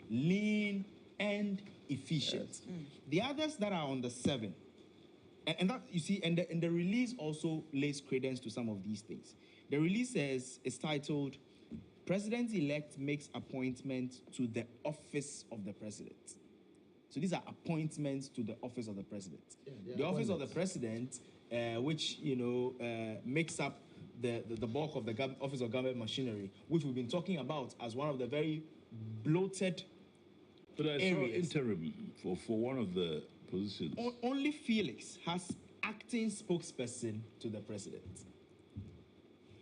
lean and efficient. The others that are on the 7, and that you see, and the release also lays credence to some of these things. The release says it's titled, "President-elect makes appointment to the office of the president." So these are appointments to the office of the president. The office of the president, which makes up the bulk of the office of government machinery, which we've been talking about as one of the very bloated But I saw areas. interim for one of the positions. Only Felix has acting spokesperson to the president.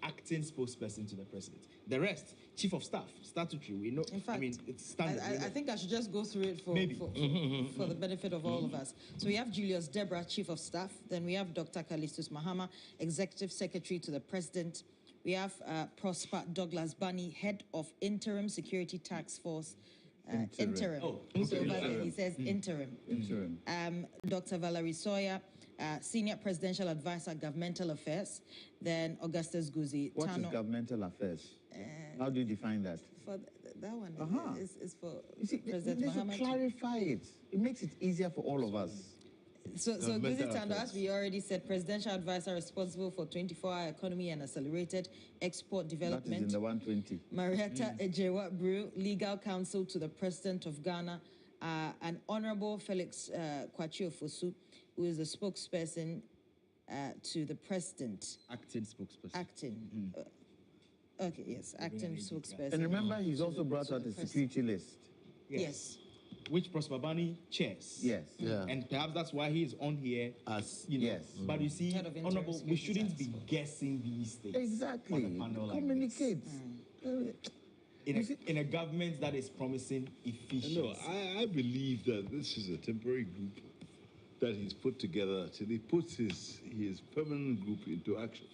Acting spokesperson to the president. The rest, chief of staff, statutory. We know. In fact, I mean, it's standard. I think I should just go through it for the benefit of all of us. So we have Julius Debra, chief of staff. Then we have Dr. Callistus Mahama, executive secretary to the president. We have Prosper Douglas Bunny, head of interim security task force. Interim. So he says interim. Dr. Valerie Sawyer, senior presidential advisor, governmental affairs. Then Augustus Guzi. What is governmental affairs? How do you define that? For that one is for President Mahama. They should clarify it. It makes it easier for all of us. So Guzi Tando, as we already said, presidential advisor responsible for 24-hour economy and accelerated export development. That is in the 120. Marietta Adjaho Brew, legal counsel to the president of Ghana, and Honorable Felix Kwachio Fosu, who is the spokesperson to the president. Acting spokesperson. Acting. Okay, yes, acting spokesperson. And remember, he's also brought out a security list. Yes. Which Prosper Bunny chairs. Yes. And perhaps that's why he is on here as, But you see, Honorable, we shouldn't be guessing these things. Exactly. On a panel like Communicate. In a government that is promising efficiency. No, I believe that this is a temporary group that he's put together till he puts his permanent group into action.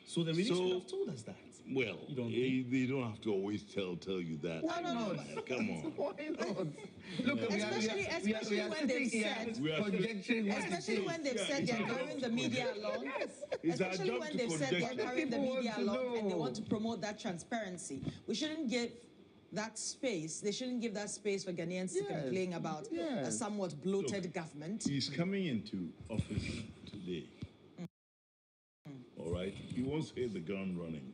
So the release should have told us that. Well, they don't have to always tell you that. Why not? Come on. Why not? Look, especially when they've said they're carrying the media along. Especially when they've said they're carrying the media along and they want to promote that transparency. We shouldn't give that space. They shouldn't give that space for Ghanaians to complain about a somewhat bloated government. He's coming into office today. All right? He wants to hit the ground running.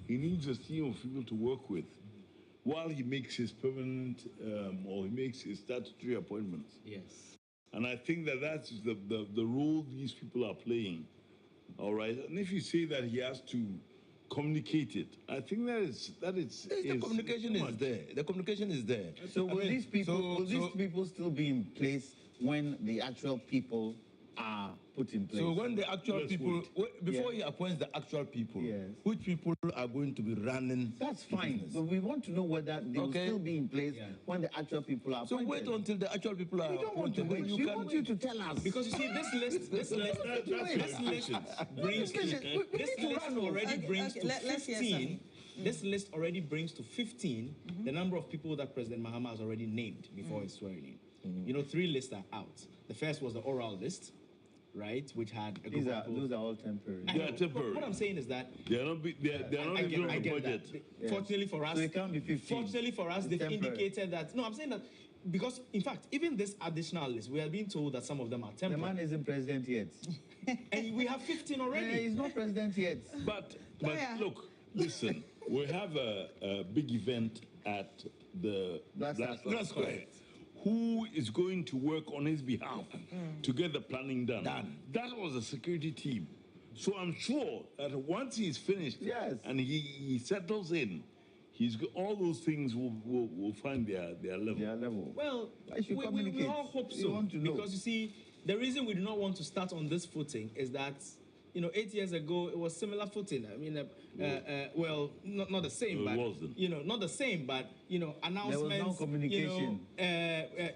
He needs a team of people to work with while he makes his permanent or he makes his statutory appointments. Yes. And I think that that's the role these people are playing. All right? And if you say that he has to communicate it, I think the communication is there. The communication is there. So will these people still be in place when the actual people are put in place? So when the actual people, before he appoints the actual people, which people are going to be running? That's fine. But we want to know whether they will still be in place when the actual people are appointed. So wait until the actual people are appointed. We don't want to wait. We want you to tell us. Because you see, this list already brings to 15. This list already brings to 15 the number of people that President Mahama has already named before his swearing in. 3 lists are out. The first was the oral list, right, which had a group of people. Those are all temporary. They are temporary. What I'm saying is that they're not even on the budget. Fortunately for us, so it can't be 15. Fortunately for us, they've indicated that. No, I'm saying that because, in fact, even this additional list, we are being told that some of them are temporary. The man isn't president yet. And we have 15 already. He's not president yet. But look, listen, we have a big event at the Black Square. Who is going to work on his behalf to get the planning done? That was a security team. So I'm sure that once he's finished and he settles in, all those things will find their level. Their level. Well, we all hope so. Because you see, the reason we do not want to start on this footing is that, 8 years ago, it was similar footing. I mean, well, not the same, but, not the same, but, announcements. There was no communication.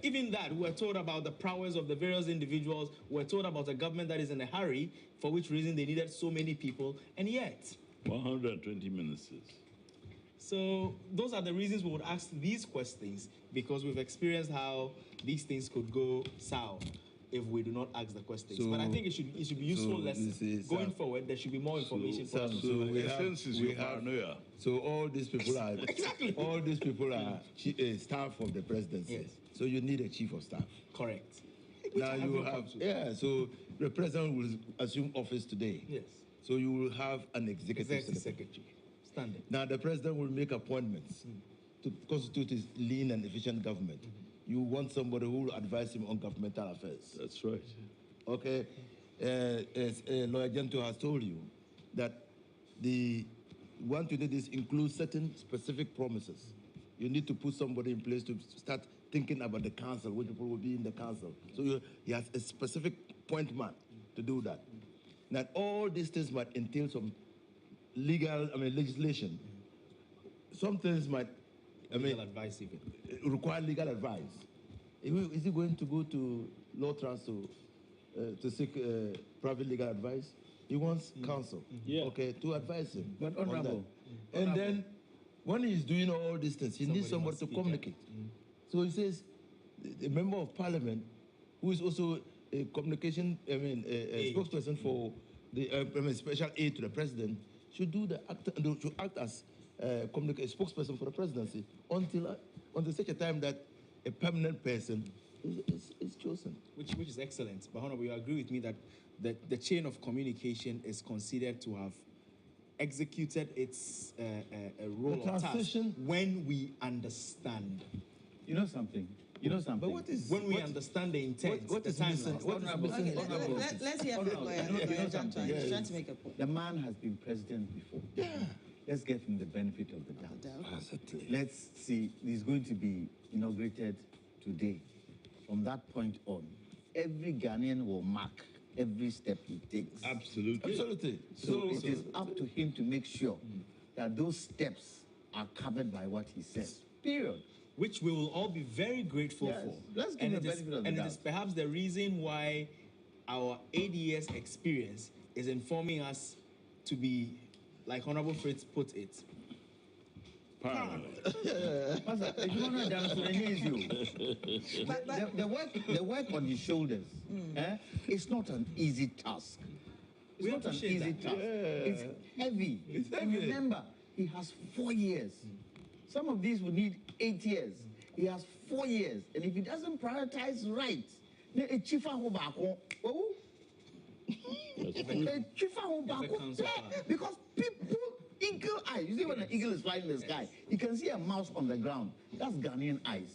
Even that, we're told about the prowess of the various individuals. We're told about a government that is in a hurry, for which reason they needed so many people, and yet. 120 ministers. So those are the reasons we would ask these questions, because we've experienced how these things could go south if we do not ask the questions. But I think it should be useful lessons. Going forward, there should be more information for us. So all these people are all these people are staff of the presidency. Yes. So you need a chief of staff. Correct. Now you have so the president will assume office today. Yes. So you will have an executive secretary. Standard. Now the president will make appointments to constitute his lean and efficient government. You want somebody who will advise him on governmental affairs. That's right. Okay. As Lawyer Gento has told you, that the want to do this includes certain specific promises. You need to put somebody in place to start thinking about the council, which people will be in the council. So he has a specific point man to do that. Now, all these things might entail some legislation. Some things might, legal advice even. Require legal advice. Is he going to go to Law Trust to seek private legal advice? He wants counsel, to advise him. But honorable. And then, when he's doing all these things, he needs somebody to communicate. So he says, a member of parliament, who is also a communication, a spokesperson for the special aid to the president, should act as a spokesperson for the presidency until such a time that a permanent person is chosen. Which is excellent. But Honorable, you agree with me that the chain of communication is considered to have executed its role or task when we understand. You know something? But what is when we understand the intent? What is missing? Let's hear from Lawyer Gento. He's trying to make a point. The man has been president before. Yeah. Let's give him the benefit of the doubt. Let's see. He's going to be inaugurated today. From that point on, every Ghanaian will mark every step he takes. Absolutely. So it is up to him to make sure that those steps are covered by what he says. Period. Which we will all be very grateful for. Let's give him the benefit of the doubt. And it is perhaps the reason why our 8 years experience is informing us to be, like Honorable Fritz put it, paranoid. The work on his shoulders, it's not an easy task. It's not an easy task. It's heavy. And remember, he has 4 years. Some of these will need 8 years. He has 4 years. And if he doesn't prioritize right, because people, eagle eye, you see when an eagle is flying in the sky, you can see a mouse on the ground. That's Ghanaian eyes.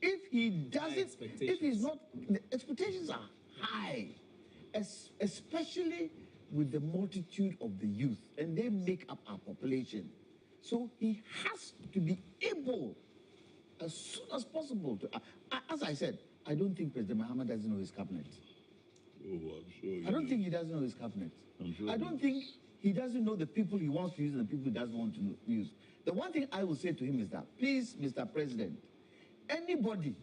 If he doesn't, if he's not, the expectations are high, especially with the multitude of the youth, and they make up our population. So he has to be able, as soon as possible, to, as I said, I don't think President Mahama doesn't know his cabinet. Oh, I'm sure. I don't think he doesn't know his cabinet. I'm sure. I don't think he doesn't know the people he wants to use and the people he doesn't want to use. The one thing I will say to him is that, please, Mr. President, anybody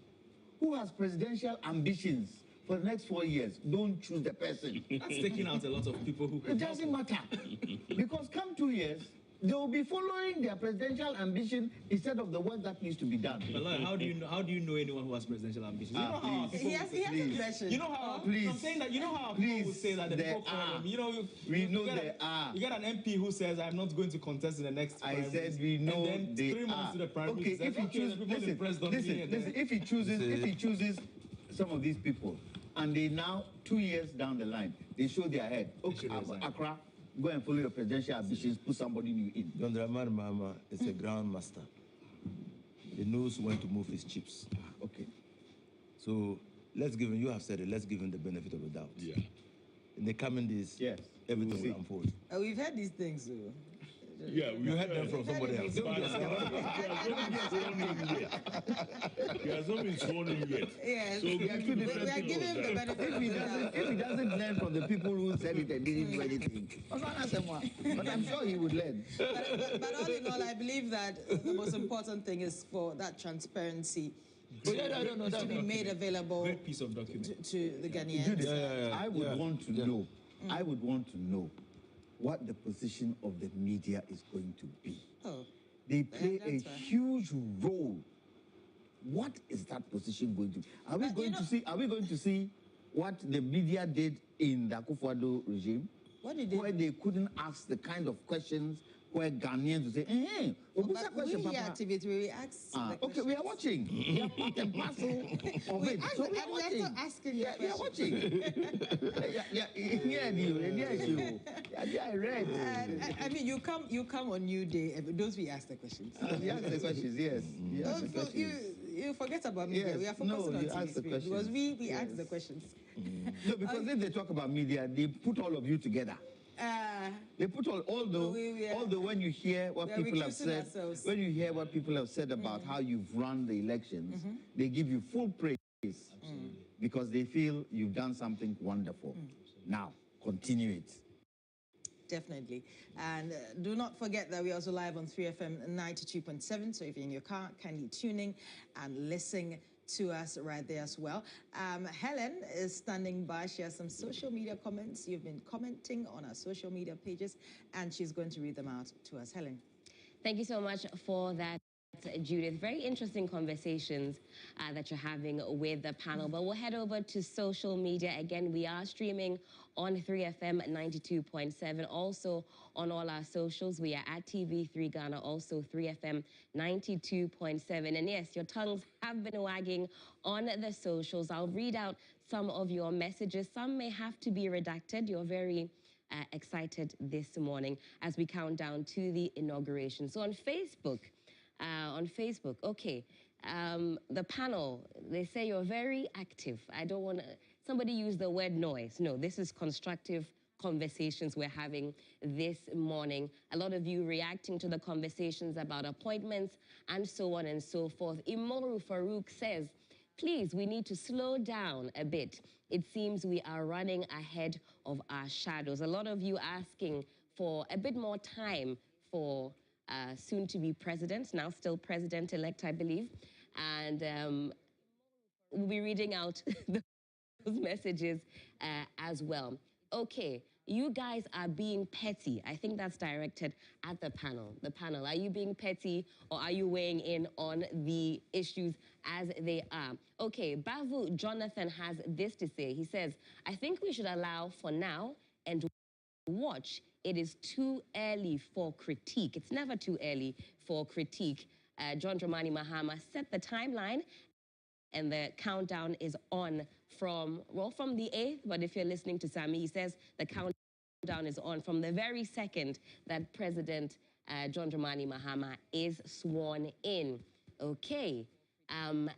who has presidential ambitions for the next 4 years, don't choose the person. That's taking out a lot of people who It doesn't matter. Because come 2 years, They will be following their presidential ambition instead of the work that needs to be done. But Lord, how do you know anyone who has presidential ambitions? You know how Please. people He has a question. You know how Please. I'm saying that you know how people will say that the people follow him. You know, you get an MP who says I'm not going to contest in the next I primaries. said we know and then they 3 months are. to the primaries. Okay, if he chooses, listen, if he chooses some of these people, and they now 2 years down the line, they show their head. Okay, Accra, go and follow your presidential ambitions, put somebody new in. John Dramani Mahama is a grandmaster. He knows when to move his chips. Okay. So let's give him, you have said it, let's give him the benefit of the doubt. Yeah. In the coming days, yes, everything will unfold. We've heard these things, so. Yeah, you heard them from somebody else. He has not been sworn in yet. Yes. So we are giving him the benefit. If he doesn't learn from the people who said it and didn't do anything, but I'm sure he would learn. But all in all, I believe that the most important thing is for that transparency to be made available. Great piece of document to the Ghanaians. I would want to know. I would want to know what the position of the media is going to be. Oh. They play a huge role. What is that position going to be? Are we going to see what the media did in the Akufo-Addo regime? What did they where they couldn't ask the kind of questions where Ghanaians would say, question, we activate, we ask okay, we are watching. We are part and parcel of it. So we are watching. Asking we are watching. I read. I mean, you come on New Day. Don't we ask the questions? We ask the questions, yes. You forget about media. Yes. We are focusing on ask the questions. because we ask the questions. No, because if they talk about media, they put all of you together. They put all the when you hear what people have said, when you hear what people have said about how you've run the elections, they give you full praise because they feel you've done something wonderful. Now, continue it. Definitely. And do not forget that we're also live on 3FM 92.7. So if you're in your car, kindly tuning and listen to us right there as well. Helen is standing by. She has some social media comments. You've been commenting on our social media pages, and she's going to read them out to us. Helen. Thank you so much for that, Judith. Very interesting conversations that you're having with the panel. But we'll head over to social media. Again, we are streaming on 3FM 92.7. Also on all our socials, we are at TV3 Ghana, also 3FM 92.7. And yes, your tongues have been wagging on the socials. I'll read out some of your messages. Some may have to be redacted. You're very excited this morning as we count down to the inauguration. So on Facebook, okay. The panel, they say you're very active. I don't want to, somebody used the word noise. No, this is constructive conversations we're having this morning. A lot of you reacting to the conversations about appointments and so on and so forth. Imoru Farouk says, please, we need to slow down a bit. It seems we are running ahead of our shadows. A lot of you asking for a bit more time for soon-to-be president, now still president-elect, I believe. And we'll be reading out those messages as well. Okay, you guys are being petty. I think that's directed at the panel. The panel, are you being petty or are you weighing in on the issues as they are? Okay, Bavu Jonathan has this to say. He says, I think we should allow for now and watch. It is too early for critique. It's never too early for critique. John Dramani Mahama set the timeline and the countdown is on from the 8th, but if you're listening to Sammy, he says the countdown is on from the very second that President John Dramani Mahama is sworn in. Okay.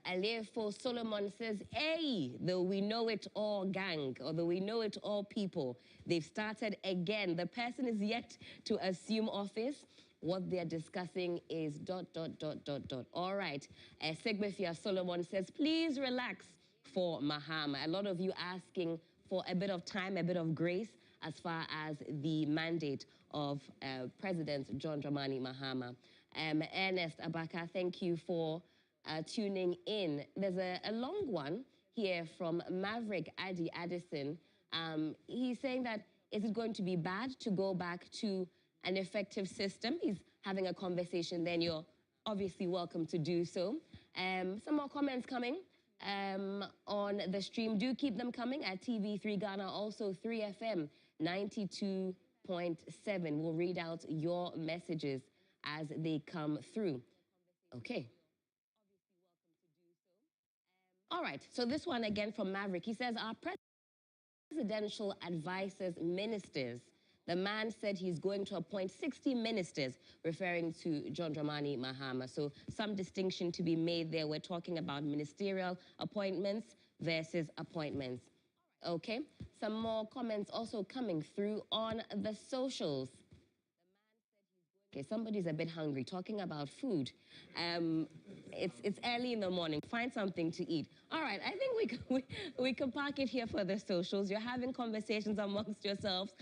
Alefo Solomon says, hey, the We Know It All gang, or the We Know It All people, they've started again. The person is yet to assume office. What they're discussing is ... All right. Sigbefia Solomon says, please relax for Mahama. A lot of you asking for a bit of time, a bit of grace as far as the mandate of President John Dramani Mahama. Ernest Abaka, thank you for tuning in. There's a long one here from Maverick Adi Addison. He's saying that, is it going to be bad to go back to an effective system. He's having a conversation, then you're obviously welcome to do so. Some more comments coming on the stream. Do keep them coming at TV3 Ghana, also 3FM 92.7. We'll read out your messages as they come through. Okay. All right, so this one again from Maverick. He says, our presidential advisors, ministers. The man said he's going to appoint 60 ministers, referring to John Dramani Mahama. So some distinction to be made there. We're talking about ministerial appointments versus appointments. Okay, some more comments also coming through on the socials. Okay, somebody's a bit hungry, talking about food. It's early in the morning. Find something to eat. All right, I think we can park it here for the socials. You're having conversations amongst yourselves.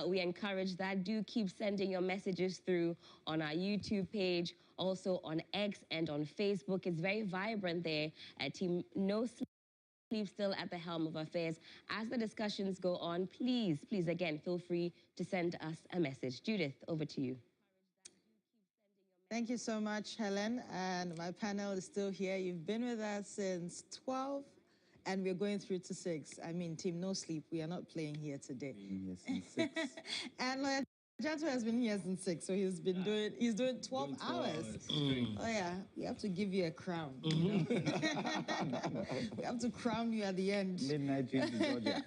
We encourage that. Do keep sending your messages through on our YouTube page, also on X and on Facebook. It's very vibrant there. Team No Sleep still at the helm of affairs. As the discussions go on, please, again, feel free to send us a message. Judith, over to you. Thank you so much, Helen. And my panel is still here. You've been with us since 12, and we're going through to 6. I mean, Team No Sleep, we are not playing here today. Yes, since 6. And Lawyer Adjaho has been here since 6, so he's doing 12 hours. Oh yeah, we have to give you a crown. You know? We have to crown you at the end. Midnight trip to Georgia.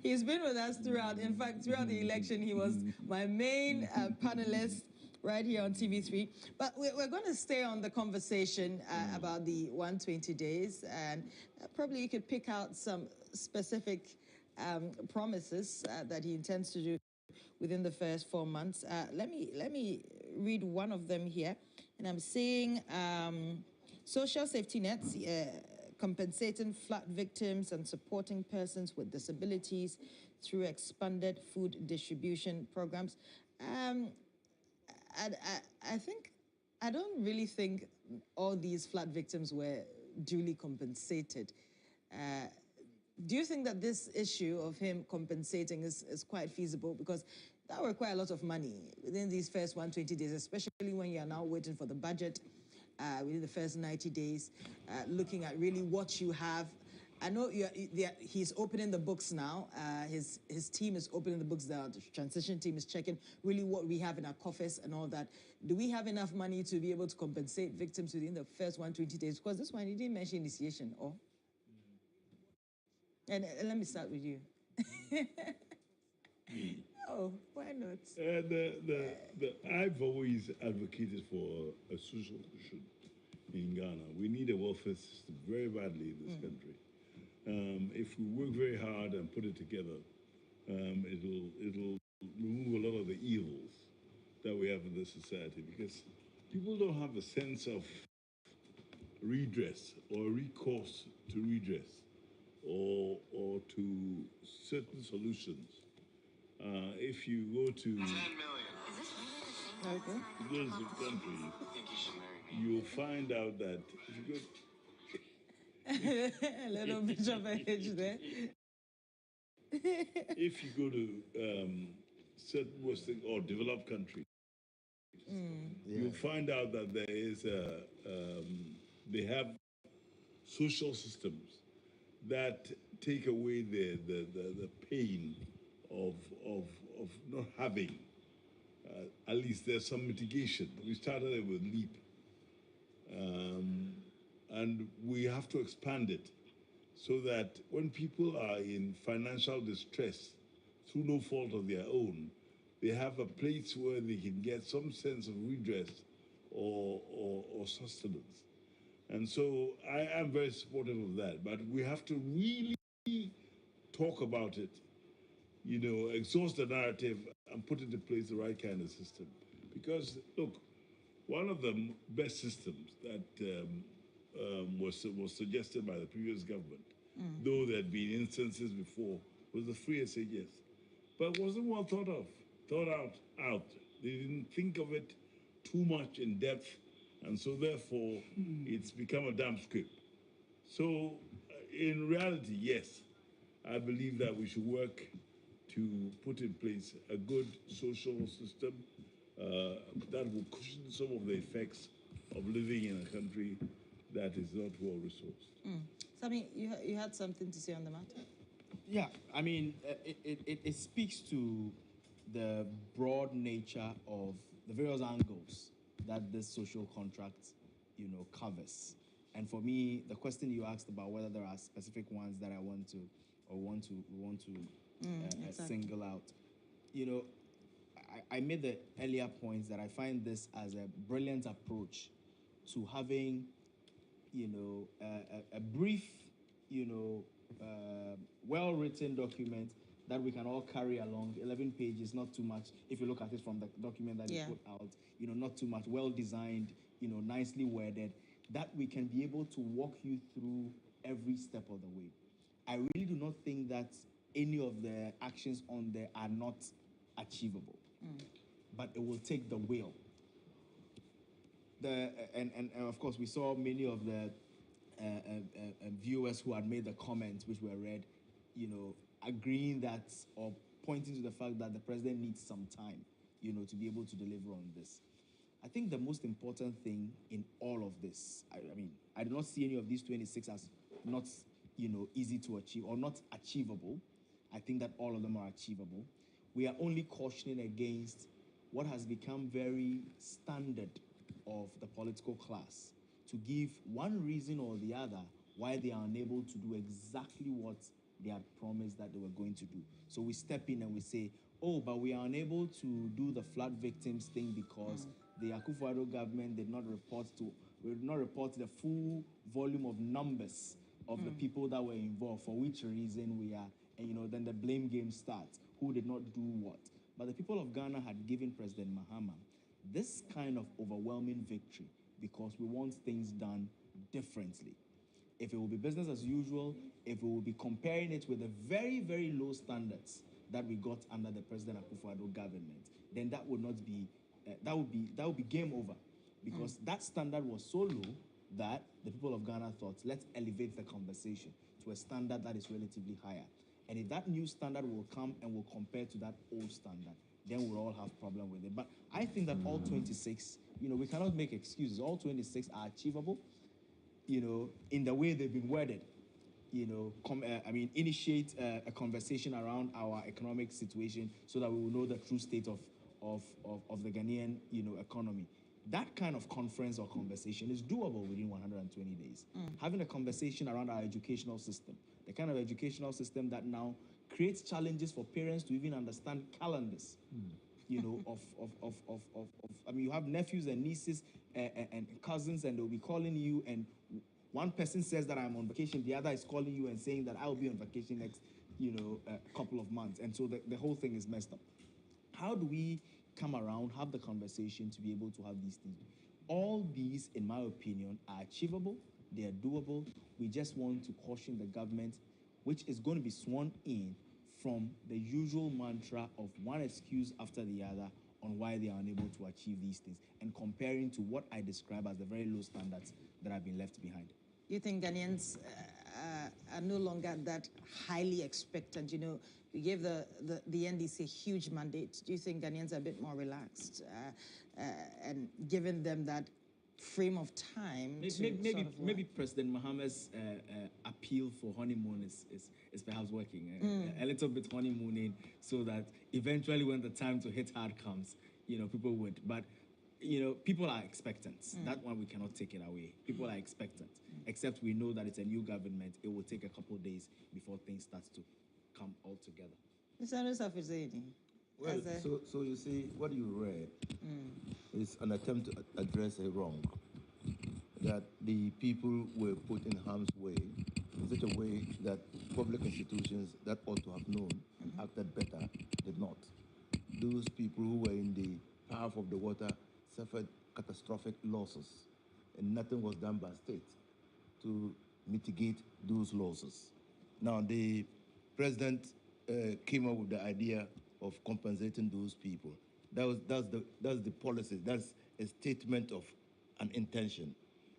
He's been with us throughout. In fact, throughout the election, he was my main panelist right here on TV3. But we're going to stay on the conversation about the 120 days, and probably you could pick out some specific promises that he intends to do within the first 4 months. Let me read one of them here, and I'm seeing social safety nets, compensating flood victims and supporting persons with disabilities through expanded food distribution programs. I don't really think all these flood victims were duly compensated. Do you think that this issue of him compensating is quite feasible? Because that will require a lot of money within these first 120 days, especially when you are now waiting for the budget within the first 90 days, looking at really what you have. I know he's opening the books now. His team is opening the books now. The transition team is checking really what we have in our coffers and all that. Do we have enough money to be able to compensate victims within the first 120 days? Because this one, he didn't mention initiation, or? And let me start with you. Oh, why not? I've always advocated for a social cushion in Ghana. We need a welfare system very badly in this country. If we work very hard and put it together, it'll remove a lot of the evils that we have in this society, because people don't have a sense of redress or recourse to redress or to certain solutions. If you go to 10 million. Countries, you'll find out that if you go a little bit of an edge there. If you go to certain Western or developed countries, you'll find out that there is they have social systems that take away the pain of not having. At least there's some mitigation. We started it with LEAP. And we have to expand it so that when people are in financial distress through no fault of their own, they have a place where they can get some sense of redress or sustenance. And so I am very supportive of that, but we have to really talk about it, you know, exhaust the narrative and put into place the right kind of system. Because, look, one of the best systems that was suggested by the previous government, though there had been instances before, was the free SHS. But it wasn't well thought out. They didn't think of it too much in depth, and so therefore it's become a damn script. So in reality, yes, I believe that we should work to put in place a good social system that will cushion some of the effects of living in a country that is not well resourced. Sami, you had something to say on the matter? Yeah, I mean, it speaks to the broad nature of the various angles that this social contract, covers. And for me, the question you asked about whether there are specific ones that I want to exactly. single out, I made the earlier points that I find this as a brilliant approach to having, a brief, well-written document that we can all carry along. 11 pages, not too much. If you look at it from the document that you put out, not too much, well-designed, nicely worded, that we can be able to walk you through every step of the way. I really do not think that any of the actions on there are not achievable, but it will take the will. And of course, we saw many of the viewers who had made the comments which were read, agreeing that or pointing to the fact that the president needs some time, to be able to deliver on this. I think the most important thing in all of this, I mean, I do not see any of these 26 as not, easy to achieve or not achievable. I think that all of them are achievable. We are only cautioning against what has become very standard of the political class to give one reason or the other why they are unable to do exactly what they had promised that they were going to do. So we step in and we say, oh, but we are unable to do the flood victims thing because the Akufo-Addo government did not report the full volume of numbers of the people that were involved, for which reason we are, and then the blame game starts. Who did not do what? But the people of Ghana had given President Mahama this kind of overwhelming victory because we want things done differently. If it will be business as usual, if we will be comparing it with the very, very low standards that we got under the President Akufo-Addo government, then that would not be, that would be game over, because that standard was so low that the people of Ghana thought, let's elevate the conversation to a standard that is relatively higher. And if that new standard will come and will compare to that old standard, then we'll all have problem with it. But I think that all 26, we cannot make excuses. All 26 are achievable, in the way they've been worded. Initiate a conversation around our economic situation so that we will know the true state of the Ghanaian, economy. That kind of conference or conversation is doable within 120 days. Having a conversation around our educational system, the kind of educational system that now creates challenges for parents to even understand calendars, you have nephews and nieces and cousins, and they'll be calling you, and one person says that I'm on vacation, the other is calling you and saying that I'll be on vacation next, couple of months. And so the whole thing is messed up. How do we come around, have the conversation to be able to have these things? All these, in my opinion, are achievable. They are doable. We just want to caution the government, which is going to be sworn in, from the usual mantra of one excuse after the other on why they are unable to achieve these things, and comparing to what I describe as the very low standards that have been left behind. You think Ghanaians are no longer that highly expectant? You gave the NDC a huge mandate. Do you think Ghanaians are a bit more relaxed and giving them that frame of time? Maybe President Mahama's appeal for honeymoon is perhaps working. A little bit honeymooning, so that eventually when the time to hit hard comes, people would. But people are expectant. That one we cannot take it away. People are expectant, except we know that it's a new government. It will take a couple of days before things start to come all together. Well, so you see, what you read is an attempt to address a wrong that the people were put in harm's way in such a way that public institutions that ought to have known and acted better did not. Those people who were in the path of the water suffered catastrophic losses, and nothing was done by state to mitigate those losses. Now, the president came up with the idea of compensating those people. That's the policy. That's a statement of an intention.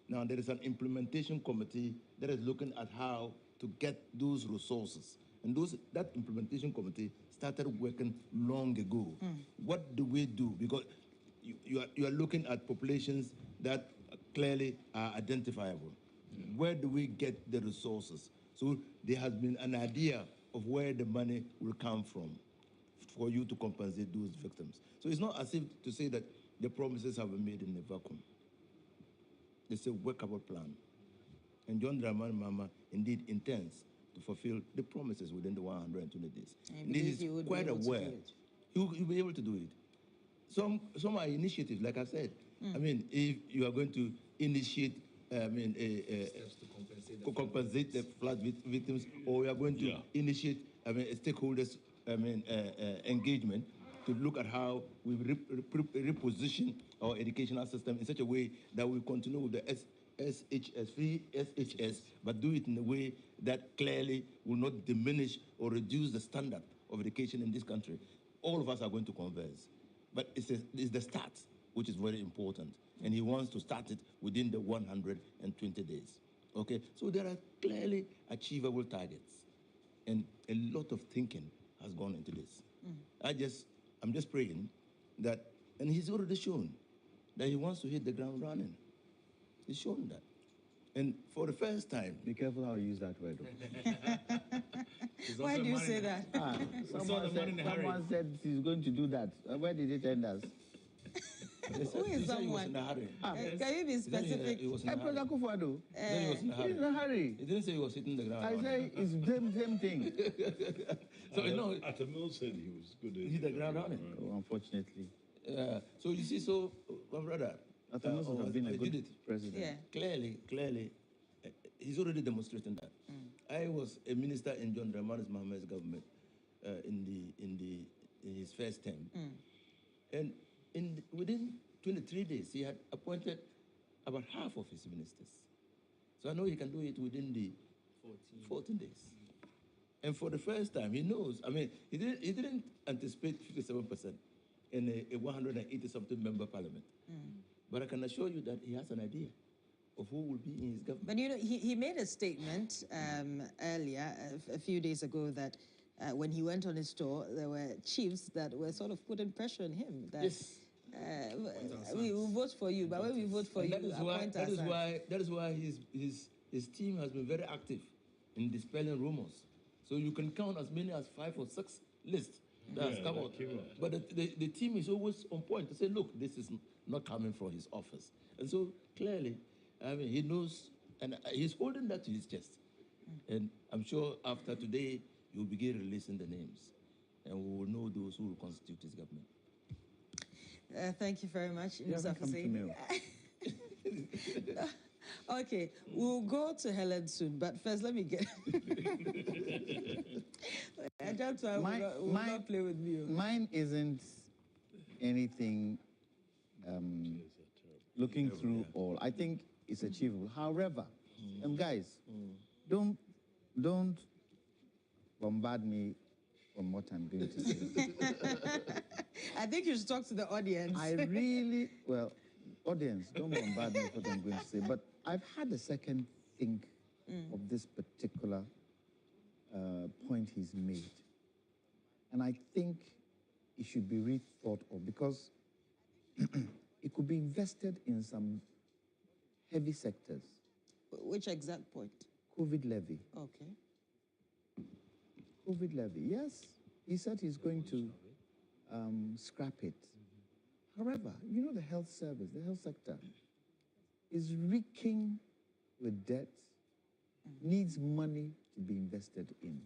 Now, there is an implementation committee that is looking at how to get those resources And that implementation committee started working long ago. What do we do? Because you are looking at populations that clearly are identifiable. Where do we get the resources? So there has been an idea of where the money will come from for you to compensate those victims. So it's not as if to say that the promises have been made in a vacuum. It's a workable plan. And John Dramani Mahama indeed intends to fulfill the promises within the 120 days. And he is quite aware. He'll be able to do it. Some are initiatives, like I said. I mean, if you are going to initiate steps to compensate the flood victims, or we are going to initiate a stakeholders engagement to look at how we reposition our educational system in such a way that we continue with the free SHS, but do it in a way that clearly will not diminish or reduce the standard of education in this country. All of us are going to converse. But it's the start, which is very important. And he wants to start it within the 120 days. Okay? So there are clearly achievable targets. And a lot of thinking has gone into this. I'm just praying that, and he's already shown that he wants to hit the ground running. He's shown that. And for the first time... Be careful how you use that word. Why do you say that? Someone said he's going to do that. Where did it end us? Who is someone? He was in a hurry. Can you be specific? He was in a hurry. President Akufo-Addo. He was in a hurry. He's in a hurry. He didn't say he was hitting the ground. I say it's the same thing. So, Atamil said he was good at hit the ground running. Oh, unfortunately. So you see, my brother, Atamil has been a good president. Yeah. Clearly, he's already demonstrating that. I was a minister in John Dramani Mahama's government in his first term. And within 23 days, he had appointed about half of his ministers. So I know he can do it within the 14 days. And for the first time, he knows. I mean, he didn't anticipate 57% in a 180-something member parliament. But I can assure you that he has an idea of who will be in his government. But you know, he made a statement earlier, a few days ago, that when he went on his tour, there were chiefs that were sort of putting pressure on him. That, yes. We will vote for you, but when we vote for you, that is why his team has been very active in dispelling rumors. So you can count as many as 5 or 6 lists that has come out. But the team is always on point to say, look, this is not coming from his office. And so clearly, I mean, he knows, and he's holding that to his chest. And I'm sure after today, he will begin releasing the names, and we will know those who will constitute his government. Thank you very much, Mr. Hussein. Okay, we'll go to Helen soon, but first let me get... Adjaho will not play with me. Mine isn't anything looking through all. I think it's achievable. However, guys, don't bombard me on what I'm going to say. I think you should talk to the audience. Audience, don't bombard me with what I'm going to say. But I've had a second think of this particular point he's made. And I think it should be rethought of, because it could be invested in some heavy sectors. Which exact point? COVID levy. Okay. COVID levy, yes. He said he's going to scrap it. However, you know, the health service, the health sector is reeking with debt, needs money to be invested in.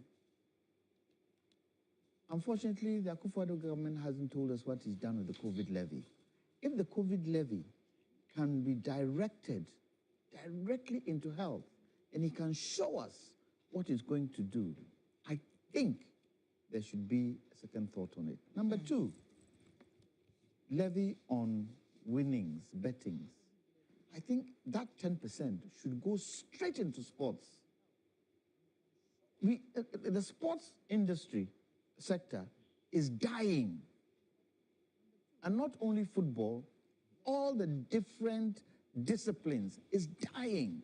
Unfortunately, the Akufo-Addo government hasn't told us what he's done with the COVID levy. If the COVID levy can be directed directly into health, and he can show us what he's going to do, I think there should be a second thought on it. Number 2, levy on winnings, bettings. I think that 10% should go straight into sports. The sports industry sector is dying. And not only football, all the different disciplines is dying.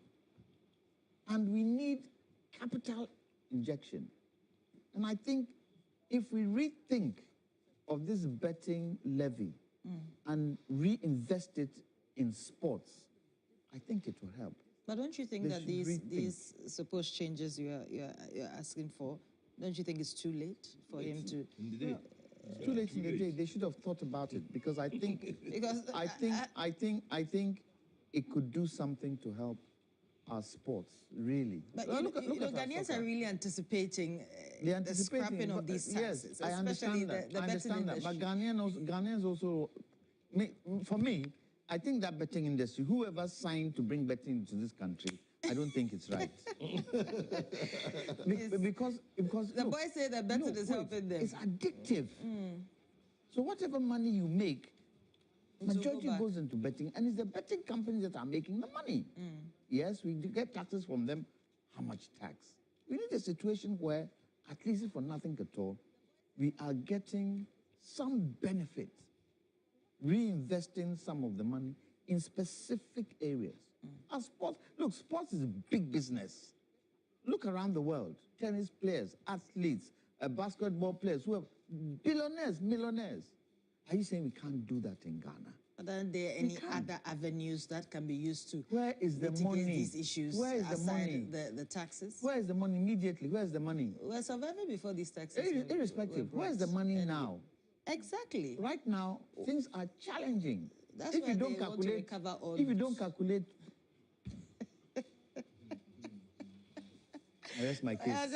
And we need capital injection. And I think if we rethink of this betting levy and reinvest it in sports, I think it will help. But don't you think that these supposed changes you're asking for, don't you think it's too late for him to? It's too late in the day. They should have thought about it, because I think I think it could do something to help our sports, really. But look at Ghanaians are really anticipating the scrapping of these taxes, yes, I understand that. I understand that. But Ghanaians also, for me, I think that betting industry, whoever signed to bring betting into this country, I don't think it's right. because the boys say that betting is helping them. It's addictive. So whatever money you make, majority goes into betting, and it's the betting companies that are making the money. Yes, we do get taxes from them. How much tax? We need a situation where, at least for nothing at all, we are getting some benefit, reinvesting some of the money in specific areas. Our sports, look, sports is a big business. Look around the world, tennis players, athletes, basketball players, who have billionaires, millionaires. Are you saying we can't do that in Ghana? Are there any other avenues that can be used to mitigate these issues aside the taxes? Where is the money immediately? Where's the money? We're surviving before these taxes. Irrespective, where's the money now? Exactly. Right now, things are challenging. That's if why you don't they want to recover all. If you don't calculate, I rest my case. I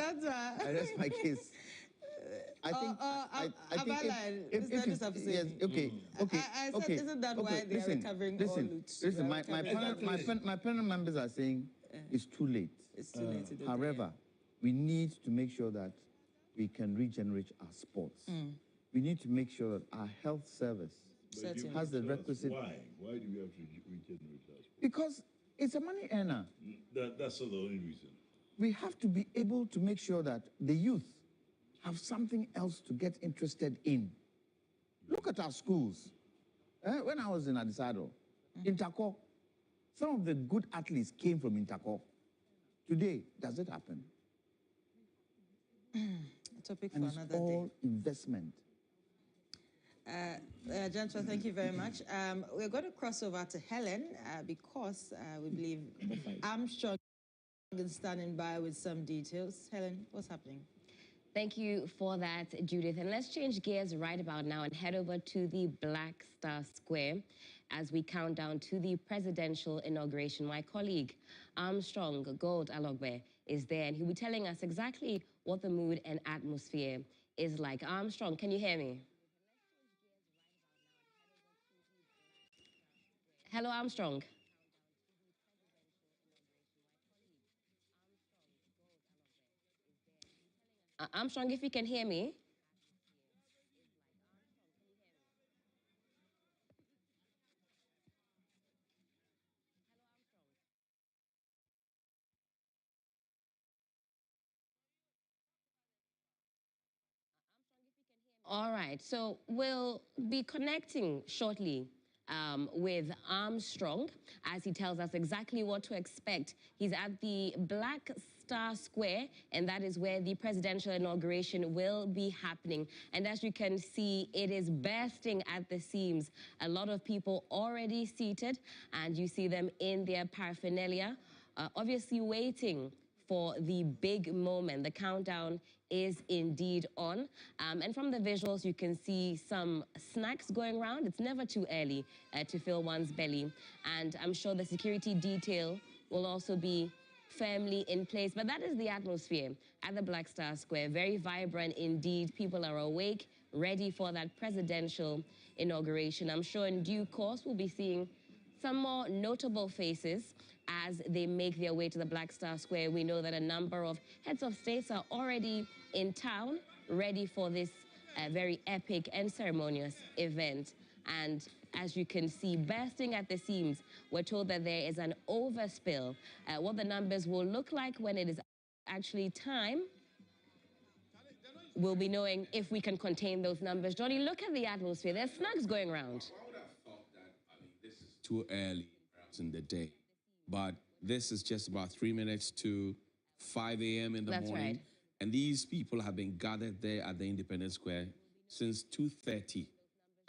rest my case. I think yes, okay. I said, isn't that why they are recovering all loots? Listen, my panel members are saying it's too late. It's too late. However, we need to make sure that we can regenerate our sports. We need to make sure that our health service has the requisite. Why? Why do we have to regenerate our sports? Because it's a money earner. That's not the only reason. We have to be able to make sure that the youth have something else to get interested in. Look at our schools. When I was in Adjaho, Interco, some of the good athletes came from Interco. Today, does it happen? A topic for and it's another all day. Investment. Gentlemen, thank you very much. We're going to cross over to Helen because we believe Armstrong is standing by with some details. Helen, what's happening? Thank you for that, Judith. And let's change gears right about now and head over to the Black Star Square as we count down to the presidential inauguration. My colleague, Armstrong Gold Alogbe, is there, and he'll be telling us exactly what the mood and atmosphere is like. Armstrong, can you hear me? Hello, Armstrong. Armstrong, if you can hear me. All right, so we'll be connecting shortly with Armstrong as he tells us exactly what to expect. He's at the Black Star Square, and that is where the presidential inauguration will be happening. And as you can see, it is bursting at the seams. A lot of people already seated, and you see them in their paraphernalia, obviously waiting for the big moment. The countdown is indeed on. And from the visuals, you can see some snacks going around. It's never too early to fill one's belly. And I'm sure the security detail will also be firmly in place. But that is the atmosphere at the Black Star Square. Very vibrant indeed. People are awake, ready for that presidential inauguration. I'm sure in due course, we'll be seeing some more notable faces as they make their way to the Black Star Square. We know that a number of heads of states are already in town, ready for this very epic and ceremonious event. And as you can see, bursting at the seams, we're told that there is an overspill. What the numbers will look like when it is actually time, we'll be knowing if we can contain those numbers. Johnny, look at the atmosphere. There's snacks going around. I would have thought that, this is too early perhaps in the day. But this is just about 3 minutes to 5 a.m. in the morning. Right. And these people have been gathered there at the Independence Square since 2:30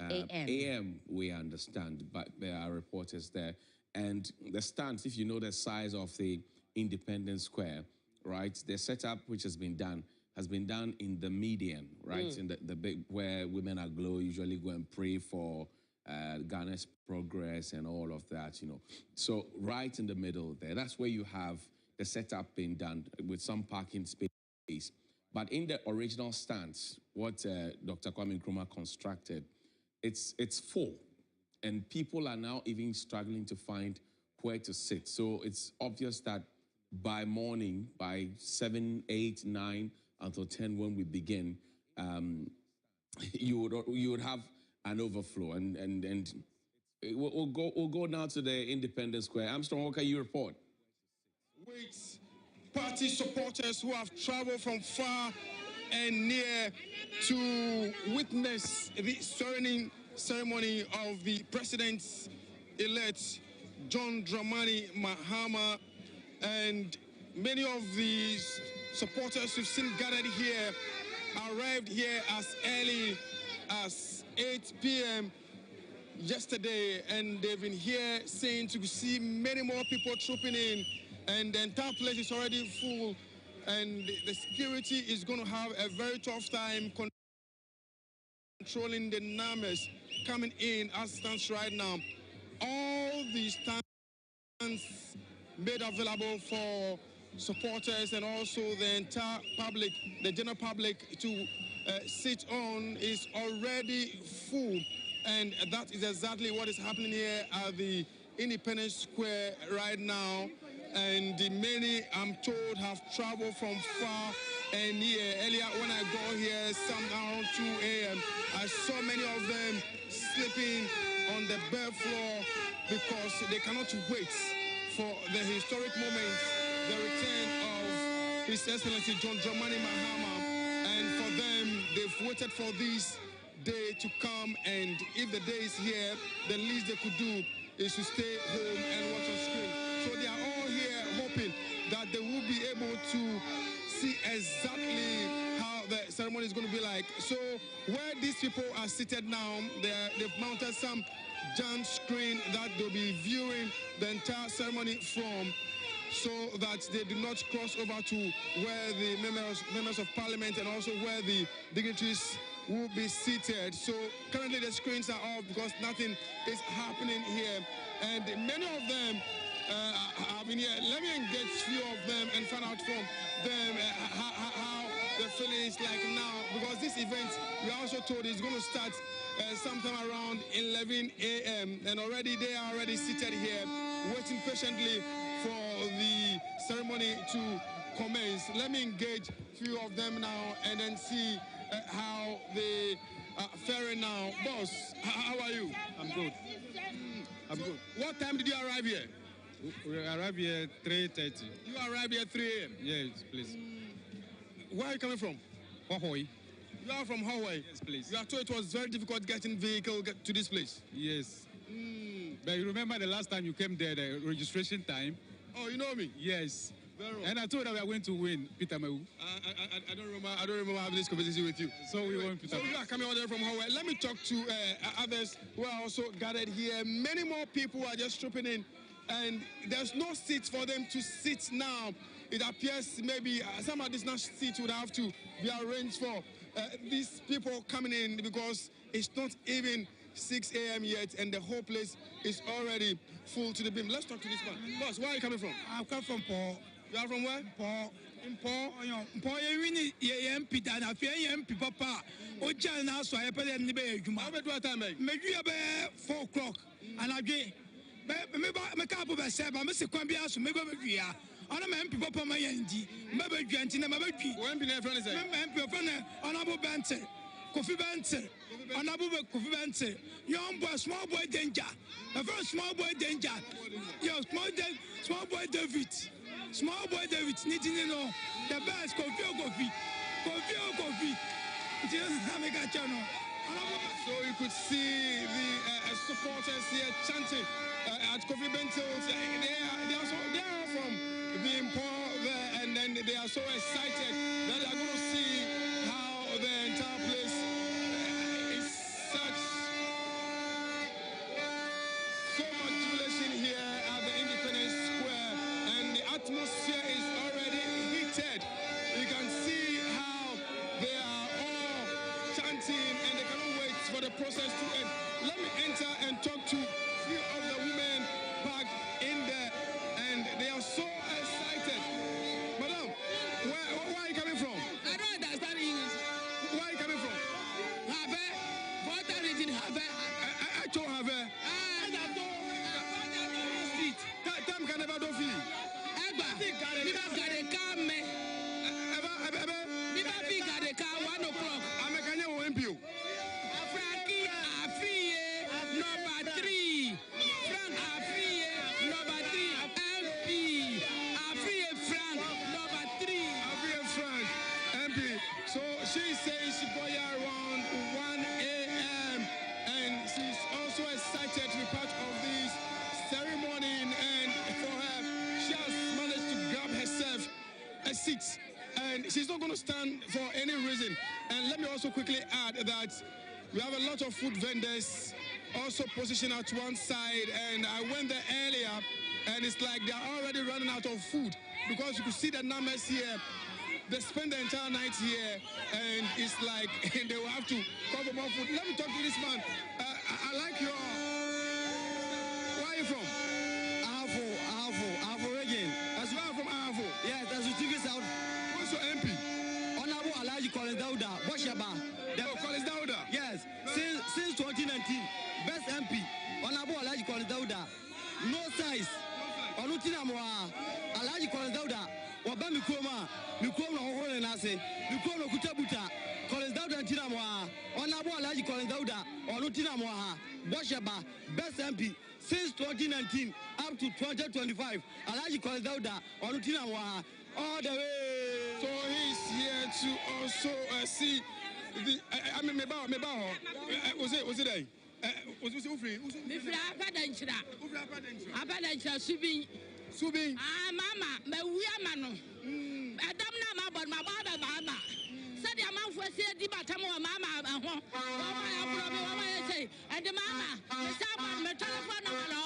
a.m., we understand, but there are reporters there. And the stands, if you know the size of the Independence Square, right, the setup which has been done in the median, right, in the big, where women usually go and pray for Ghana's progress and all of that, you know. So right in the middle there, that's where you have the setup being done with some parking space. But in the original stands, what Dr. Kwame Nkrumah constructed, it's full. And people are now even struggling to find where to sit. So it's obvious that by morning, by 7, 8, 9, until 10 when we begin, you would have an overflow. And we'll go now to the Independence Square. Armstrong, what can you report? With party supporters who have traveled from far and near to witness the swearing ceremony of the President-elect John Dramani Mahama, and many of these supporters we've seen gathered here arrived here as early as 8 p.m. yesterday, and they've been here saying to see many more people trooping in, and the entire place is already full, and the security is going to have a very tough time controlling the numbers coming in as stands right now. All these stands made available for supporters and also the entire public, the general public, to sit on is already full. And that is exactly what is happening here at the Independence Square right now. And many, I'm told, have traveled from far and near. Earlier when I got here, some around 2 a.m., I saw many of them sleeping on the bare floor because they cannot wait for the historic moment, the return of His Excellency John Dramani Mahama. And for them, they've waited for this day to come, and if the day is here, the least they could do is to stay home and watch on screen. So they are all here hoping that they will be able to see exactly how the ceremony is going to be like. So where these people are seated now, they've mounted some giant screen that they'll be viewing the entire ceremony from, so that they do not cross over to where the members of parliament and also where the dignitaries will be seated. So currently the screens are off because nothing is happening here, and many of them have been here. Let me engage a few of them and find out from them how the feeling is like now, because this event, we are also told, is going to start sometime around 11 a.m. and already they are already seated here waiting patiently for the ceremony to commence. Let me engage a few of them now and then see how they are faring now. Boss, how are you? I'm good. I'm good. What time did you arrive here? We arrived here 3:30. You arrived here 3 a.m.? Yes, please. Where are you coming from? Oquaye. You are from Oquaye? Yes, please. You are told it was very difficult getting vehicle to this place? Yes. But you remember the last time you came there, the registration time? Oh, you know me? Yes. Very well. And I told that we are going to win, Peter Mewu. I don't remember having this conversation with you. So we won, Peter. So you are coming all the way from Oquaye. Let me talk to others who are also gathered here. Many more people are just trooping in, and there's no seats for them to sit now. It appears maybe some additional seats would have to be arranged for these people coming in, because it's not even 6 a.m. yet, and the whole place is already full to the brim. Let's talk to this man. Boss, where are you coming from? I come from Paul. You are from where? Paul. In Paul? Paul, you win MP, and I feel MP Papa. Oja now, so I put it in the bed. How about what time? Maybe about 4 o'clock. And I get, maybe my couple of 7, I must come here, so maybe we are. I'm MP Papa, my ND. Maybe Grantina, maybe. When be there, friend? MP Papa, honorable Benton. Kofi Benton. Honorable Kofi Benton. Young boy, small boy danger. The first small boy danger. Yo, small boy David. Small boy David needing to know the best Kofi. It doesn't make a channel. So you could see the supporters here chanting at Kofi Benton. They are from the there, and then they are so excited that they are going to see how the entire place is such. So much jubilation here at the Independence Square, and the atmosphere is already heated. You can see how they are all chanting, and they cannot wait for the process to end. Let me enter and talk to a few of the women back in there, and they are so excited. Madam, where are you coming from? I don't understand English. Where are you coming from? Have what are you in Have? I told have. Time can never do feel. Eba, Biba gade come. Biba big gade come 1 o'clock. I'm a Kenya MPO. Frankie Afie number 3. Frank Afie number 3. MP Afie Frank number 3. Afie Frank MP. So she says she got here around 1 a.m. and she's also excited to be part of this ceremony, and for her, she has managed to grab herself a seat, and she's not going to stand for any reason. And let me also quickly add that we have a lot of food vendors also positioned at one side, and I went there earlier, and it's like they're already running out of food, because you could see the numbers here. They spend the entire night here, and it's like they will have to cover more food. Let me talk to this man. I like your... Where are you from? Ahafo again. As well from Ahafo? Yes, that's the TV South. Who's your MP? Honorable Alhaji Collins Dauda, Bosheba. Collins Dauda? Yes, since 2019, best MP, Honorable Alhaji Collins Dauda. No size. Onutina Moa, Alhaji Collins Dauda, Waba Mikoma, Mikoma Hole Nase, Mikoma Kutabuta, Collins Dauda and Tina Moa, Honorable Alhaji Collins Dauda, Onutina Moa, Bosheba, best MP. Since 2019 up to 2025, Alhaji Collins Dauda, Onutina Moa, all the way. So he's here to also see the. I mean, was it there? Was it free? Subing. Ah, Mama, me we are mano. Adam na ma but my baba mama. Said the amount for say di batamo mama say and the mama the someone me telephone no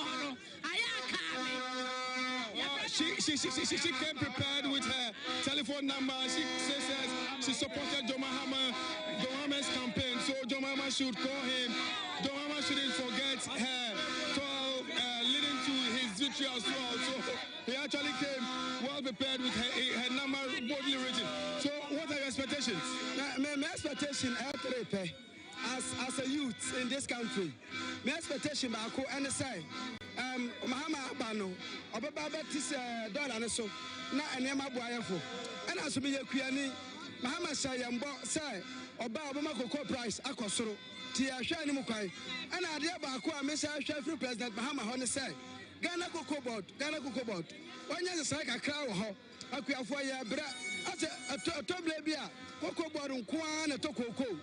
She came prepared with her telephone number. She says she supported John Mahama's campaign, so John Mahama should call him. John Mahama shouldn't forget her 12 leading to his victory as well. So he actually came well prepared with her number boldly written. So what are your expectations? My expectation as a youth in this country, my expectation baako and say Mahama Abano Obaba Betis dollar so na enema boayefo and as me yakuani Mahama Sayambo say Oba Obama cocoa price akosoro ti ahwa ni mukwan and ade baako a me say ahwa free president Mahama ho say Ghana cocoa board onye se say kakra wo ho akuafo ya bra ase atoble bia cocoa board nko na to cocoa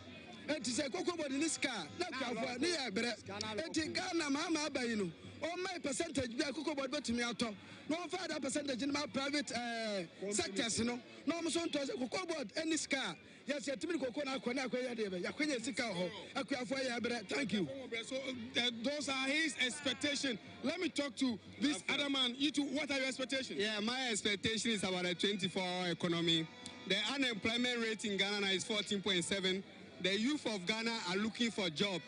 enti say cocoa board ni ska na akuafo ni ya bra enti Ghana Mahama abayino or my percentage be a cocoa board betumi ato no further percentage in my private sectors no so to cocoa board any scar yes yetimi cocoa na akwana akwaya de be yakwanya sika ho akuafo ya bere. Thank you. So those are his expectations. Let me talk to this other man. You two, what are your expectations? Yeah, my expectation is about a 24-hour economy. The unemployment rate in Ghana is 14.7. The youth of Ghana are looking for job.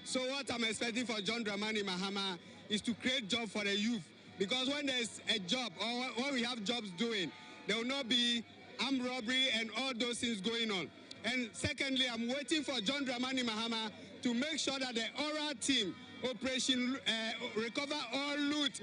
So what I'm expecting for John Dramani Mahama is to create job for the youth. Because when there's a job, or when we have jobs doing, there will not be armed robbery and all those things going on. And secondly, I'm waiting for John Dramani Mahama to make sure that the oral team operation recover all loot.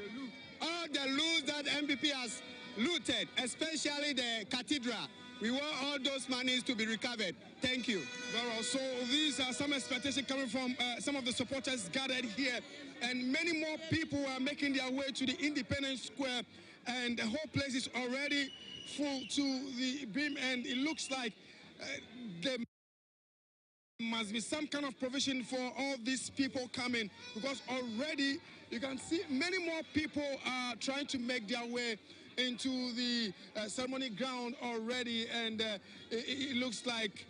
All the loot that MPP has looted, especially the cathedral. We want all those monies to be recovered. Thank you. Very well. So these are some expectations coming from some of the supporters gathered here. And many more people are making their way to the Independence Square. And the whole place is already full to the brim. And it looks like there must be some kind of provision for all these people coming. Because already you can see many more people are trying to make their way into the ceremony ground already, and it looks like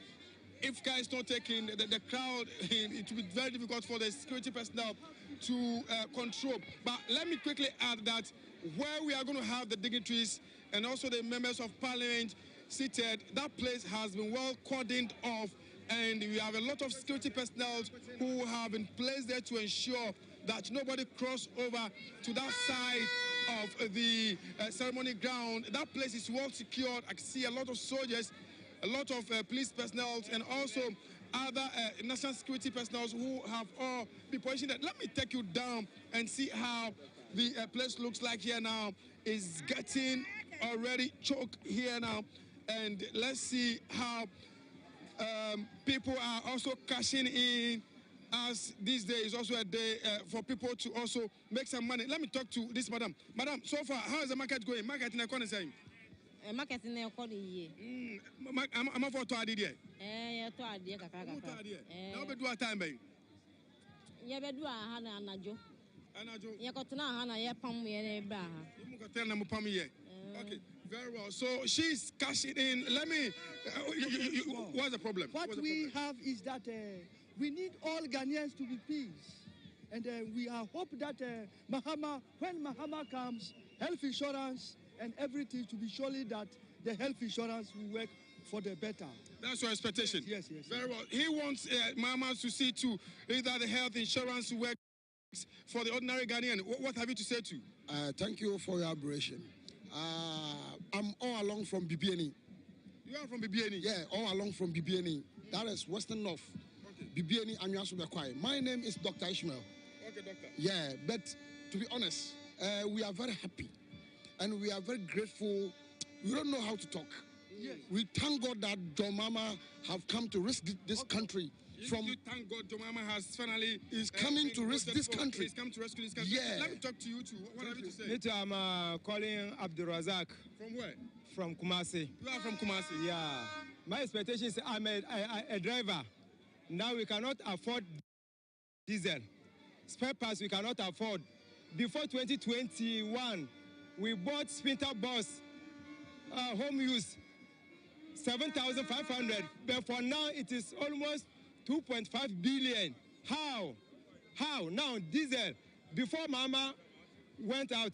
if care is not taken, the crowd, it will be very difficult for the security personnel to control. But let me quickly add that where we are going to have the dignitaries and also the members of parliament seated, that place has been well cordoned off, and we have a lot of security personnel who have been placed there to ensure that nobody cross over to that side of the ceremony ground. That place is well secured. I can see a lot of soldiers, a lot of police personnel, and also other national security personnel who have all been positioned there. Let me take you down and see how the place looks like here now. It's getting already choked here now. And let's see how people are also cashing in, as this day is also a day for people to also make some money. Let me talk to this madam. Madam, so far, how is the market going? Market in the corner saying? Market in the corner, I'm a photo idea. To idea, now we do a time, baby. Yeah, we do a Hana and Ajo. Yakotana Hana, Yapam, Okay, very well. So she's cashing in. Let me. What's the problem? What we have is that we need all Ghanaians to be peace. And we are hope that Mahama, when Mahama comes, health insurance and everything to be surely that the health insurance will work for the better. That's your expectation? Yes. Very well. He wants Mahama to see to either the health insurance works for the ordinary Ghanaian. What have you to say to? Thank you for your operation. I'm all along from BBNE. You are from BBNE? Yeah, all along from BBNE. That is Western North. Okay. BBNE and Oquaye. My name is Dr. Ishmael. Okay, doctor. Yeah, but to be honest, we are very happy and we are very grateful. We don't know how to talk. Yes. We thank God that John Mama have come to risk this country. You thank God John Mama has finally is coming to risk this country. He's come to rescue this country. Yeah. Let me talk to you too. What have you to say? Later, I'm calling Abdul Razak. From where? From Kumasi. You are from Kumasi? Yeah. My expectation is I'm a driver. Now we cannot afford diesel. Spare parts we cannot afford. Before 2021, we bought Sprinter bus, home use, 7,500. But for now, it is almost 2.5 billion. How? Now, diesel. Before Mama went out,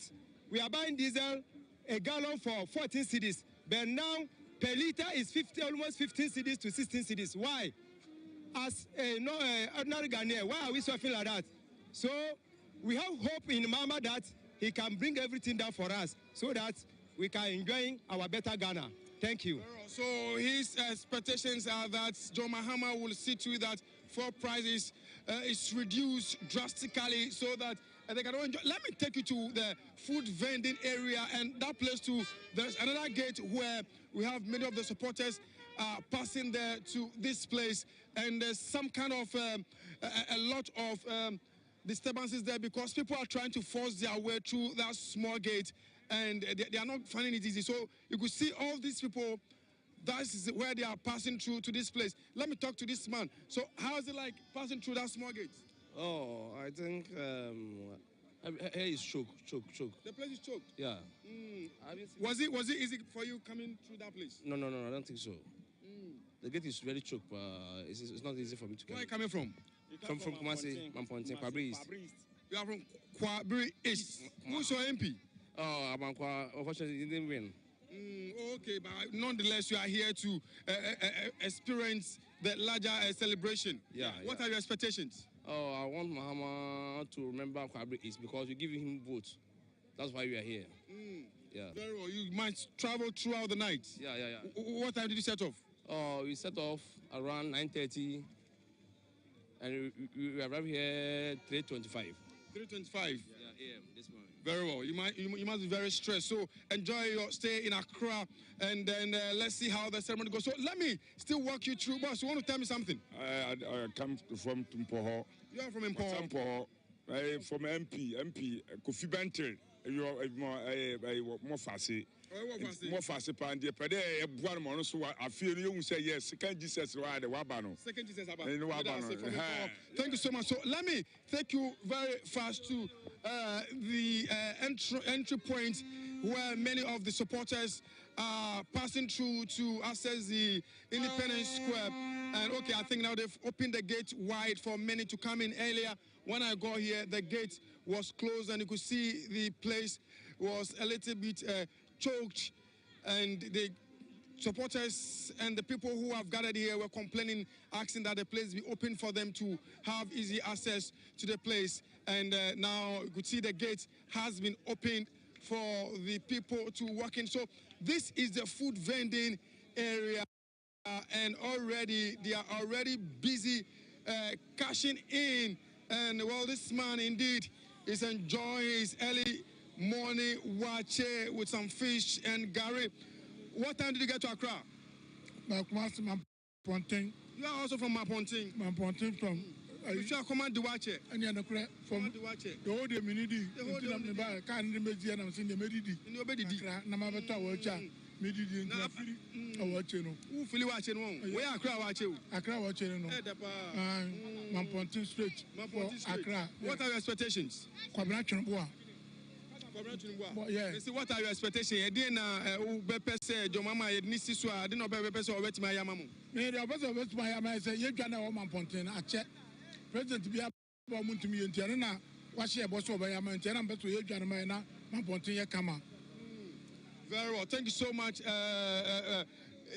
we are buying diesel, a gallon for 14 cedis. But now, per liter is almost 15 cedis to 16 cedis. Why? As ordinary Ghanaian, why are we suffering like that? So, we have hope in Mama that he can bring everything down for us so that we can enjoy our better Ghana. Thank you. So his expectations are that John Mahama will see to it that fuel prices is reduced drastically so that they can enjoy. Let me take you to the food vending area, and that place too. There's another gate where we have many of the supporters passing there to this place, and there's some kind of a lot of disturbances there because people are trying to force their way through that small gate, and they are not finding it easy. So you could see all these people. That is where they are passing through to this place. Let me talk to this man. So how is it like passing through that small gate? Oh, I think here is choked. The place is choked? Yeah. Was it easy for you coming through that place? No, I don't think so. The gate is very choked. It's not easy for me to come. Where are you coming from? From Kumasi, Kwabri East. You are from Kwabri East. Who's your MP? Oh, unfortunately, he didn't win. Okay, but nonetheless, you are here to experience the larger celebration. Yeah. What are your expectations? Oh, I want Mahama to remember Kwabri East because we give him votes. That's why we are here. Yeah. Very well. You might travel throughout the night. Yeah. What time did you set off? Oh, we set off around 9:30, and we arrived here 3:25. 3:25. Yeah, AM this morning. Very well. You must be very stressed. So enjoy your stay in Accra, and then let's see how the ceremony goes. So let me still walk you through. Boss, you want to tell me something? I come from Tumpoho. You are from Mpoho. From MP Kofi Bentil. You are more fast. More fast, Pandia. Pede, one man, so I feel you say yes. Second Jesus, why the Wabano. Second Jesus, thank you so much. So let me take you very fast to the entry point where many of the supporters are passing through to access the Independence Square. And okay, I think now they've opened the gate wide for many to come in. Earlier, when I got here, the gate was closed and you could see the place was a little bit choked, and the supporters and the people who have gathered here were complaining, asking that the place be open for them to have easy access to the place. And now you could see the gate has been opened for the people to walk in. So this is the food vending area, and already they are already busy cashing in. And well, this man indeed is enjoying his early morning watch with some fish and Gary. What time did you get to Accra? Kumasi, Mamponting. You are also from Mamponting? Mamponting from... You should come and do watch it. And you're from the whole day, Minidi. The whole day, can't remember, and I'm seeing the Medidi. And you're Medidi. Namabata, Wacha, Medidi, and watching. Who feel you watching? Where Accra watching? Accra watching. Mamponting Street. Accra. What are your expectations? Quadration. Yeah. See, what are your expectations? I didn't say, your mama, NDC Supreme Court, I didn't know where to my yamamu. The officer of my yama say, you're going to Mamponting. I check. President to be a woman to me in Tiana, what she was over Yaman, but to you, Janamana, Mamponting, Kama. Very well. Thank you so much.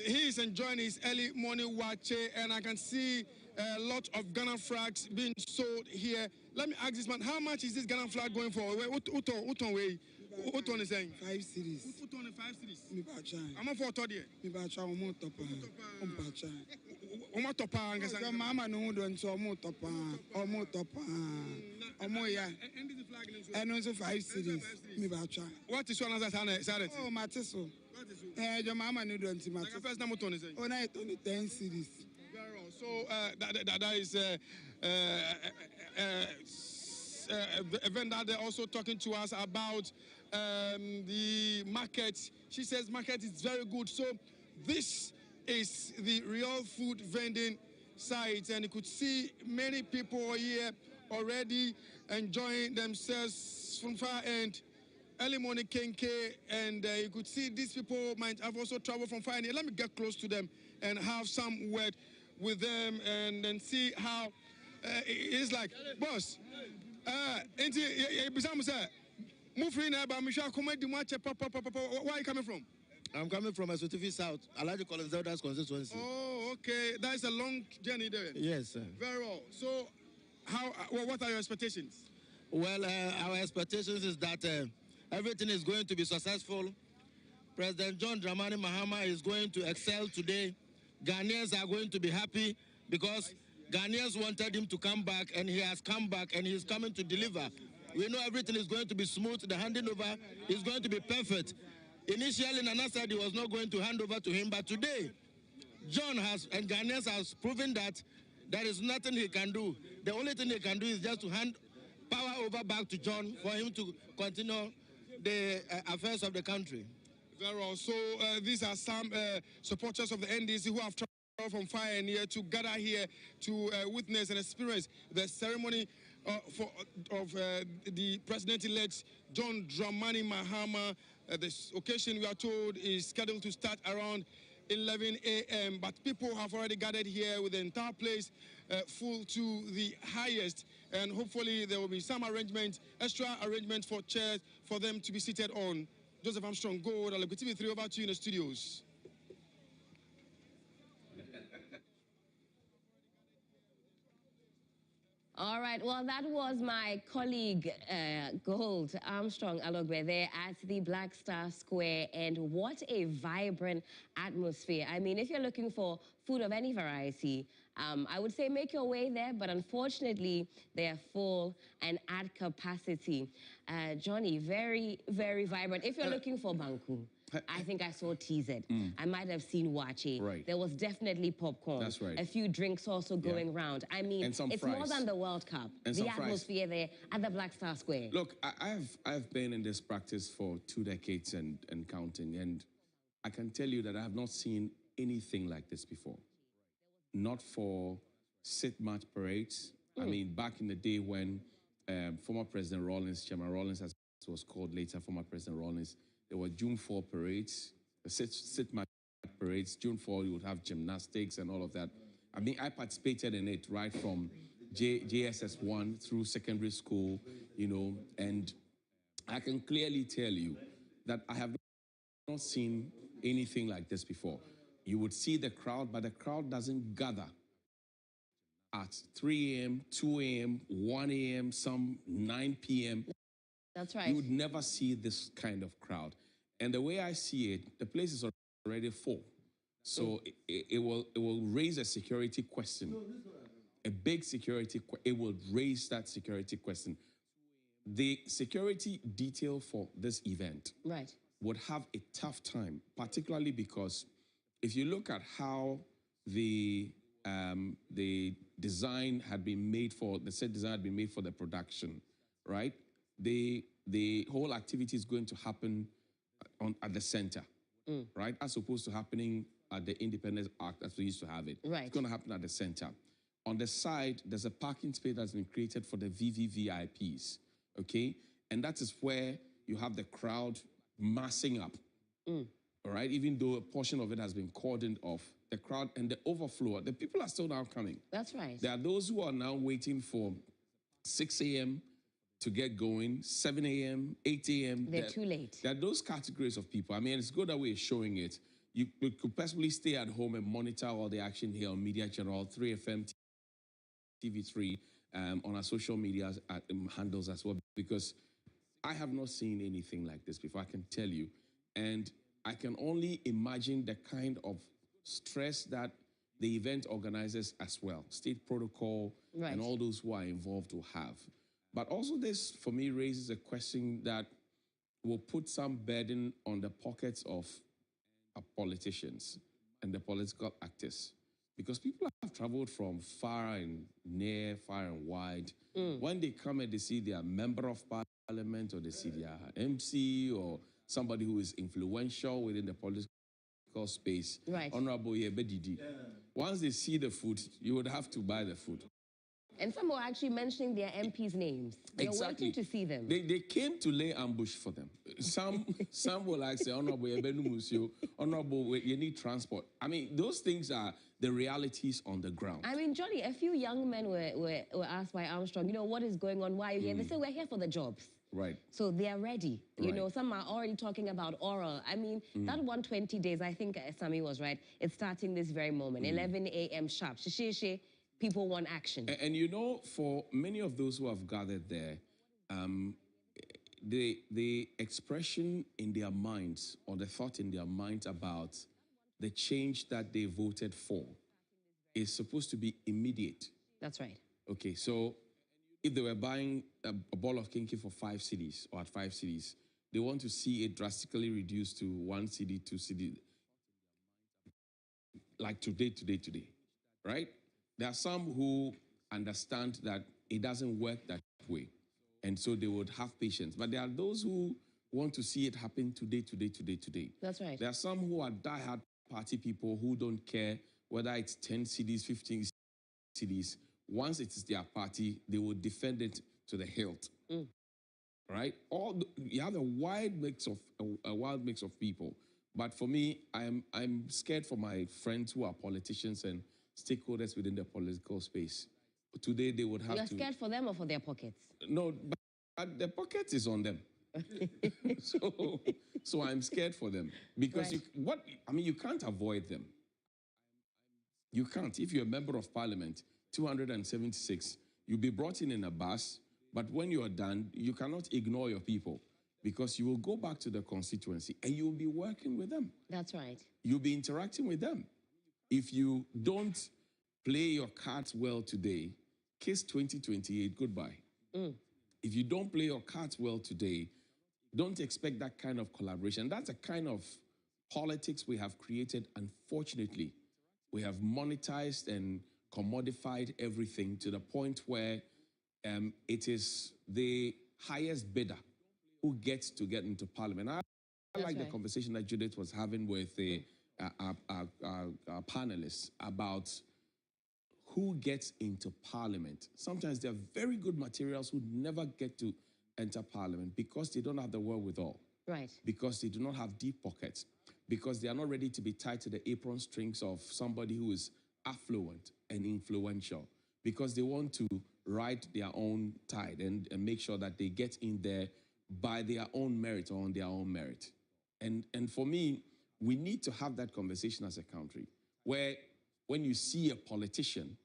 He is enjoying his early morning watch, and I can see a lot of Ghana flags being sold here. Let me ask this man, how much is this Ghana flag going for? Uton way? Uton is saying? 5 cities. Uton 5 cities. Mi bacha. I'm for 30. Mi bacha omo topa. Bacha. Omo topa ngasa. Mama no do nso omo topa. Omo topa. Omo ya. And also 5 cities. Mi bacha. What is one answer Saturday? Oh, Matiso. Your mama no do nso Matiso. Like first time Uton is saying? Oh, na 10 cities. So that is a vendor they're also talking to us about the market. She says market is very good. So this is the real food vending site, and you could see many people here already enjoying themselves from far end. Early morning kenke, and you could see these people might have also traveled from far end. Let me get close to them and have some word with them and then see how it's like. Boss, where are you coming from? I'm coming from Esotifi South, Alhaji Collins Zelda's constituency. Oh, okay. That is a long journey there. Yes, sir. Very well. So, what are your expectations? Well, our expectations is that everything is going to be successful. President John Dramani Mahama is going to excel today. Ghanaians are going to be happy because Ghanaians wanted him to come back, and he has come back, and he's coming to deliver. We know everything is going to be smooth. The handing over is going to be perfect. Initially, Nana said he was not going to hand over to him, but today, John has, and Ghanaians has proven that there is nothing he can do. The only thing he can do is just to hand power over back to John for him to continue the affairs of the country. Very well. So these are some supporters of the NDC who have traveled from far and near to gather here to witness and experience the ceremony of the president-elect John Dramani Mahama. This occasion, we are told, is scheduled to start around 11 a.m. But people have already gathered here with the entire place full to the highest. And hopefully there will be some arrangement, extra arrangement for chairs for them to be seated on. Joseph Armstrong, Gold, I'll TV3 over to you in the studios. All right, well, that was my colleague, Gold Armstrong Alogbe, there at the Black Star Square, and what a vibrant atmosphere. I mean, if you're looking for food of any variety, I would say make your way there, but unfortunately, they are full and at capacity. Johnny, very, very vibrant. If you're looking for Banku, I think I saw TZ. I might have seen Wachi. Right. There was definitely popcorn. That's right. A few drinks also going round. I mean, it's fries. more than the World Cup. And the atmosphere there at the Black Star Square. Look, I've been in this practice for 2 decades and counting, and I can tell you that I have not seen anything like this before. Not for sit match parades. I mean, back in the day when former President Rawlings, Chairman Rawlings, as it was called later, former President Rawlings, there were June 4 parades, sit-march parades. June 4, you would have gymnastics and all of that. I mean, I participated in it right from JSS 1 through secondary school, you know, and I can clearly tell you that I have not seen anything like this before. You would see the crowd, but the crowd doesn't gather at 3 a.m., 2 a.m., 1 a.m., some 9 p.m. That's right. You would never see this kind of crowd. And the way I see it, the place is already full. So it will raise a security question, a big security question. It will raise that security question. The security detail for this event would have a tough time, particularly because if you look at how the design had been made for, the set design had been made for the production, right? The whole activity is going to happen at the center, right? As opposed to happening at the Independence Act as we used to have it. Right. It's going to happen at the center. On the side, there's a parking space that's been created for the VVVIPs, okay? And that is where you have the crowd massing up, all right? Even though a portion of it has been cordoned off, the crowd and the overflow, the people are still now coming. That's right. There are those who are now waiting for 6 a.m. to get going, 7 a.m., 8 a.m. They're too late. There are those categories of people. I mean, it's good that we're showing it. You could possibly stay at home and monitor all the action here on Media Channel, 3FM, TV3, on our social media handles as well, because I have not seen anything like this before, I can tell you. And I can only imagine the kind of stress that the event organizers as well, state protocol, and all those who are involved will have. But also this, for me, raises a question that will put some burden on the pockets of politicians and the political actors. Because people have traveled from far and near, far and wide. When they come and they see their member of parliament or they see their MC or somebody who is influential within the political space, Honorable Yebedidi, once they see the food, you would have to buy the food. And some were actually mentioning their MPs' names. They're waiting to see them. They came to lay ambush for them. Some will like say, Honorable Ebenu Musio, Honorable, you need transport. I mean, those things are the realities on the ground. I mean, Johnny, a few young men were asked by Armstrong, you know, what is going on? Why are you here? They said, we're here for the jobs. Right. So they are ready. You know, some are already talking about oral. I mean, that 120 days, I think Sami was right. It's starting this very moment, 11 a.m. sharp. People want action. And you know, for many of those who have gathered there, the expression in their minds or the thought in their minds about the change that they voted for is supposed to be immediate. That's right. Okay, so if they were buying a ball of kinky for 5 cedis or at 5 cedis, they want to see it drastically reduced to 1 cedi, 2 cedi, like today, right? There are some who understand that it doesn't work that way, and so they would have patience. But there are those who want to see it happen today. That's right. There are some who are diehard party people who don't care whether it's 10 cedis, 15 cedis. Once it is their party, they will defend it to the hilt. Right? You have a wild mix of people. But for me, I'm scared for my friends who are politicians and stakeholders within the political space. Today, they would have You're scared for them or for their pockets? No, but the pocket is on them. so I'm scared for them. Because you can't avoid them. You can't. If you're a member of parliament, 276, you'll be brought in a bus, but when you are done, you cannot ignore your people because you will go back to the constituency and you'll be working with them. That's right. You'll be interacting with them. If you don't play your cards well today, case 2028, goodbye. If you don't play your cards well today, don't expect that kind of collaboration. That's the kind of politics we have created, unfortunately. We have monetized and commodified everything to the point where it is the highest bidder who gets to get into parliament. I like the conversation that Judith was having with our panelists about who gets into parliament. Sometimes there are very good materials who never get to enter parliament because they don't have the wherewithal. Right. Because they do not have deep pockets, because they are not ready to be tied to the apron strings of somebody who is affluent and influential, because they want to ride their own tide and make sure that they get in there by their own merit or on their own merit. And for me, we need to have that conversation as a country, where when you see a politician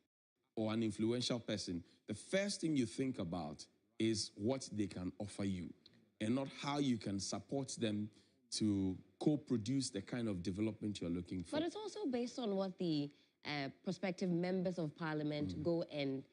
or an influential person, the first thing you think about is what they can offer you and not how you can support them to co-produce the kind of development you're looking for. But it's also based on what the prospective members of parliament go and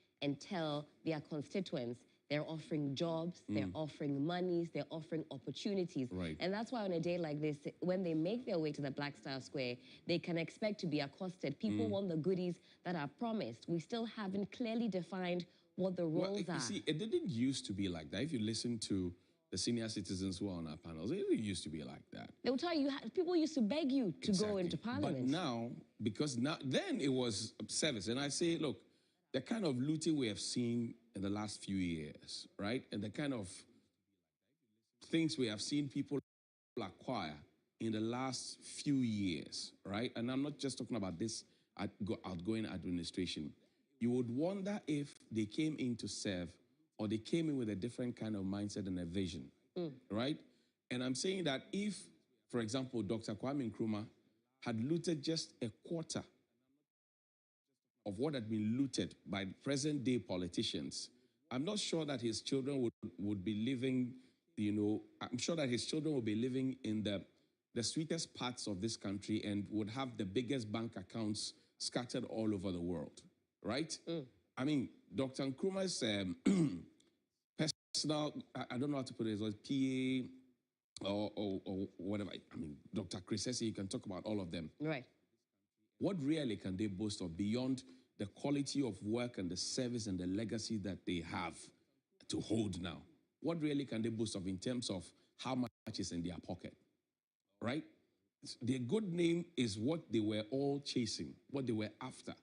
tell their constituents. They're offering jobs, they're offering monies, they're offering opportunities. Right. And that's why on a day like this, when they make their way to the Black Star Square, they can expect to be accosted. People want the goodies that are promised. We still haven't clearly defined what the roles are. You see, it didn't used to be like that. If you listen to the senior citizens who are on our panels, it didn't used to be like that. They will tell you, people used to beg you to go into parliament. But now, because now, then it was service. And I say, look, the kind of looting we have seen in the last few years, right? And the kind of things we have seen people acquire in the last few years, right? And I'm not just talking about this outgoing administration. You would wonder if they came in to serve or they came in with a different kind of mindset and a vision, right? And I'm saying that if, for example, Dr. Kwame Nkrumah had looted just a quarter of what had been looted by present-day politicians, I'm not sure that his children would be living, I'm sure that his children would be living in the sweetest parts of this country and would have the biggest bank accounts scattered all over the world, right? I mean, Dr. Nkrumah's personal, I don't know how to put it, it was PA or whatever. I mean, Dr. Chris Essie, you can talk about all of them. Right. What really can they boast of beyond the quality of work and the service and the legacy that they have to hold now? What really can they boast of in terms of how much is in their pocket, right? Their good name is what they were all chasing, what they were after.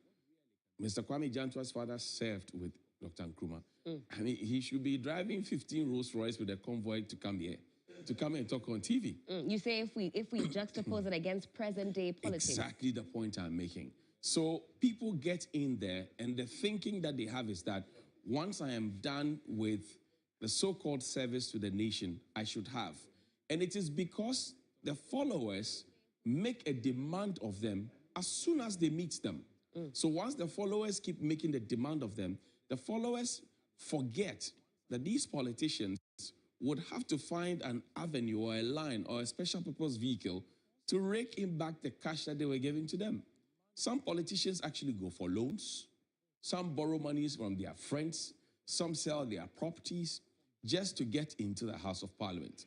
Mr. Kwame Jantua's father served with Dr. Nkrumah. I mean, he should be driving 15 Rolls Royce with a convoy to come here, to come and talk on TV. You say if we juxtapose it against present-day politics. Exactly the point I'm making. So people get in there, and the thinking that they have is that once I am done with the so-called service to the nation, I should have. And it is because the followers make a demand of them as soon as they meet them. So once the followers keep making the demand of them, the followers forget that these politicians would have to find an avenue or a line or a special purpose vehicle to rake in back the cash that they were giving to them. Some politicians actually go for loans. Some borrow monies from their friends. Some sell their properties just to get into the House of Parliament.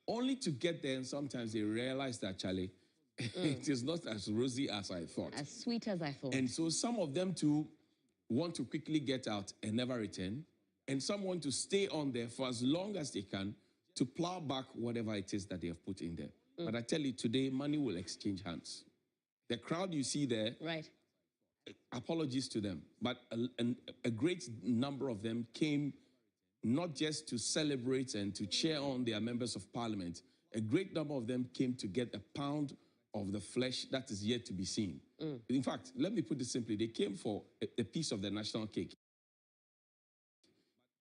Only to get there, and sometimes they realize that, Charlie, it is not as rosy as I thought. As sweet as I thought. And so some of them too want to quickly get out and never return. And some want to stay on there for as long as they can to plow back whatever it is that they have put in there. But I tell you, today, money will exchange hands. The crowd you see there, right? Apologies to them, but a great number of them came not just to celebrate and to cheer on their members of parliament. A great number of them came to get a pound of the flesh that is yet to be seen. In fact, let me put it simply, they came for a piece of the national cake.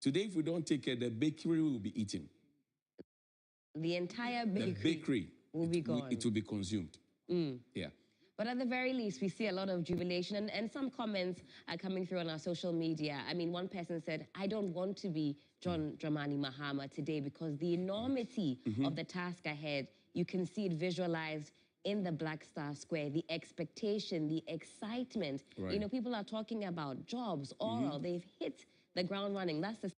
Today, if we don't take care, the bakery will be eaten. The entire bakery, the bakery will be gone. It will be consumed. Yeah. But at the very least, we see a lot of jubilation, and some comments are coming through on our social media. I mean, one person said, I don't want to be John Dramani Mahama today because the enormity of the task ahead, you can see it visualized in the Black Star Square, the expectation, the excitement. Right. You know, people are talking about jobs, oral, they've hit the ground running. That's the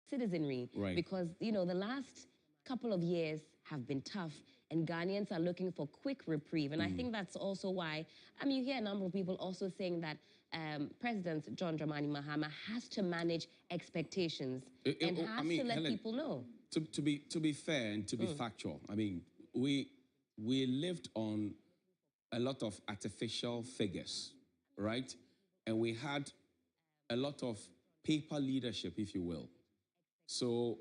citizenry. Right. Because, you know, the last couple of years have been tough, and Ghanaians are looking for quick reprieve. And I think that's also why, I mean, you hear a number of people also saying that President John Dramani Mahama has to manage expectations and has to let Helen, people know. To be fair and to be factual, I mean, we lived on a lot of artificial figures, right? And we had a lot of paper leadership, if you will. So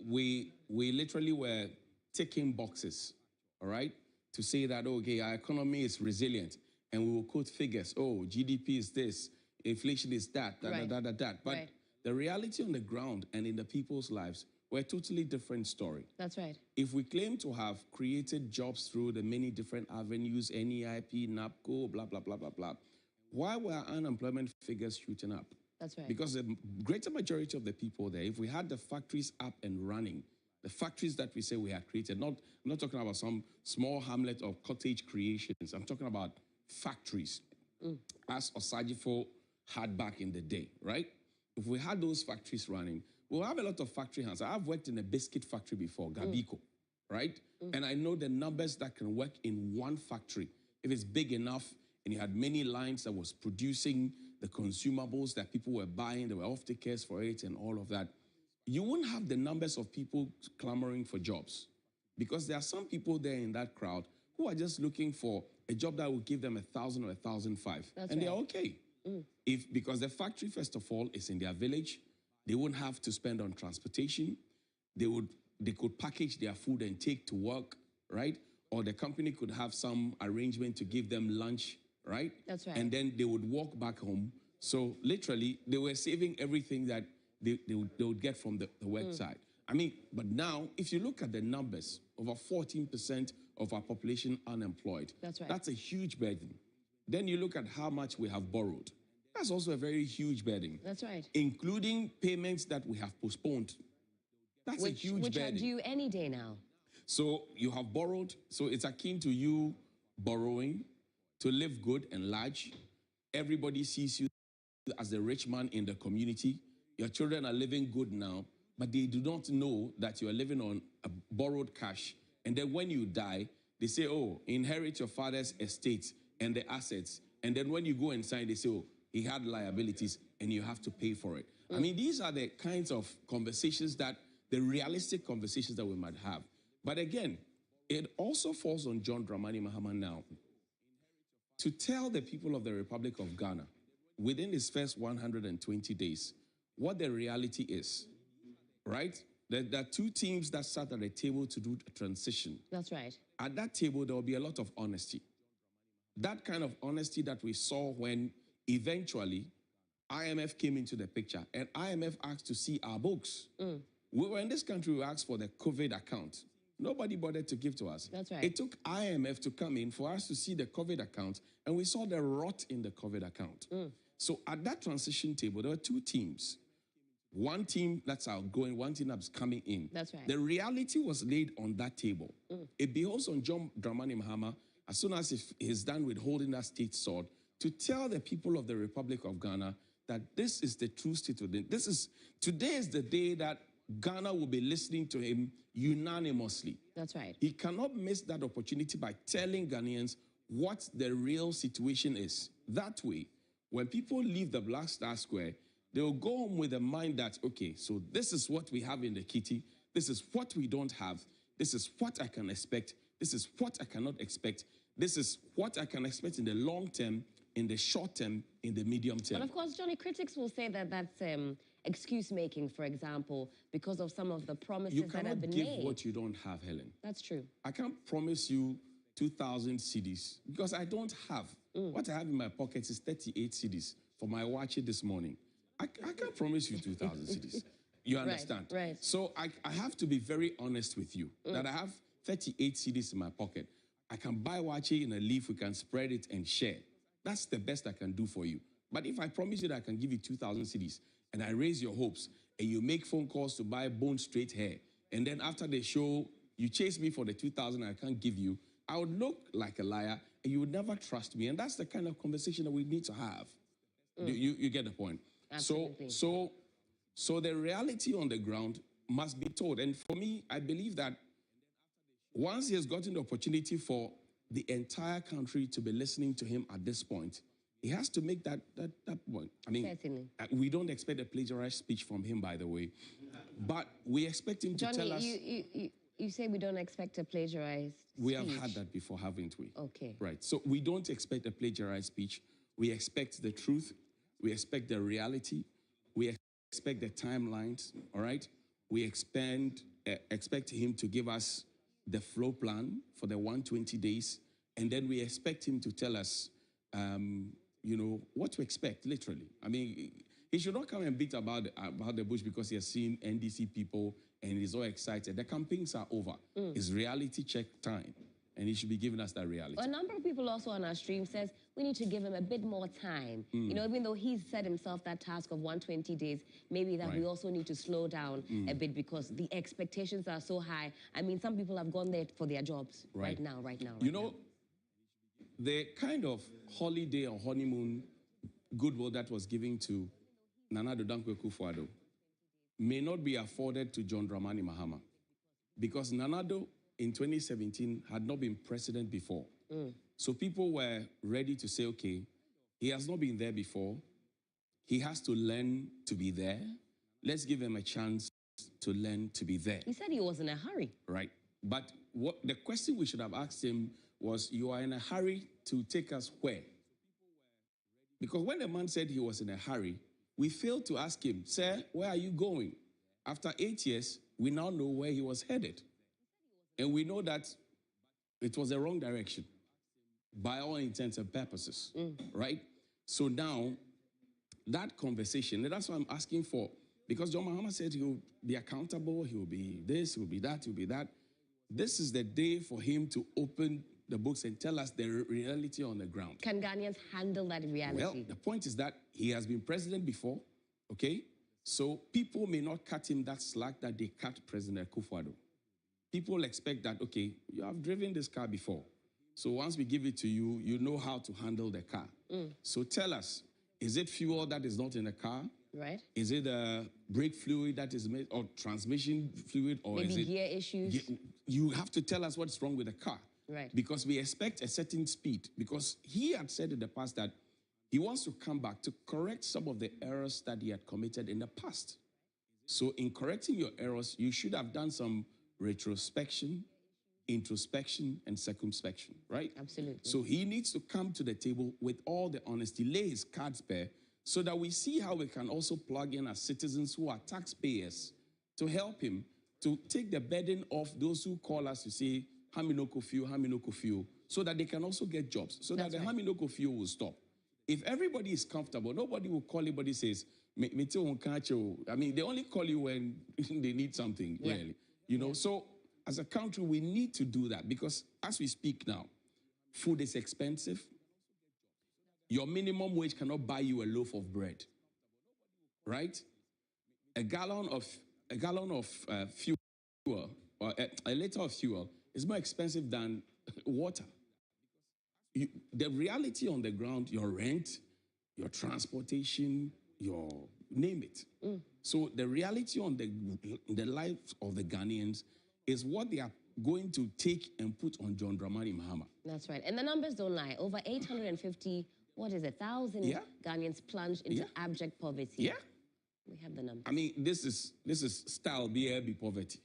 we literally were ticking boxes, all right, to say that, okay, our economy is resilient, and we will quote figures. Oh, GDP is this, inflation is that, that. But the reality on the ground and in the people's lives were a totally different story. That's right. If we claim to have created jobs through the many different avenues, NEIP, NAPCO, blah, blah, blah, blah, blah, why were unemployment figures shooting up? That's right. Because the greater majority of the people there, if we had the factories up and running, the factories that we say we had created, I'm not talking about some small hamlet or cottage creations, I'm talking about factories, as Osajifo had back in the day, right? If we had those factories running, we'll have a lot of factory hands. I've worked in a biscuit factory before, Gabiko, right? And I know the numbers that can work in one factory. If it's big enough and you had many lines that was producing the consumables that people were buying, there were off-takers for it and all of that, you won't have the numbers of people clamoring for jobs, because there are some people there in that crowd who are just looking for a job that will give them 1,000 or 1,005, and they're okay. Because the factory, first of all, is in their village, they won't have to spend on transportation. They could package their food and take to work, right? Or the company could have some arrangement to give them lunch, right? That's right. And then they would walk back home. So literally, they were saving everything that they would get from the work side. I mean, but now, if you look at the numbers, over 14% of our population unemployed. That's right. That's a huge burden. Then you look at how much we have borrowed. That's also a very huge burden. That's right. Including payments that we have postponed. That's a huge burden. Which are due any day now. So you have borrowed. So it's akin to you borrowing to live good and large. Everybody sees you as the rich man in the community. Your children are living good now, but they do not know that you are living on a borrowed cash. And then when you die, they say, oh, inherit your father's estate and the assets. And then when you go inside, they say, oh, he had liabilities and you have to pay for it. I mean, these are the kinds of conversations the realistic conversations that we might have. But again, it also falls on John Dramani Mahama now to tell the people of the Republic of Ghana within his first 120 days what the reality is, right? There are two teams that sat at the table to do a transition. That's right. At that table, there will be a lot of honesty. That kind of honesty that we saw when eventually IMF came into the picture, and IMF asked to see our books. We were in this country, we asked for the COVID account. Nobody bothered to give to us. That's right. It took IMF to come in for us to see the COVID account, and we saw the rot in the COVID account. So at that transition table, there were two teams. One team that's outgoing, one team that's coming in. That's right. The reality was laid on that table. It behoves on John Dramani Mahama, as soon as he's done with holding that state sword, to tell the people of the Republic of Ghana that this is the true state of it. Today is the day that Ghana will be listening to him unanimously. That's right. He cannot miss that opportunity by telling Ghanaians what the real situation is. That way, when people leave the Black Star Square, they will go home with a mind that, okay, so this is what we have in the kitty, this is what we don't have, this is what I can expect, this is what I cannot expect, this is what I can expect in the long term, in the short term, in the medium term. But of course, Johnny, critics will say that that's excuse-making, for example, because of some of the promises that have been made. You cannot give what you don't have, Helen. That's true. I can't promise you 2,000 cedis because I don't have. What I have in my pocket is 38 cedis for my watch this morning. I can't promise you 2,000 cedis. You understand? Right. So I have to be very honest with you that I have 38 cedis in my pocket. I can buy wache in a leaf, we can spread it and share. That's the best I can do for you. But if I promise you that I can give you 2,000 cedis and I raise your hopes and you make phone calls to buy bone straight hair, and then after the show, you chase me for the 2,000 I can't give you, I would look like a liar and you would never trust me. And that's the kind of conversation that we need to have. You get the point? Absolutely. So the reality on the ground must be told. And for me, I believe that once he has gotten the opportunity for the entire country to be listening to him at this point, he has to make that point. I mean, certainly. We don't expect a plagiarized speech from him, by the way, but we expect him to tell us. You say we don't expect a plagiarized We speech. have had that before, haven't we? Okay. Right. So we don't expect a plagiarized speech. We expect the truth. We expect the reality. We expect the timelines, all right? We expect him to give us the flow plan for the 120 days, and then we expect him to tell us, you know, what to expect, literally. I mean, he should not come and beat about the bush because he has seen NDC people and he's all excited. The campaigns are over. It's reality check time, and he should be giving us that reality. A number of people also on our stream says we need to give him a bit more time. You know, even though he's set himself that task of 120 days, maybe that we also need to slow down a bit because the expectations are so high. I mean, some people have gone there for their jobs right now. You know, the kind of holiday or honeymoon goodwill that was given to Nana Addo Dankwa Akufo-Addo may not be afforded to John Dramani Mahama because Nana Addo in 2017 had not been president before. So people were ready to say, okay, he has not been there before. He has to learn to be there. Let's give him a chance to learn to be there. He said he was in a hurry. Right. But what the question we should have asked him was, you are in a hurry to take us where? Because when the man said he was in a hurry, we failed to ask him, sir, where are you going? After 8 years, we now know where he was headed. And we know that it was the wrong direction by all intents and purposes, right? So now, that conversation, and that's what I'm asking for, because John Mahama said he will be accountable, he will be this, he will be that, he will be that. This is the day for him to open the books and tell us the reality on the ground. Can Ghanaians handle that reality? Well, the point is that he has been president before, okay? So people may not cut him that slack that they cut President Akufo-Addo. People expect that, okay, you have driven this car before. So once we give it to you, you know how to handle the car. So tell us, is it fuel that is not in the car? Right. Is it brake fluid that is made, or transmission fluid, or maybe is it gear issues? You have to tell us what's wrong with the car. Right. Because we expect a certain speed. Because he had said in the past that he wants to come back to correct some of the errors that he had committed in the past. So in correcting your errors, you should have done some retrospection, introspection, and circumspection, right? Absolutely. So he needs to come to the table with all the honesty, lay his cards bare, so that we see how we can also plug in as citizens who are taxpayers to help him to take the burden off those who call us to say, Haminoko Few, so that they can also get jobs, so that the Haminoko Few will stop. If everybody is comfortable, nobody will call anybody says, I mean, they only call you when they need something, really. You know, so as a country, we need to do that because as we speak now, food is expensive. Your minimum wage cannot buy you a loaf of bread, right? A gallon of fuel, or a liter of fuel is more expensive than water. The reality on the ground, your rent, your transportation, your name it. So the reality on the lives of the Ghanaians is what they are going to take and put on John Dramani Mahama. That's right. And the numbers don't lie. Over 850, 1,000 Ghanaians plunged into abject poverty. Yeah. We have the numbers. I mean, this is style BLB poverty.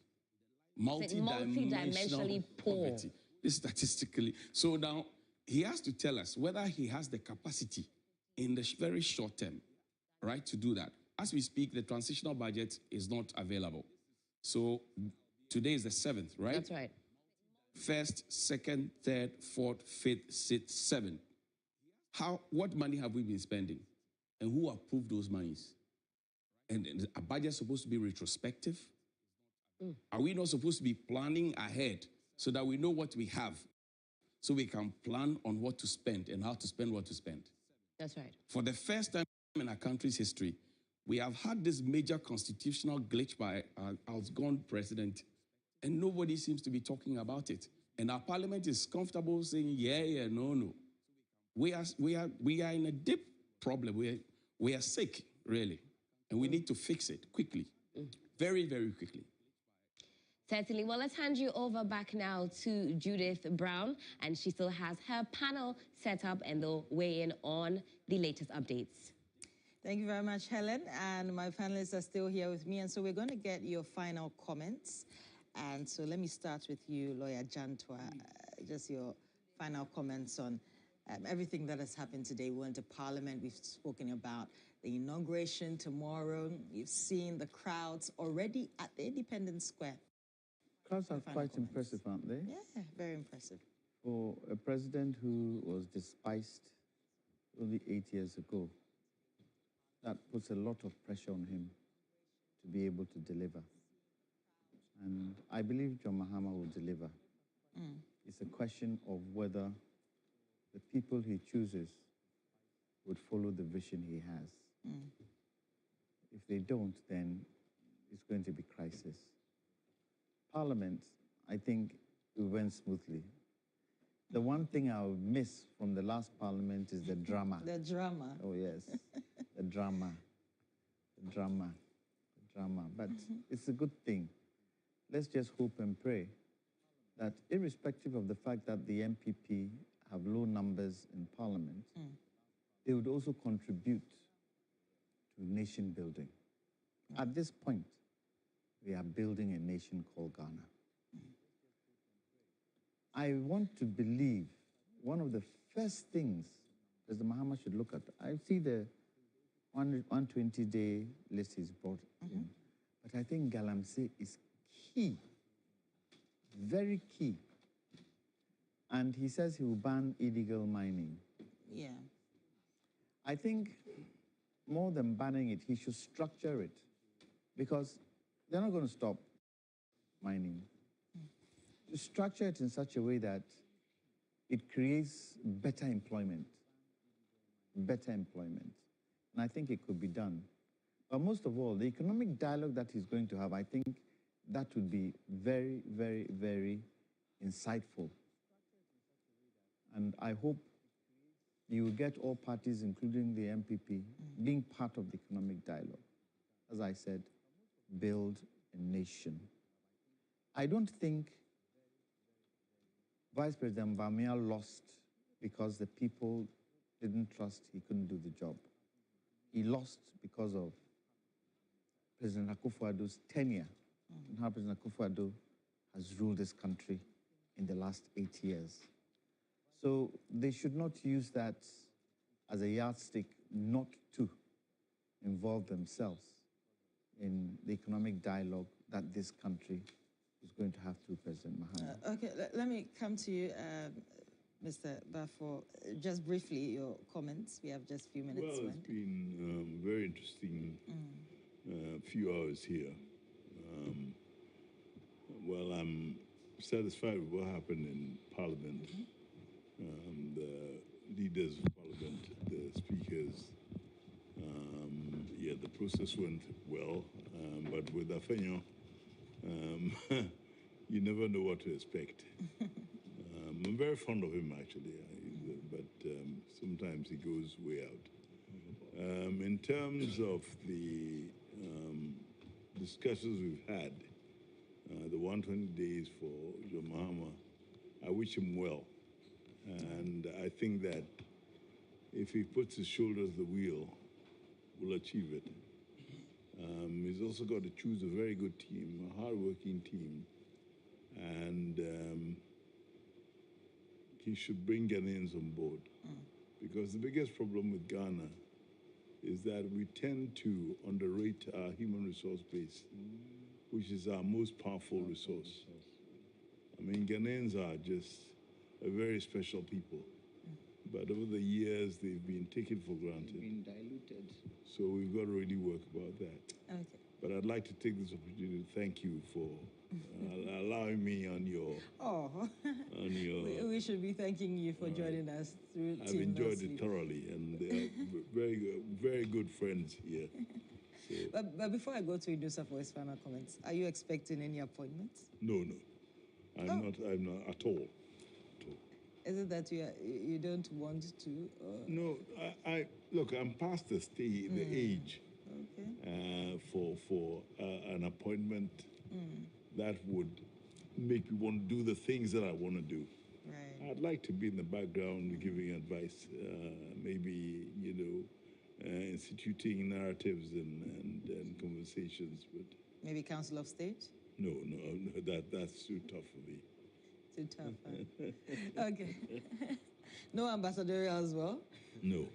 Multi-dimensionally poor. Poverty. This statistically. So now he has to tell us whether he has the capacity in the very short term, right, to do that. As we speak, the transitional budget is not available. So today is the 7th, right? That's right. 1st, 2nd, 3rd, 4th, 5th, 6th, 7th. What money have we been spending? And who approved those monies? And a budget supposed to be retrospective? Are we not supposed to be planning ahead so that we know what we have, so we can plan on what to spend and how to spend what to spend? That's right. For the first time in our country's history, we have had this major constitutional glitch by our outgone president, and nobody seems to be talking about it. And our parliament is comfortable saying, yeah, no. We are in a deep problem. We are sick, really, and we need to fix it quickly, very, very quickly. Certainly. Well, let's hand you over back now to Judith Brown, and she still has her panel set up, and they'll weigh in on the latest updates. Thank you very much, Helen. And my panelists are still here with me, and so we're going to get your final comments. And so let me start with you, Lawyer Jantwa, just your final comments on everything that has happened today. We went to Parliament. We've spoken about the inauguration tomorrow. You've seen the crowds already at the Independence Square. cards are quite impressive, aren't they? Yeah, very impressive. For a president who was despised only 8 years ago, that puts a lot of pressure on him to be able to deliver. And I believe John Mahama will deliver. It's a question of whether the people he chooses would follow the vision he has. If they don't, then it's going to be crisis. Parliament, I think it went smoothly. The one thing I'll miss from the last Parliament is the drama. The drama. Oh, yes. The drama. The drama. The drama. But it's a good thing. Let's just hope and pray that irrespective of the fact that the MPP have low numbers in Parliament, they would also contribute to nation building. At this point, we are building a nation called Ghana. I want to believe one of the first things President Mahama should look at, I see the 120-day list he's brought in, but I think Galamsey is key, very key. And he says he will ban illegal mining. Yeah. I think more than banning it, he should structure it, because they're not going to stop mining. To structure it in such a way that it creates better employment. Better employment. And I think it could be done. But most of all, the economic dialogue that he's going to have, I think that would be very, very, very insightful. And I hope you will get all parties, including the MPP, being part of the economic dialogue. As I said, build a nation. I don't think Vice President Bamia lost because the people didn't trust he couldn't do the job. He lost because of President Akufo-Addo's tenure and how President Akufo-Addo has ruled this country in the last 8 years. So they should not use that as a yardstick not to involve themselves in the economic dialogue that this country is going to have through President Mahama. Okay, let me come to you, Mr. Bafo. Just briefly, your comments. We have just a few minutes. Well, it's been very interesting few hours here. Well, I'm satisfied with what happened in Parliament. The leaders of Parliament, the speakers, yeah, the process went well, but with Afenyo, you never know what to expect. I'm very fond of him, actually, but sometimes he goes way out. In terms of the discussions we've had, the 120 days for John Mahama, I wish him well. And I think that if he puts his shoulder to the wheel, we'll achieve it. He's also got to choose a very good team, a hard-working team, and he should bring Ghanaians on board. Because the biggest problem with Ghana is that we tend to underrate our human resource base, which is our most powerful resource. I mean, Ghanaians are just a very special people. But over the years, they've been taken for granted. Been diluted. So we've got to really work about that. Okay. But I'd like to take this opportunity to thank you for allowing me on your... Oh, on your, we should be thanking you for joining us through I've enjoyed it thoroughly, and very good friends here. So. But before I go to Idusa for his final comments, are you expecting any appointments? No. I'm not at all. Is it that you don't want to? No, look, I'm past the stage, the age for an appointment that would make me want to do the things that I want to do. Right. I'd like to be in the background giving advice, maybe, instituting narratives and conversations. But maybe Council of State? No, that's too tough for me. Too tough. Huh? Okay. No ambassadorial as well? No.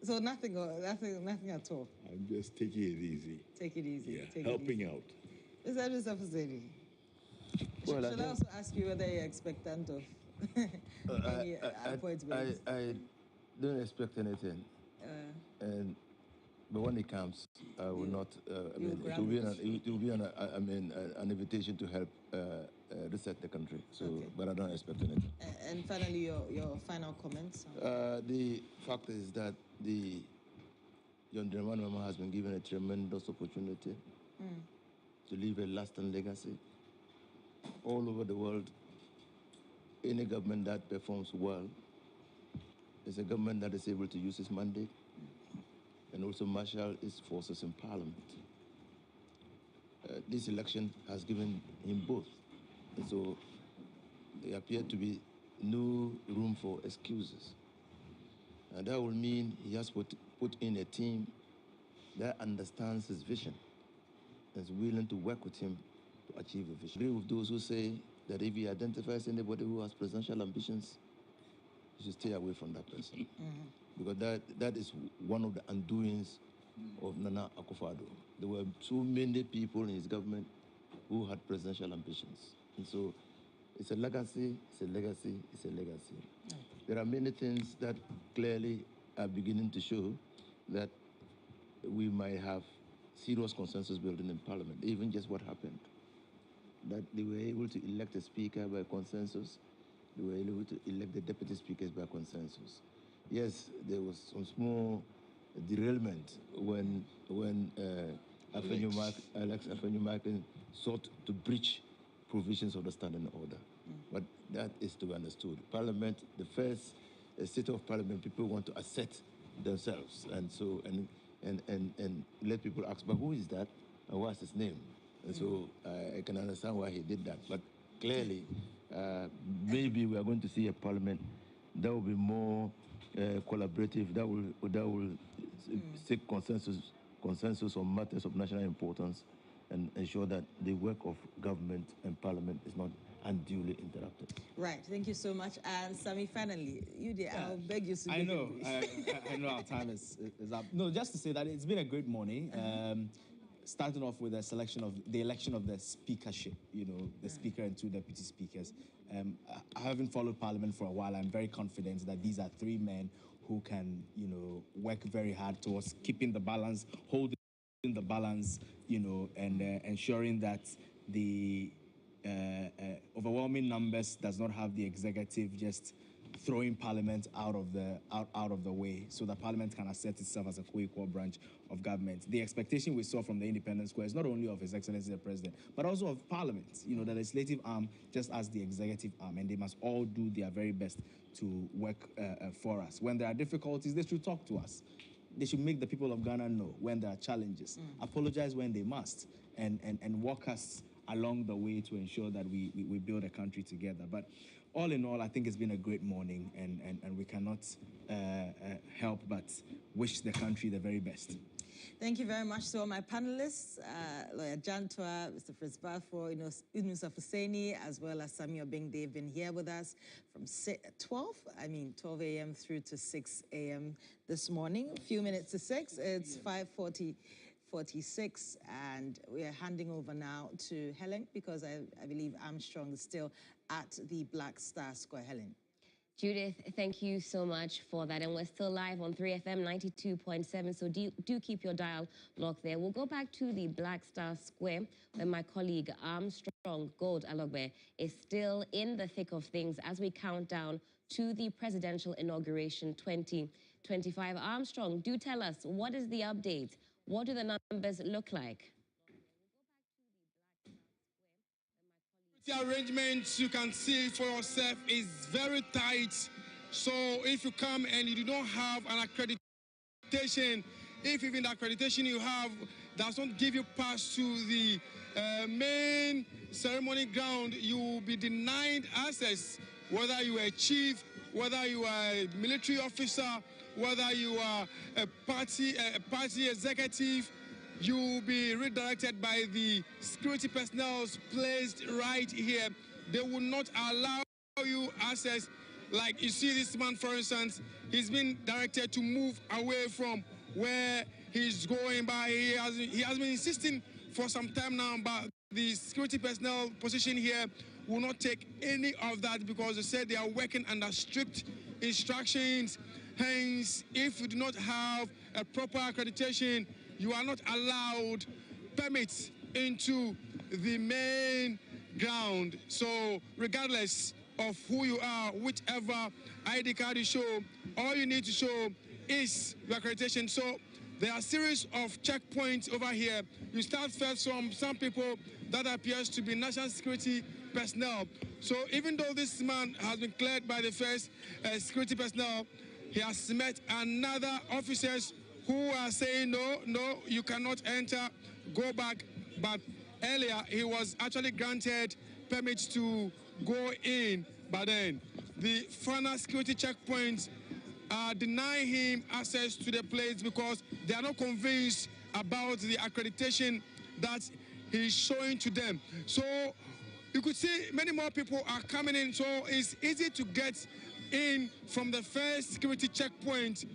So nothing at all? I'm just taking it easy. Take it easy. Yeah, helping out. Is that Mr. Fuseli? Well, should I also ask you whether you're expectant of any appointments? I don't expect anything. But when it comes, I will not. It will be an invitation to help reset the country. So, okay. But I don't expect anything. And finally, your final comments. The fact is that John Dramani Mahama has been given a tremendous opportunity to leave a lasting legacy. All over the world, any government that performs well is a government that is able to use its mandate and also marshal its forces in Parliament. This election has given him both. And so there appear to be no room for excuses. And that will mean he has put in a team that understands his vision and is willing to work with him to achieve a vision. I agree with those who say that if he identifies anybody who has presidential ambitions, he should stay away from that person. Because that is one of the undoings of Nana Akufo-Addo. There were so many people in his government who had presidential ambitions. And so it's a legacy, it's a legacy, it's a legacy. There are many things that clearly are beginning to show that we might have serious consensus building in Parliament, even just what happened. That they were able to elect a speaker by consensus, they were able to elect the deputy speakers by consensus. Yes, there was some small derailment when Alex Afenyo-Markin sought to breach provisions of the standing order. But that is to be understood. Parliament, the first state of Parliament, people want to assert themselves, and so and let people ask, but who is that, and what's his name? And so I can understand why he did that. But clearly, maybe we are going to see a Parliament that will be more collaborative, that will seek consensus on matters of national importance and ensure that the work of government and Parliament is not unduly interrupted. Right. Thank you so much. And Sammy, finally, I'll beg you to I know our time is up. No, just to say that it's been a great morning. Starting off with the election of the speakership, the speaker and two deputy speakers. I haven't followed Parliament for a while. I'm very confident that these are three men who can, work very hard towards keeping the balance, holding the balance, and ensuring that the overwhelming numbers does not have the executive just throwing Parliament out of the way, so that Parliament can assert itself as a co-equal branch of government. The expectation we saw from the Independence Square is not only of His Excellency the President, but also of Parliament, the legislative arm just as the executive arm, and they must all do their very best to work for us. When there are difficulties, they should talk to us. They should make the people of Ghana know when there are challenges, apologize when they must, and walk us along the way to ensure that we build a country together. But all in all, I think it's been a great morning, and we cannot help but wish the country the very best. Thank you very much to all my panelists, Lawyer Jantwa, Mr. Fritz Balfour, Yunus Afuseni, as well as Samuel Bing. They've been here with us from 12 a.m. through to 6 a.m. this morning. A few minutes to 6, it's 5:46, and we are handing over now to Helen, because I believe Armstrong is still at the Black Star Square. Helen. Judith, thank you so much for that. And we're still live on 3FM 92.7, so do keep your dial locked there. We'll go back to the Black Star Square, where my colleague Armstrong Gold Alogbe is still in the thick of things as we count down to the presidential inauguration 2025. Armstrong, do tell us, what is the update? What do the numbers look like? The arrangements, you can see for yourself, is very tight. So if you come and you do not have an accreditation, if even the accreditation you have does not give you pass to the main ceremony ground, you will be denied access, whether you are a chief, whether you are a military officer, whether you are a party executive. You will be redirected by the security personnel placed right here. They will not allow you access. Like you see this man, for instance, he's been directed to move away from where he's going by. He has been insisting for some time now, but The security personnel position here will not take any of that because they said they are working under strict instructions. Hence, if you do not have a proper accreditation, you are not allowed permits into the main ground. So regardless of who you are, whichever ID card you show, all you need to show is your accreditation. So there are a series of checkpoints over here. You start first from some people that appears to be national security personnel. So even though this man has been cleared by the first security personnel, he has met another officers who are saying, no, you cannot enter, go back. But earlier, he was actually granted permits to go in. But then the final security checkpoints denying him access to the place because they are not convinced about the accreditation that he's showing to them. So you could see many more people are coming in, so it's easy to get in from the first security checkpoint,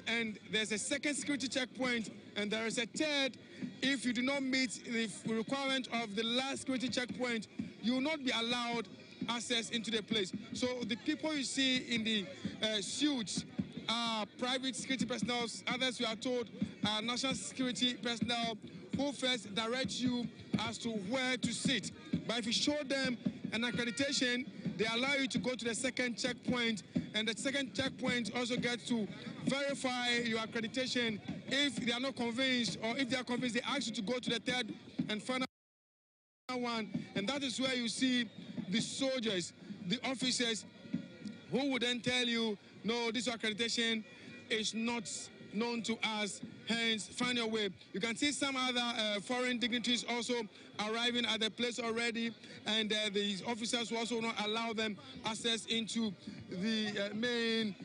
and there's a second security checkpoint, and there is a third. If you do not meet the requirement of the last security checkpoint, you will not be allowed access into the place. So the people you see in the suits are private security personnel. Others, we are told, are national security personnel who first direct you as to where to sit. But if you show them an accreditation, they allow you to go to the second checkpoint, and the second checkpoint also gets to verify your accreditation. If they are not convinced, or if they are convinced, they ask you to go to the third and final one, and that is where you see the soldiers, the officers, who would then tell you, no, this accreditation is not known to us, hence find your way. You can see some other foreign dignitaries also arriving at the place already, and these officers will also not allow them access into the main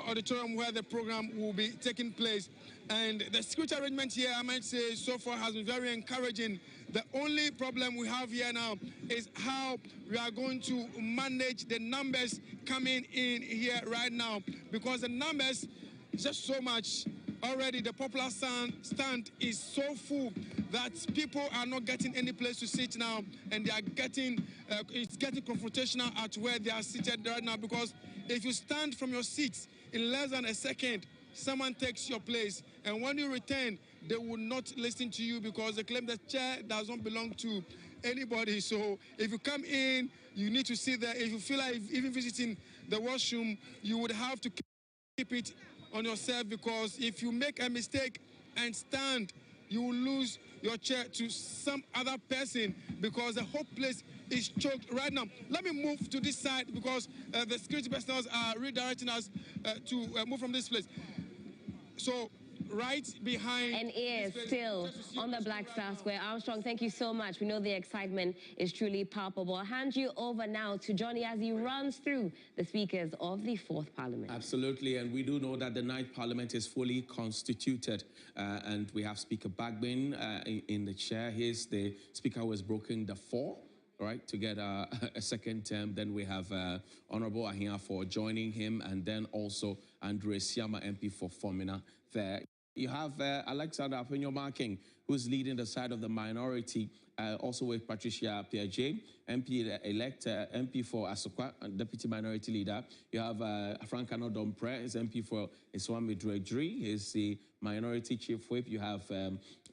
auditorium where the program will be taking place. And the security arrangement here, I might say, so far has been very encouraging. The only problem we have here now is how we are going to manage the numbers coming in here right now, because the numbers is just so much. Already the popular stand is so full that people are not getting any place to sit now, and they are getting, it's getting confrontational at where they are seated right now, because if you stand from your seats in less than a second, someone takes your place, and when you return, they will not listen to you because they claim the chair does not belong to anybody. So if you come in, you need to sit there. If you feel like even visiting the washroom, you would have to keep it on yourself, because if you make a mistake and stand, you will lose your chair to some other person, because the whole place is choked right now. Let me move to this side, because the security personnel are redirecting us to move from this place. So right behind... And is still on the Black Star Square. Armstrong, thank you so much. We know the excitement is truly palpable. I'll hand you over now to Johnny as he runs through the speakers of the 4th Parliament. Absolutely, and we do know that the 9th Parliament is fully constituted, and we have Speaker Bagbin in the chair. Here's the Speaker who has broken the 4, right, to get a second term. Then we have Honorable Ahia for joining him, and then also Andre Siama MP for Formina there. You have Alexander Appenyo-Marking, who's leading the side of the minority, also with Patricia Piaget, MP-elect, MP for Asokwa, Deputy Minority Leader. You have Frank Anodompre, is MP for Iswami Dredri, he's the Minority Chief Whip. You have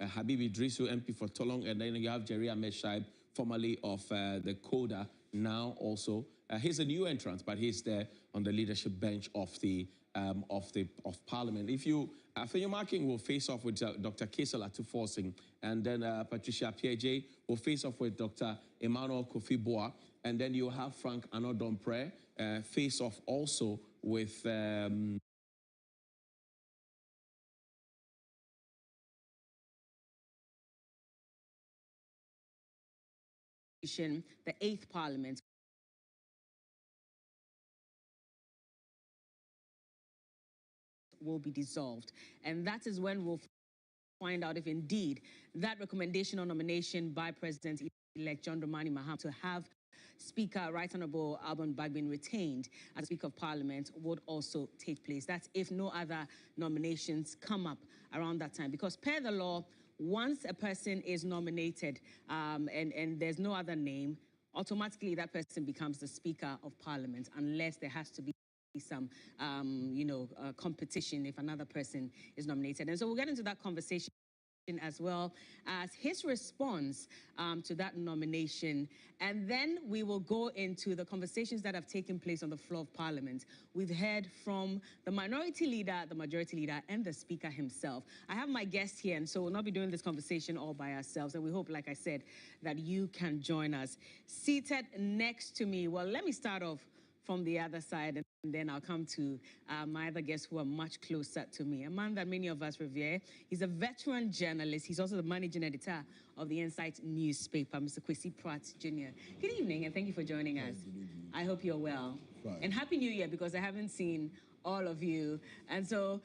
Habibi Drisu, MP for Tolong, and then you have Jerry Ahmed-Shaib, formerly of the CODA, now also. He's a new entrant, but he's there on the leadership bench of Parliament. If you, Appenyo-Marking will face off with Dr. Kesel Atuforsing, and then Patricia Piaget will face off with Dr. Emmanuel Kofi Boa, and then you have Frank Anodompre face off also with the 8th Parliament will be dissolved. And that is when we'll find out if indeed that recommendation on nomination by President-elect John Dramani Mahama to have Speaker Right Honourable Alban Bagbin retained as Speaker of Parliament would also take place. That's if no other nominations come up around that time. Because per the law, once a person is nominated and there's no other name, automatically that person becomes the Speaker of Parliament, unless there has to be some, competition if another person is nominated. And so we'll get into that conversation as well as his response to that nomination. And then we will go into the conversations that have taken place on the floor of Parliament. We've heard from the minority leader, the majority leader, and the Speaker himself. I have my guest here, and so we'll not be doing this conversation all by ourselves. And we hope, like I said, that you can join us. Seated next to me, well, let me start off from the other side, and then I'll come to my other guests who are much closer to me. A man that many of us revere. He's a veteran journalist. He's also the managing editor of the Insight newspaper, Mr. Kwesi Pratt Jr. Good evening, and thank you for joining us. I hope you're well. Fine. And Happy New Year, because I haven't seen all of you. And so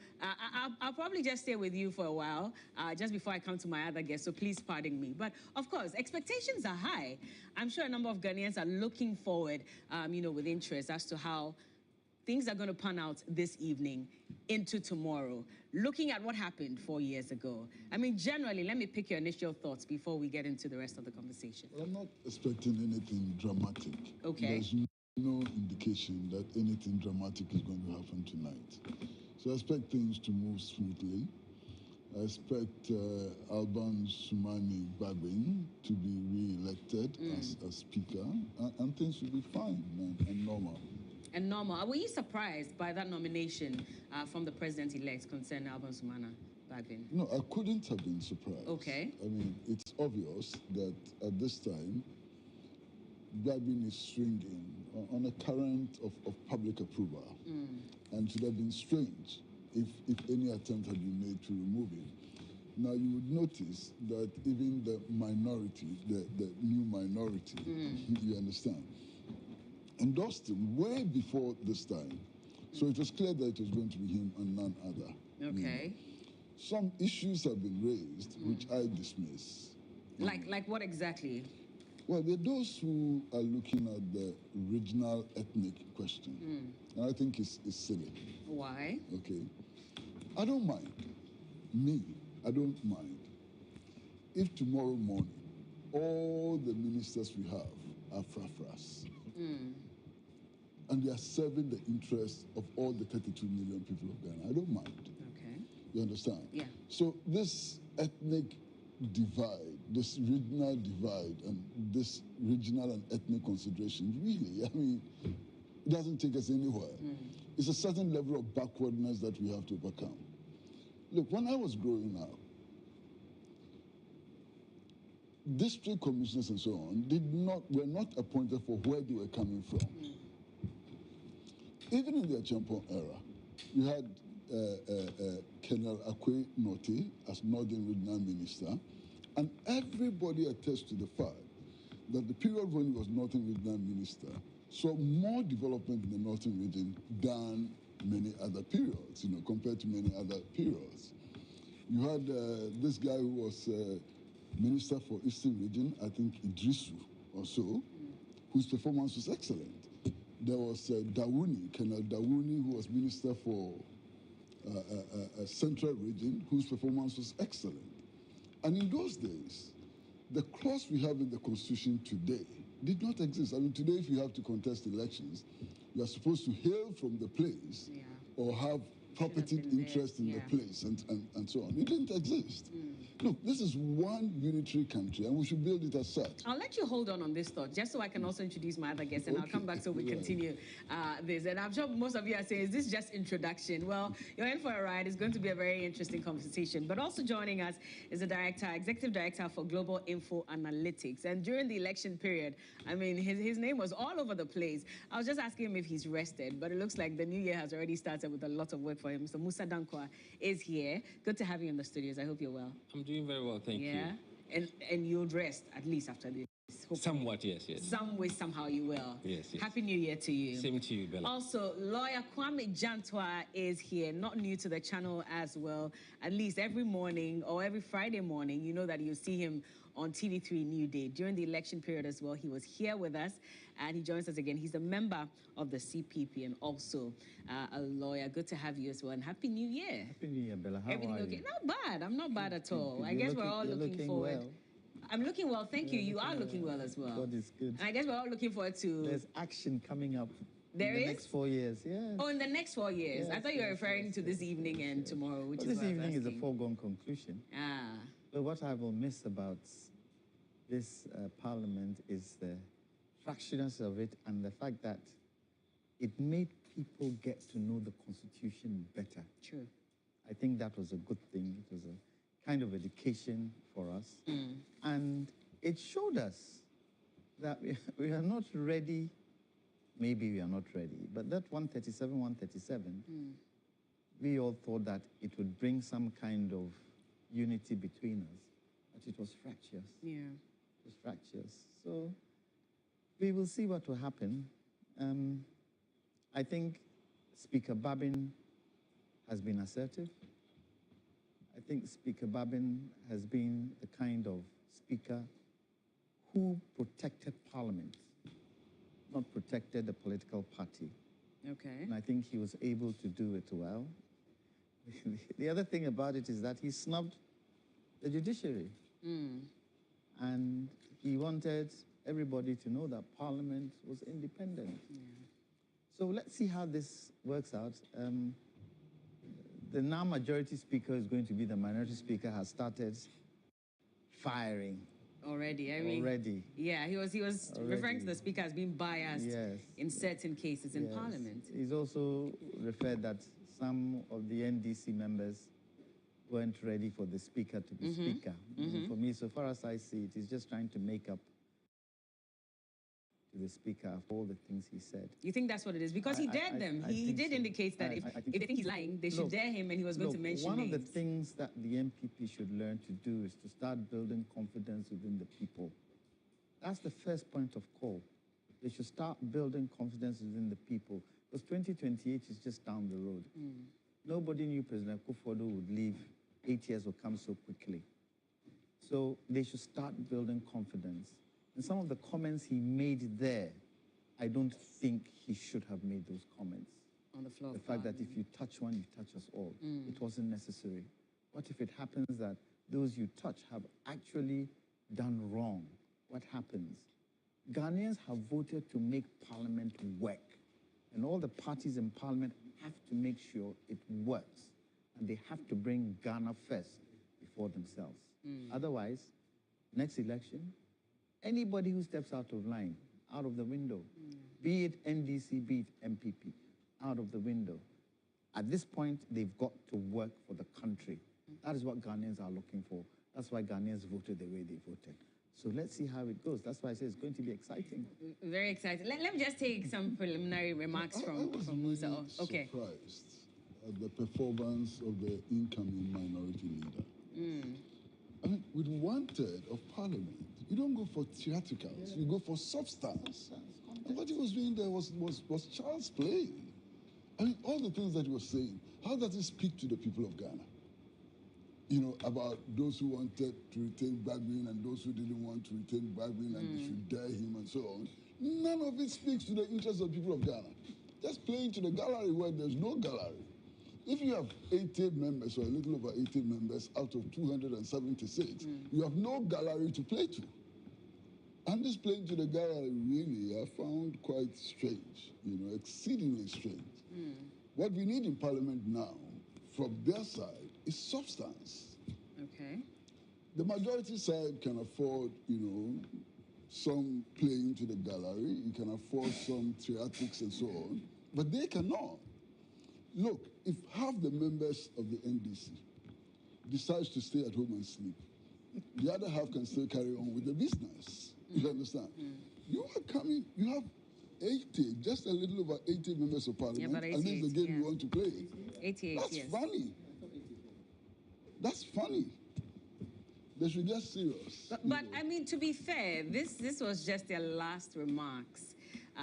I'll probably just stay with you for a while, just before I come to my other guests, so please pardon me. But of course, expectations are high. I'm sure a number of Ghanaians are looking forward, with interest as to how things are going to pan out this evening into tomorrow, looking at what happened 4 years ago. I mean, generally, let me pick your initial thoughts before we get into the rest of the conversation. Well, I'm not expecting anything dramatic. Okay. There's no indication that anything dramatic is going to happen tonight. So I expect things to move smoothly. I expect Alban Sumani Bagbin to be re-elected as Speaker, and things will be fine and normal. And normal. Were you surprised by that nomination from the president-elect concerning Alban Sumana Bagbin? No, I couldn't have been surprised. Okay. I mean, it's obvious that at this time, Bagbin is swinging on a current of public approval. And it would have been strange if any attempt had been made to remove him. Now, you would notice that even the minority, the new minority, you understand, endorsed him way before this time. So it was clear that it was going to be him and none other. Okay. Some issues have been raised, which I dismiss. Like what exactly? Well, there are those who are looking at the regional ethnic question. And I think it's silly. Why? Okay. I don't mind. I don't mind. If tomorrow morning, all the ministers we have are frafras, and they are serving the interests of all the 32 million people of Ghana, I don't mind. Okay. You understand? Yeah. So this ethnic divide, this regional divide, and this regional and ethnic consideration, really, I mean, it doesn't take us anywhere. It's a certain level of backwardness that we have to overcome. Look, when I was growing up, district commissioners and so on were not appointed for where they were coming from. Even in the Adjournment era, you had Colonel Oquaye Norte as Northern Regional Minister, and everybody attests to the fact that the period when he was Northern Regional Minister saw more development in the Northern region than many other periods, compared to many other periods. You had this guy who was Minister for Eastern Region, I think Idrisu or so, whose performance was excellent. There was Dawuni, Colonel Dawuni, who was Minister for Central Region, whose performance was excellent. And in those days, the clause we have in the Constitution today did not exist. I mean, today, if you have to contest elections, you are supposed to hail from the place or have property interest in the place and so on. It didn't exist. Look, this is one unitary country, and we should build it as such. I'll let you hold on this thought, just so I can also introduce my other guests, and I'll come back so we continue this. And I'm sure most of you are saying, is this just introduction? Well, you're in for a ride. It's going to be a very interesting conversation. But also joining us is the executive director for Global Info Analytics. And during the election period, I mean, his name was all over the place. I was just asking him if he's rested, but it looks like the new year has already started with a lot of work for him. Mr. Musa Dankwa is here. Good to have you in the studios. I hope you're well. I'm doing very well, thank you. Yeah, and you'll rest at least after this. Hopefully. Somewhat, yes. Some way, somehow you will. Yes. Happy New Year to you. Same to you, Bella. Also, lawyer Kwame Jantwa is here, not new to the channel as well. At least every morning or every Friday morning, you know that you see him on TV3 New Day. During the election period as well, he was here with us, and he joins us again. He's a member of the CPP and also a lawyer. Good to have you as well, and Happy New Year. Happy New Year, Bella. How Everything are okay? you? Not bad. I'm not bad at all. I guess we're all looking forward. Well. I'm looking well, thank you. You are looking well as well. God is good. And I guess we're all looking forward to... There's action coming up in the next 4 years, yes. Oh, in the next 4 years. Yes, I thought you were referring to this evening and tomorrow, which is this what I was evening is a asking. foregone conclusion. Ah. But what I will miss about this parliament is the fractiousness of it and the fact that it made people get to know the Constitution better. True. I think that was a good thing. It was a kind of education for us. And it showed us that we are not ready. Maybe we are not ready. But that 137, we all thought that it would bring some kind of unity between us. But it was fractious. Yeah. It was fractious. So we will see what will happen. I think Speaker Bagbin has been assertive. I think Speaker Bagbin has been the kind of speaker who protected Parliament, not protected the political party. Okay. And I think he was able to do it well. The other thing about it is that he snubbed the judiciary. And he wanted everybody to know that Parliament was independent. So let's see how this works out. The now majority speaker is going to be the minority speaker, has started firing. Already, I mean, yeah, he was referring to the speaker as being biased in certain cases in Parliament. He's also referred that some of the NDC members weren't ready for the speaker to be speaker. For me, so far as I see it, he's just trying to make up to the speaker for all the things he said. You think that's what it is? Because he dared them. He did indicate that if they think he's lying, they should dare him, and he was going to mention one names. of the things that the MPP should learn to do is to start building confidence within the people. That's the first point of call. They should start building confidence within the people, because 2028 is just down the road. Nobody knew President Kufuor would leave. 8 years will come so quickly. So they should start building confidence. And some of the comments he made there, I don't think he should have made those comments. On the floor. The fact that if you touch one, you touch us all. It wasn't necessary. What if it happens that those you touch have actually done wrong? What happens? Ghanaians have voted to make Parliament work. And all the parties in Parliament have to make sure it works. And they have to bring Ghana first before themselves. Otherwise, next election, anybody who steps out of line, out of the window, be it NDC, be it MPP, out of the window. At this point, they've got to work for the country. That is what Ghanaians are looking for. That's why Ghanaians voted the way they voted. So let's see how it goes. That's why I say it's going to be exciting. Very exciting. Let me just take some preliminary remarks from Musa. Okay. Surprised at the performance of the incoming minority leader. I mean, with 1/3 of Parliament, you don't go for theatricals, you go for substance. And what he was doing there was child's play. I mean, all the things that he was saying, how does it speak to the people of Ghana? You know, about those who wanted to retain Bagbin and those who didn't want to retain Bagbin and they should dare him and so on. None of it speaks to the interests of the people of Ghana. Just playing to the gallery where there's no gallery. If you have 80 members or a little over 80 members out of 276, you have no gallery to play to. And this playing to the gallery really I found quite strange, you know, exceedingly strange. What we need in Parliament now, from their side, is substance. Okay. The majority side can afford, you know, some playing to the gallery, you can afford some theatrics and so on, but they cannot. Look, if half the members of the NDC decides to stay at home and sleep, the other half can still carry on with the business. You understand? You are coming, you have 80, just a little over 80 members of Parliament, and this is the game you want to play. 88, That's funny. That's funny. They should get serious. But I mean, to be fair, this was just their last remarks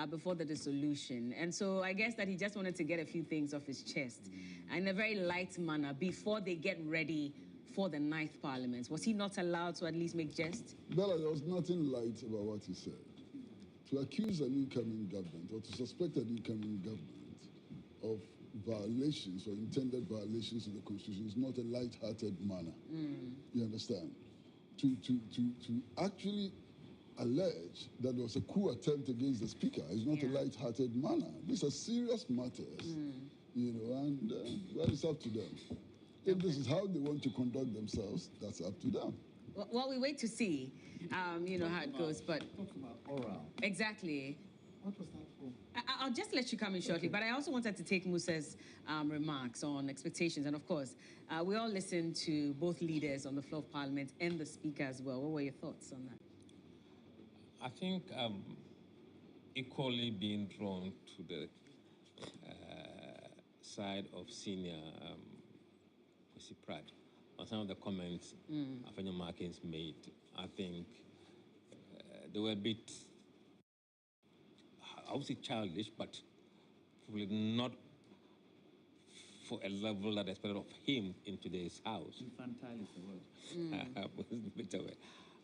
before the dissolution. And so I guess that he just wanted to get a few things off his chest in a very light manner before they get ready for the 9th Parliament? Was he not allowed to at least make jest? Bella, there was nothing light about what he said. To accuse an incoming government or to suspect an incoming government of violations or intended violations of the Constitution is not a light-hearted manner. You understand? To actually allege that there was a coup attempt against the Speaker is not a light-hearted manner. These are serious matters, you know, and well, it's up to them. If this is how they want to conduct themselves, that's up to them. Well, we wait to see, you know, how it goes, but... Talk about oral. Exactly. What was that for? I'll just let you come in shortly, but I also wanted to take Musa's remarks on expectations. And of course, we all listened to both leaders on the floor of Parliament and the Speaker as well. What were your thoughts on that? I think equally being drawn to the side of senior Pratt on some of the comments Afenyo Markins made. I think they were a bit, I would say childish, but probably not for a level that I expected of him in today's House. Infantile is the word.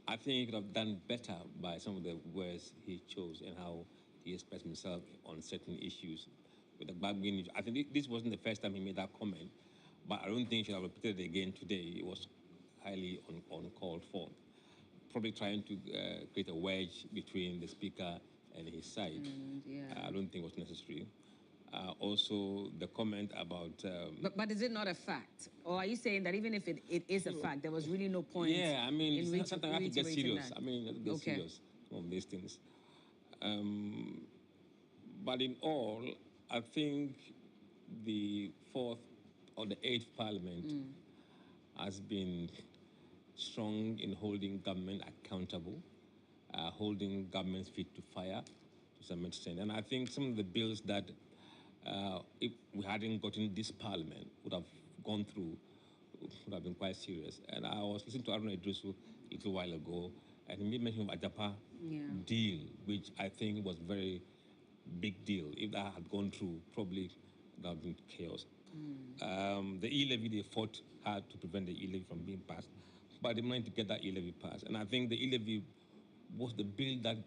I think he could have done better by some of the words he chose and how he expressed himself on certain issues. With the Bagbin, I think this wasn't the first time he made that comment, but I don't think he should have repeated it again today. It was highly uncalled for. Probably trying to create a wedge between the Speaker and his side. I don't think it was necessary. Also, the comment about... But is it not a fact? Or are you saying that even if it is a fact, there was really no point I mean, in sometimes I have to get serious. that? I mean, you have to get serious on these things. But in all, I think the 4th or the 8th Parliament has been strong in holding government accountable, holding government's feet to fire to some extent. And I think some of the bills that if we hadn't gotten this Parliament would have gone through, would have been quite serious. And I was listening to Arun Idrisu a little while ago, and he made mention of Adjaho deal, which I think was very big deal. If that had gone through, probably that would have been chaos. The e-levy, they fought hard to prevent the e-levy from being passed, but they managed to get that e-levy passed. And I think the e-levy was the bill that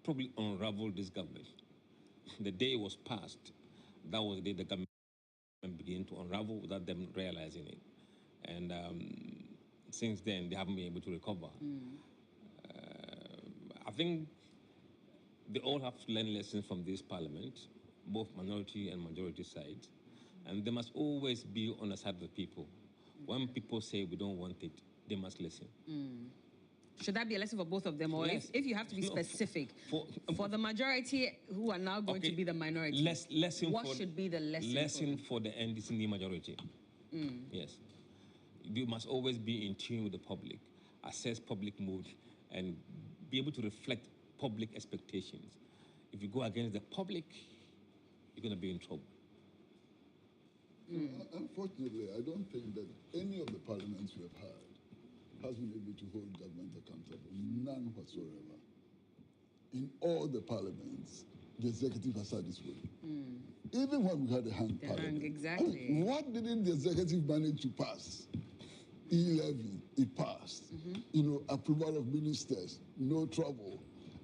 probably unraveled this government. The day it was passed, that was the day the government began to unravel without them realizing it. And since then, they haven't been able to recover. I think they all have to learn lessons from this Parliament, both minority and majority sides, and they must always be on the side of the people. When people say we don't want it, they must listen. Should that be a lesson for both of them? Or if you have to be specific, for the majority who are now going to be the minority, what should be the lesson? Lesson for the NDC majority. Yes. You must always be in tune with the public, assess public mood, and be able to reflect public expectations. If you go against the public, you're going to be in trouble. Unfortunately, I don't think that any of the parliaments we have had has been able to hold government accountable. None whatsoever. In all the parliaments, the executive has had its way. Even when we had a hung parliament. Exactly. I mean, what didn't the executive manage to pass? E-levy, it passed. You know, approval of ministers, no trouble.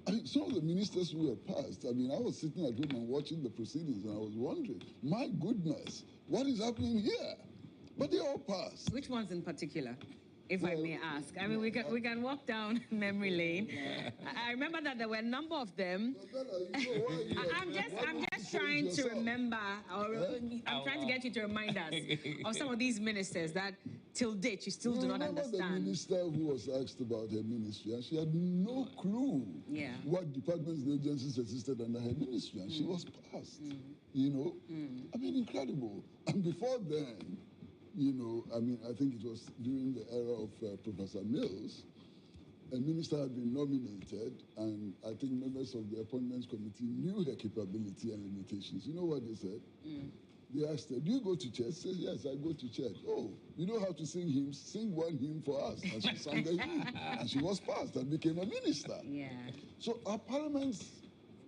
I mean, some of the ministers who had passed, I mean, I was sitting at home and watching the proceedings and I was wondering, my goodness, what is happening here? But they all passed. Which ones in particular, if I may ask? I mean, we can walk down memory lane. I remember that there were a number of them. I'm just trying to remember, or I'm trying to get you to remind us of some of these ministers that till date you still do not understand. The minister who was asked about her ministry, and she had no clue what departments and agencies existed under her ministry, and she was passed. You know, I mean, incredible. And before then, you know, I mean, I think it was during the era of Professor Mills, a minister had been nominated, and I think members of the Appointments Committee knew her capability and limitations. You know what they said? They asked her, do you go to church? She says, yes, I go to church. Oh, you know how to sing hymns? Sing one hymn for us. And she sang the hymn. And she was passed and became a minister. So our parliaments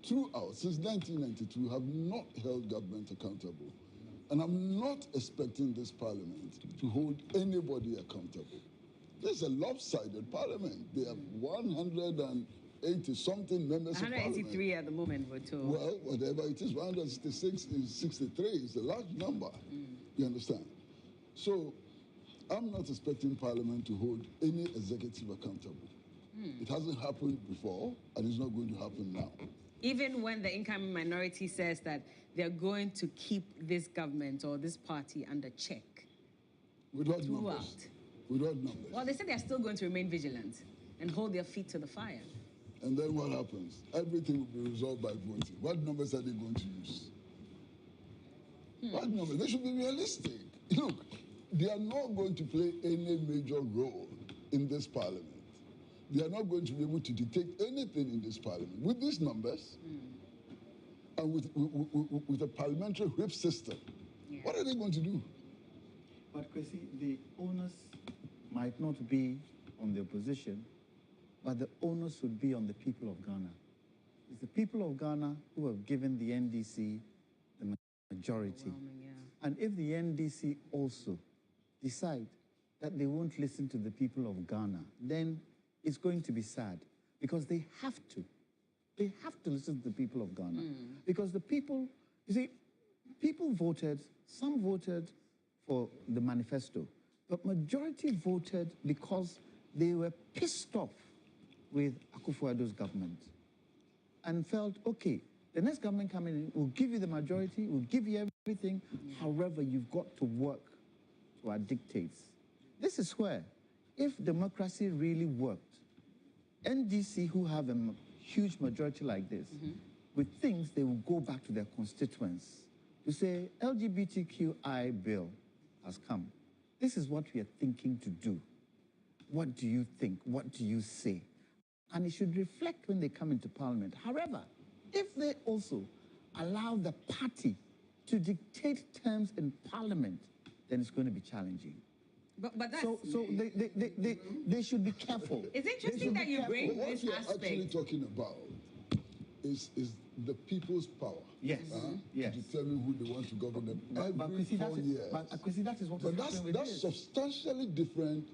throughout, since 1992, have not held government accountable. And I'm not expecting this parliament to hold anybody accountable. This is a lopsided parliament. They have 180-something members of parliament. 183 at the moment, we're told. Well, whatever it is, 166 is 63 is a large number. You understand? So I'm not expecting Parliament to hold any executive accountable. It hasn't happened before, and it's not going to happen now. Even when the incoming minority says that they're going to keep this government or this party under check. With what numbers? With what numbers? Well, they said they're still going to remain vigilant and hold their feet to the fire. And then what happens? Everything will be resolved by voting. What numbers are they going to use? What numbers? They should be realistic. Look, they are not going to play any major role in this parliament. They are not going to be able to dictate anything in this parliament. With these numbers, and with a parliamentary whip system, what are they going to do? But, Kwesi, the onus might not be on the opposition, but the onus would be on the people of Ghana. It's the people of Ghana who have given the NDC the majority. And if the NDC also decide that they won't listen to the people of Ghana, then it's going to be sad, because they have to. They have to listen to the people of Ghana. Because the people, you see, people voted, some voted for the manifesto, but majority voted because they were pissed off with Akufo-Addo's government and felt, okay, the next government coming in will give you the majority, will give you everything. However, you've got to work to our dictates. This is where, if democracy really worked, NDC, who have a huge majority like this, with things, they will go back to their constituents to say, LGBTQI bill has come. This is what we are thinking to do. What do you think? What do you say? And it should reflect when they come into parliament. However, if they also allow the party to dictate terms in parliament, then it's going to be challenging. But that's... So they should be careful. It's interesting that you bring this What aspect. you're actually talking about is the people's power. Yes. Yes. To determine who they want to govern them But every 4 years. But that is what But is happening with that's this. substantially different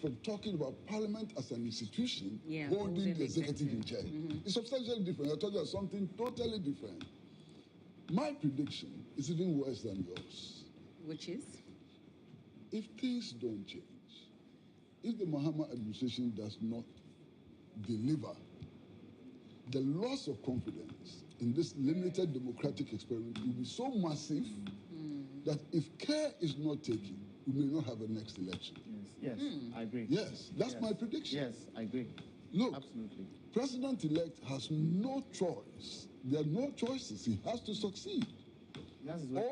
from talking about Parliament as an institution holding the executive in check. It's substantially different. I told you something totally different. My prediction is even worse than yours. Which is? If things don't change, if the Mahama administration does not deliver, the loss of confidence in this limited democratic experiment will be so massive that if care is not taken, we may not have a next election. Yes, I agree. Yes, that's my prediction. Yes, I agree. Look, absolutely. President-elect has no choice. There are no choices. He has to succeed.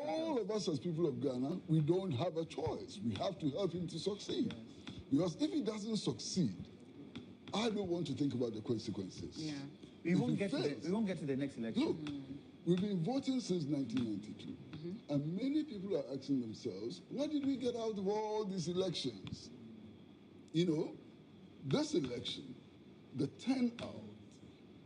All of us as people of Ghana, we don't have a choice. We have to help him to succeed. Because if he doesn't succeed, I don't want to think about the consequences. Yeah. We won't get to the next election. Look, we've been voting since 1992. And many people are asking themselves, what did we get out of all these elections? You know, this election, the turnout,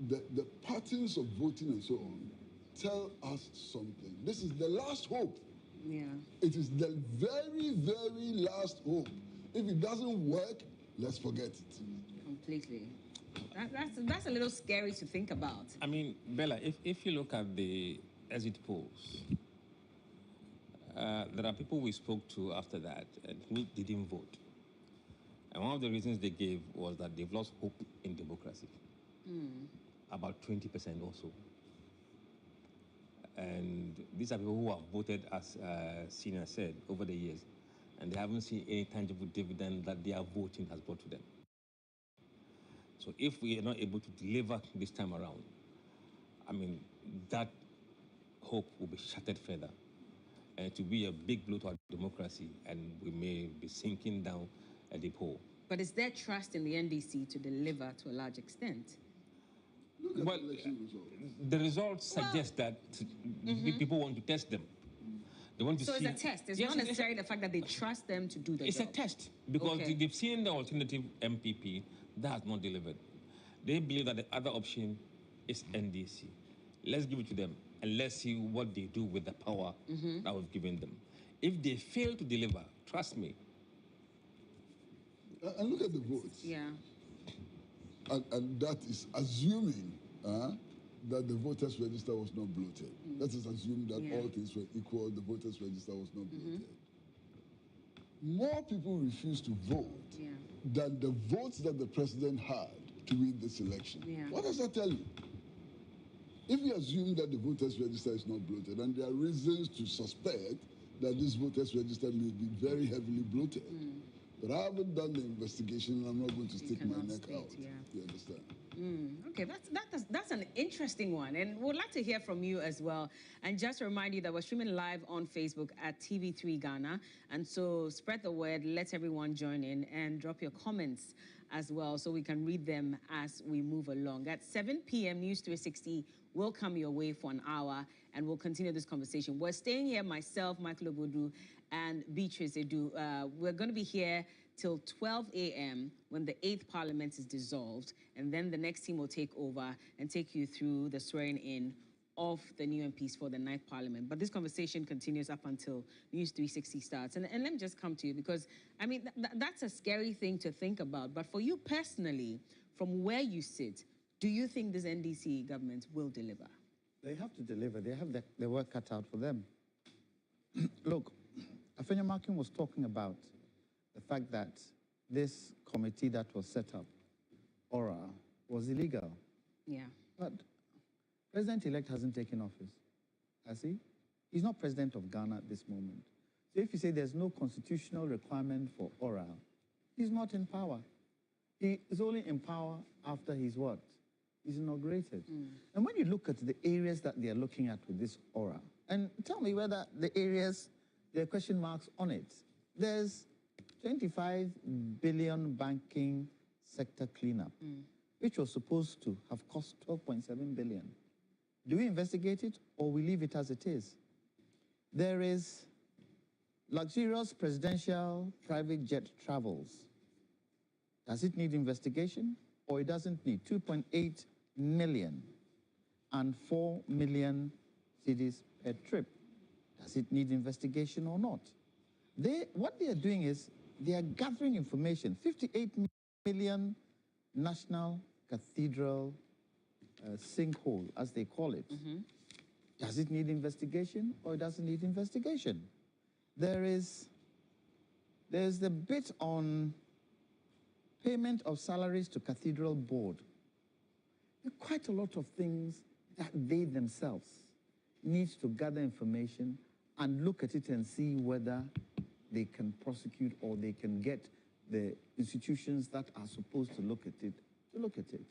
the patterns of voting and so on, tell us something. This is the last hope. Yeah. It is the very, very last hope. If it doesn't work, let's forget it. Completely. That's a little scary to think about. I mean, Bella, if you look at the exit polls, there are people we spoke to after that and who didn't vote. And one of the reasons they gave was that they've lost hope in democracy. About 20% also. And these are people who have voted, as Senior said, over the years, and they haven't seen any tangible dividend that their voting has brought to them. So if we are not able to deliver this time around, I mean, that hope will be shattered further. And it will be a big blow to our democracy, and we may be sinking down a deep hole. But is there trust in the NDC to deliver to a large extent? Well, the results suggest that people want to test them. They want to so see. It's a test. It's not necessarily the fact that they trust them to do the job. It's a test because they've seen the alternative MPP that has not delivered. They believe that the other option is NDC. Let's give it to them and let's see what they do with the power that we've given them. If they fail to deliver, trust me. And look at the votes. Yeah. And that is assuming that the voters' register was not bloated. That is assuming that all things were equal, the voters' register was not bloated. More people refused to vote than the votes that the president had to win this election. What does that tell you? If you assume that the voters' register is not bloated, and there are reasons to suspect that this voters' register may be very heavily bloated, but I haven't done the investigation, and I'm not going to stick my neck out. You understand? Okay, that's an interesting one, and we'd like to hear from you as well. And just to remind you that we're streaming live on Facebook at TV3 Ghana, and so spread the word, let everyone join in, and drop your comments as well so we can read them as we move along. At 7 p.m. News 360 will come your way for an hour, and we'll continue this conversation. We're staying here, myself, Michael Obodu, and Beatrice Edu. We're going to be here till 12 a.m. when the 8th Parliament is dissolved, and then the next team will take over and take you through the swearing in of the new MPs for the 9th Parliament. But this conversation continues up until News 360 starts. And let me just come to you, because, I mean, that's a scary thing to think about. But for you personally, from where you sit, do you think this NDC government will deliver? They have to deliver. They have their work cut out for them. Look, Afenya Markin was talking about the fact that this committee that was set up, ORA, was illegal. Yeah. But President-elect hasn't taken office, has he? He's not president of Ghana at this moment. So if you say there's no constitutional requirement for ORA, he's not in power. He is only in power after he's what? He's inaugurated. And when you look at the areas that they're looking at with this ORA, and tell me whether the areas, there are question marks on it. There's 25 billion banking sector cleanup, which was supposed to have cost 12.7 billion. Do we investigate it, or we leave it as it is? There is luxurious presidential private jet travels. Does it need investigation, or it doesn't need? 2.8 million and 4 million cities per trip. Does it need investigation or not? What they are doing is they are gathering information. 58 million national cathedral sinkhole, as they call it. Does it need investigation, or it doesn't need investigation? There's the bit on payment of salaries to cathedral board. There are quite a lot of things that they themselves need to gather information and look at it and see whether they can prosecute or they can get the institutions that are supposed to look at it to look at it.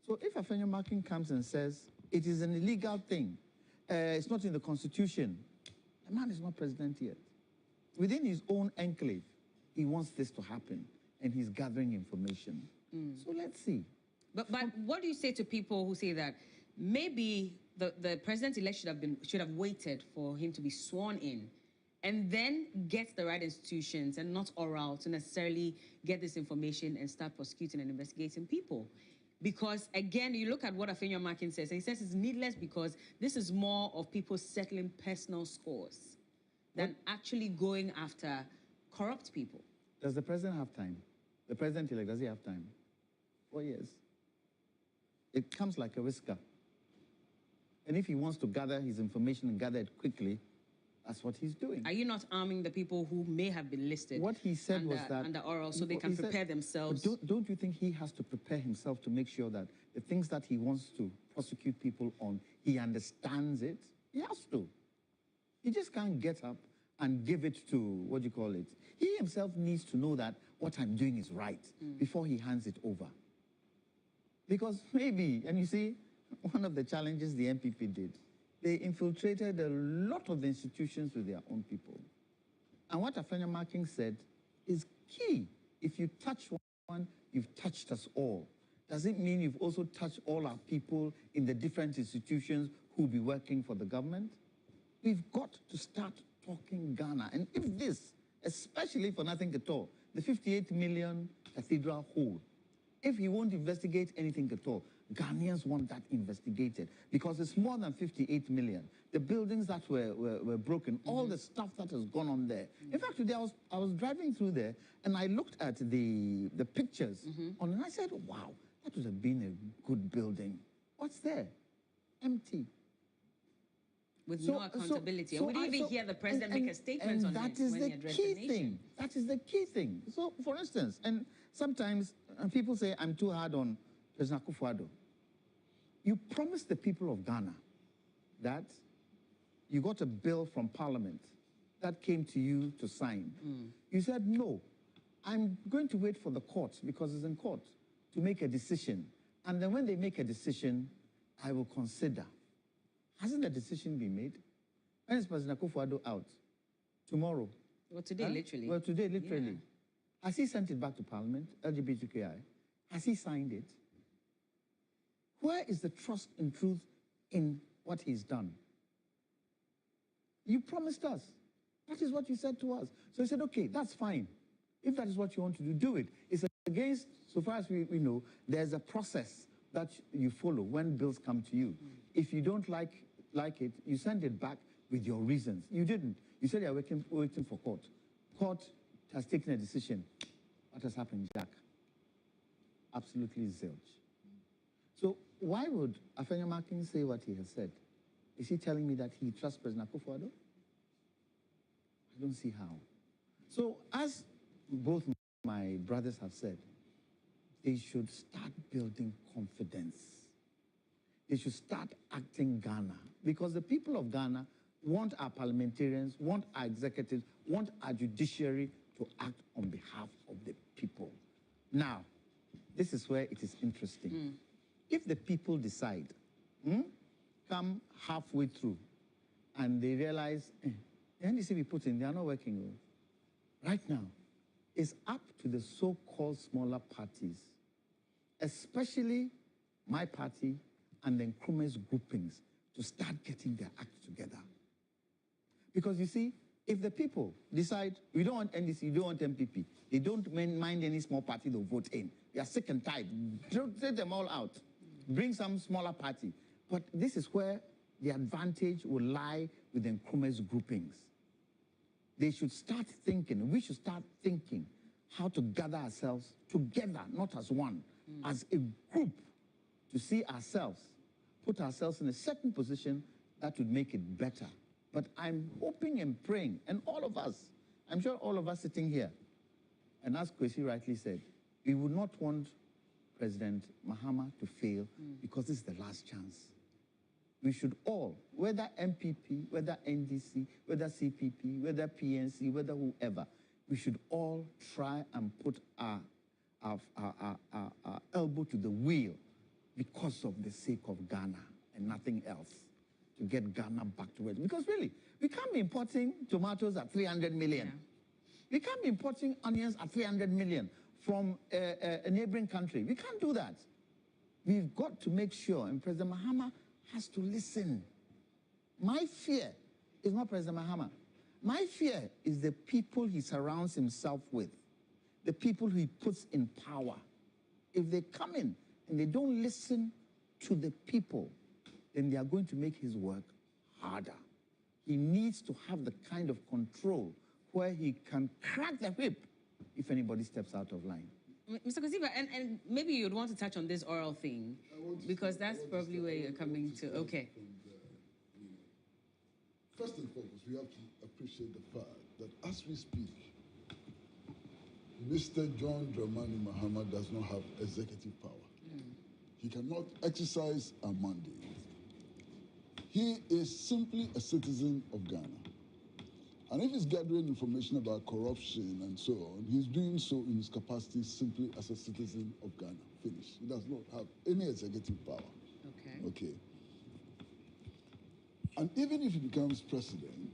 So if Afenya Markin comes and says it is an illegal thing, it's not in the Constitution, the man is not president yet. Within his own enclave, he wants this to happen, and he's gathering information. So let's see. But what do you say to people who say that maybe the president-elect should have waited for him to be sworn in and then get the right institutions and not oral to necessarily get this information and start prosecuting and investigating people? Because, again, you look at what Afenya Markin says, and he says it's needless because this is more of people settling personal scores than actually going after corrupt people. Does the president have time? The president-elect, does he have time? 4 years. It comes like a whisker. And if he wants to gather his information and gather it quickly, that's what he's doing. Are you not arming the people who may have been listed? What he said was that under oral, so they can prepare themselves. Don't you think he has to prepare himself to make sure that the things that he wants to prosecute people on, he understands it? He has to. He just can't get up and give it to, what do you call it? He himself needs to know that what I'm doing is right before he hands it over. Because maybe, and you see, one of the challenges the MPP did, they infiltrated a lot of the institutions with their own people. And what Afenya Markin said is key. If you touch one, you've touched us all. Does it mean you've also touched all our people in the different institutions who'll be working for the government? We've got to start talking Ghana. And if this, especially for nothing at all, the 58 million cathedral hole, if he won't investigate anything at all, Ghanaians want that investigated because it's more than 58 million. The buildings that were broken, all the stuff that has gone on there. In fact, today I was driving through there and I looked at the pictures on, and I said, wow, that would have been a good building. What's there? Empty. With no accountability. And we didn't even hear the president make a statement on that is the key thing. That is the key thing. So, for instance, and sometimes people say, I'm too hard on President Akufo-Addo. You promised the people of Ghana that you got a bill from Parliament that came to you to sign. You said, no, I'm going to wait for the court, because it's in court, to make a decision. And then when they make a decision, I will consider. Hasn't the decision been made? When is President Akufo-Addo out? Tomorrow. Well, today, literally. Well, today, literally. Yeah. Has he sent it back to Parliament, LGBTQI? Has he signed it? Where is the trust and truth in what he's done? You promised us. That is what you said to us. So he said, okay, that's fine. If that is what you want to do, do it. It's against, so far as we know, there's a process that you follow when bills come to you. If you don't like it, you send it back with your reasons. You didn't. You said you're waiting for court. Court has taken a decision. What has happened, Jack? Absolutely zilch. So why would Afenya Makin say what he has said? Is he telling me that he trusts President Akufo-Addo? I don't see how. So as both my brothers have said, they should start building confidence. They should start acting Ghana, because the people of Ghana want our parliamentarians, want our executives, want our judiciary to act on behalf of the people. Now, this is where it is interesting. If the people decide, come halfway through, and they realize, the NDC we put in, they are not working right now, it's up to the so-called smaller parties, especially my party and then Nkrumah's groupings, to start getting their act together. Because you see, if the people decide, we don't want NDC, we don't want MPP, they don't mind any small party they'll vote in. They are sick and tired. Take them all out. Bring some smaller party. But this is where the advantage will lie with the Nkrumah's groupings. They should start thinking, we should start thinking how to gather ourselves together, not as one, as a group, to see ourselves, put ourselves in a certain position that would make it better. But I'm hoping and praying, and all of us, I'm sure all of us sitting here, and as Kwesi rightly said, we would not want President Mahama to fail because this is the last chance. We should all, whether MPP, whether NDC, whether CPP, whether PNC, whether whoever, we should all try and put our elbow to the wheel because of the sake of Ghana and nothing else, to get Ghana back to it. Because really, we can't be importing tomatoes at 300 million. Yeah. We can't be importing onions at 300 million from a neighboring country. We can't do that. We've got to make sure, and President Mahama has to listen. My fear is not President Mahama. My fear is the people he surrounds himself with, the people he puts in power. If they come in and they don't listen to the people, then they are going to make his work harder. He needs to have the kind of control where he can crack the whip if anybody steps out of line. Mr. Kosiva, and maybe you'd want to touch on this oral thing, because that's probably where you're coming to. Okay. First and foremost, we have to appreciate the fact that as we speak, Mr. John Dramani Mahama does not have executive power. He cannot exercise a mandate. He is simply a citizen of Ghana. And if he's gathering information about corruption and so on, he's doing so in his capacity simply as a citizen of Ghana. Finish. He does not have any executive power. Okay. Okay. And even if he becomes president,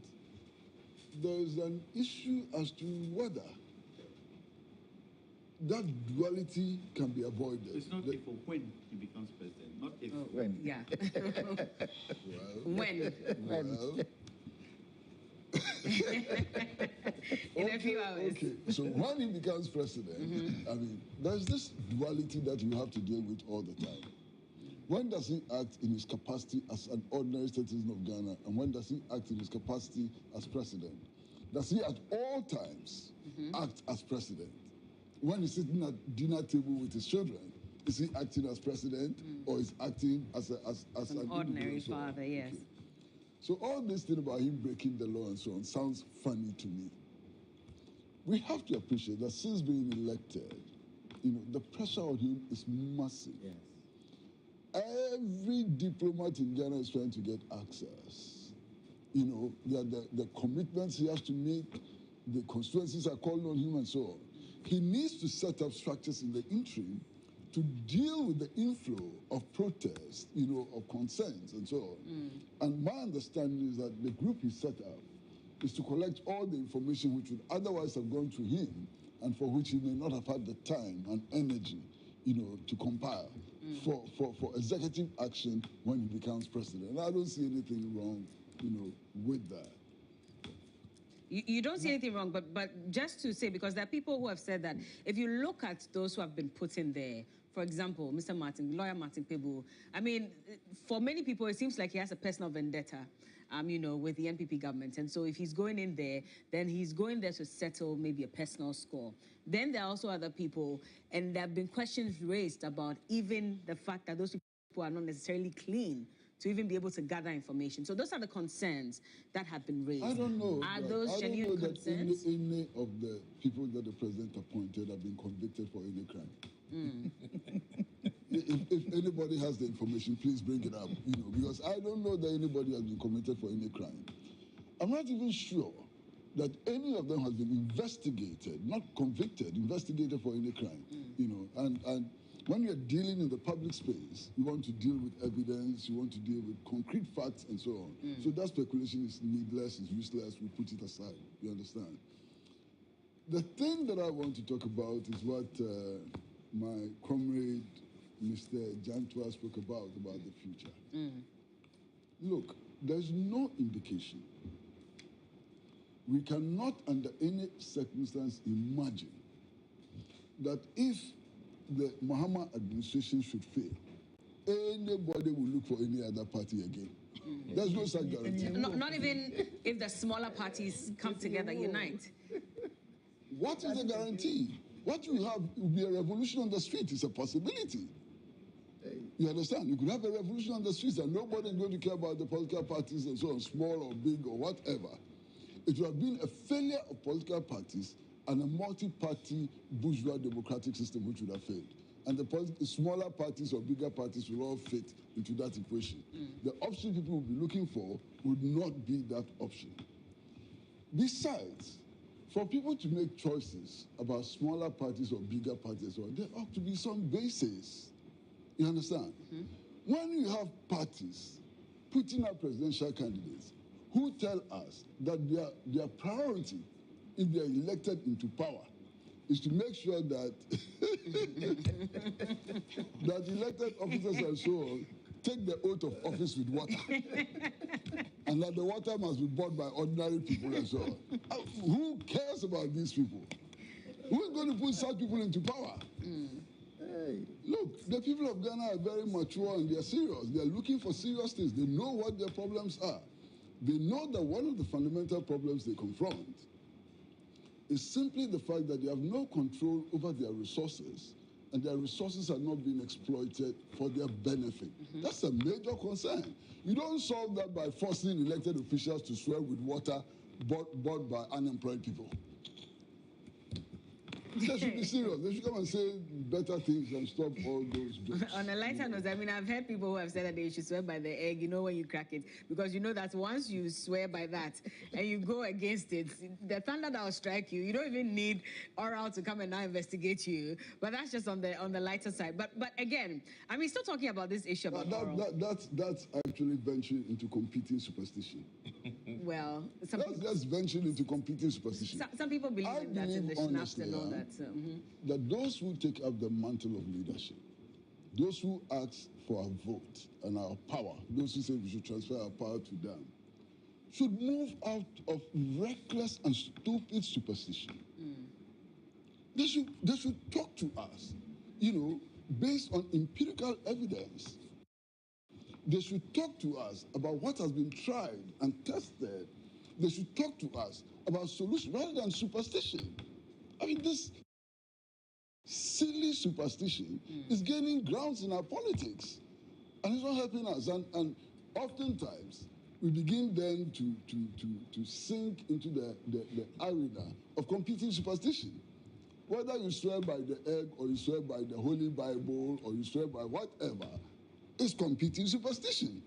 there is an issue as to whether that duality can be avoided. It's not if or when he becomes president, not if. When. Yeah. When. Well. In a few hours. Okay, so when he becomes president, I mean, there's this duality that you have to deal with all the time. When does he act in his capacity as an ordinary citizen of Ghana, and when does he act in his capacity as president? Does he at all times act as president? When he's sitting at dinner table with his children, is he acting as president or is acting as an ordinary father? Yes. Okay. So all this thing about him breaking the law and so on sounds funny to me. We have to appreciate that since being elected, the pressure on him is massive. Yes. Every diplomat in Ghana is trying to get access. The commitments he has to make, the constituencies are calling on him and so on. He needs to set up structures in the interim to deal with the inflow of protests, of concerns and so on. And my understanding is that the group he set up is to collect all the information which would otherwise have gone to him and for which he may not have had the time and energy, to compile for executive action when he becomes president. And I don't see anything wrong, with that. You don't see anything wrong, but just to say, because there are people who have said that if you look at those who have been put in there, for example, Mr. Martin, lawyer Martin Pebu, I mean, for many people, it seems like he has a personal vendetta, with the NPP government. And so if he's going in there, then he's going there to settle maybe a personal score. Then there are also other people, and there have been questions raised about even the fact that those people are not necessarily clean to even be able to gather information. So those are the concerns that have been raised. I don't know. Are those genuine concerns? Any of the people that the president appointed have been convicted for any crime. If anybody has the information, please bring it up. Because I don't know that anybody has been committed for any crime. I'm not even sure that any of them has been investigated, not convicted, investigated for any crime. And when you're dealing in the public space, you want to deal with evidence, you want to deal with concrete facts and so on. So that speculation is needless, is useless, we put it aside, you understand? The thing that I want to talk about is what my comrade, Mr. Jantua, spoke about the future. Look, there's no indication. We cannot under any circumstance imagine that if the Mahama administration should fail, anybody will look for any other party again. There's no such guarantee. Not even if the smaller parties come together, unite. What is the guarantee? What you have will be a revolution on the street. It's a possibility. You understand? You could have a revolution on the streets and nobody is going to care about the political parties and so on, small or big or whatever. It would have been a failure of political parties and a multi-party bourgeois democratic system which would have failed. And the smaller parties or bigger parties will all fit into that equation. The option people will be looking for would not be that option. Besides, for people to make choices about smaller parties or bigger parties, there ought to be some basis. You understand? When you have parties putting up presidential candidates who tell us that their priority, if they are elected into power, is to make sure that that elected officers and so on take the oath of office with water, and that the water must be bought by ordinary people and so on. Who cares about these people? Who is going to put such people into power? Hey, look, the people of Ghana are very mature and they are serious. They are looking for serious things. They know what their problems are. They know that one of the fundamental problems they confront is simply the fact that they have no control over their resources and their resources are not being exploited for their benefit. That's a major concern. You don't solve that by forcing elected officials to swear with water bought by unemployed people. They should be serious. They should come and say better things and stop all those jokes. On a lighter note, I mean, I've heard people who have said that they should swear by the egg, when you crack it. Because you know that once you swear by that and you go against it, the thunder that will strike you, you don't even need oral to come and now investigate you. But that's just on the lighter side. But again, I mean, still talking about this issue about that's actually venturing into competing superstition. Well, that's venturing into competing superstition. Some people believe that in the schnapps and all that. That those who take up the mantle of leadership, those who ask for our vote and our power, those who say we should transfer our power to them, should move out of reckless and stupid superstition. They should talk to us, based on empirical evidence. They should talk to us about what has been tried and tested. They should talk to us about solutions rather than superstition. I mean, this silly superstition is gaining grounds in our politics, and it's not helping us. And oftentimes, we begin then to sink into the arena of competing superstition. Whether you swear by the egg, or you swear by the Holy Bible, or you swear by whatever, it's competing superstition.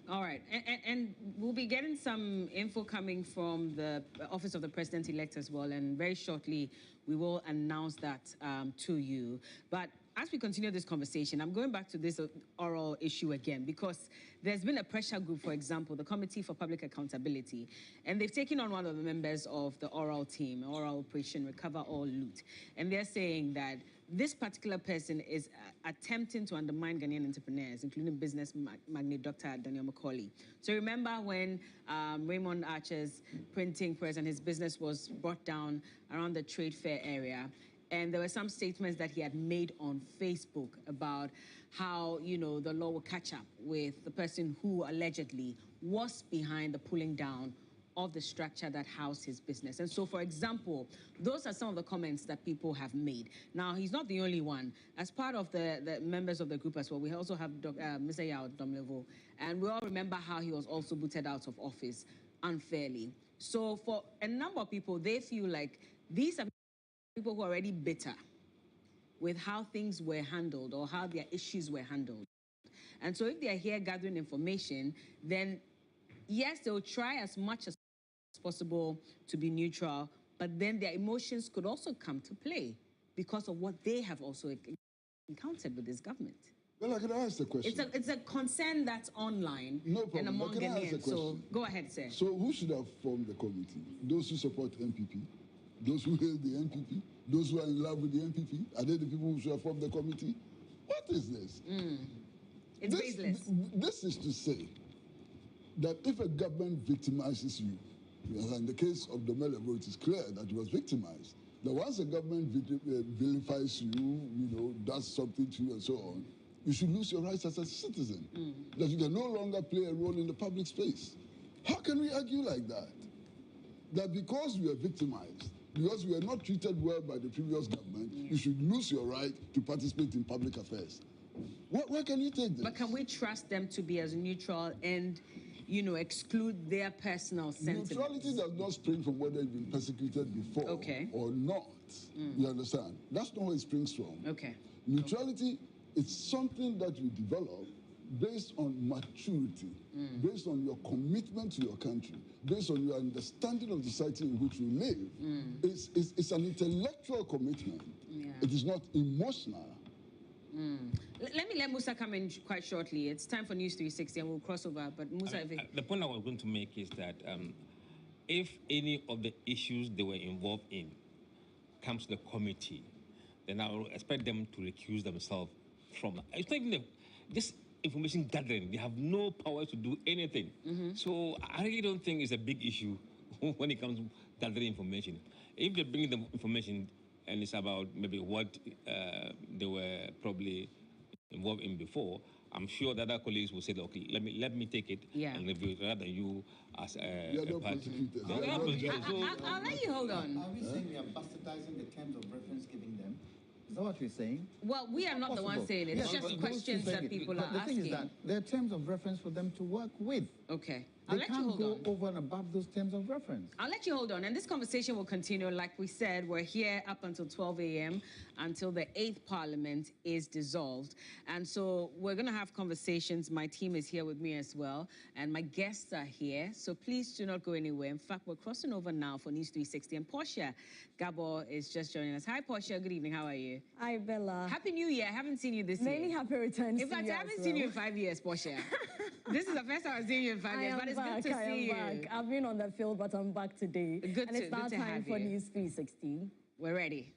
All right, and we'll be getting some info coming from the Office of the President-elect as well, and very shortly we will announce that to you. But as we continue this conversation, I'm going back to this oral issue again, because there's been a pressure group, for example, the Committee for Public Accountability, and they've taken on one of the members of the oral team, oral operation, Recover All Loot, and they're saying that this particular person is attempting to undermine Ghanaian entrepreneurs, including business magnate Dr. Daniel Macaulay. So remember when Raymond Archer's printing press and his business was brought down around the trade fair area, and there were some statements that he had made on Facebook about how, you know, the law will catch up with the person who allegedly was behind the pulling down of the structure that housed his business. And so, for example, those are some of the comments that people have made. Now, he's not the only one. As part of the members of the group as well, we also have Mr. Yao Domlevo, and we all remember how he was also booted out of office unfairly. So for a number of people, they feel like these are people who are already bitter with how things were handled or how their issues were handled. And so if they are here gathering information, then yes, they'll try as much as possible to be neutral, but then their emotions could also come to play because of what they have also encountered with this government. Well, I can ask the question. It's a concern that's online and among Ghanaians. So go ahead, sir. So who should have formed the committee? Those who support NPP? Those who hail the NPP? Those who are in love with the NPP? Are they the people who should have formed the committee? What is this? It's baseless. This is to say that if a government victimizes you, in the case of Domelevo, it is clear that he was victimized. That once a government vilifies you, does something to you and so on, you should lose your rights as a citizen. That you can no longer play a role in the public space. How can we argue like that? That because we are victimized, because we are not treated well by the previous government, you should lose your right to participate in public affairs. Where can you take this? But can we trust them to be as neutral and, exclude their personal sentiments? Neutrality does not spring from whether you've been persecuted before or not. You understand? That's not where it springs from. Okay. Neutrality is something that you develop based on maturity, based on your commitment to your country, based on your understanding of the society in which you live. It's an intellectual commitment. It is not emotional. Let me let Musa come in quite shortly. It's time for News 360 and we'll cross over. But Musa, the point I was going to make is that if any of the issues they were involved in comes to the committee, then I will expect them to recuse themselves from that. It's not even this information gathering. They have no power to do anything. So I really don't think it's a big issue when it comes to gathering information. If they bring the information and it's about maybe what they were probably involved in before, I'm sure that other colleagues will say, okay, let me take it and review it rather than you as a party. I'll let you hold on. Are we saying we are bastardizing the terms of reference giving them? Is that what you're saying? Well, we are not the ones saying it. It's just questions that people are asking. The thing is that there are terms of reference for them to work with. Okay. They can't go over and above those terms of reference. I'll let you hold on. And this conversation will continue. Like we said, we're here up until 12 a.m. until the 8th Parliament is dissolved. And so we're going to have conversations. My team is here with me as well. And my guests are here. So please do not go anywhere. In fact, we're crossing over now for News 360. And Portia Gabor is just joining us. Hi, Portia. Good evening. How are you? Hi, Bella. Happy New Year. I haven't seen you this year. Many happy returns. In fact, I haven't seen you in 5 years, Portia. This is the first time I've seen you in 5 years, but it's good to see you. I've been on the field, but I'm back today. And it's now time for News 360. We're ready.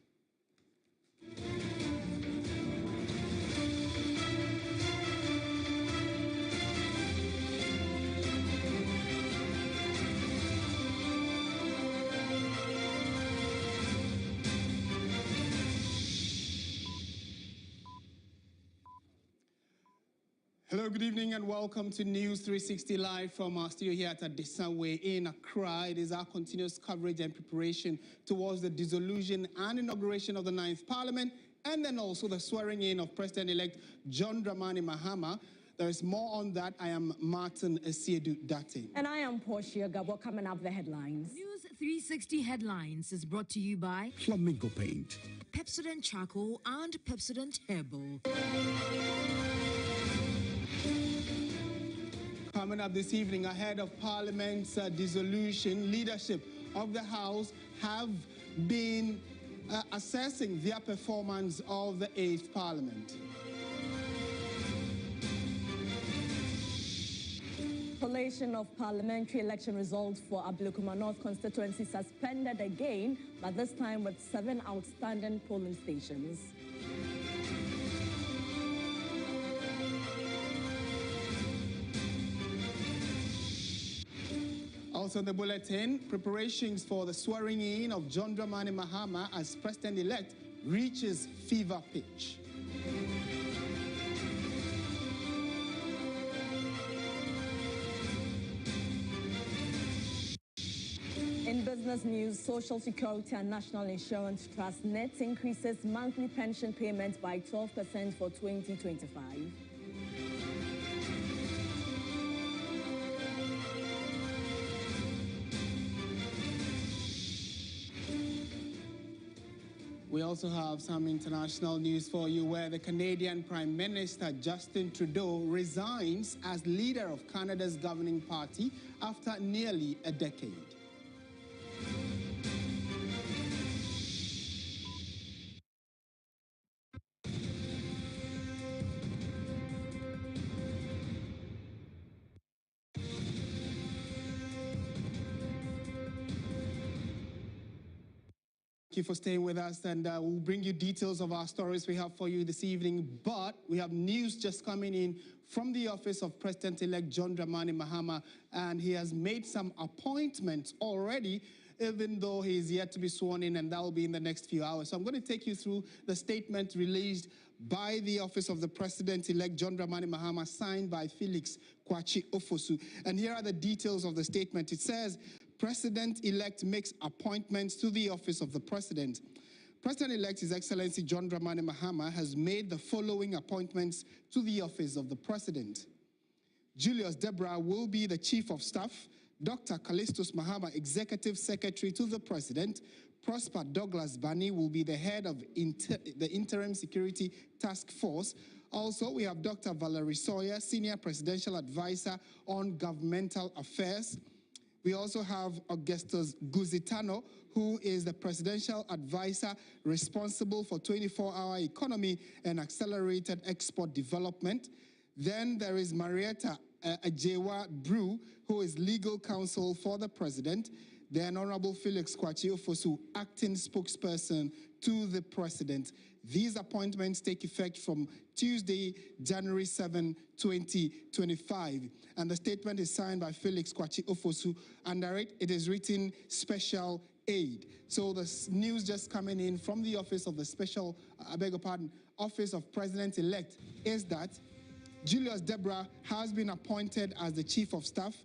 Hello, good evening, and welcome to News 360 Live from our studio here at Adjaho in Accra. It is our continuous coverage and preparation towards the dissolution and inauguration of the 9th Parliament, and then also the swearing-in of President-elect John Dramani Mahama. There is more on that. I am Martin Esiedu Date. And I am Portia Gabo. Coming up, the headlines. News 360 Headlines is brought to you by Flamingo Paint, Pepsodent Charcoal, and Pepsodent Herbal. Coming up this evening, ahead of Parliament's dissolution, leadership of the House have been assessing their performance of the 8th Parliament. Collation of parliamentary election results for Ablekuma North constituency suspended again, but this time with 7 outstanding polling stations. Also in the bulletin, preparations for the swearing-in of John Dramani Mahama as President-elect reaches fever pitch. In business news, Social Security and National Insurance Trust SNIT increases monthly pension payments by 12% for 2025. We also have some international news for you, where the Canadian Prime Minister Justin Trudeau resigns as leader of Canada's governing party after nearly a decade. Thank you for staying with us, and we'll bring you details of our stories we have for you this evening. But we have news just coming in from the office of President-elect John Dramani Mahama, and he has made some appointments already, even though he is yet to be sworn in, and that will be in the next few hours. So I'm going to take you through the statement released by the office of the President-elect John Dramani Mahama, signed by Felix Kwakye Ofosu. And here are the details of the statement. It says, President-elect makes appointments to the office of the President. President-elect His Excellency John Dramani Mahama has made the following appointments to the office of the President. Julius Deborah will be the Chief of Staff. Dr. Callistus Mahama, Executive Secretary to the President. Prosper Douglas Bani will be the head of the Interim Security Task Force. Also, we have Dr. Valerie Sawyer, Senior Presidential Advisor on Governmental Affairs. We also have Augustus Guzitano, who is the Presidential Advisor responsible for 24-hour economy and accelerated export development. Then there is Marietta Adjaho, who is Legal Counsel for the President. Then Honorable Felix Kwakye Ofosu, Acting Spokesperson to the President. These appointments take effect from Tuesday, January 7, 2025. And the statement is signed by Felix Kwakye Ofosu. Under it, it is written Special Aid. So the news just coming in from the office of the Special, Office of President-elect is that Julius Deborah has been appointed as the Chief of Staff.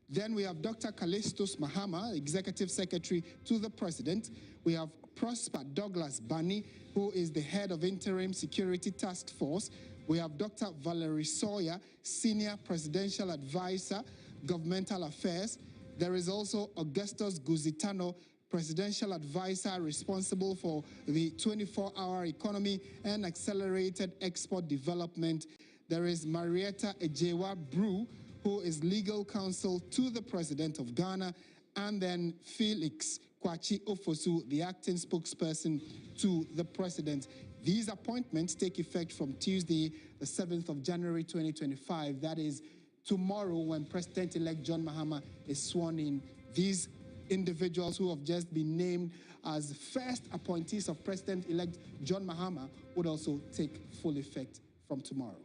Then we have Dr. Callistus Mahama, Executive Secretary to the President. We have Prosper Douglas Bani, who is the head of Interim Security Task Force. We have Dr. Valerie Sawyer, Senior Presidential Advisor, Governmental Affairs. There is also Augustus Guzitano, Presidential Advisor responsible for the 24-hour economy and accelerated export development. There is Marietta Adjaho, who is Legal Counsel to the President of Ghana, and then Felix Kwakye Ofosu, the Acting Spokesperson to the President. These appointments take effect from Tuesday, the 7th of January 2025. That is tomorrow, when President-elect John Mahama is sworn in. These individuals who have just been named as first appointees of President-elect John Mahama would also take full effect from tomorrow.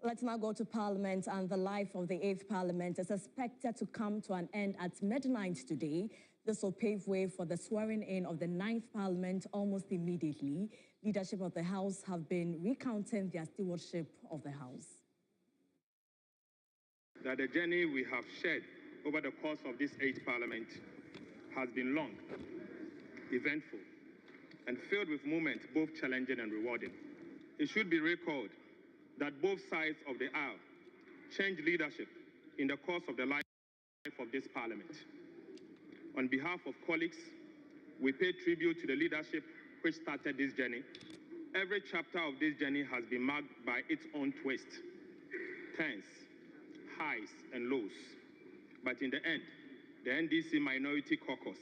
Let's now go to Parliament, and the life of the 8th Parliament is expected to come to an end at midnight today. This will pave way for the swearing in of the 9th Parliament almost immediately. Leadership of the House have been recounting their stewardship of the House. That the journey we have shared over the course of this 8th Parliament has been long, eventful, and filled with moments both challenging and rewarding. It should be recalled that both sides of the aisle changed leadership in the course of the life of this Parliament. On behalf of colleagues, we pay tribute to the leadership which started this journey. Every chapter of this journey has been marked by its own twists, turns, highs and lows. But in the end, the NDC Minority Caucus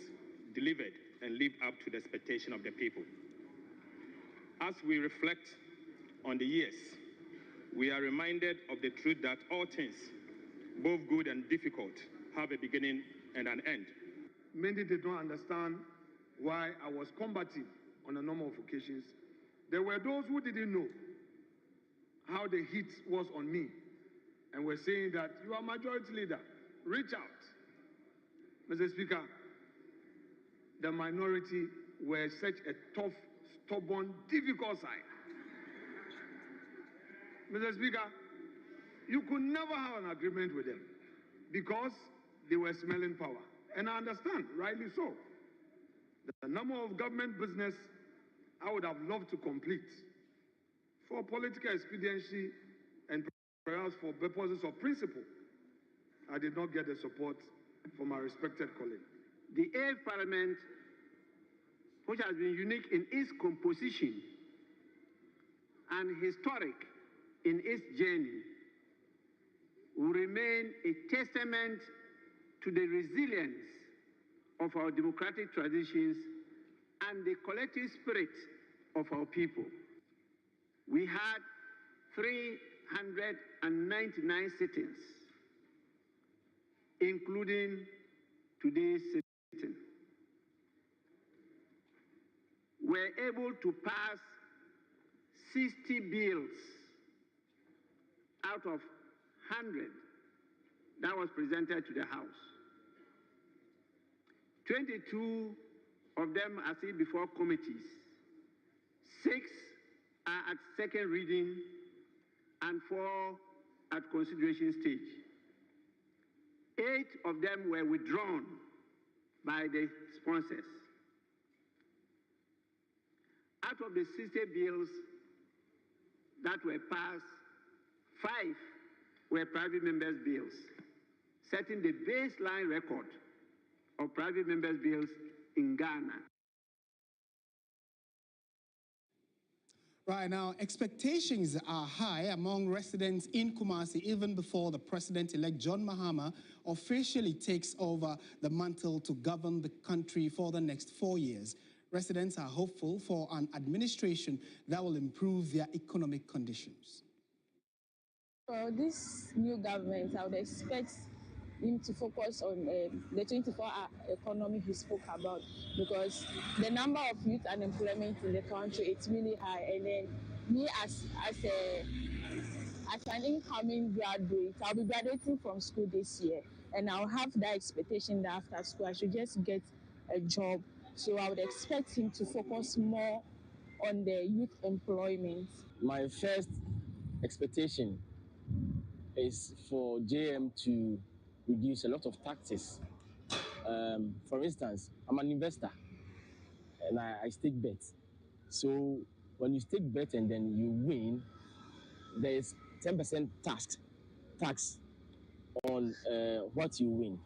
delivered and lived up to the expectation of the people. As we reflect on the years, we are reminded of the truth that all things, both good and difficult, have a beginning and an end. Many did not understand why I was combative on a number of occasions. There were those who didn't know how the heat was on me and were saying that you are majority leader, reach out. Mr. Speaker, the minority were such a tough, stubborn, difficult side. Mr. Speaker, you could never have an agreement with them because they were smelling power. And I understand, rightly so. The number of government business I would have loved to complete for political expediency and perhaps for purposes of principle. I did not get the support from my respected colleague. The 8th Parliament, which has been unique in its composition and historic in its journey, will remain a testament to the resilience of our democratic traditions and the collective spirit of our people. We had 399 sittings, including today's sitting. We're able to pass 60 bills out of 100 that was presented to the House. 22 of them are still before committees. 6 are at second reading and 4 at consideration stage. 8 of them were withdrawn by the sponsors. Out of the 60 bills that were passed, 5 were private members' bills, setting the baseline record of private members' bills in Ghana. Right now, expectations are high among residents in Kumasi even before the President-elect John Mahama officially takes over the mantle to govern the country for the next 4 years. Residents are hopeful for an administration that will improve their economic conditions. For this new government, I would expect him to focus on the 24-hour economy he spoke about, because the number of youth unemployment in the country is really high. And then me as an incoming graduate, I'll be graduating from school this year, and I'll have that expectation that after school I should just get a job. So I would expect him to focus more on the youth employment. My first expectation is for JM to reduce a lot of taxes. For instance, I'm an investor and I stake bets. So when you stake bet and then you win, there is 10% tax on what you win.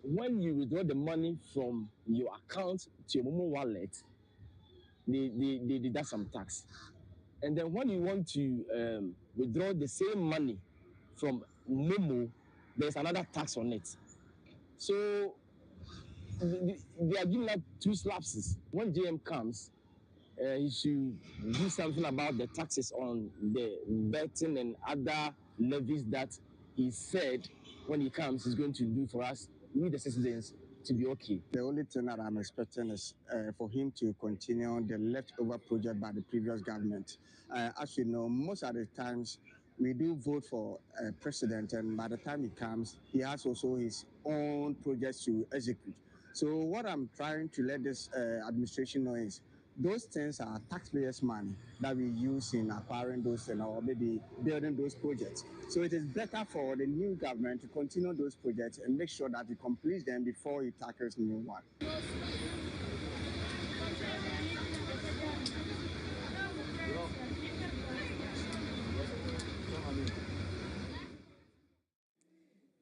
When you withdraw the money from your account to your Momo wallet, they deduct some tax. And then when you want to withdraw the same money from Momo, there's another tax on it. So they are giving out 2 slabs. When JM comes, he should do something about the taxes on the betting and other levies that he said when he comes he's going to do for us, we the citizens, to be okay. The only thing that I'm expecting is for him to continue the leftover project by the previous government. As you know, most of the times we do vote for a president, and by the time he comes, he has also his own projects to execute. So what I'm trying to let this administration know is those things are taxpayers' money that we use in acquiring those or maybe building those projects. So it is better for the new government to continue those projects and make sure that it completes them before it tackles new one.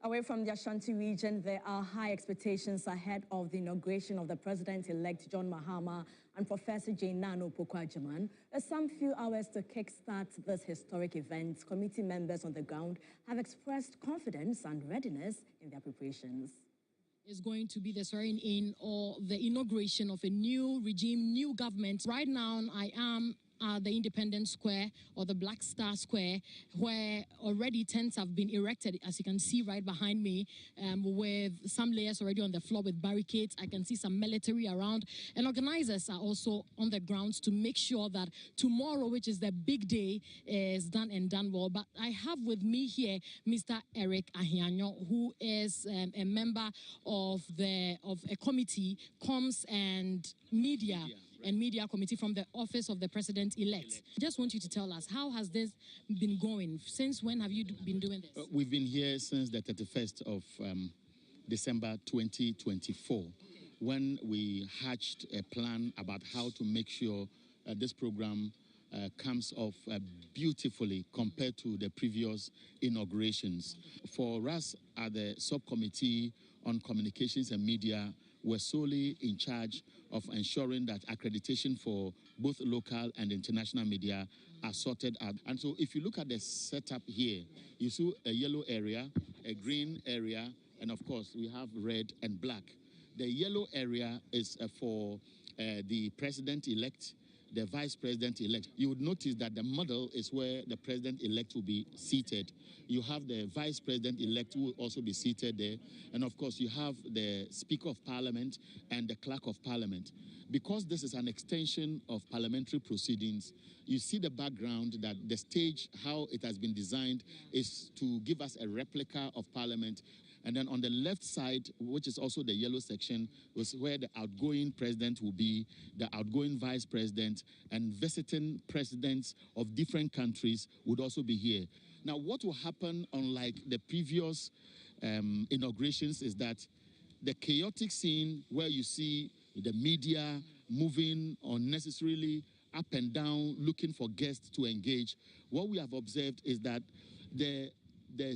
Away from the Ashanti region, there are high expectations ahead of the inauguration of the President-elect John Mahama and Professor Jane Nano Pokwajaman. With some few hours to kickstart this historic event, committee members on the ground have expressed confidence and readiness in their preparations. Is going to be the swearing in or the inauguration of a new regime, new government. Right now, I am at the Independence Square or the Black Star Square, where already tents have been erected, as you can see right behind me, with some layers already on the floor with barricades. I can see some military around, and organizers are also on the grounds to make sure that tomorrow, which is the big day, is done and done well. But I have with me here Mr. Eric Ahianyo, who is a member of a committee, Comms and Media Committee from the Office of the President-elect. I just want you to tell us, how has this been going? Since when have you been doing this? We've been here since the 31st of December 2024, when we hatched a plan about how to make sure this program comes off beautifully compared to the previous inaugurations. For us at the Subcommittee on Communications and Media, we're solely in charge of ensuring that accreditation for both local and international media are sorted out. And so if you look at the setup here, you see a yellow area, a green area, and of course we have red and black. The yellow area is for the president-elect, the vice president-elect. You would notice that the model is where the president-elect will be seated. You have the vice president-elect who will also be seated there. And of course, you have the Speaker of Parliament and the Clerk of Parliament. Because this is an extension of parliamentary proceedings, you see the background that the stage, how it has been designed, is to give us a replica of Parliament. And then on the left side, which is also the yellow section, was where the outgoing president will be, the outgoing vice president, and visiting presidents of different countries would also be here. Now, what will happen, unlike the previous inaugurations, is that the chaotic scene where you see the media moving unnecessarily up and down, looking for guests to engage, what we have observed is that the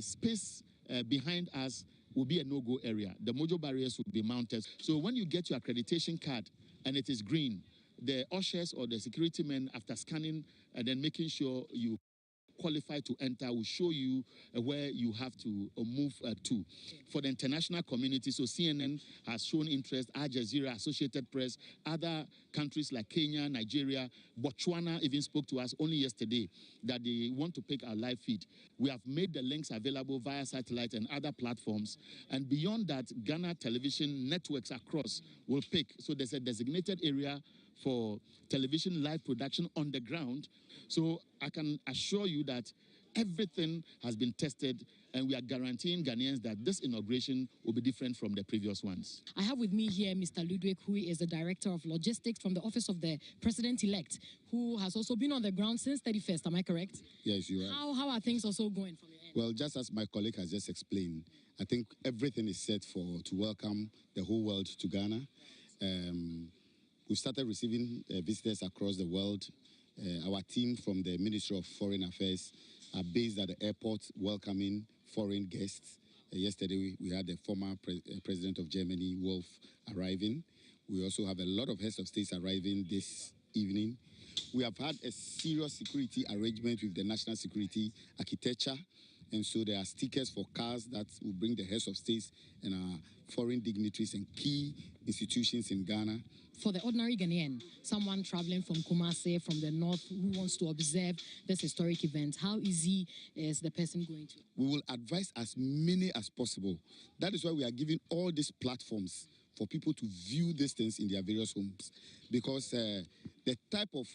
space behind us will be a no-go area. The mojo barriers will be mounted. So when you get your accreditation card and it is green, the ushers or the security men, after scanning and then making sure you qualify to enter, will show you where you have to move to. For the international community, so CNN has shown interest, Al Jazeera, Associated Press, other countries like Kenya, Nigeria, Botswana even spoke to us only yesterday that they want to pick our live feed. We have made the links available via satellite and other platforms. And beyond that, Ghana television networks across will pick. So there's a designated area for television live production on the ground. So I can assure you that everything has been tested, and we are guaranteeing Ghanaians that this inauguration will be different from the previous ones. I have with me here Mr. Ludwig, who is the Director of Logistics from the Office of the President-elect, who has also been on the ground since 31st. Am I correct? Yes, you are. How are things also going from your end? Well, just as my colleague has just explained, I think everything is set to welcome the whole world to Ghana. We started receiving visitors across the world. Our team from the Ministry of Foreign Affairs are based at the airport welcoming foreign guests. Yesterday, we had the former president of Germany, Wolf, arriving. We also have a lot of heads of states arriving this evening. We have had a serious security arrangement with the national security architecture. And so there are stickers for cars that will bring the heads of states and our foreign dignitaries and key institutions in Ghana. For the ordinary Ghanaian, someone traveling from Kumasi, from the north, who wants to observe this historic event, how easy is the person going to? We will advise as many as possible. That is why we are giving all these platforms for people to view these things in their various homes. Because the type of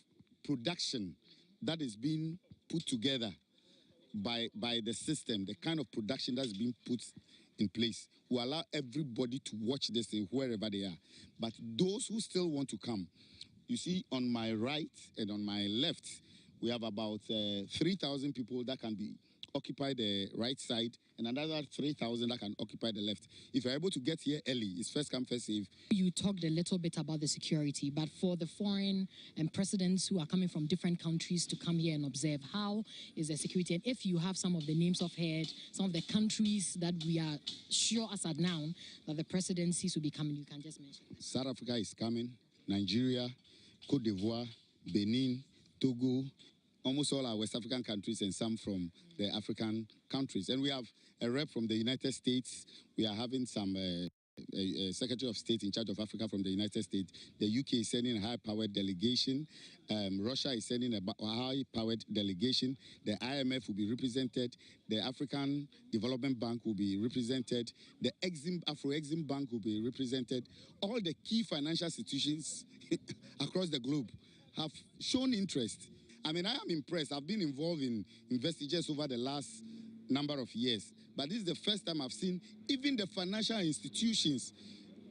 production that is being put together by the system, the kind of production that's being put in place who allow everybody to watch this thing wherever they are. But those who still want to come, you see on my right and on my left, we have about 3,000 people that can be occupy the right side and another 3,000 that can occupy the left. If you're able to get here early, it's first come, first serve. You talked a little bit about the security, but for the foreign and presidents who are coming from different countries to come here and observe, how is the security? And if you have some of the names of head, some of the countries that we are sure as at now that the presidencies will be coming, you can just mention. South Africa is coming, Nigeria, Cote d'Ivoire, Benin, Togo, almost all our West African countries and some from the African countries. And we have a rep from the United States. We are having some Secretary of State in charge of Africa from the United States. The UK is sending a high-powered delegation. Russia is sending a high-powered delegation. The IMF will be represented. The African Development Bank will be represented. The Afro-Exim Bank will be represented. All the key financial institutions across the globe have shown interest. I mean, I am impressed. I've been involved in investigations over the last number of years. But this is the first time I've seen even the financial institutions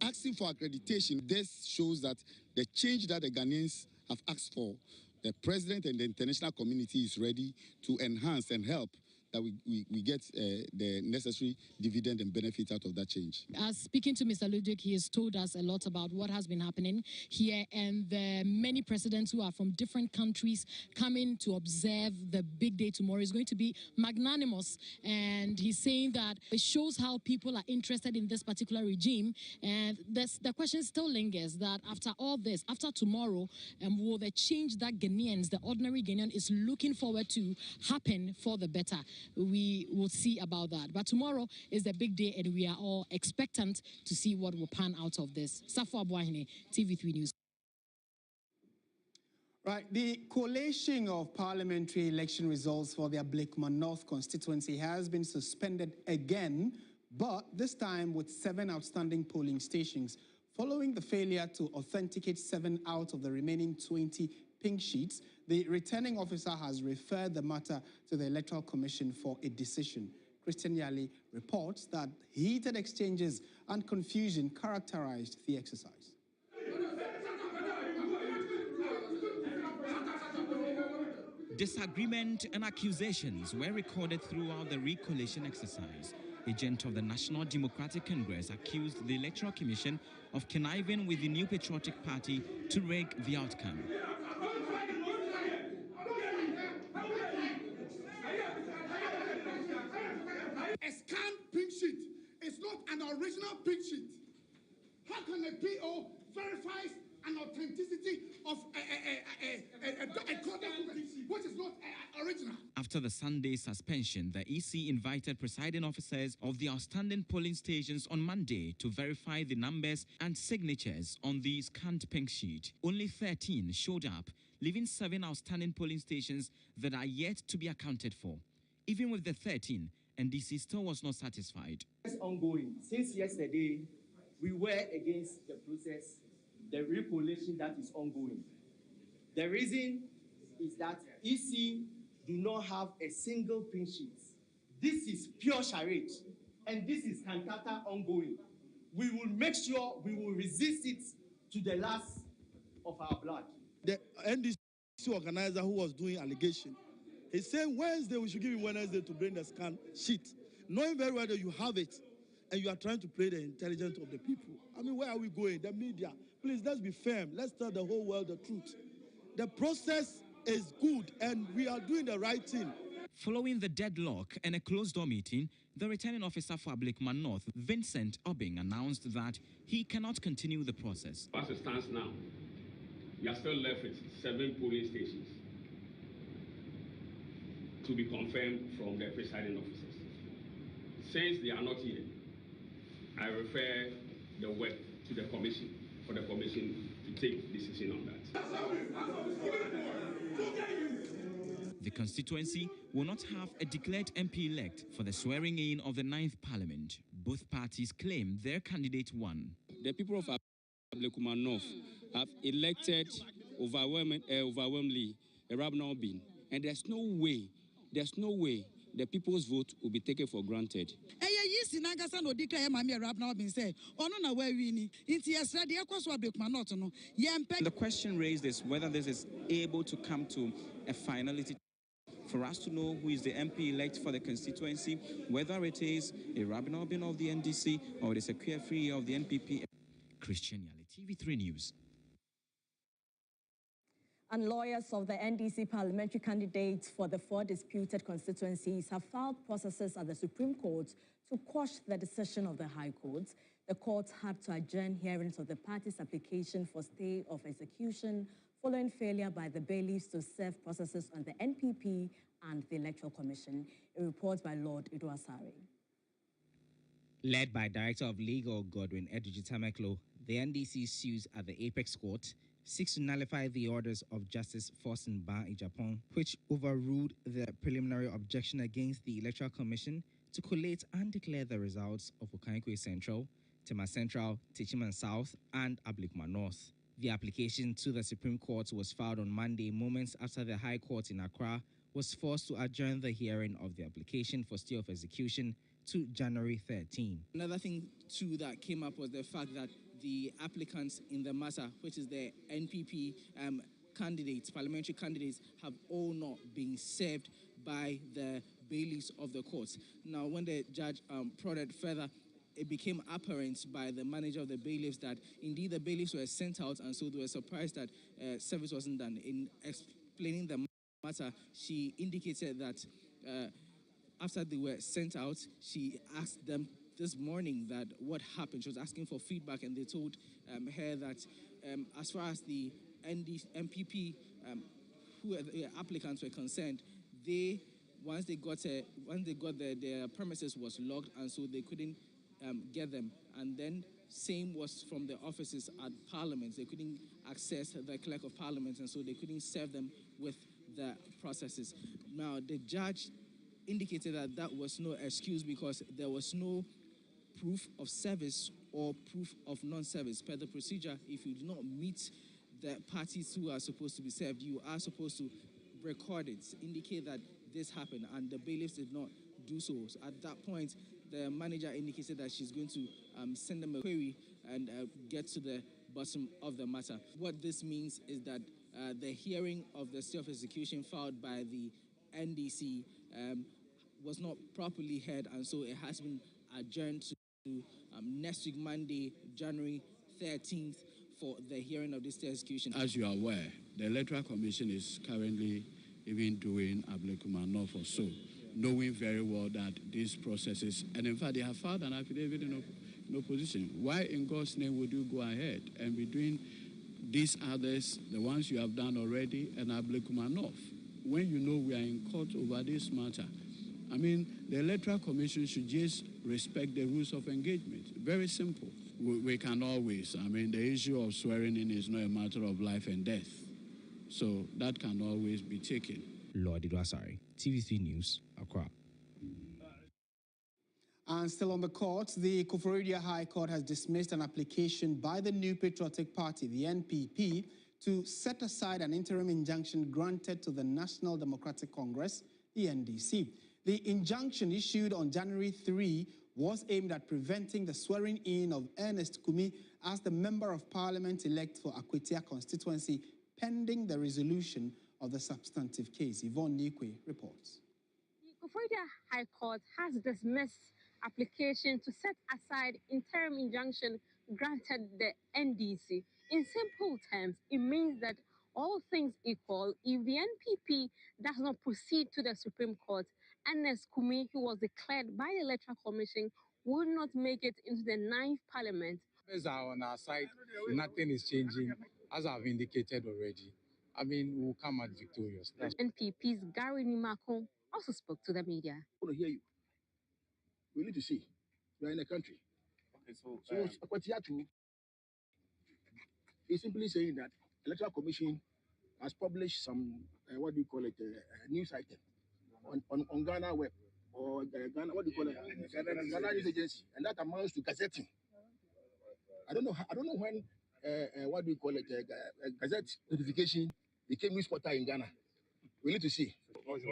asking for accreditation. This shows that the change that the Ghanaians have asked for, the president and the international community is ready to enhance and help that we get the necessary dividend and benefit out of that change. Speaking to Mr. Ludwig, he has told us a lot about what has been happening here and the many presidents who are from different countries coming to observe the big day tomorrow is going to be magnanimous. And he's saying that it shows how people are interested in this particular regime. And the question still lingers that after all this, after tomorrow, will the change that Ghanaians, the ordinary Ghanaian, is looking forward to happen for the better? We will see about that. But tomorrow is the big day, and we are all expectant to see what will pan out of this. Safo Abuahine, TV3 News. Right, the collation of parliamentary election results for the Ablekuma North constituency has been suspended again, but this time with 7 outstanding polling stations, following the failure to authenticate 7 out of the remaining 20 pink sheets. The returning officer has referred the matter to the Electoral Commission for a decision. Christian Yali reports that heated exchanges and confusion characterized the exercise. Disagreement and accusations were recorded throughout the recollation exercise. Agent of the National Democratic Congress accused the Electoral Commission of conniving with the New Patriotic Party to rig the outcome. A scanned pink sheet is not an original pink sheet. How can a PO verify an authenticity of a document which is not original? After the Sunday suspension, the EC invited presiding officers of the outstanding polling stations on Monday to verify the numbers and signatures on the scanned pink sheet. Only 13 showed up, leaving 7 outstanding polling stations that are yet to be accounted for. Even with the 13, NDC still was not satisfied. It's ongoing. Since yesterday, we were against the process, the recollation that is ongoing. The reason is that EC do not have a single pink sheet. This is pure charade, and this is cantata ongoing. We will make sure we will resist it to the last of our blood. The NDC organizer who was doing allegation, he's saying Wednesday, we should give him Wednesday to bring the scan sheet, knowing very well that you have it, and you are trying to play the intelligence of the people. I mean, where are we going? The media. Please, let's be firm. Let's tell the whole world the truth. The process is good, and we are doing the right thing. Following the deadlock and a closed-door meeting, the returning officer for Ablekuma North, Vincent Obing, announced that he cannot continue the process. As it stands now, we are still left with 7 polling stations to be confirmed from the presiding officers. Since they are not here, I refer the work to the commission for the commission to take decision on that. The constituency will not have a declared MP-elect for the swearing-in of the 9th Parliament. Both parties claim their candidate won. The people of Ablekuma North have elected overwhelmingly Rabna Obin, and there's no way the people's vote will be taken for granted. NDC Nagasa no declare Mammy Rab now been said, or no, where we need. It's ready, of course, what not no. The question raised is whether this is able to come to a finality for us to know who is the MP elect for the constituency, whether it is a Rabin Obin of the NDC or it is a Carefree of the NPP. Christian Yali, TV3 News. And lawyers of the NDC parliamentary candidates for the 4 disputed constituencies have filed processes at the Supreme Court to quash the decision of the High Court. The court had to adjourn hearings of the party's application for stay of execution following failure by the bailiffs to serve processes on the NPP and the Electoral Commission. A report by Lord Idwasari. Led by Director of Legal Godwin Edujitamaklo, the NDC sues at the Apex Court seeks to nullify the orders of Justice Forsen Ban Ijapong, which overruled the preliminary objection against the Electoral Commission to collate and declare the results of Oquaye Central, Tema Central, Techiman South, and Ablikuma North. The application to the Supreme Court was filed on Monday, moments after the High Court in Accra was forced to adjourn the hearing of the application for stay of execution to January 13. Another thing, too, that came up was the fact that the applicants in the matter, which is the NPP candidates, parliamentary candidates, have all not been served by the bailiffs of the courts. Now, when the judge prodded further, it became apparent by the manager of the bailiffs that indeed the bailiffs were sent out, and so they were surprised that service wasn't done. In explaining the matter, she indicated that after they were sent out, she asked them this morning that what happened. She was asking for feedback, and they told her that as far as the NPP who the applicants were concerned, once they got there, their premises was locked, and so they couldn't get them. And then same was from the offices at Parliament. They couldn't access the Clerk of Parliament, and so they couldn't serve them with the processes. Now, the judge indicated that that was no excuse because there was no proof of service or proof of non-service. Per the procedure, if you do not meet the parties who are supposed to be served, you are supposed to record it, indicate that this happened, and the bailiffs did not do so. So at that point, the manager indicated that she's going to send them a query and get to the bottom of the matter. What this means is that the hearing of the stay of execution filed by the NDC was not properly heard, and so it has been adjourned to next week, Monday, January 13th, for the hearing of this stay of execution. As you are aware, the Electoral Commission is currently even doing Ablikuma North or so, knowing very well that these processes, and in fact, they have filed an affidavit in opposition. Why in God's name would you go ahead and be doing these others, the ones you have done already, and Ablikuma North, when you know we are in court over this matter? I mean, the Electoral Commission should just respect the rules of engagement. Very simple. We can always, I mean, the issue of swearing in is not a matter of life and death. So that can always be taken. Lord Idwasari, TV3 News, Accra. And still on the court, the Koforidua High Court has dismissed an application by the New Patriotic Party, the NPP, to set aside an interim injunction granted to the National Democratic Congress, the NDC. The injunction issued on January 3 was aimed at preventing the swearing-in of Ernest Kumi as the Member of Parliament-elect for Akwetia constituency pending the resolution of the substantive case. Yvonne Nikwe reports. The Koforidua High Court has dismissed application to set aside interim injunction granted the NDC. In simple terms, it means that all things equal, if the NPP does not proceed to the Supreme Court, Ernest Kumi, who was declared by the Electoral Commission, would not make it into the 9th Parliament. As on our side, nothing is changing, as I've indicated already. I mean, we'll come out victorious. NPP's Gary Nimako also spoke to the media. I want to hear you. We need to see. We are in a country. Okay, so Akwetia is simply saying that the Electoral Commission has published some, news item on Ghana Web or Ghana, Ghana News Agency, and that amounts to gazetting. I don't know when gazette notification became news portal in Ghana. We need to see. What's the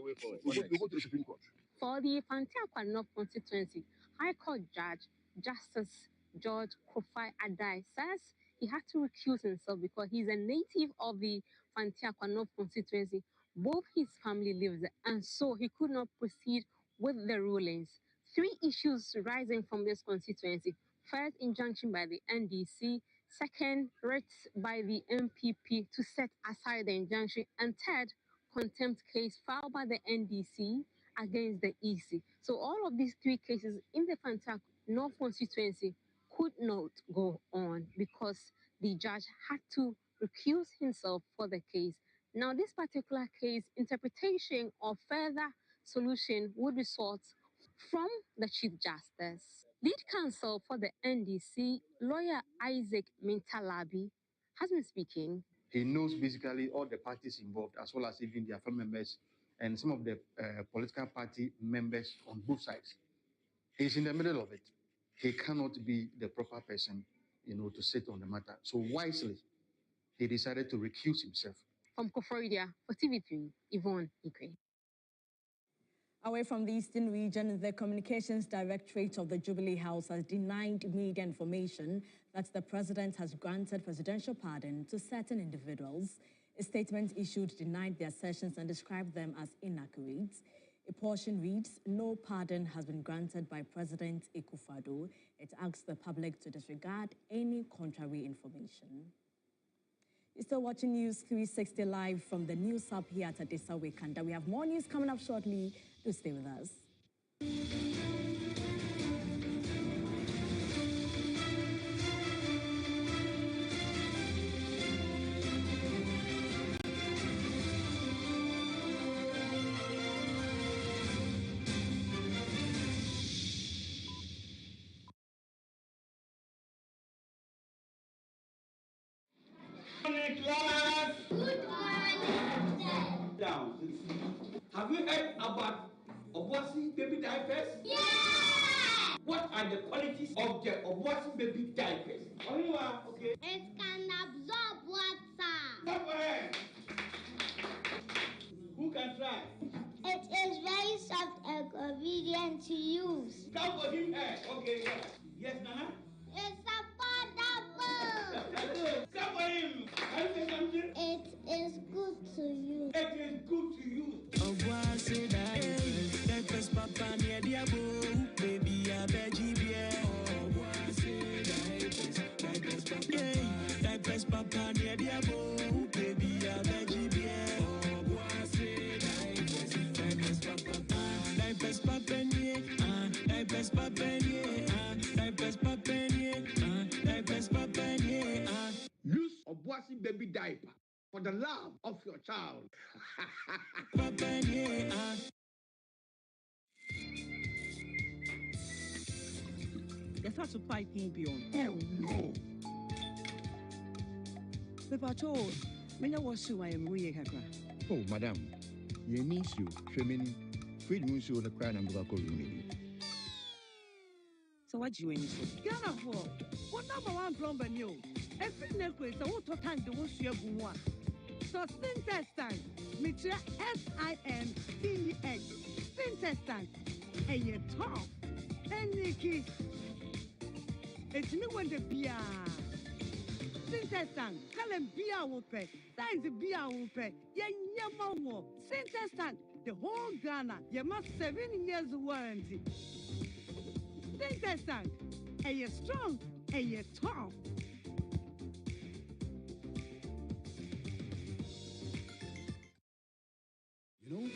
way forward? We go to the Supreme Court. For the Fantiakwa North constituency, High Court Judge Justice George Oquaye Adjaho says he had to recuse himself because he's a native of the Fantiakwa North constituency. Both his family lives there, and so he could not proceed with the rulings. 3 issues rising from this constituency. First, injunction by the NDC. Second, writs by the MPP to set aside the injunction. And third, contempt case filed by the NDC against the EC. So all of these 3 cases in the Fantiakwa North constituency could not go on because the judge had to recuse himself for the case. Now, this particular case, interpretation or further solution would result from the Chief Justice. Lead counsel for the NDC, lawyer Isaac Mintalabi, has been speaking. He knows basically all the parties involved, as well as even their family members and some of the political party members on both sides. He's in the middle of it. He cannot be the proper person, to sit on the matter. So wisely, he decided to recuse himself. From Koforidua for TV3, Yvonne Ikwe. Away from the Eastern region, the Communications Directorate of the Jubilee House has denied media information that the president has granted presidential pardon to certain individuals. A statement issued denied the assertions and described them as inaccurate. A portion reads, "No pardon has been granted by President Akufo-Addo." It asks the public to disregard any contrary information. You're still watching News 360 live from the News Hub here at Adisa Wekanda. We have more news coming up shortly. Do stay with us. Class. Good morning. Down. Have you heard about Obuasi baby diapers? Yeah! What are the qualities of the Obuasi baby diapers? Only one, okay. It can absorb water. Stop for her. Who can try? It is very soft and convenient to use. Come for him, okay, yeah. Yes, Nana? It's affordable. Come for him. Can you say something? It is good to use. It is good to use. Use Obuasi baby diaper for the love of your child. Yes, that's a pipe beyond. Oh no. Papa told me was who I am. Oh, madam, you need you, Tremin, feed me so the crown and Bugako room. So what do you need? Ghana for what number 1 plumber new? Every necklace, I want to thank the ones you have. So, Syntestant, Mitra SINTEX, Syntestant, and you're tough, and Nikki. It's me when the beer. Syntestant, call him beer will pay, signs the beer will pay, Yamamo, Syntestant, the whole Ghana, you must 7 years warranty. Syntestant, and you're strong, and you're tough. You know,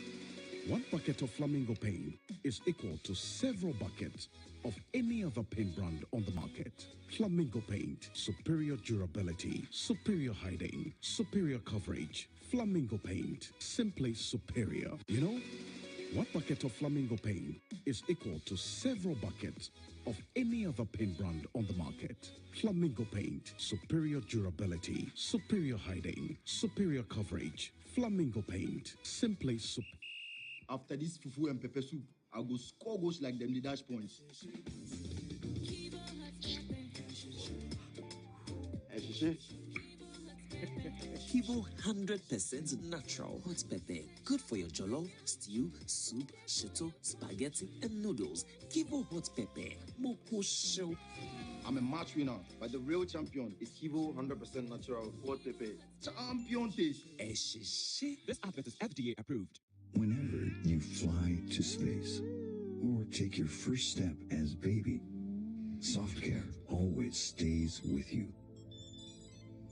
1 bucket of flamingo paint is equal to several buckets of any other paint brand on the market. Flamingo paint, superior durability, superior hiding, superior coverage. Flamingo paint, simply superior. You know, 1 bucket of flamingo paint is equal to several buckets of any other paint brand on the market. Flamingo paint, superior durability, superior hiding, superior coverage. Flamingo paint, simply superior. After this fufu and pepper soup, I'll go score goals like them, the dash points. Kivo 100% natural hot pepper. Good for your jollof, stew, soup, shito, spaghetti, and noodles. Kivo hot pepper. Moko show. I'm a match winner, but the real champion is Kivo 100% natural hot pepper. Champion taste. This advert is FDA approved. Whenever you fly to space or take your first step as baby, Soft Care always stays with you.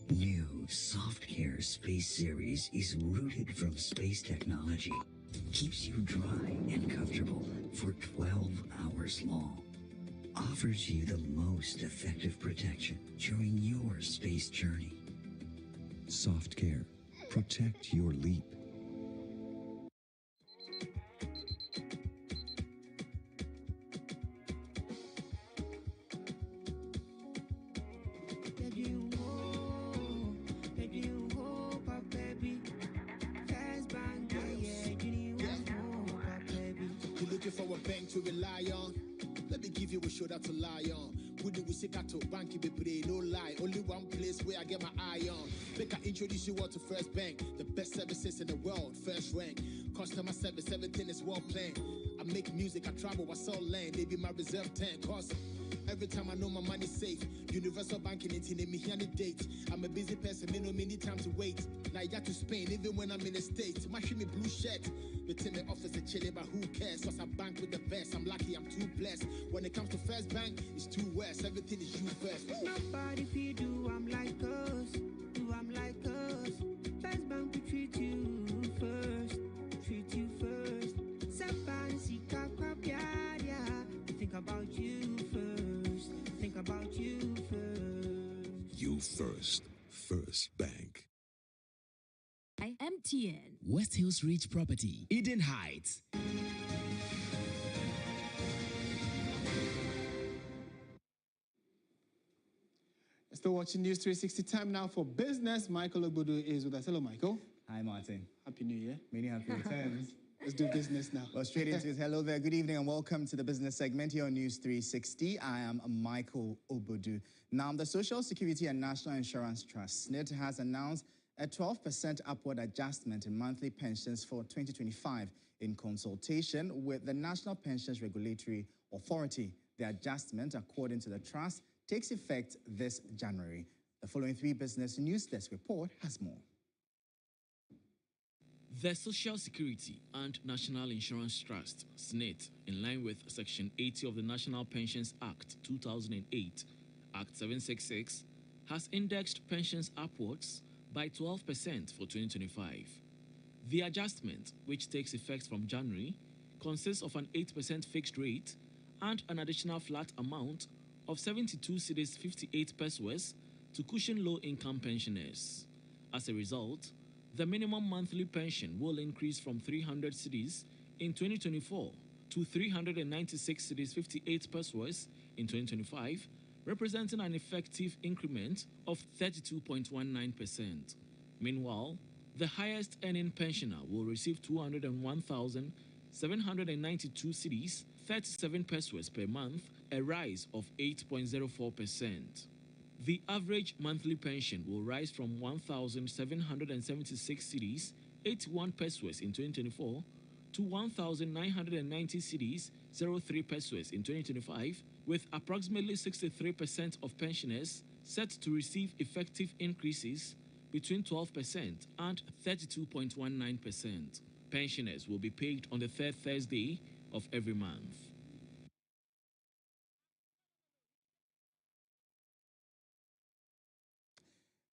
New Soft Care Space Series is rooted from space technology. Keeps you dry and comfortable for 12 hours long. Offers you the most effective protection during your space journey. Soft Care. Protect your leap. For a bank to rely on, let me give you a shoulder to lie on. Would we say to bank be pray no lie? Only one place where I get my eye on. Make I introduce you all to First Bank, the best services in the world, first rank. Customer service, everything is well planned. I make music, I travel, I sell land. They be my reserve tank. Cause every time I know my money's safe. Universal banking, it's in me here on the date. I'm a busy person, me no many time to wait. Now I got to Spain, even when I'm in the States. My me blue shirt. The team in office is chilling, but who cares? Cause I bank with the best. I'm lucky, I'm too blessed. When it comes to First Bank, it's too west. Everything is you first. Nobody feed you, I'm like us. Do I'm like us. First Bank, we treat you first. Treat you first. Somebody seek a crap, yeah. Think about you first. Think about you first. You first. First Bank. MTN. West Hills Ridge Property, Eden Heights. Still watching News 360. Time now for business. Michael Obudu is with us. Hello, Michael. Hi, Martin. Happy New Year. Many happy returns. Let's do business now. Well, straight into it. Hello there. Good evening and welcome to the business segment here on News 360. I am Michael Obudu. Now, the Social Security and National Insurance Trust, SNIT, has announced a 12% upward adjustment in monthly pensions for 2025 in consultation with the National Pensions Regulatory Authority. The adjustment, according to the trust, takes effect this January. The following three business news desk report has more. The Social Security and National Insurance Trust, SNIT, in line with Section 80 of the National Pensions Act 2008, Act 766, has indexed pensions upwards by 12% for 2025. The adjustment, which takes effect from January, consists of an 8% fixed rate and an additional flat amount of 72 cedis 58 pesos to cushion low-income pensioners. As a result, the minimum monthly pension will increase from 300 cedis in 2024 to 396 cedis 58 pesos in 2025, representing an effective increment of 32.19%. Meanwhile, the highest earning pensioner will receive 201,792 cedis, 37 pesos per month, a rise of 8.04%. The average monthly pension will rise from 1,776 cedis, 81 pesos in 2024, to 1,990 cedis, 03 pesos in 2025, with approximately 63% of pensioners set to receive effective increases between 12% and 32.19%. Pensioners will be paid on the third Thursday of every month.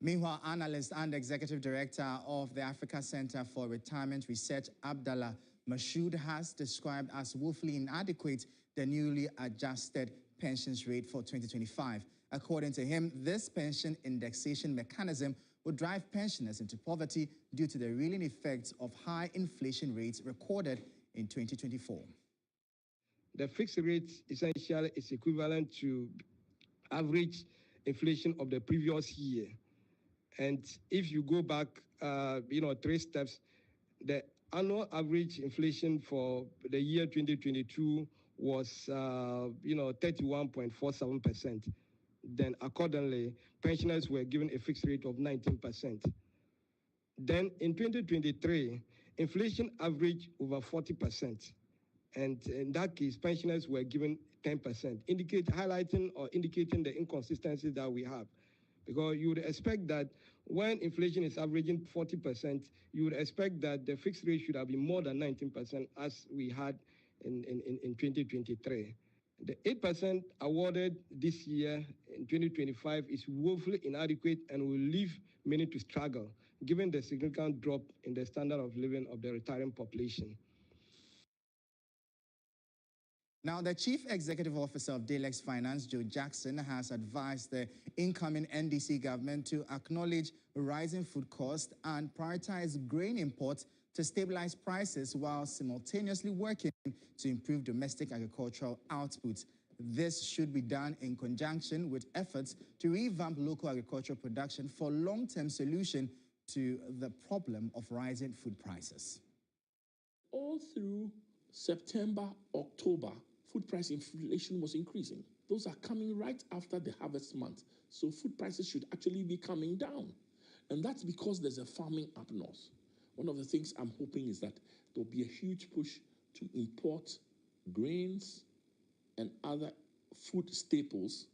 Meanwhile, analyst and executive director of the Africa Center for Retirement Research, Abdallah Mashoud, has described as woefully inadequate the newly adjusted pensions rate for 2025. According to him, this pension indexation mechanism would drive pensioners into poverty due to the reeling effects of high inflation rates recorded in 2024. The fixed rate essentially is equivalent to average inflation of the previous year. And if you go back, 3 steps, the annual average inflation for the year 2022 was, 31.47%. then accordingly, pensioners were given a fixed rate of 19%. Then in 2023, inflation averaged over 40%. And in that case, pensioners were given 10%, highlighting or indicating the inconsistencies that we have. Because you would expect that when inflation is averaging 40%, you would expect that the fixed rate should have been more than 19% as we had in 2023. The 8% awarded this year in 2025 is woefully inadequate and will leave many to struggle, given the significant drop in the standard of living of the retiring population. Now, the Chief Executive Officer of Daylex Finance, Joe Jackson, has advised the incoming NDC government to acknowledge rising food costs and prioritize grain imports to stabilize prices while simultaneously working to improve domestic agricultural output. This should be done in conjunction with efforts to revamp local agricultural production for long-term solution to the problem of rising food prices. All through September, October, food price inflation was increasing. Those are coming right after the harvest month. So food prices should actually be coming down. And that's because there's a farming up north. One of the things I'm hoping is that there'll be a huge push to import grains and other food staples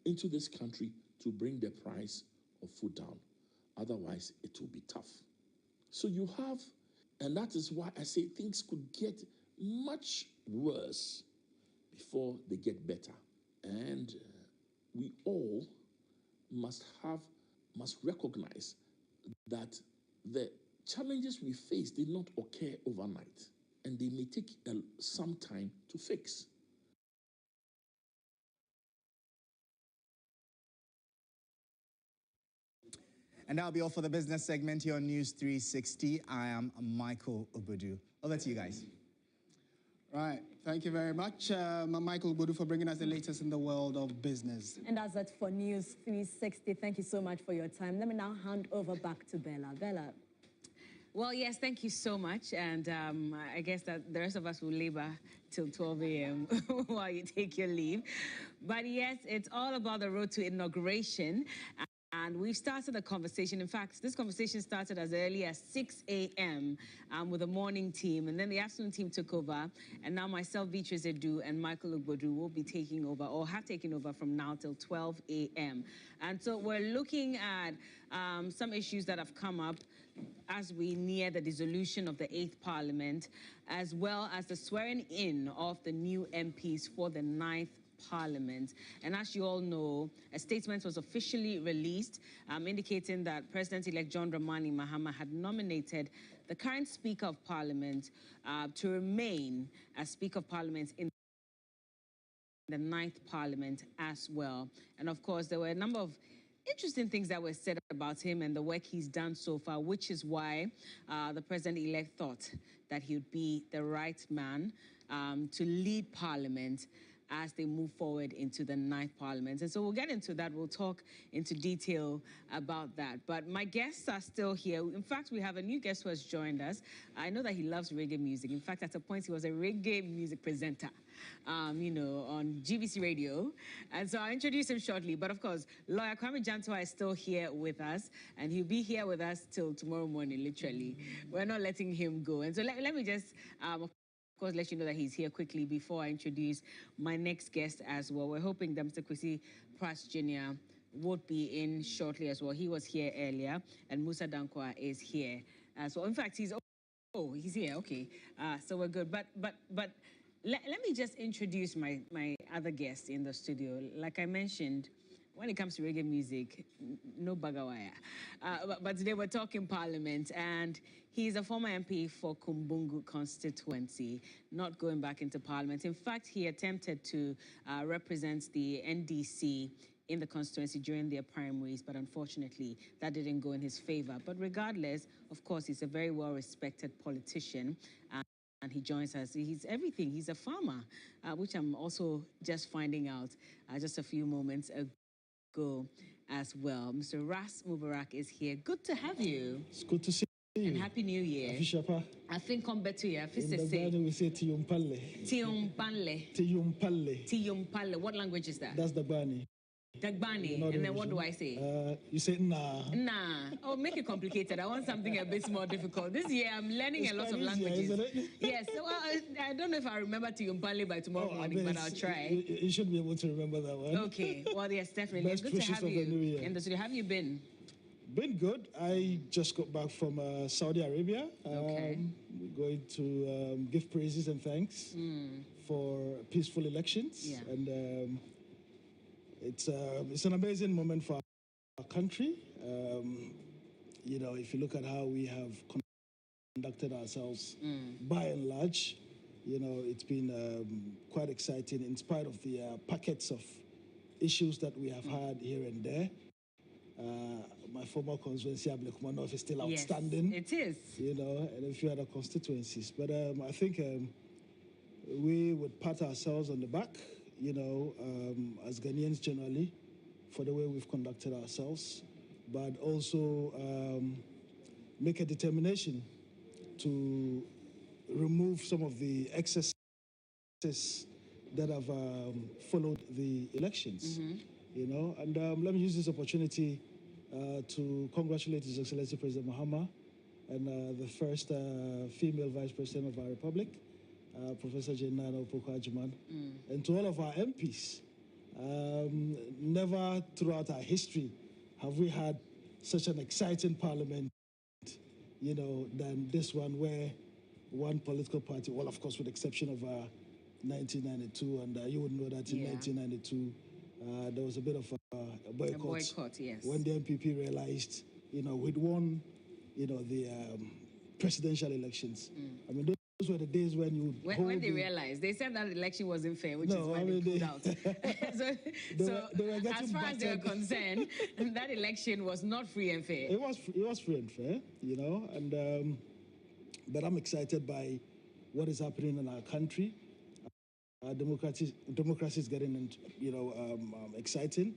into this country to bring the price of food down. Otherwise, it will be tough. So you have, and that is why I say things could get much worse before they get better. And we all must recognize that the challenges we face did not occur overnight, and they may take some time to fix. And that'll be all for the business segment here on News 360. I am Michael Obodu. Over to you guys. Right. Thank you very much, Michael Obodu, for bringing us the latest in the world of business. And that's it for News 360. Thank you so much for your time. Let me now hand over back to Bella. Bella. Well, yes, thank you so much. And I guess that the rest of us will labor till 12 a.m. while you take your leave. But yes, it's all about the road to inauguration. And we've started the conversation. In fact, this conversation started as early as 6 a.m. With the morning team. And then the afternoon team took over. And now myself, Beatrice Edu, and Michael Obodu will be taking over, or have taken over from now till 12 a.m. And so we're looking at some issues that have come up as we near the dissolution of the 8th Parliament, as well as the swearing in of the new MPs for the 9th Parliament. And as you all know, a statement was officially released indicating that President-elect John Dramani Mahama had nominated the current Speaker of Parliament to remain as Speaker of Parliament in the 9th Parliament as well. And of course, there were a number of interesting things that were said about him and the work he's done so far, which is why the President-elect thought that he would be the right man to lead Parliament as they move forward into the 9th Parliament. And so we'll get into that. We'll talk into detail about that. But my guests are still here. In fact, we have a new guest who has joined us. I know that he loves reggae music. In fact, at a point, he was a reggae music presenter, you know, on GBC Radio. And so I'll introduce him shortly. But of course, Lawyer Kwame Jantua is still here with us, and he'll be here with us till tomorrow morning, literally. We're not letting him go. And so let me just, of course, let you know that he's here quickly before I introduce my next guest as well. We're hoping that Mr. Kwesi Pras Jr. would be in shortly as well. He was here earlier, and Musa Dankwa is here as well. In fact, he's here. Okay, so we're good. But let me just introduce my other guest in the studio. Like I mentioned, when it comes to reggae music, no bagawaya. But today we're talking Parliament, and he's a former MP for Kumburugu constituency, not going back into Parliament. In fact, he attempted to represent the NDC in the constituency during their primaries, but unfortunately, that didn't go in his favor. But regardless, of course, he's a very well-respected politician, and he joins us. He's everything. He's a farmer, which I'm also just finding out just a few moments ago as well. Mr. Ras Mubarak is here. Good to have you. It's good to see you. And Happy New Year. I think come back to you. In the garden we say Tiyumpalle. Tiyumpalle. Tiyumpalle. Tiyumpalle. What language is that? That's the Bani. Dagbani, and then what do I say? You say nah. Nah. Oh, make it complicated. I want something a bit more difficult. This year, I'm learning a lot of languages. Isn't it? Yes. Well, I don't know if I remember to Yumpali by tomorrow morning, but I'll try. You should be able to remember that one. Okay. Well, yes, definitely. Best Good to have you in the studio. How have you been? Been good. I just got back from Saudi Arabia. Okay. We're going to give praises and thanks for peaceful elections. Yeah. And it's an amazing moment for our country. You know, if you look at how we have conducted ourselves, by and large, you know, it's been quite exciting in spite of the packets of issues that we have had here and there. My former constituency, Ablekumanov, is still outstanding. Yes, it is. You know, and a few other constituencies. But I think we would pat ourselves on the back, you know, as Ghanaians generally, for the way we've conducted ourselves, but also make a determination to remove some of the excesses that have followed the elections, you know. And let me use this opportunity to congratulate His Excellency President Mahama and the first female Vice President of our Republic, Professor Jane Nana Opoku-Agyeman, and to all of our MPs. Never throughout our history have we had such an exciting parliament, you know, than this one, where one political party, well, of course, with the exception of 1992, and you would know that in 1992, there was a bit of a boycott. A boycott, yes. When the MPP realized, you know, we'd won, you know, the presidential elections. I mean, those were the days when you when they realized, they said that election wasn't fair, which is why they pulled out. They were as far as they were concerned, that election was not free and fair. It was free and fair, you know, and but I'm excited by what is happening in our country. Democracy is getting, you know, exciting.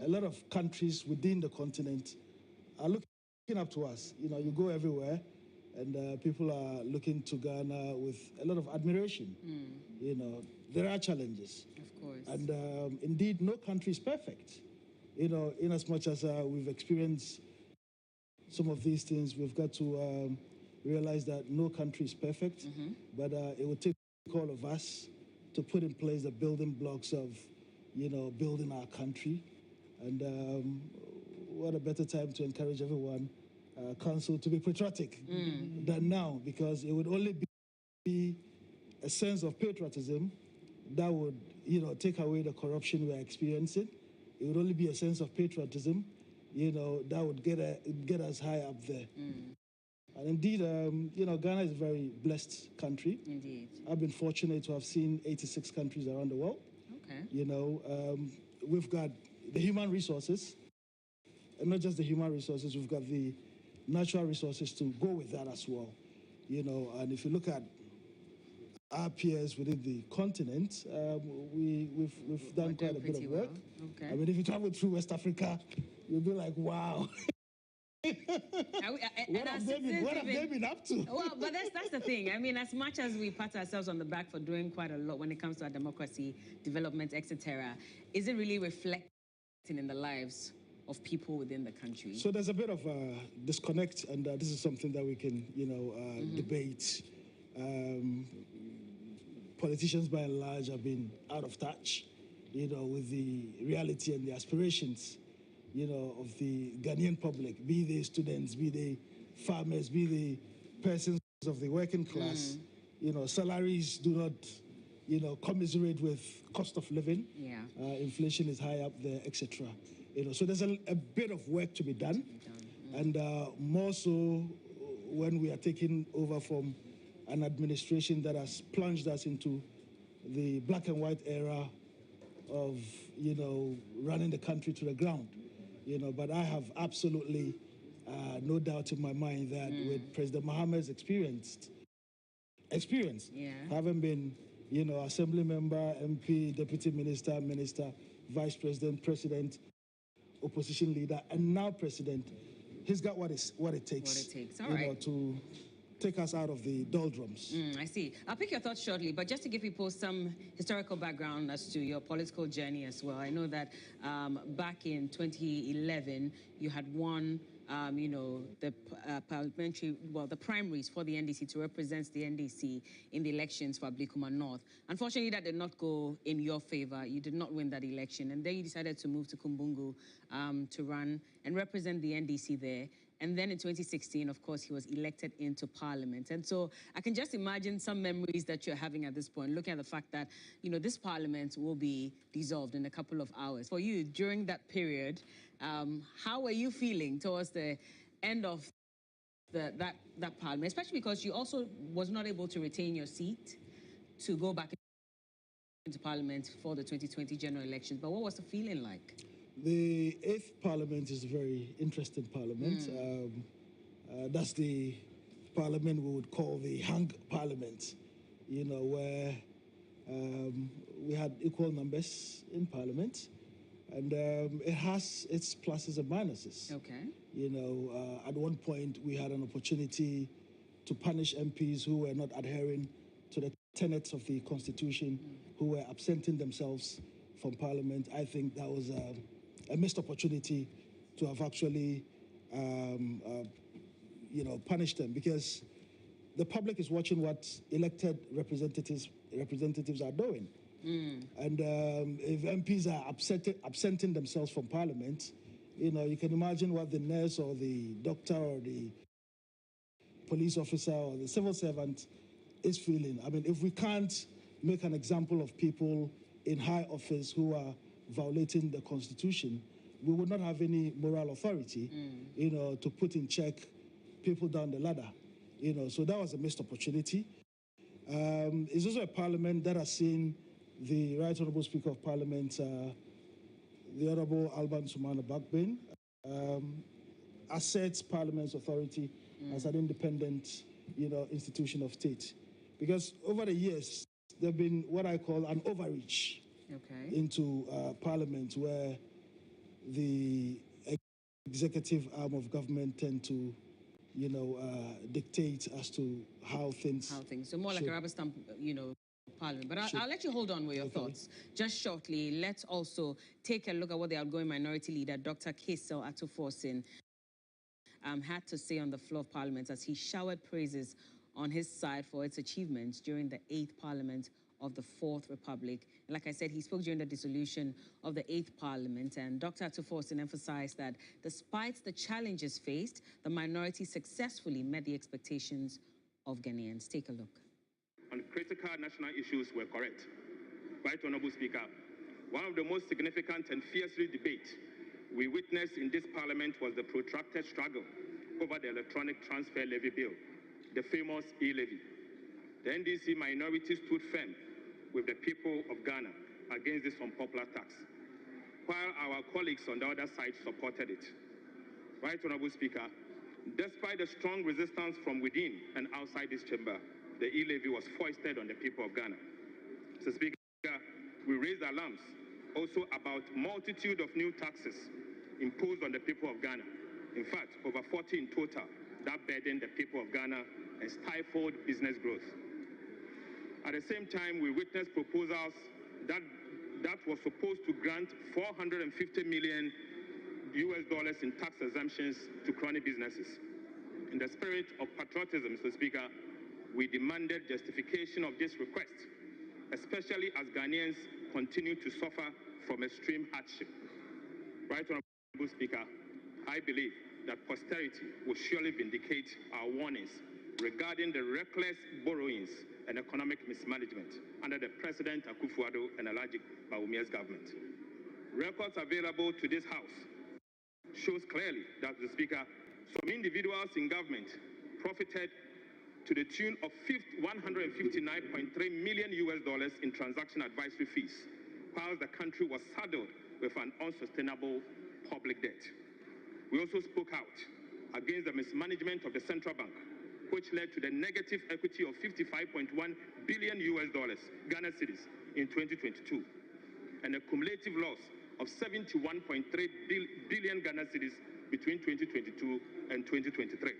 A lot of countries within the continent are looking up to us. You know, you go everywhere, and people are looking to Ghana with a lot of admiration. You know, there are challenges. Of course. And indeed, no country is perfect. You know, in as much as we've experienced some of these things, we've got to realize that no country is perfect, but it would take all of us to put in place the building blocks of, you know, building our country. And what a better time to encourage everyone, council, to be patriotic than now, because it would only be a sense of patriotism that would, you know, take away the corruption we're experiencing. It would only be a sense of patriotism, you know, that would get us high up there. And indeed, you know, Ghana is a very blessed country. Indeed. I've been fortunate to have seen 86 countries around the world. Okay. You know, we've got the human resources, and not just the human resources, we've got the natural resources to go with that as well. You know, and if you look at our peers within the continent, we've done quite a bit of work. Well. Okay. I mean, if you travel through West Africa, you'll be like, wow. What have they been up to? Well, but that's the thing. I mean, as much as we pat ourselves on the back for doing quite a lot when it comes to our democracy, development, etc., is it really reflecting in the lives of people within the country? So there's a bit of a disconnect, and this is something that we can, you know, debate. Politicians, by and large, have been out of touch, you know, with the reality and the aspirations, you know, of the Ghanaian public, be they students, be they farmers, be they persons of the working class. You know, salaries do not, you know, commiserate with cost of living. Yeah. Inflation is high up there, etc. You know, so there's a bit of work to be done. And more so when we are taking over from an administration that has plunged us into the black and white era of, you know, running the country to the ground. You know, but I have absolutely no doubt in my mind that with President Mahama's experience, having been, you know, assembly member, MP, deputy minister, vice president, president, opposition leader, and now president, he's got what it takes. All right. Know, to take us out of the doldrums. I see. I'll pick your thoughts shortly, but just to give people some historical background as to your political journey as well. I know that back in 2011, you had won, the parliamentary, the primaries for the NDC to represent the NDC in the elections for Ablikuma North. Unfortunately, that did not go in your favor. You did not win that election, and then you decided to move to Kumbungu to run and represent the NDC there. And then in 2016, of course, he was elected into parliament. And so I can just imagine some memories that you're having at this point, looking at the fact that, this parliament will be dissolved in a couple of hours. For you, during that period, how were you feeling towards the end of that parliament, especially because you also was not able to retain your seat to go back into parliament for the 2020 general elections? But what was the feeling like? The 8th Parliament is a very interesting parliament. That's the parliament we would call the hung parliament, where we had equal numbers in parliament. And it has its pluses and minuses. Okay. At one point, we had an opportunity to punish MPs who were not adhering to the tenets of the Constitution, who were absenting themselves from parliament. I think that was a missed opportunity to have actually, punished them, because the public is watching what elected representatives are doing. And if MPs are absenting themselves from parliament, you can imagine what the nurse or the doctor or the police officer or the civil servant is feeling. I mean, if we can't make an example of people in high office who are violating the Constitution, we would not have any moral authority, to put in check people down the ladder. So that was a missed opportunity. It's also a parliament that has seen the Right Honourable Speaker of Parliament, the Honourable Alban Sumana Bagbin, asserts Parliament's authority as an independent, institution of state. Because over the years, there have been what I call an overreach into Parliament, where the executive arm of government tend to, dictate as to how things. So more like a rubber stamp, Parliament. But I'll let you hold on with your thoughts. Just shortly, let's also take a look at what the outgoing minority leader, Dr. Kesel Atuforsin, had to say on the floor of Parliament as he showered praises on his side for its achievements during the 8th Parliament of the 4th Republic. And like I said, he spoke during the dissolution of the 8th Parliament, and Dr. Atuforsin emphasized that despite the challenges faced, the minority successfully met the expectations of Ghanaians. Take a look. On critical national issues were correct. Right Honourable Speaker, one of the most significant and fiercely debate we witnessed in this Parliament was the protracted struggle over the electronic transfer levy bill, the famous e-levy. The NDC minority stood firm with the people of Ghana against this unpopular tax, while our colleagues on the other side supported it. Right Honourable Speaker, despite the strong resistance from within and outside this chamber, the e-levy was foisted on the people of Ghana. So, Speaker, we raised alarms also about multitude of new taxes imposed on the people of Ghana. In fact, over 40 in total that burdened the people of Ghana and stifled business growth. At the same time, we witnessed proposals that was supposed to grant $450 million in tax exemptions to crony businesses. In the spirit of patriotism, Mr. Speaker, we demanded justification of this request, especially as Ghanaians continue to suffer from extreme hardship. Right Honourable Speaker, I believe that posterity will surely vindicate our warnings regarding the reckless borrowings and economic mismanagement under the President Akufo-Addo and Alhaji Bawumia's government. Records available to this House shows clearly that, the Speaker, some individuals in government profited to the tune of $159.3 million in transaction advisory fees, while the country was saddled with an unsustainable public debt. We also spoke out against the mismanagement of the central bank, which led to the negative equity of $55.1 billion Ghana cedis in 2022, and a cumulative loss of 71.3 billion Ghana cedis between 2022 and 2023.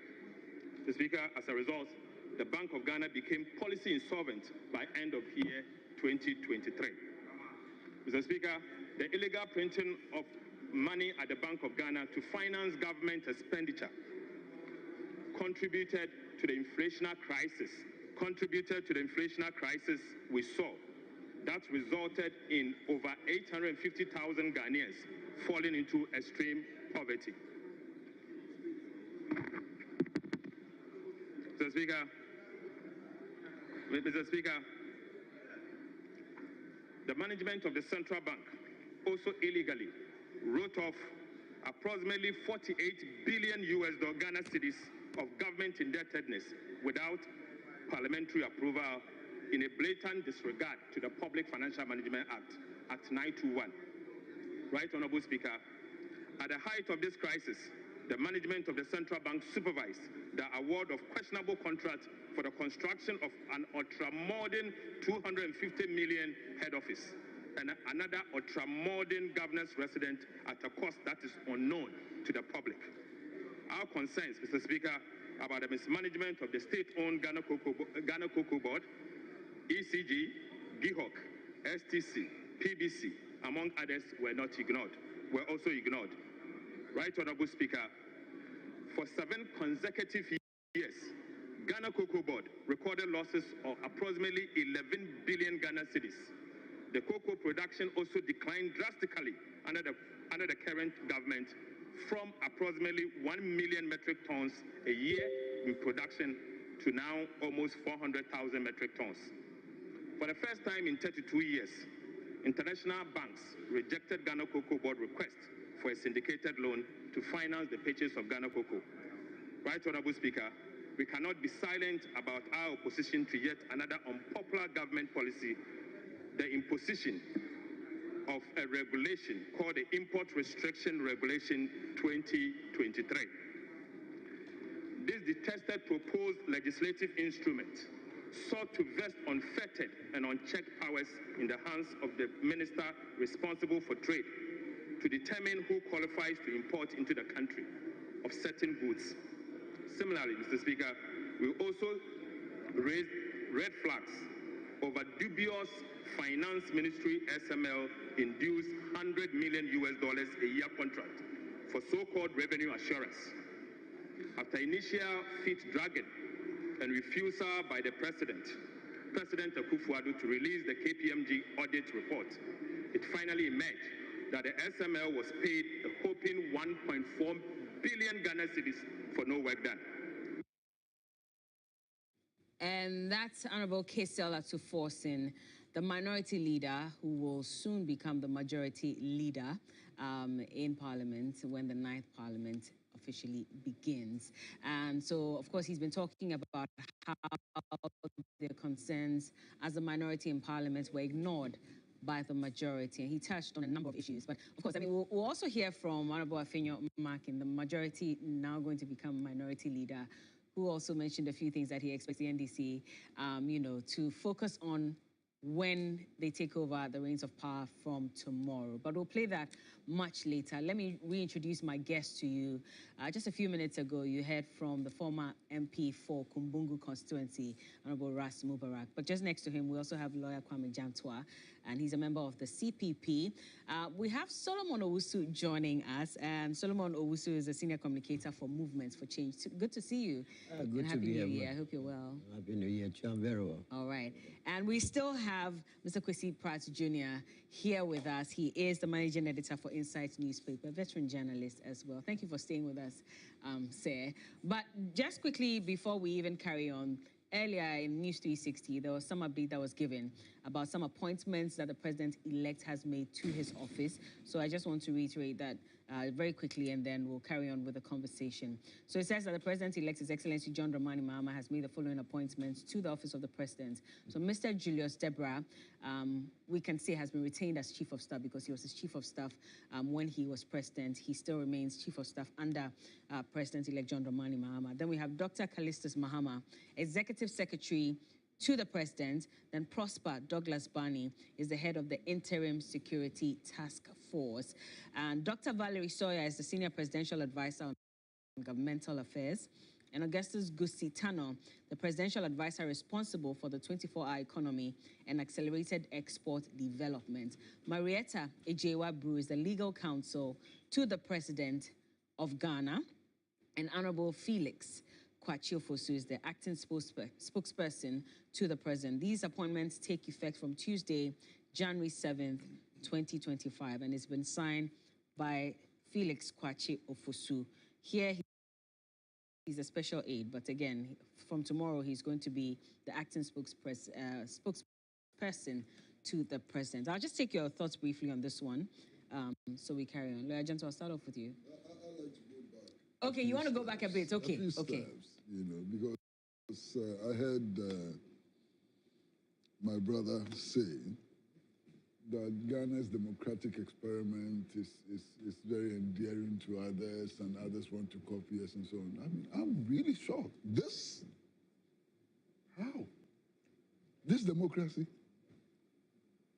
The Speaker, as a result, the Bank of Ghana became policy insolvent by end of year 2023. Mr. Speaker, the illegal printing of money at the Bank of Ghana to finance government expenditure contributed to the inflationary crisis we saw. That resulted in over 850,000 Ghanaians falling into extreme poverty. Mr. Speaker, the management of the central bank also illegally wrote off approximately 48 billion Ghana cedis of government indebtedness without parliamentary approval in a blatant disregard to the Public Financial Management Act, Act 921. Right, Honorable Speaker, at the height of this crisis, the management of the central bank supervised the award of questionable contracts for the construction of an ultra-modern 250 million head office and another ultra-modern governor's residence at a cost that is unknown to the public. Our concerns, Mr. Speaker, about the mismanagement of the state-owned Ghana Cocoa Board, ECG, GIHOC, STC, PBC, among others, were also ignored. Right, Honorable Speaker, for 7 consecutive years, Ghana Cocoa Board recorded losses of approximately 11 billion Ghana cedis. The cocoa production also declined drastically under the current government from approximately 1 million metric tons a year in production to now almost 400,000 metric tons. For the first time in 32 years, international banks rejected Ghana Cocoa Board request for a syndicated loan to finance the purchase of Ghana Cocoa. Right, Honorable Speaker, we cannot be silent about our opposition to yet another unpopular government policy, the imposition of a regulation called the Import Restriction Regulation 2023. This detested proposed legislative instrument sought to vest unfettered and unchecked powers in the hands of the minister responsible for trade to determine who qualifies to import into the country of certain goods. Similarly, Mr. Speaker, we also raised red flags over dubious Finance Ministry SML induced $100 million a year contract for so-called revenue assurance. After initial feet-dragging and refusal by the President Akufo-Addo to release the KPMG audit report, it finally emerged that the SML was paid a whopping 1.4 billion Ghana cedis for no work done. And that's Honorable Kesel Atuforsin, the minority leader who will soon become the majority leader in Parliament when the 9th Parliament officially begins. And so, of course, he's been talking about how their concerns as a minority in Parliament were ignored by the majority, and he touched on a number of issues. But of course, I mean, we'll also hear from Honorable Afenyo Makin, the majority now going to become minority leader, who also mentioned a few things that he expects the NDC, to focus on when they take over the reins of power from tomorrow. But we'll play that much later. Let me reintroduce my guest to you. Just a few minutes ago, you heard from the former MP for Kumbungu constituency, Honorable Ras Mubarak. But just next to him, we also have lawyer Kwame Jamtua, and he's a member of the CPP. We have Solomon Owusu joining us, and Solomon Owusu is a senior communicator for Movements for Change. Good to see you. Good and to be here. Happy New Year. I hope you're well. Happy New Year too. I'm very well. All right. And we still have Mr. Kwesi Pratt Jr. here with us. He is the managing editor for Insight newspaper, veteran journalist as well. Thank you for staying with us, sir. But just quickly, before we even carry on, earlier in News 360, there was some update that was given about some appointments that the president-elect has made to his office. So I just want to reiterate that very quickly, and then we'll carry on with the conversation. So it says that the president-elect, His Excellency John Dramani Mahama, has made the following appointments to the office of the president. So Mr. Julius Debra, we can say, has been retained as chief of staff because he was his chief of staff when he was president. He still remains chief of staff under President-elect John Dramani Mahama. Then we have Dr. Callistus Mahama, executive secretary to the president. Then Prosper Douglas Barney is the head of the Interim Security Task Force. And Dr. Valerie Sawyer is the senior presidential advisor on governmental affairs. and Augustus Gusitano, the presidential advisor responsible for the 24-hour economy and accelerated export development. Marietta Adjaho is the legal counsel to the president of Ghana, and Honorable Felix Kwachi is the acting spokesperson to the president. These appointments take effect from Tuesday, January 7th, 2025, and it's been signed by Felix Kwachi Ofosu. Here he's a special aide, but again, from tomorrow he's going to be the acting spokesperson to the president. I'll just take your thoughts briefly on this one, so we carry on. Lawyer Gento, I'll start off with you. I'd like to go back. Okay, you want to go back a bit? Okay, a few okay. Steps, because I heard my brother say that Ghana's democratic experiment is very endearing to others, and others want to copy us and so on. I mean, I'm really shocked. How? This democracy?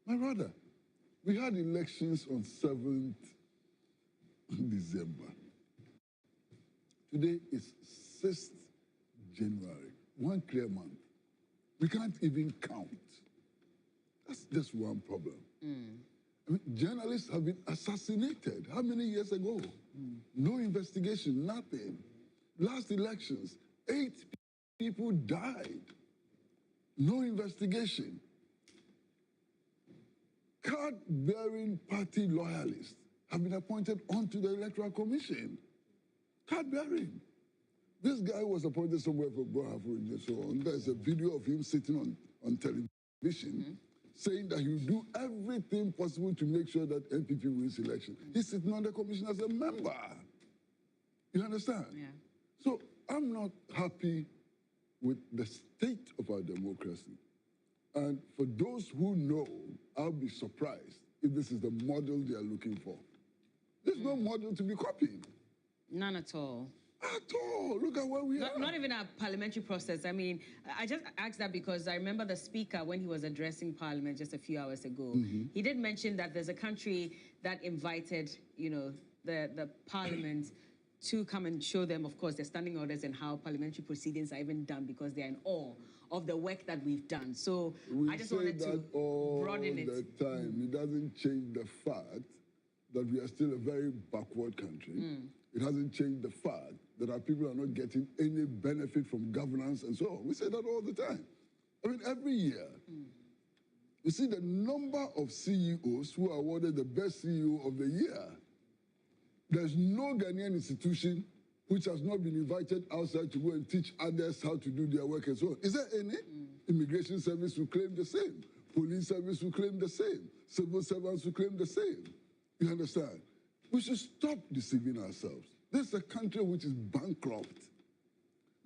My brother, we had elections on 7th December. Today is 6th January, one clear month. We can't even count. That's just one problem. I mean, journalists have been assassinated. How many years ago? No investigation, nothing. Last elections, 8 people died. No investigation. Card-bearing party loyalists have been appointed onto the Electoral Commission. Card-bearing. This guy was appointed somewhere for Bohafu and so on. There's a video of him sitting on television saying that he will do everything possible to make sure that NPP wins election. He's sitting on the commission as a member. You understand? Yeah. So I'm not happy with the state of our democracy. And for those who know, I'll be surprised if this is the model they are looking for. There's no model to be copied. None at all. At all. Look at where we are. Not even a parliamentary process. I mean, I just asked that because I remember the speaker when he was addressing Parliament just a few hours ago. He did mention that there's a country that invited, the Parliament to come and show them, of course, their standing orders and how parliamentary proceedings are even done because they're in awe of the work that we've done. So I just wanted to broaden it. All the time. It doesn't change the fact that we are still a very backward country. It hasn't changed the fact that our people are not getting any benefit from governance and so on. We say that all the time. I mean, every year, you see the number of CEOs who are awarded the best CEO of the year. There's no Ghanaian institution which has not been invited outside to go and teach others how to do their work and so on. Is there any? Immigration service will claim the same. Police service will claim the same. Civil servants will claim the same. You understand? We should stop deceiving ourselves. This is a country which is bankrupt.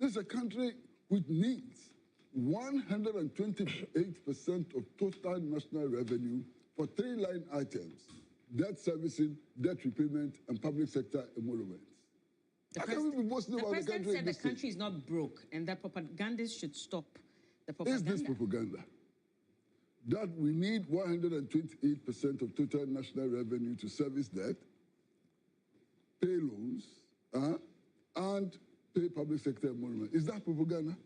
This is a country which needs 128% of total national revenue for 3 line items: debt servicing, debt repayment, and public sector emoluments. How can we be boasting about the country? The president said the country is not broke and that propagandists should stop the propaganda. Is this propaganda? That we need 128% of total national revenue to service debt, pay loans, and pay public sector emolument. Is that propaganda?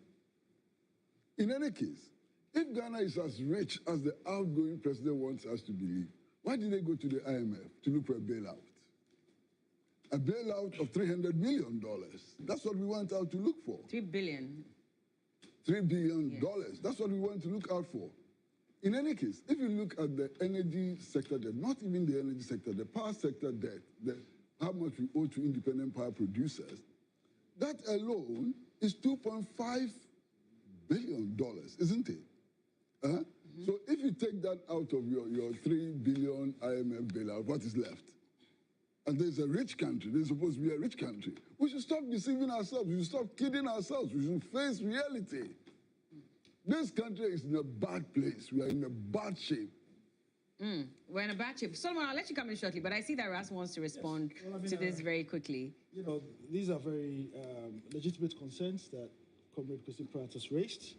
In any case, if Ghana is as rich as the outgoing president wants us to believe, why did they go to the IMF to look for a bailout? A bailout of $300 million. That's what we went out to look for. $3 billion. $3 billion. Yes. That's what we want to look out for. In any case, if you look at the energy sector debt, not even the energy sector, the power sector debt, how much we owe to independent power producers, that alone is $2.5 billion, isn't it? So if you take that out of your $3 billion IMF bailout, what is left? And there's a rich country, there's supposed to be a rich country. We should stop deceiving ourselves, we should stop kidding ourselves, we should face reality. This country is in a bad place. We are in a bad shape. We're in a bad shape. Solomon, I'll let you come in shortly, but I see that Ras wants to respond to this very quickly. These are very legitimate concerns that Comrade Christine Pratt has raised,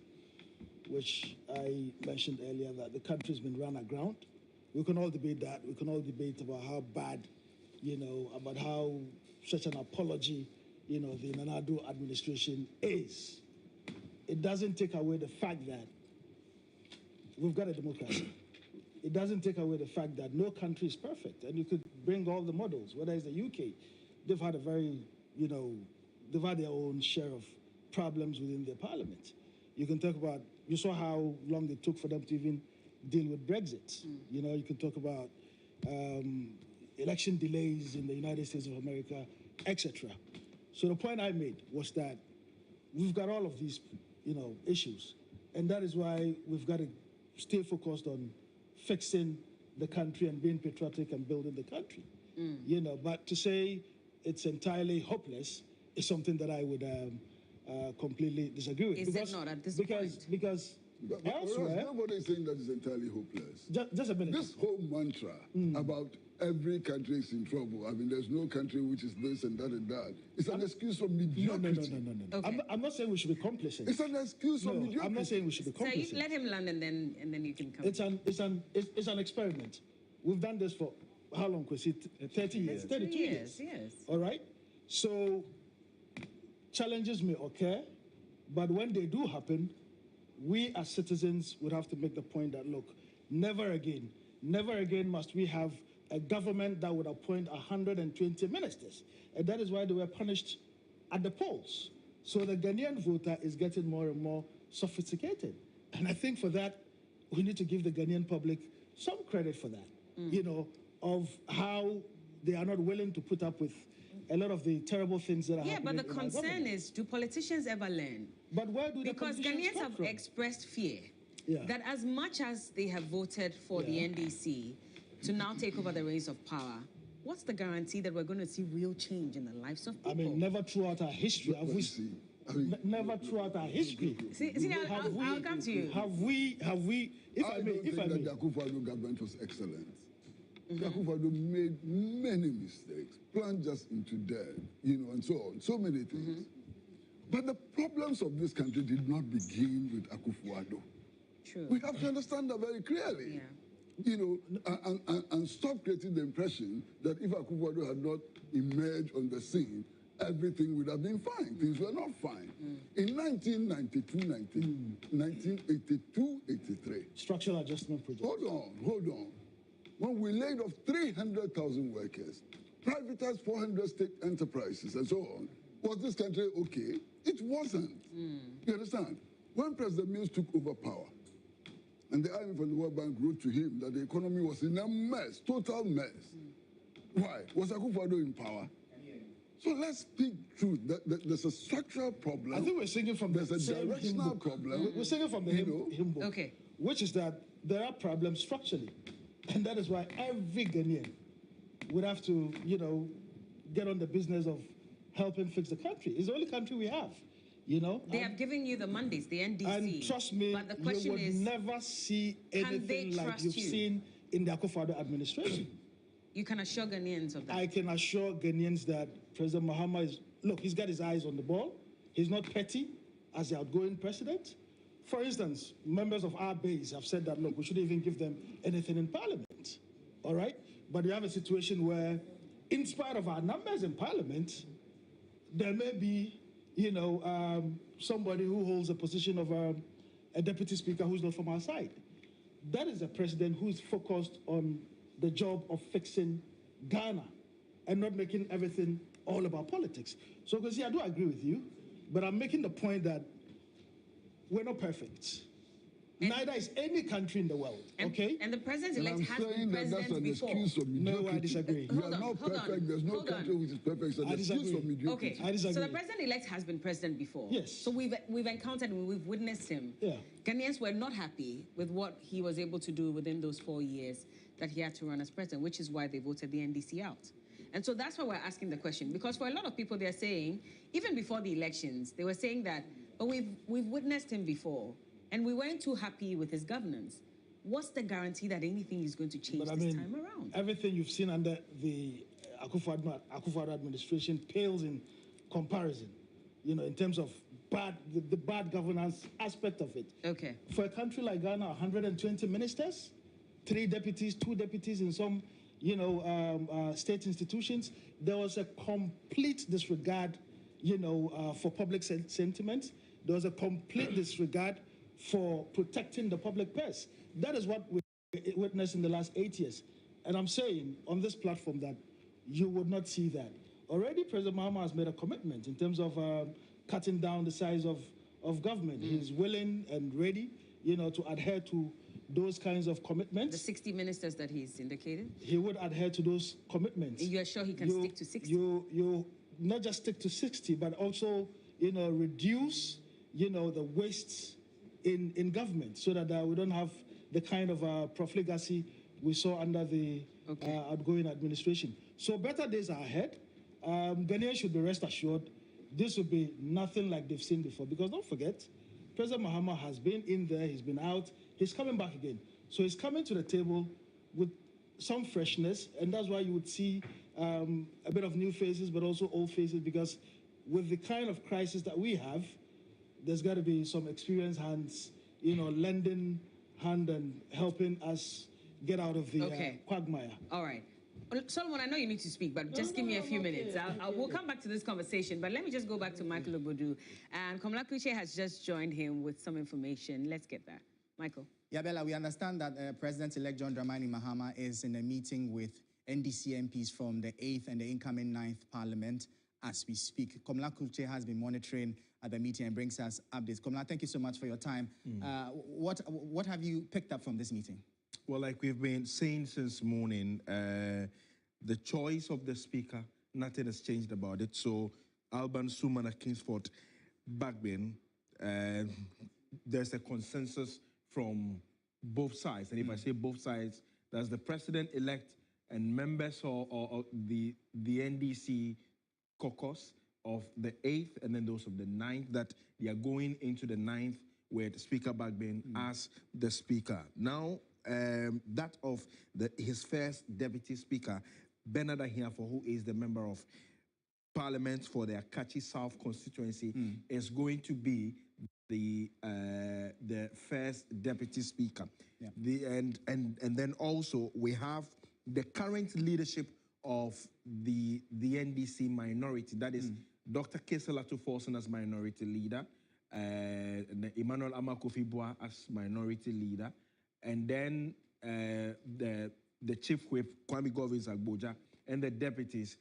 which I mentioned earlier, that the country's been run aground. We can all debate that. We can all debate about how bad, about how such an apology the Nana Addo administration is. It doesn't take away the fact that we've got a democracy. It doesn't take away the fact that no country is perfect, and you could bring all the models, whether it's the UK, they've had a very, they've had their own share of problems within their parliament. You can talk about, you saw how long it took for them to even deal with Brexit. You can talk about election delays in the United States of America, etc. So the point I made was that we've got all of these, issues, and that is why we've got to stay focused on fixing the country and being patriotic and building the country. But to say it's entirely hopeless is something that I would completely disagree with. Is it not at this point? Because elsewhere, nobody is saying that it's entirely hopeless. Just a minute. This whole mantra about every country is in trouble. I mean, there's no country which is this and that and that. It's an excuse for mediocrity. No. Okay. I'm not saying we should be complacent. It's an excuse for mediocrity. I'm not saying we should be complacent. So let him land and then you can come. It's an experiment. We've done this for how long? 30 years, 32 years. Yes. All right. So challenges may occur, but when they do happen, we as citizens would have to make the point that, look, never again must we have a government that would appoint 120 ministers. And that is why they were punished at the polls. So the Ghanaian voter is getting more and more sophisticated. And I think for that, we need to give the Ghanaian public some credit for that, of how they are not willing to put up with a lot of the terrible things that are happening. Yeah, but the concern is, do politicians ever learn? But where do because the politicians Ghanaians have from? expressed fear that as much as they have voted for the NDC to now take over the reins of power, what's the guarantee that we're going to see real change in the lives of people? I mean, never throughout our history have we seen. Never throughout our history. I'll come to you. Have we? If I may, the Akufo-Addo government was excellent. The Akufo-Addo made many mistakes, plunged us into debt, and so on, so many things. But the problems of this country did not begin with Akufo-Addo. True. We have to understand that very clearly. And stop creating the impression that if Akufo-Addo had not emerged on the scene, everything would have been fine. Things were not fine. In 1982, 83. Structural adjustment project. Hold on. When we laid off 300,000 workers, privatized 400 state enterprises and so on, was this country okay? It wasn't. You understand? When President Mills took over power, and the IMF and the World Bank wrote to him that the economy was in a mess, total mess. Why? Was Akufo-Addo in power? So let's speak truth. There's a structural problem. I think we're singing from there's a directional problem. We're singing from the hymn book. Okay. Which is that there are problems structurally. And that is why every Ghanaian would have to, get on the business of helping fix the country. It's the only country we have, They have given you the mandates, the NDC. And trust me, but the question you would never see anything like you've seen in the Akufo-Addo administration. You can assure Ghanaians of that. I can assure Ghanaians that President Mahama he's got his eyes on the ball. He's not petty as the outgoing president. For instance, members of our base have said that, look, we shouldn't even give them anything in Parliament, all right? But you have a situation where, in spite of our numbers in Parliament, there may be, somebody who holds a position of a deputy speaker who's not from our side. That is a president who's focused on the job of fixing Ghana and not making everything all about politics. So, because I do agree with you, but I'm making the point that we're not perfect. Neither is any country in the world, okay? And the president-elect has been president before. No, I disagree. We are not perfect. There's no country which is perfect. It's an excuse for mediocrity. Okay, so the president-elect has been president before. Yes. So we've encountered and we've witnessed him. Yeah. Ghanaians were not happy with what he was able to do within those 4 years that he had to run as president, which is why they voted the NDC out. And so that's why we're asking the question, because for a lot of people, they're saying, even before the elections, they were saying that, but we've witnessed him before, and we weren't too happy with his governance. What's the guarantee that anything is going to change this time around? Everything you've seen under the Akufo-Addo administration pales in comparison, in terms of the bad governance aspect of it. Okay. For a country like Ghana, 120 ministers, 3 deputies, 2 deputies in some, state institutions, there was a complete disregard for public sentiment. There was a complete disregard for protecting the public purse. That is what we witnessed in the last 8 years. And I'm saying on this platform that you would not see that. Already, President Mahama has made a commitment in terms of cutting down the size of government. He's willing and ready, to adhere to those kinds of commitments. The 60 ministers that he's indicated? He would adhere to those commitments. And you are sure he can stick to 60? You not just stick to 60, but also, reduce, the wastes in government so that we don't have the kind of profligacy we saw under the outgoing administration. So better days are ahead. Ghanaians should be rest assured this will be nothing like they've seen before. Because don't forget, President Mahama has been in there, he's been out, he's coming back again. So he's coming to the table with some freshness, and that's why you would see a bit of new faces, but also old faces, because with the kind of crisis that we have, there's got to be some experienced hands, lending hand and helping us get out of the quagmire. All right. Solomon, I know you need to speak, but just give me a few minutes. We'll come back to this conversation, but let me just go back to Michael Obodu. And Komla-Kuche has just joined him with some information. Let's get that. Michael. Yeah, Bella, we understand that President-elect John Dramani Mahama is in a meeting with NDC MPs from the 8th and the incoming 9th Parliament as we speak. Komla-Kuche has been monitoring at the meeting and brings us updates. Komla, thank you so much for your time. What have you picked up from this meeting? Well, like we've been saying since morning, the choice of the speaker, nothing has changed about it. So, Alban Sumana Kingsford Bagbin, there's a consensus from both sides. And if I say both sides, that's the president-elect and members of the NDC caucus of the 8th and then those of the 9th, that they are going into the 9th with Speaker Bagbin as the speaker. Now, that of his first deputy speaker, Bernard Ahiafo, who is the member of Parliament for the Akachi South constituency, is going to be the first deputy speaker. Yeah. And then also we have the current leadership of the NDC minority, that is Dr. Keselatu Forson as minority leader, Emmanuel Amakofibwa as minority leader, and then the chief whip, Kwame Govins Agboja, and the deputies,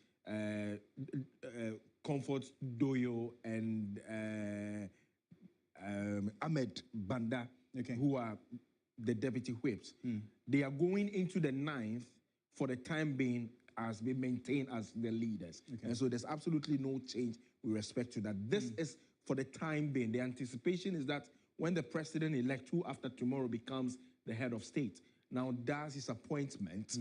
Comfort Doyo and Ahmed Banda, who are the deputy whips. They are going into the 9th for the time being as being maintained as the leaders. And so there's absolutely no change with respect to that. This is for the time being. The anticipation is that when the president-elect, who after tomorrow becomes the head of state, now does his appointment,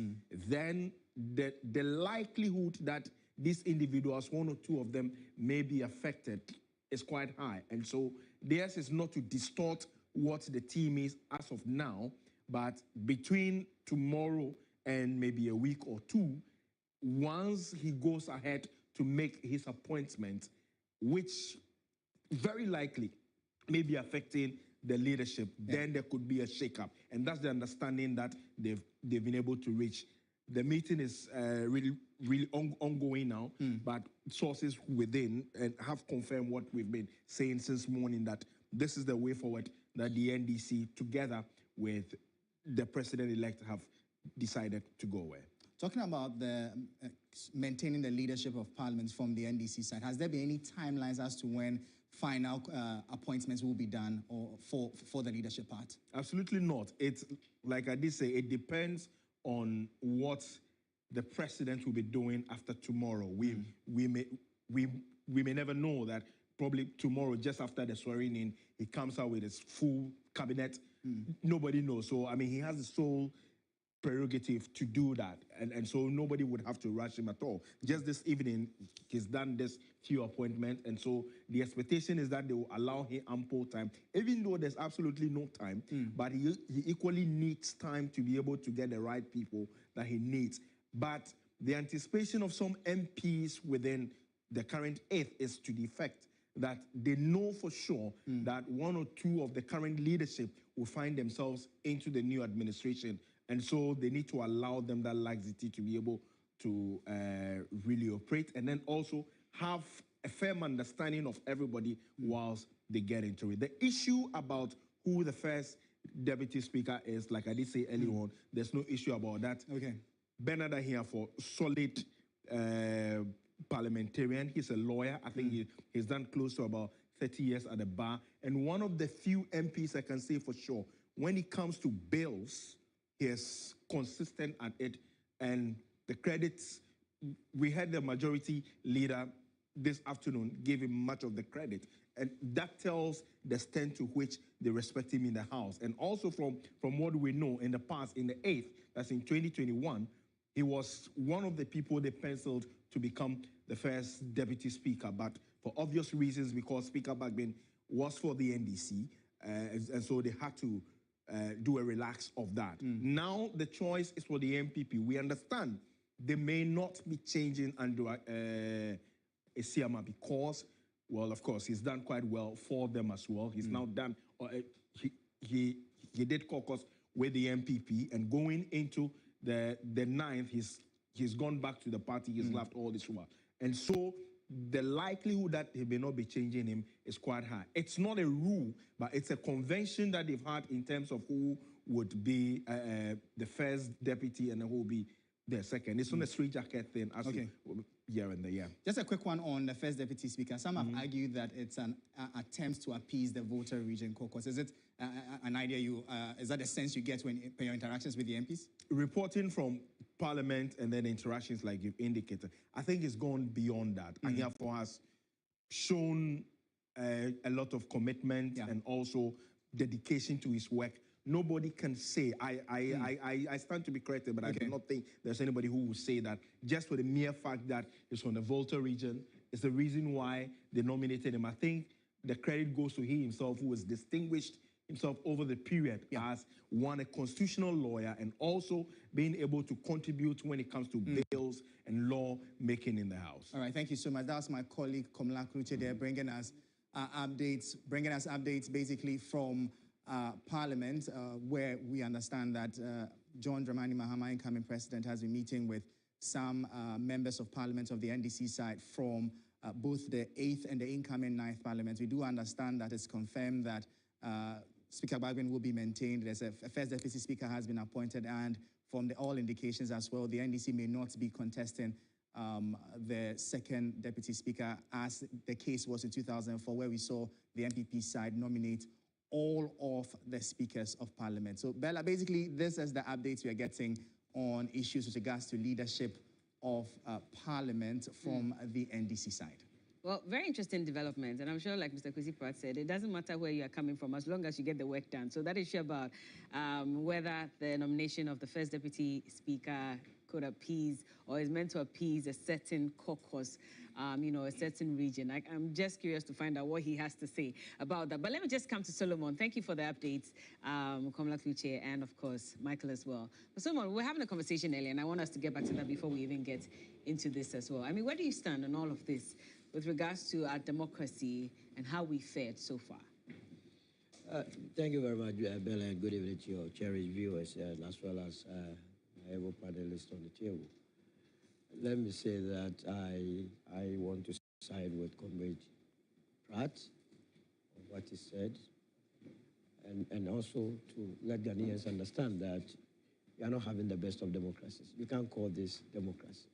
then the likelihood that these individuals, one or two of them, may be affected is quite high. And so theirs is not to distort what the team is as of now, but between tomorrow and maybe a week or two, once he goes ahead to make his appointment, which very likely may be affecting the leadership, then there could be a shakeup. And that's the understanding that they've been able to reach. The meeting is really ongoing now, but sources within and have confirmed what we've been saying since morning, that this is the way forward that the NDC, together with the president-elect, have decided to go with. Talking about the maintaining the leadership of parliaments from the NDC side, has there been any timelines as to when final appointments will be done or for the leadership part? Absolutely not. It's, like I did say, it depends on what the president will be doing after tomorrow. We may never know that. Probably tomorrow, just after the swearing in, he comes out with his full cabinet. Nobody knows. So, I mean, he has the sole prerogative to do that. And so nobody would have to rush him at all. Just this evening, he's done this few appointments. And so the expectation is that they will allow him ample time, even though there's absolutely no time. But he equally needs time to be able to get the right people that he needs. But the anticipation of some MPs within the current 8th is to the effect that they know for sure that one or two of the current leadership will find themselves into the new administration. And so they need to allow them that laxity to be able to really operate, and then also have a firm understanding of everybody whilst they get into it. The issue about who the first deputy speaker is, like I did say earlier on, there's no issue about that. Okay. Bernard here for solid parliamentarian. He's a lawyer. I think he's done close to about 30 years at the bar. And one of the few MPs I can say for sure, when it comes to bills, he is consistent at it. And the credits, we had the majority leader this afternoon gave him much of the credit. And that tells the extent to which they respect him in the House. And also from what we know in the past, in the 8th, that's in 2021, he was one of the people they penciled to become the first deputy speaker. But for obvious reasons, because Speaker Bagbin was for the NDC, and so they had to do a relax of that. Now the choice is for the MPP. We understand they may not be changing under Esiama because, well, of course, he's done quite well for them as well. He's now done, he did caucus with the MPP, and going into the 9th, he's gone back to the party he's left all this while. And so the likelihood that he may not be changing him is quite high. It's not a rule, but it's a convention that they've had in terms of who would be the first deputy and who will be the second. It's not a straight jacket thing as year and the year. Just a quick one on the first deputy speaker. Some have argued that it's an attempt to appease the voter region caucus. Is it an idea is that the sense you get when your interactions with the MPs? Reporting from Parliament and then interactions like you've indicated, I think it's gone beyond that. Adjaho has shown a lot of commitment and also dedication to his work. Nobody can say, I stand to be corrected, but I do not think there's anybody who will say that just for the mere fact that it's from the Volta region is the reason why they nominated him. I think the credit goes to he himself, who has distinguished himself over the period as a constitutional lawyer and also being able to contribute when it comes to bills and law making in the House. All right, thank you so much. That's my colleague Komla Kruche there bringing us updates basically from Parliament, where we understand that John Dramani Mahama, incoming president, has been meeting with some members of Parliament of the NDC side from both the 8th and the incoming 9th Parliament. We do understand that it's confirmed that Speaker Bagbin will be maintained. There's a first deputy speaker has been appointed, and from all indications as well, the NDC may not be contesting the second deputy speaker, as the case was in 2004, where we saw the MPP side nominate all of the speakers of Parliament. So, Bella, basically, this is the updates we are getting on issues with regards to leadership of Parliament from the NDC side. Well, very interesting development, and I'm sure, like Mr. Kwesi Pratt said, it doesn't matter where you are coming from as long as you get the work done. So that issue about whether the nomination of the first deputy speaker could appease or is meant to appease a certain caucus, a certain region. I'm just curious to find out what he has to say about that. But let me just come to Solomon. Thank you for the updates, Komla Kluche, and of course, Michael as well. But Solomon, we're having a conversation earlier, and I want us to get back to that before we even get into this as well. I mean, where do you stand on all of this with regards to our democracy and how we fared so far? Thank you very much, Bella, and good evening to your cherished viewers, as well as every panelist on the table. Let me say that I want to side with Comrade Pratt of what he said, and also to let Ghanaians understand that we are not having the best of democracies. You can't call this democracy.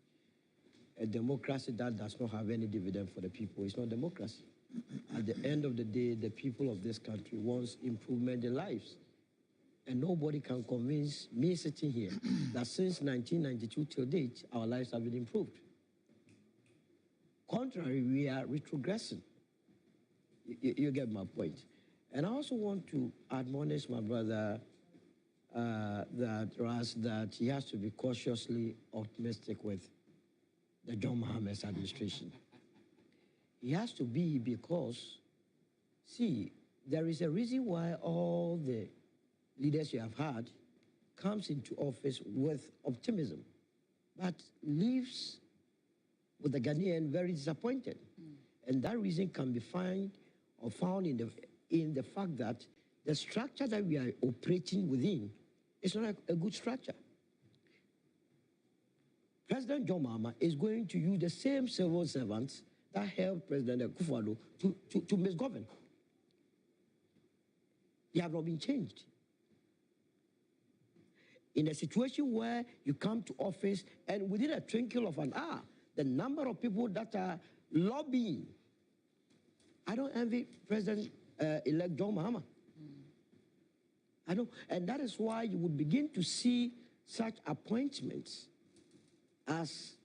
A democracy that does not have any dividend for the people is not democracy. At the end of the day, the people of this country want improvement in lives. And nobody can convince me sitting here that since 1992 till date, our lives have been improved. Contrary, we are retrogressing. You get my point. And I also want to admonish my brother that he has to be cautiously optimistic with the John Mahama's administration. He has to be because, see, there is a reason why all the leaders you have had comes into office with optimism, but leaves with the Ghanaian very disappointed. And that reason can be found in the fact that the structure that we are operating within is not a good structure. President John Mahama is going to use the same civil servants that helped President Akufo-Addo to misgovern. They have not been changed. In a situation where you come to office and within a twinkle of an hour, the number of people that are lobbying, I don't envy President-elect John Mahama. I don't, and that is why you would begin to see such appointments as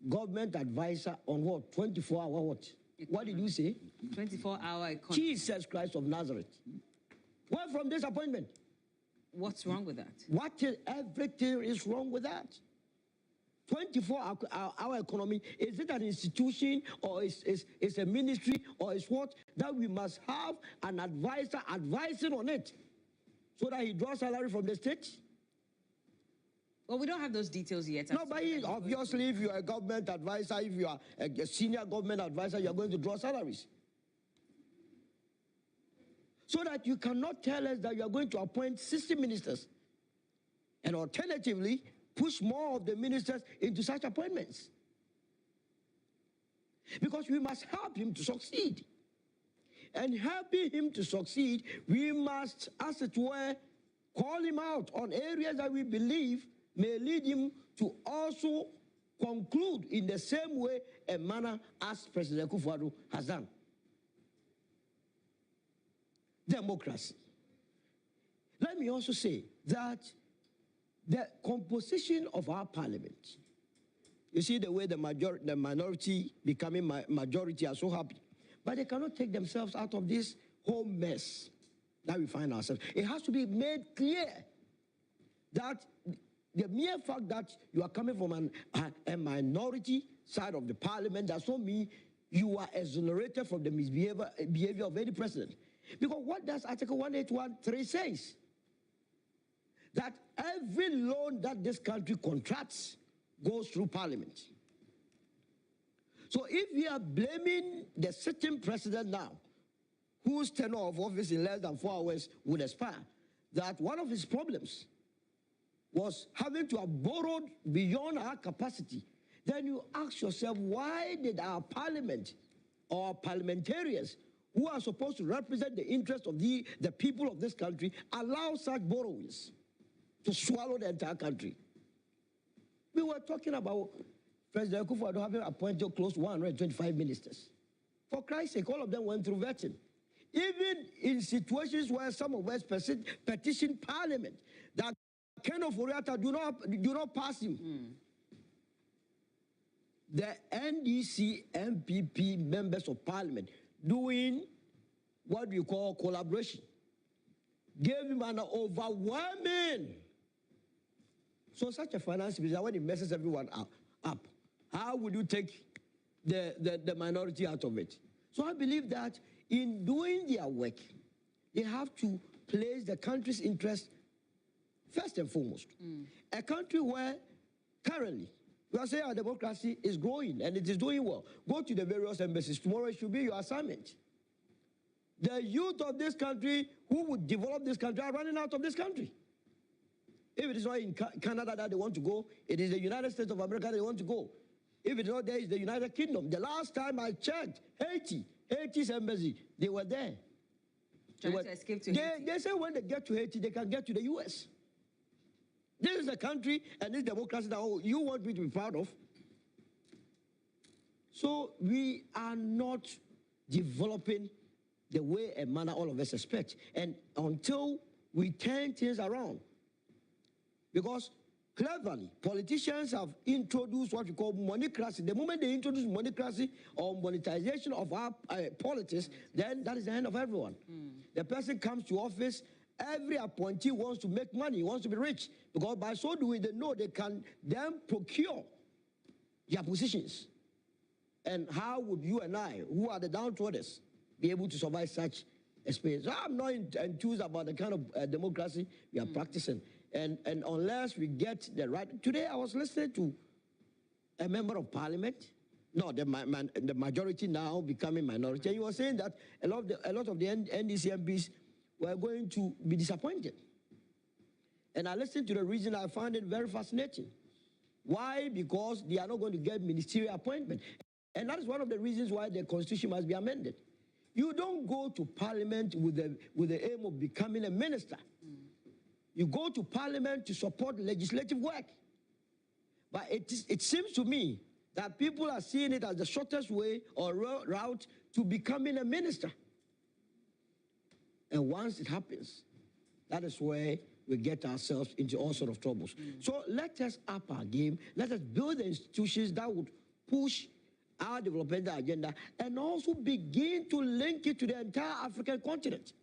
government advisor on what? 24-hour what? What did you say? 24-hour economy. Jesus Christ of Nazareth. Where from this appointment? What's wrong with that? Everything is wrong with that. 24-hour economy, is it an institution or is a ministry or is what? That we must have an advisor advising on it so that he draws salary from the state? Well, we don't have those details yet. No, but obviously, if you are a government advisor, if you are a senior government advisor, you are going to draw salaries. So that you cannot tell us that you are going to appoint 60 ministers and alternatively push more of the ministers into such appointments. Because we must help him to succeed. And helping him to succeed, we must, as it were, call him out on areas that we believe may lead him to also conclude in the same way and manner as President Akufo-Addo has done. Democracy. Let me also say that the composition of our parliament, you see the way the minority becoming majority are so happy, but they cannot take themselves out of this whole mess that we find ourselves. It has to be made clear that the mere fact that you are coming from a minority side of the parliament does not mean you are exonerated from the behavior of any president. Because what does Article 181.3 says? That every loan that this country contracts goes through parliament. So if we are blaming the sitting president now, whose tenure of office in less than 4 hours would expire, that one of his problems was having to have borrowed beyond our capacity, then you ask yourself, why did our parliament or parliamentarians who are supposed to represent the interests of the people of this country allow such borrowings to swallow the entire country? We were talking about President Akufo-Addo having appointed close to 125 ministers. For Christ's sake, all of them went through vetting. Even in situations where some of us petitioned Parliament that Ken of Oriata do not pass him. The NDC MPP members of Parliament doing what we call collaboration gave him an overwhelming. So such a finance minister, when it messes everyone up, how would you take the minority out of it? So I believe that in doing their work, they have to place the country's interest first and foremost. A country where currently we are saying our democracy is growing and it is doing well. Go to the various embassies. Tomorrow it should be your assignment. The youth of this country who would develop this country are running out of this country. If it is not in Canada that they want to go, it is the United States of America they want to go. If it is not there, it's the United Kingdom. The last time I checked, Haiti's embassy, they were there. Trying to escape to Haiti. They say when they get to Haiti, they can get to the U.S. This is a country and this democracy that you want me to be proud of. So we are not developing the way and manner all of us expect. And until we turn things around, because cleverly, politicians have introduced what we call moneycracy. The moment they introduce moneycracy or monetization of our politics, then that is the end of everyone. The person comes to office, every appointee wants to make money, wants to be rich, because by so doing, they know they can then procure their positions. And how would you and I, who are the downtrodden, be able to survive such experience? So I'm not enthused about the kind of democracy we are practicing. And unless we get the right... Today I was listening to a member of parliament, the majority now becoming minority, and he was saying that a lot of the NDC MPs were going to be disappointed. And I listened to the reason. I found it very fascinating. Why? Because they are not going to get ministerial appointment. And that is one of the reasons why the constitution must be amended. You don't go to parliament with the aim of becoming a minister. You go to parliament to support legislative work. But it seems to me that people are seeing it as the shortest way or route to becoming a minister. And once it happens, that is where we get ourselves into all sorts of troubles. So let us up our game. Let us build the institutions that would push our developmental agenda and also begin to link it to the entire African continent.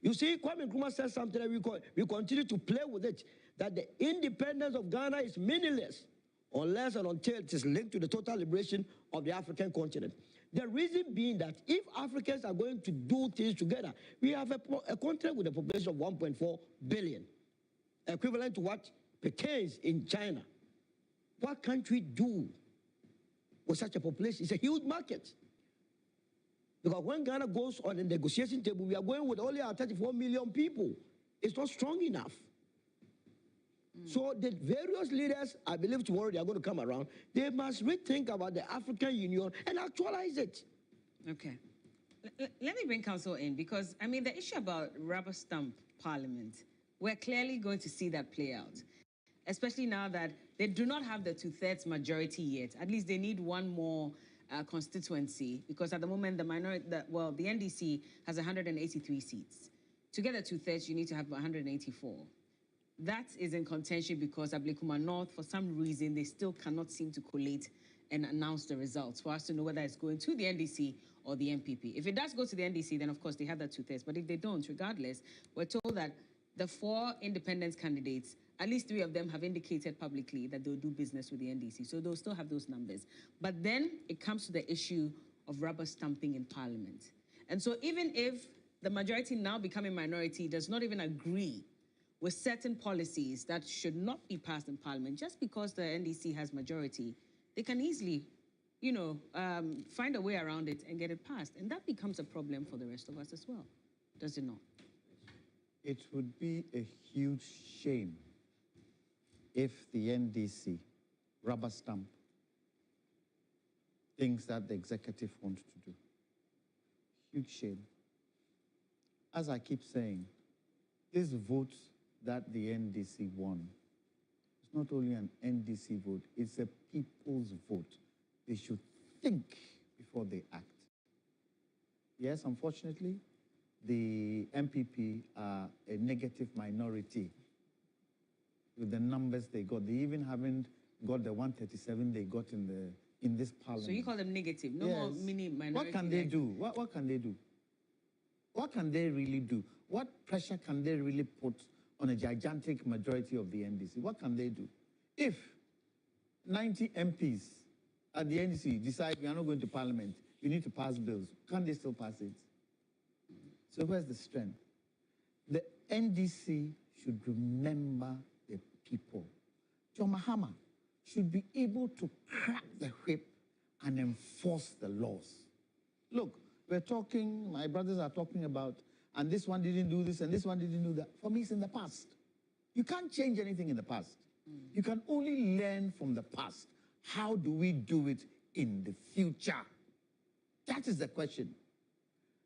You see, Kwame Nkrumah said something that we continue to play with it, that the independence of Ghana is meaningless unless and until it is linked to the total liberation of the African continent. The reason being that if Africans are going to do things together, we have a continent with a population of 1.4 billion, equivalent to what pertains in China. What can we do with such a population? It's a huge market. Because when Ghana goes on the negotiation table, we are going with only our 34 million people. It's not strong enough. So the various leaders, I believe tomorrow they are going to come around, they must rethink about the African Union and actualize it. Okay. Let me bring counsel in because, I mean, the issue about rubber stamp parliament, we're clearly going to see that play out, especially now that they do not have the 2/3 majority yet. At least they need one more constituency because at the moment the NDC has 183 seats. To get the 2/3, you need to have 184. That is in contention because Ablekuma North, for some reason, they still cannot seem to collate and announce the results for us to know whether it's going to the NDC or the MPP. If it does go to the NDC, then of course they have that 2/3. But if they don't, regardless, we're told that the 4 independent candidates, at least 3 of them have indicated publicly that they'll do business with the NDC. So they'll still have those numbers. But then it comes to the issue of rubber stamping in Parliament. And so even if the majority now becoming minority does not even agree with certain policies that should not be passed in Parliament, just because the NDC has majority, they can easily, find a way around it and get it passed. And that becomes a problem for the rest of us as well, does it not? It would be a huge shame if the NDC rubber stamp things that the executive wants to do. Huge shame. As I keep saying, this vote that the NDC won, it's not only an NDC vote, it's a people's vote. They should think before they act. Yes, unfortunately, the MPP are a negative minority with the numbers they got. They even haven't got the 137 they got in this parliament. So you call them negative, no more mini minority. What can they do? What can they do? What can they really do? What pressure can they really put on a gigantic majority of the NDC? What can they do? If 90 MPs at the NDC decide we are not going to parliament, we need to pass bills, can they still pass it? So where's the strength? The NDC should remember the people. John Mahama should be able to crack the whip and enforce the laws. Look, we're talking, my brothers are talking about, and this one didn't do this and this one didn't do that. For me, it's in the past. You can't change anything in the past. You can only learn from the past. How do we do it in the future? That is the question.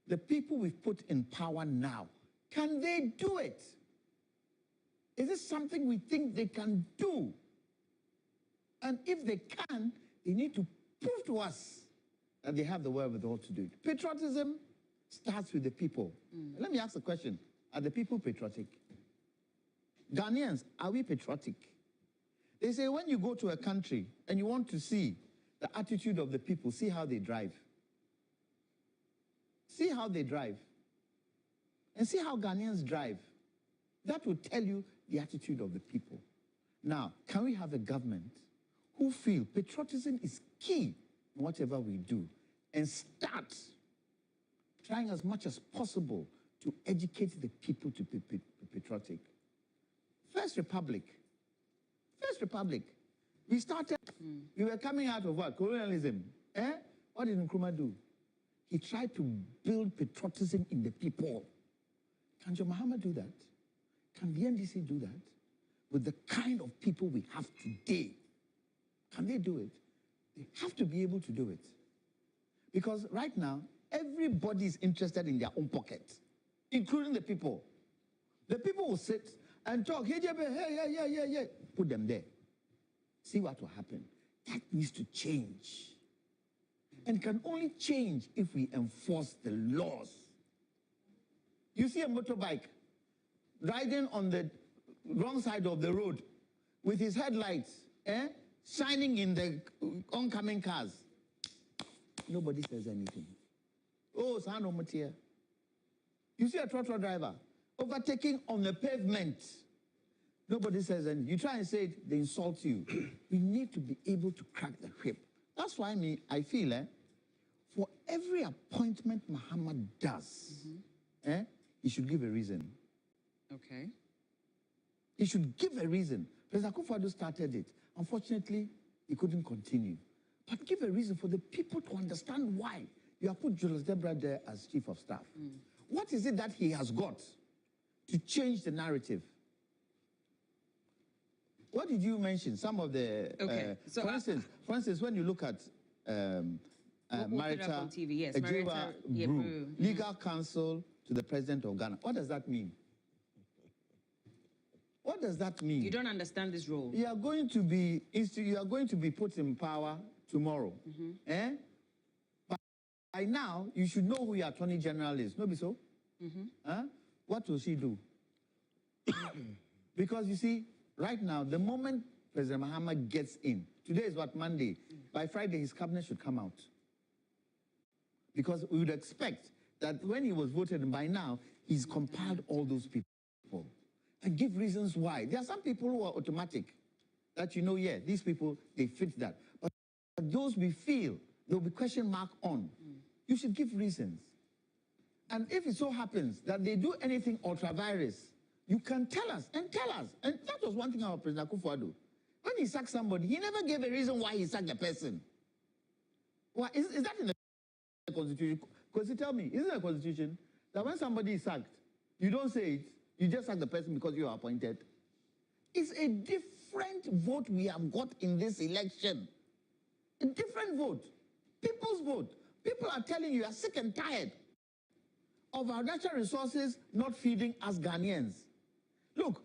The people we've put in power now, can they do it? Is this something we think they can do? And if they can, they need to prove to us that they have the wherewithal to do it. Patriotism starts with the people. Let me ask a question. Are the people patriotic? Ghanaians, are we patriotic? They say when you go to a country and you want to see the attitude of the people, see how they drive. See how they drive. And see how Ghanaians drive. That will tell you the attitude of the people. Now, can we have a government who feel patriotism is key in whatever we do and start trying as much as possible to educate the people to be patriotic? First Republic, we started, we were coming out of what? Colonialism. What did Nkrumah do? He tried to build patriotism in the people. Can John Mahama do that? Can the NDC do that? With the kind of people we have today, can they do it? They have to be able to do it. Because right now, everybody is interested in their own pocket, including the people. The people will sit and talk, hey, put them there. See what will happen. That needs to change. And can only change if we enforce the laws. You see a motorbike riding on the wrong side of the road with his headlights shining in the oncoming cars. Nobody says anything. Oh, Sano Matia. You see a trotro driver overtaking on the pavement. Nobody says anything. You try and say it, they insult you. We need to be able to crack the whip. That's why I feel for every appointment Muhammad does, he should give a reason. Okay. He should give a reason. President Akufo-Addo started it. Unfortunately, he couldn't continue. But give a reason for the people to understand why you have put Julius Debra there as chief of staff. What is it that he has got to change the narrative? What did you mention? Some of the, so for instance, when you look at Marita Adjaho, legal counsel to the president of Ghana, what does that mean? What does that mean? You don't understand this role. You are going to be put in power tomorrow. But by now, you should know who your attorney general is. No, be so? What will she do? Because you see, right now, the moment President Mahama gets in, today is what, Monday? By Friday, his cabinet should come out. Because we would expect that when he was voted, by now, he's compiled all those people and give reasons why. There are some people who are automatic, that these people, they fit that. But those we feel, there will be question mark on. You should give reasons. And if it so happens that they do anything ultra-virus, you can tell us. And that was one thing about President Akufo-Addo. When he sacked somebody, he never gave a reason why he sacked the person. Well, is that in the Constitution? Because tell me, isn't it a Constitution that when somebody is sacked, you don't say it, you just sack the person because you are appointed? It's a different vote we have got in this election. A different vote. People's vote. People are telling you are sick and tired of our natural resources not feeding us Ghanaians. Look,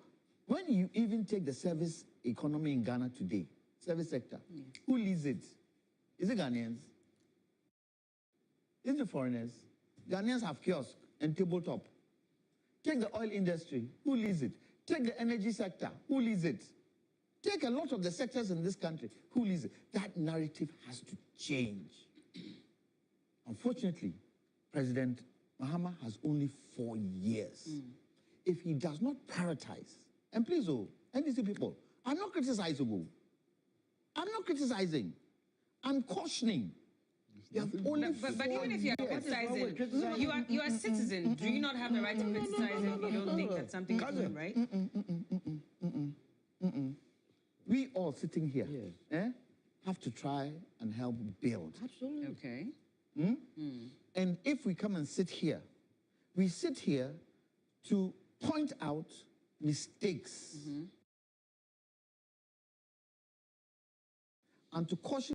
when you even take the service economy in Ghana today, service sector, who leads it? Is it Ghanaians? Is it foreigners? Ghanaians have kiosks and tabletop. Take the oil industry, who leads it? Take the energy sector, who leads it? Take a lot of the sectors in this country, who leads it? That narrative has to change. Unfortunately, President Mahama has only 4 years. If he does not prioritize, and please, NDC people, I'm not criticizable. I'm not criticizing. I'm cautioning. You have only but even if you are criticizing, you are a citizen. Do you not have the right to criticize if you don't think that something is doing right? We all sitting here have to try and help build. Absolutely. Okay. And if we come and sit here, we sit here to point out mistakes and to caution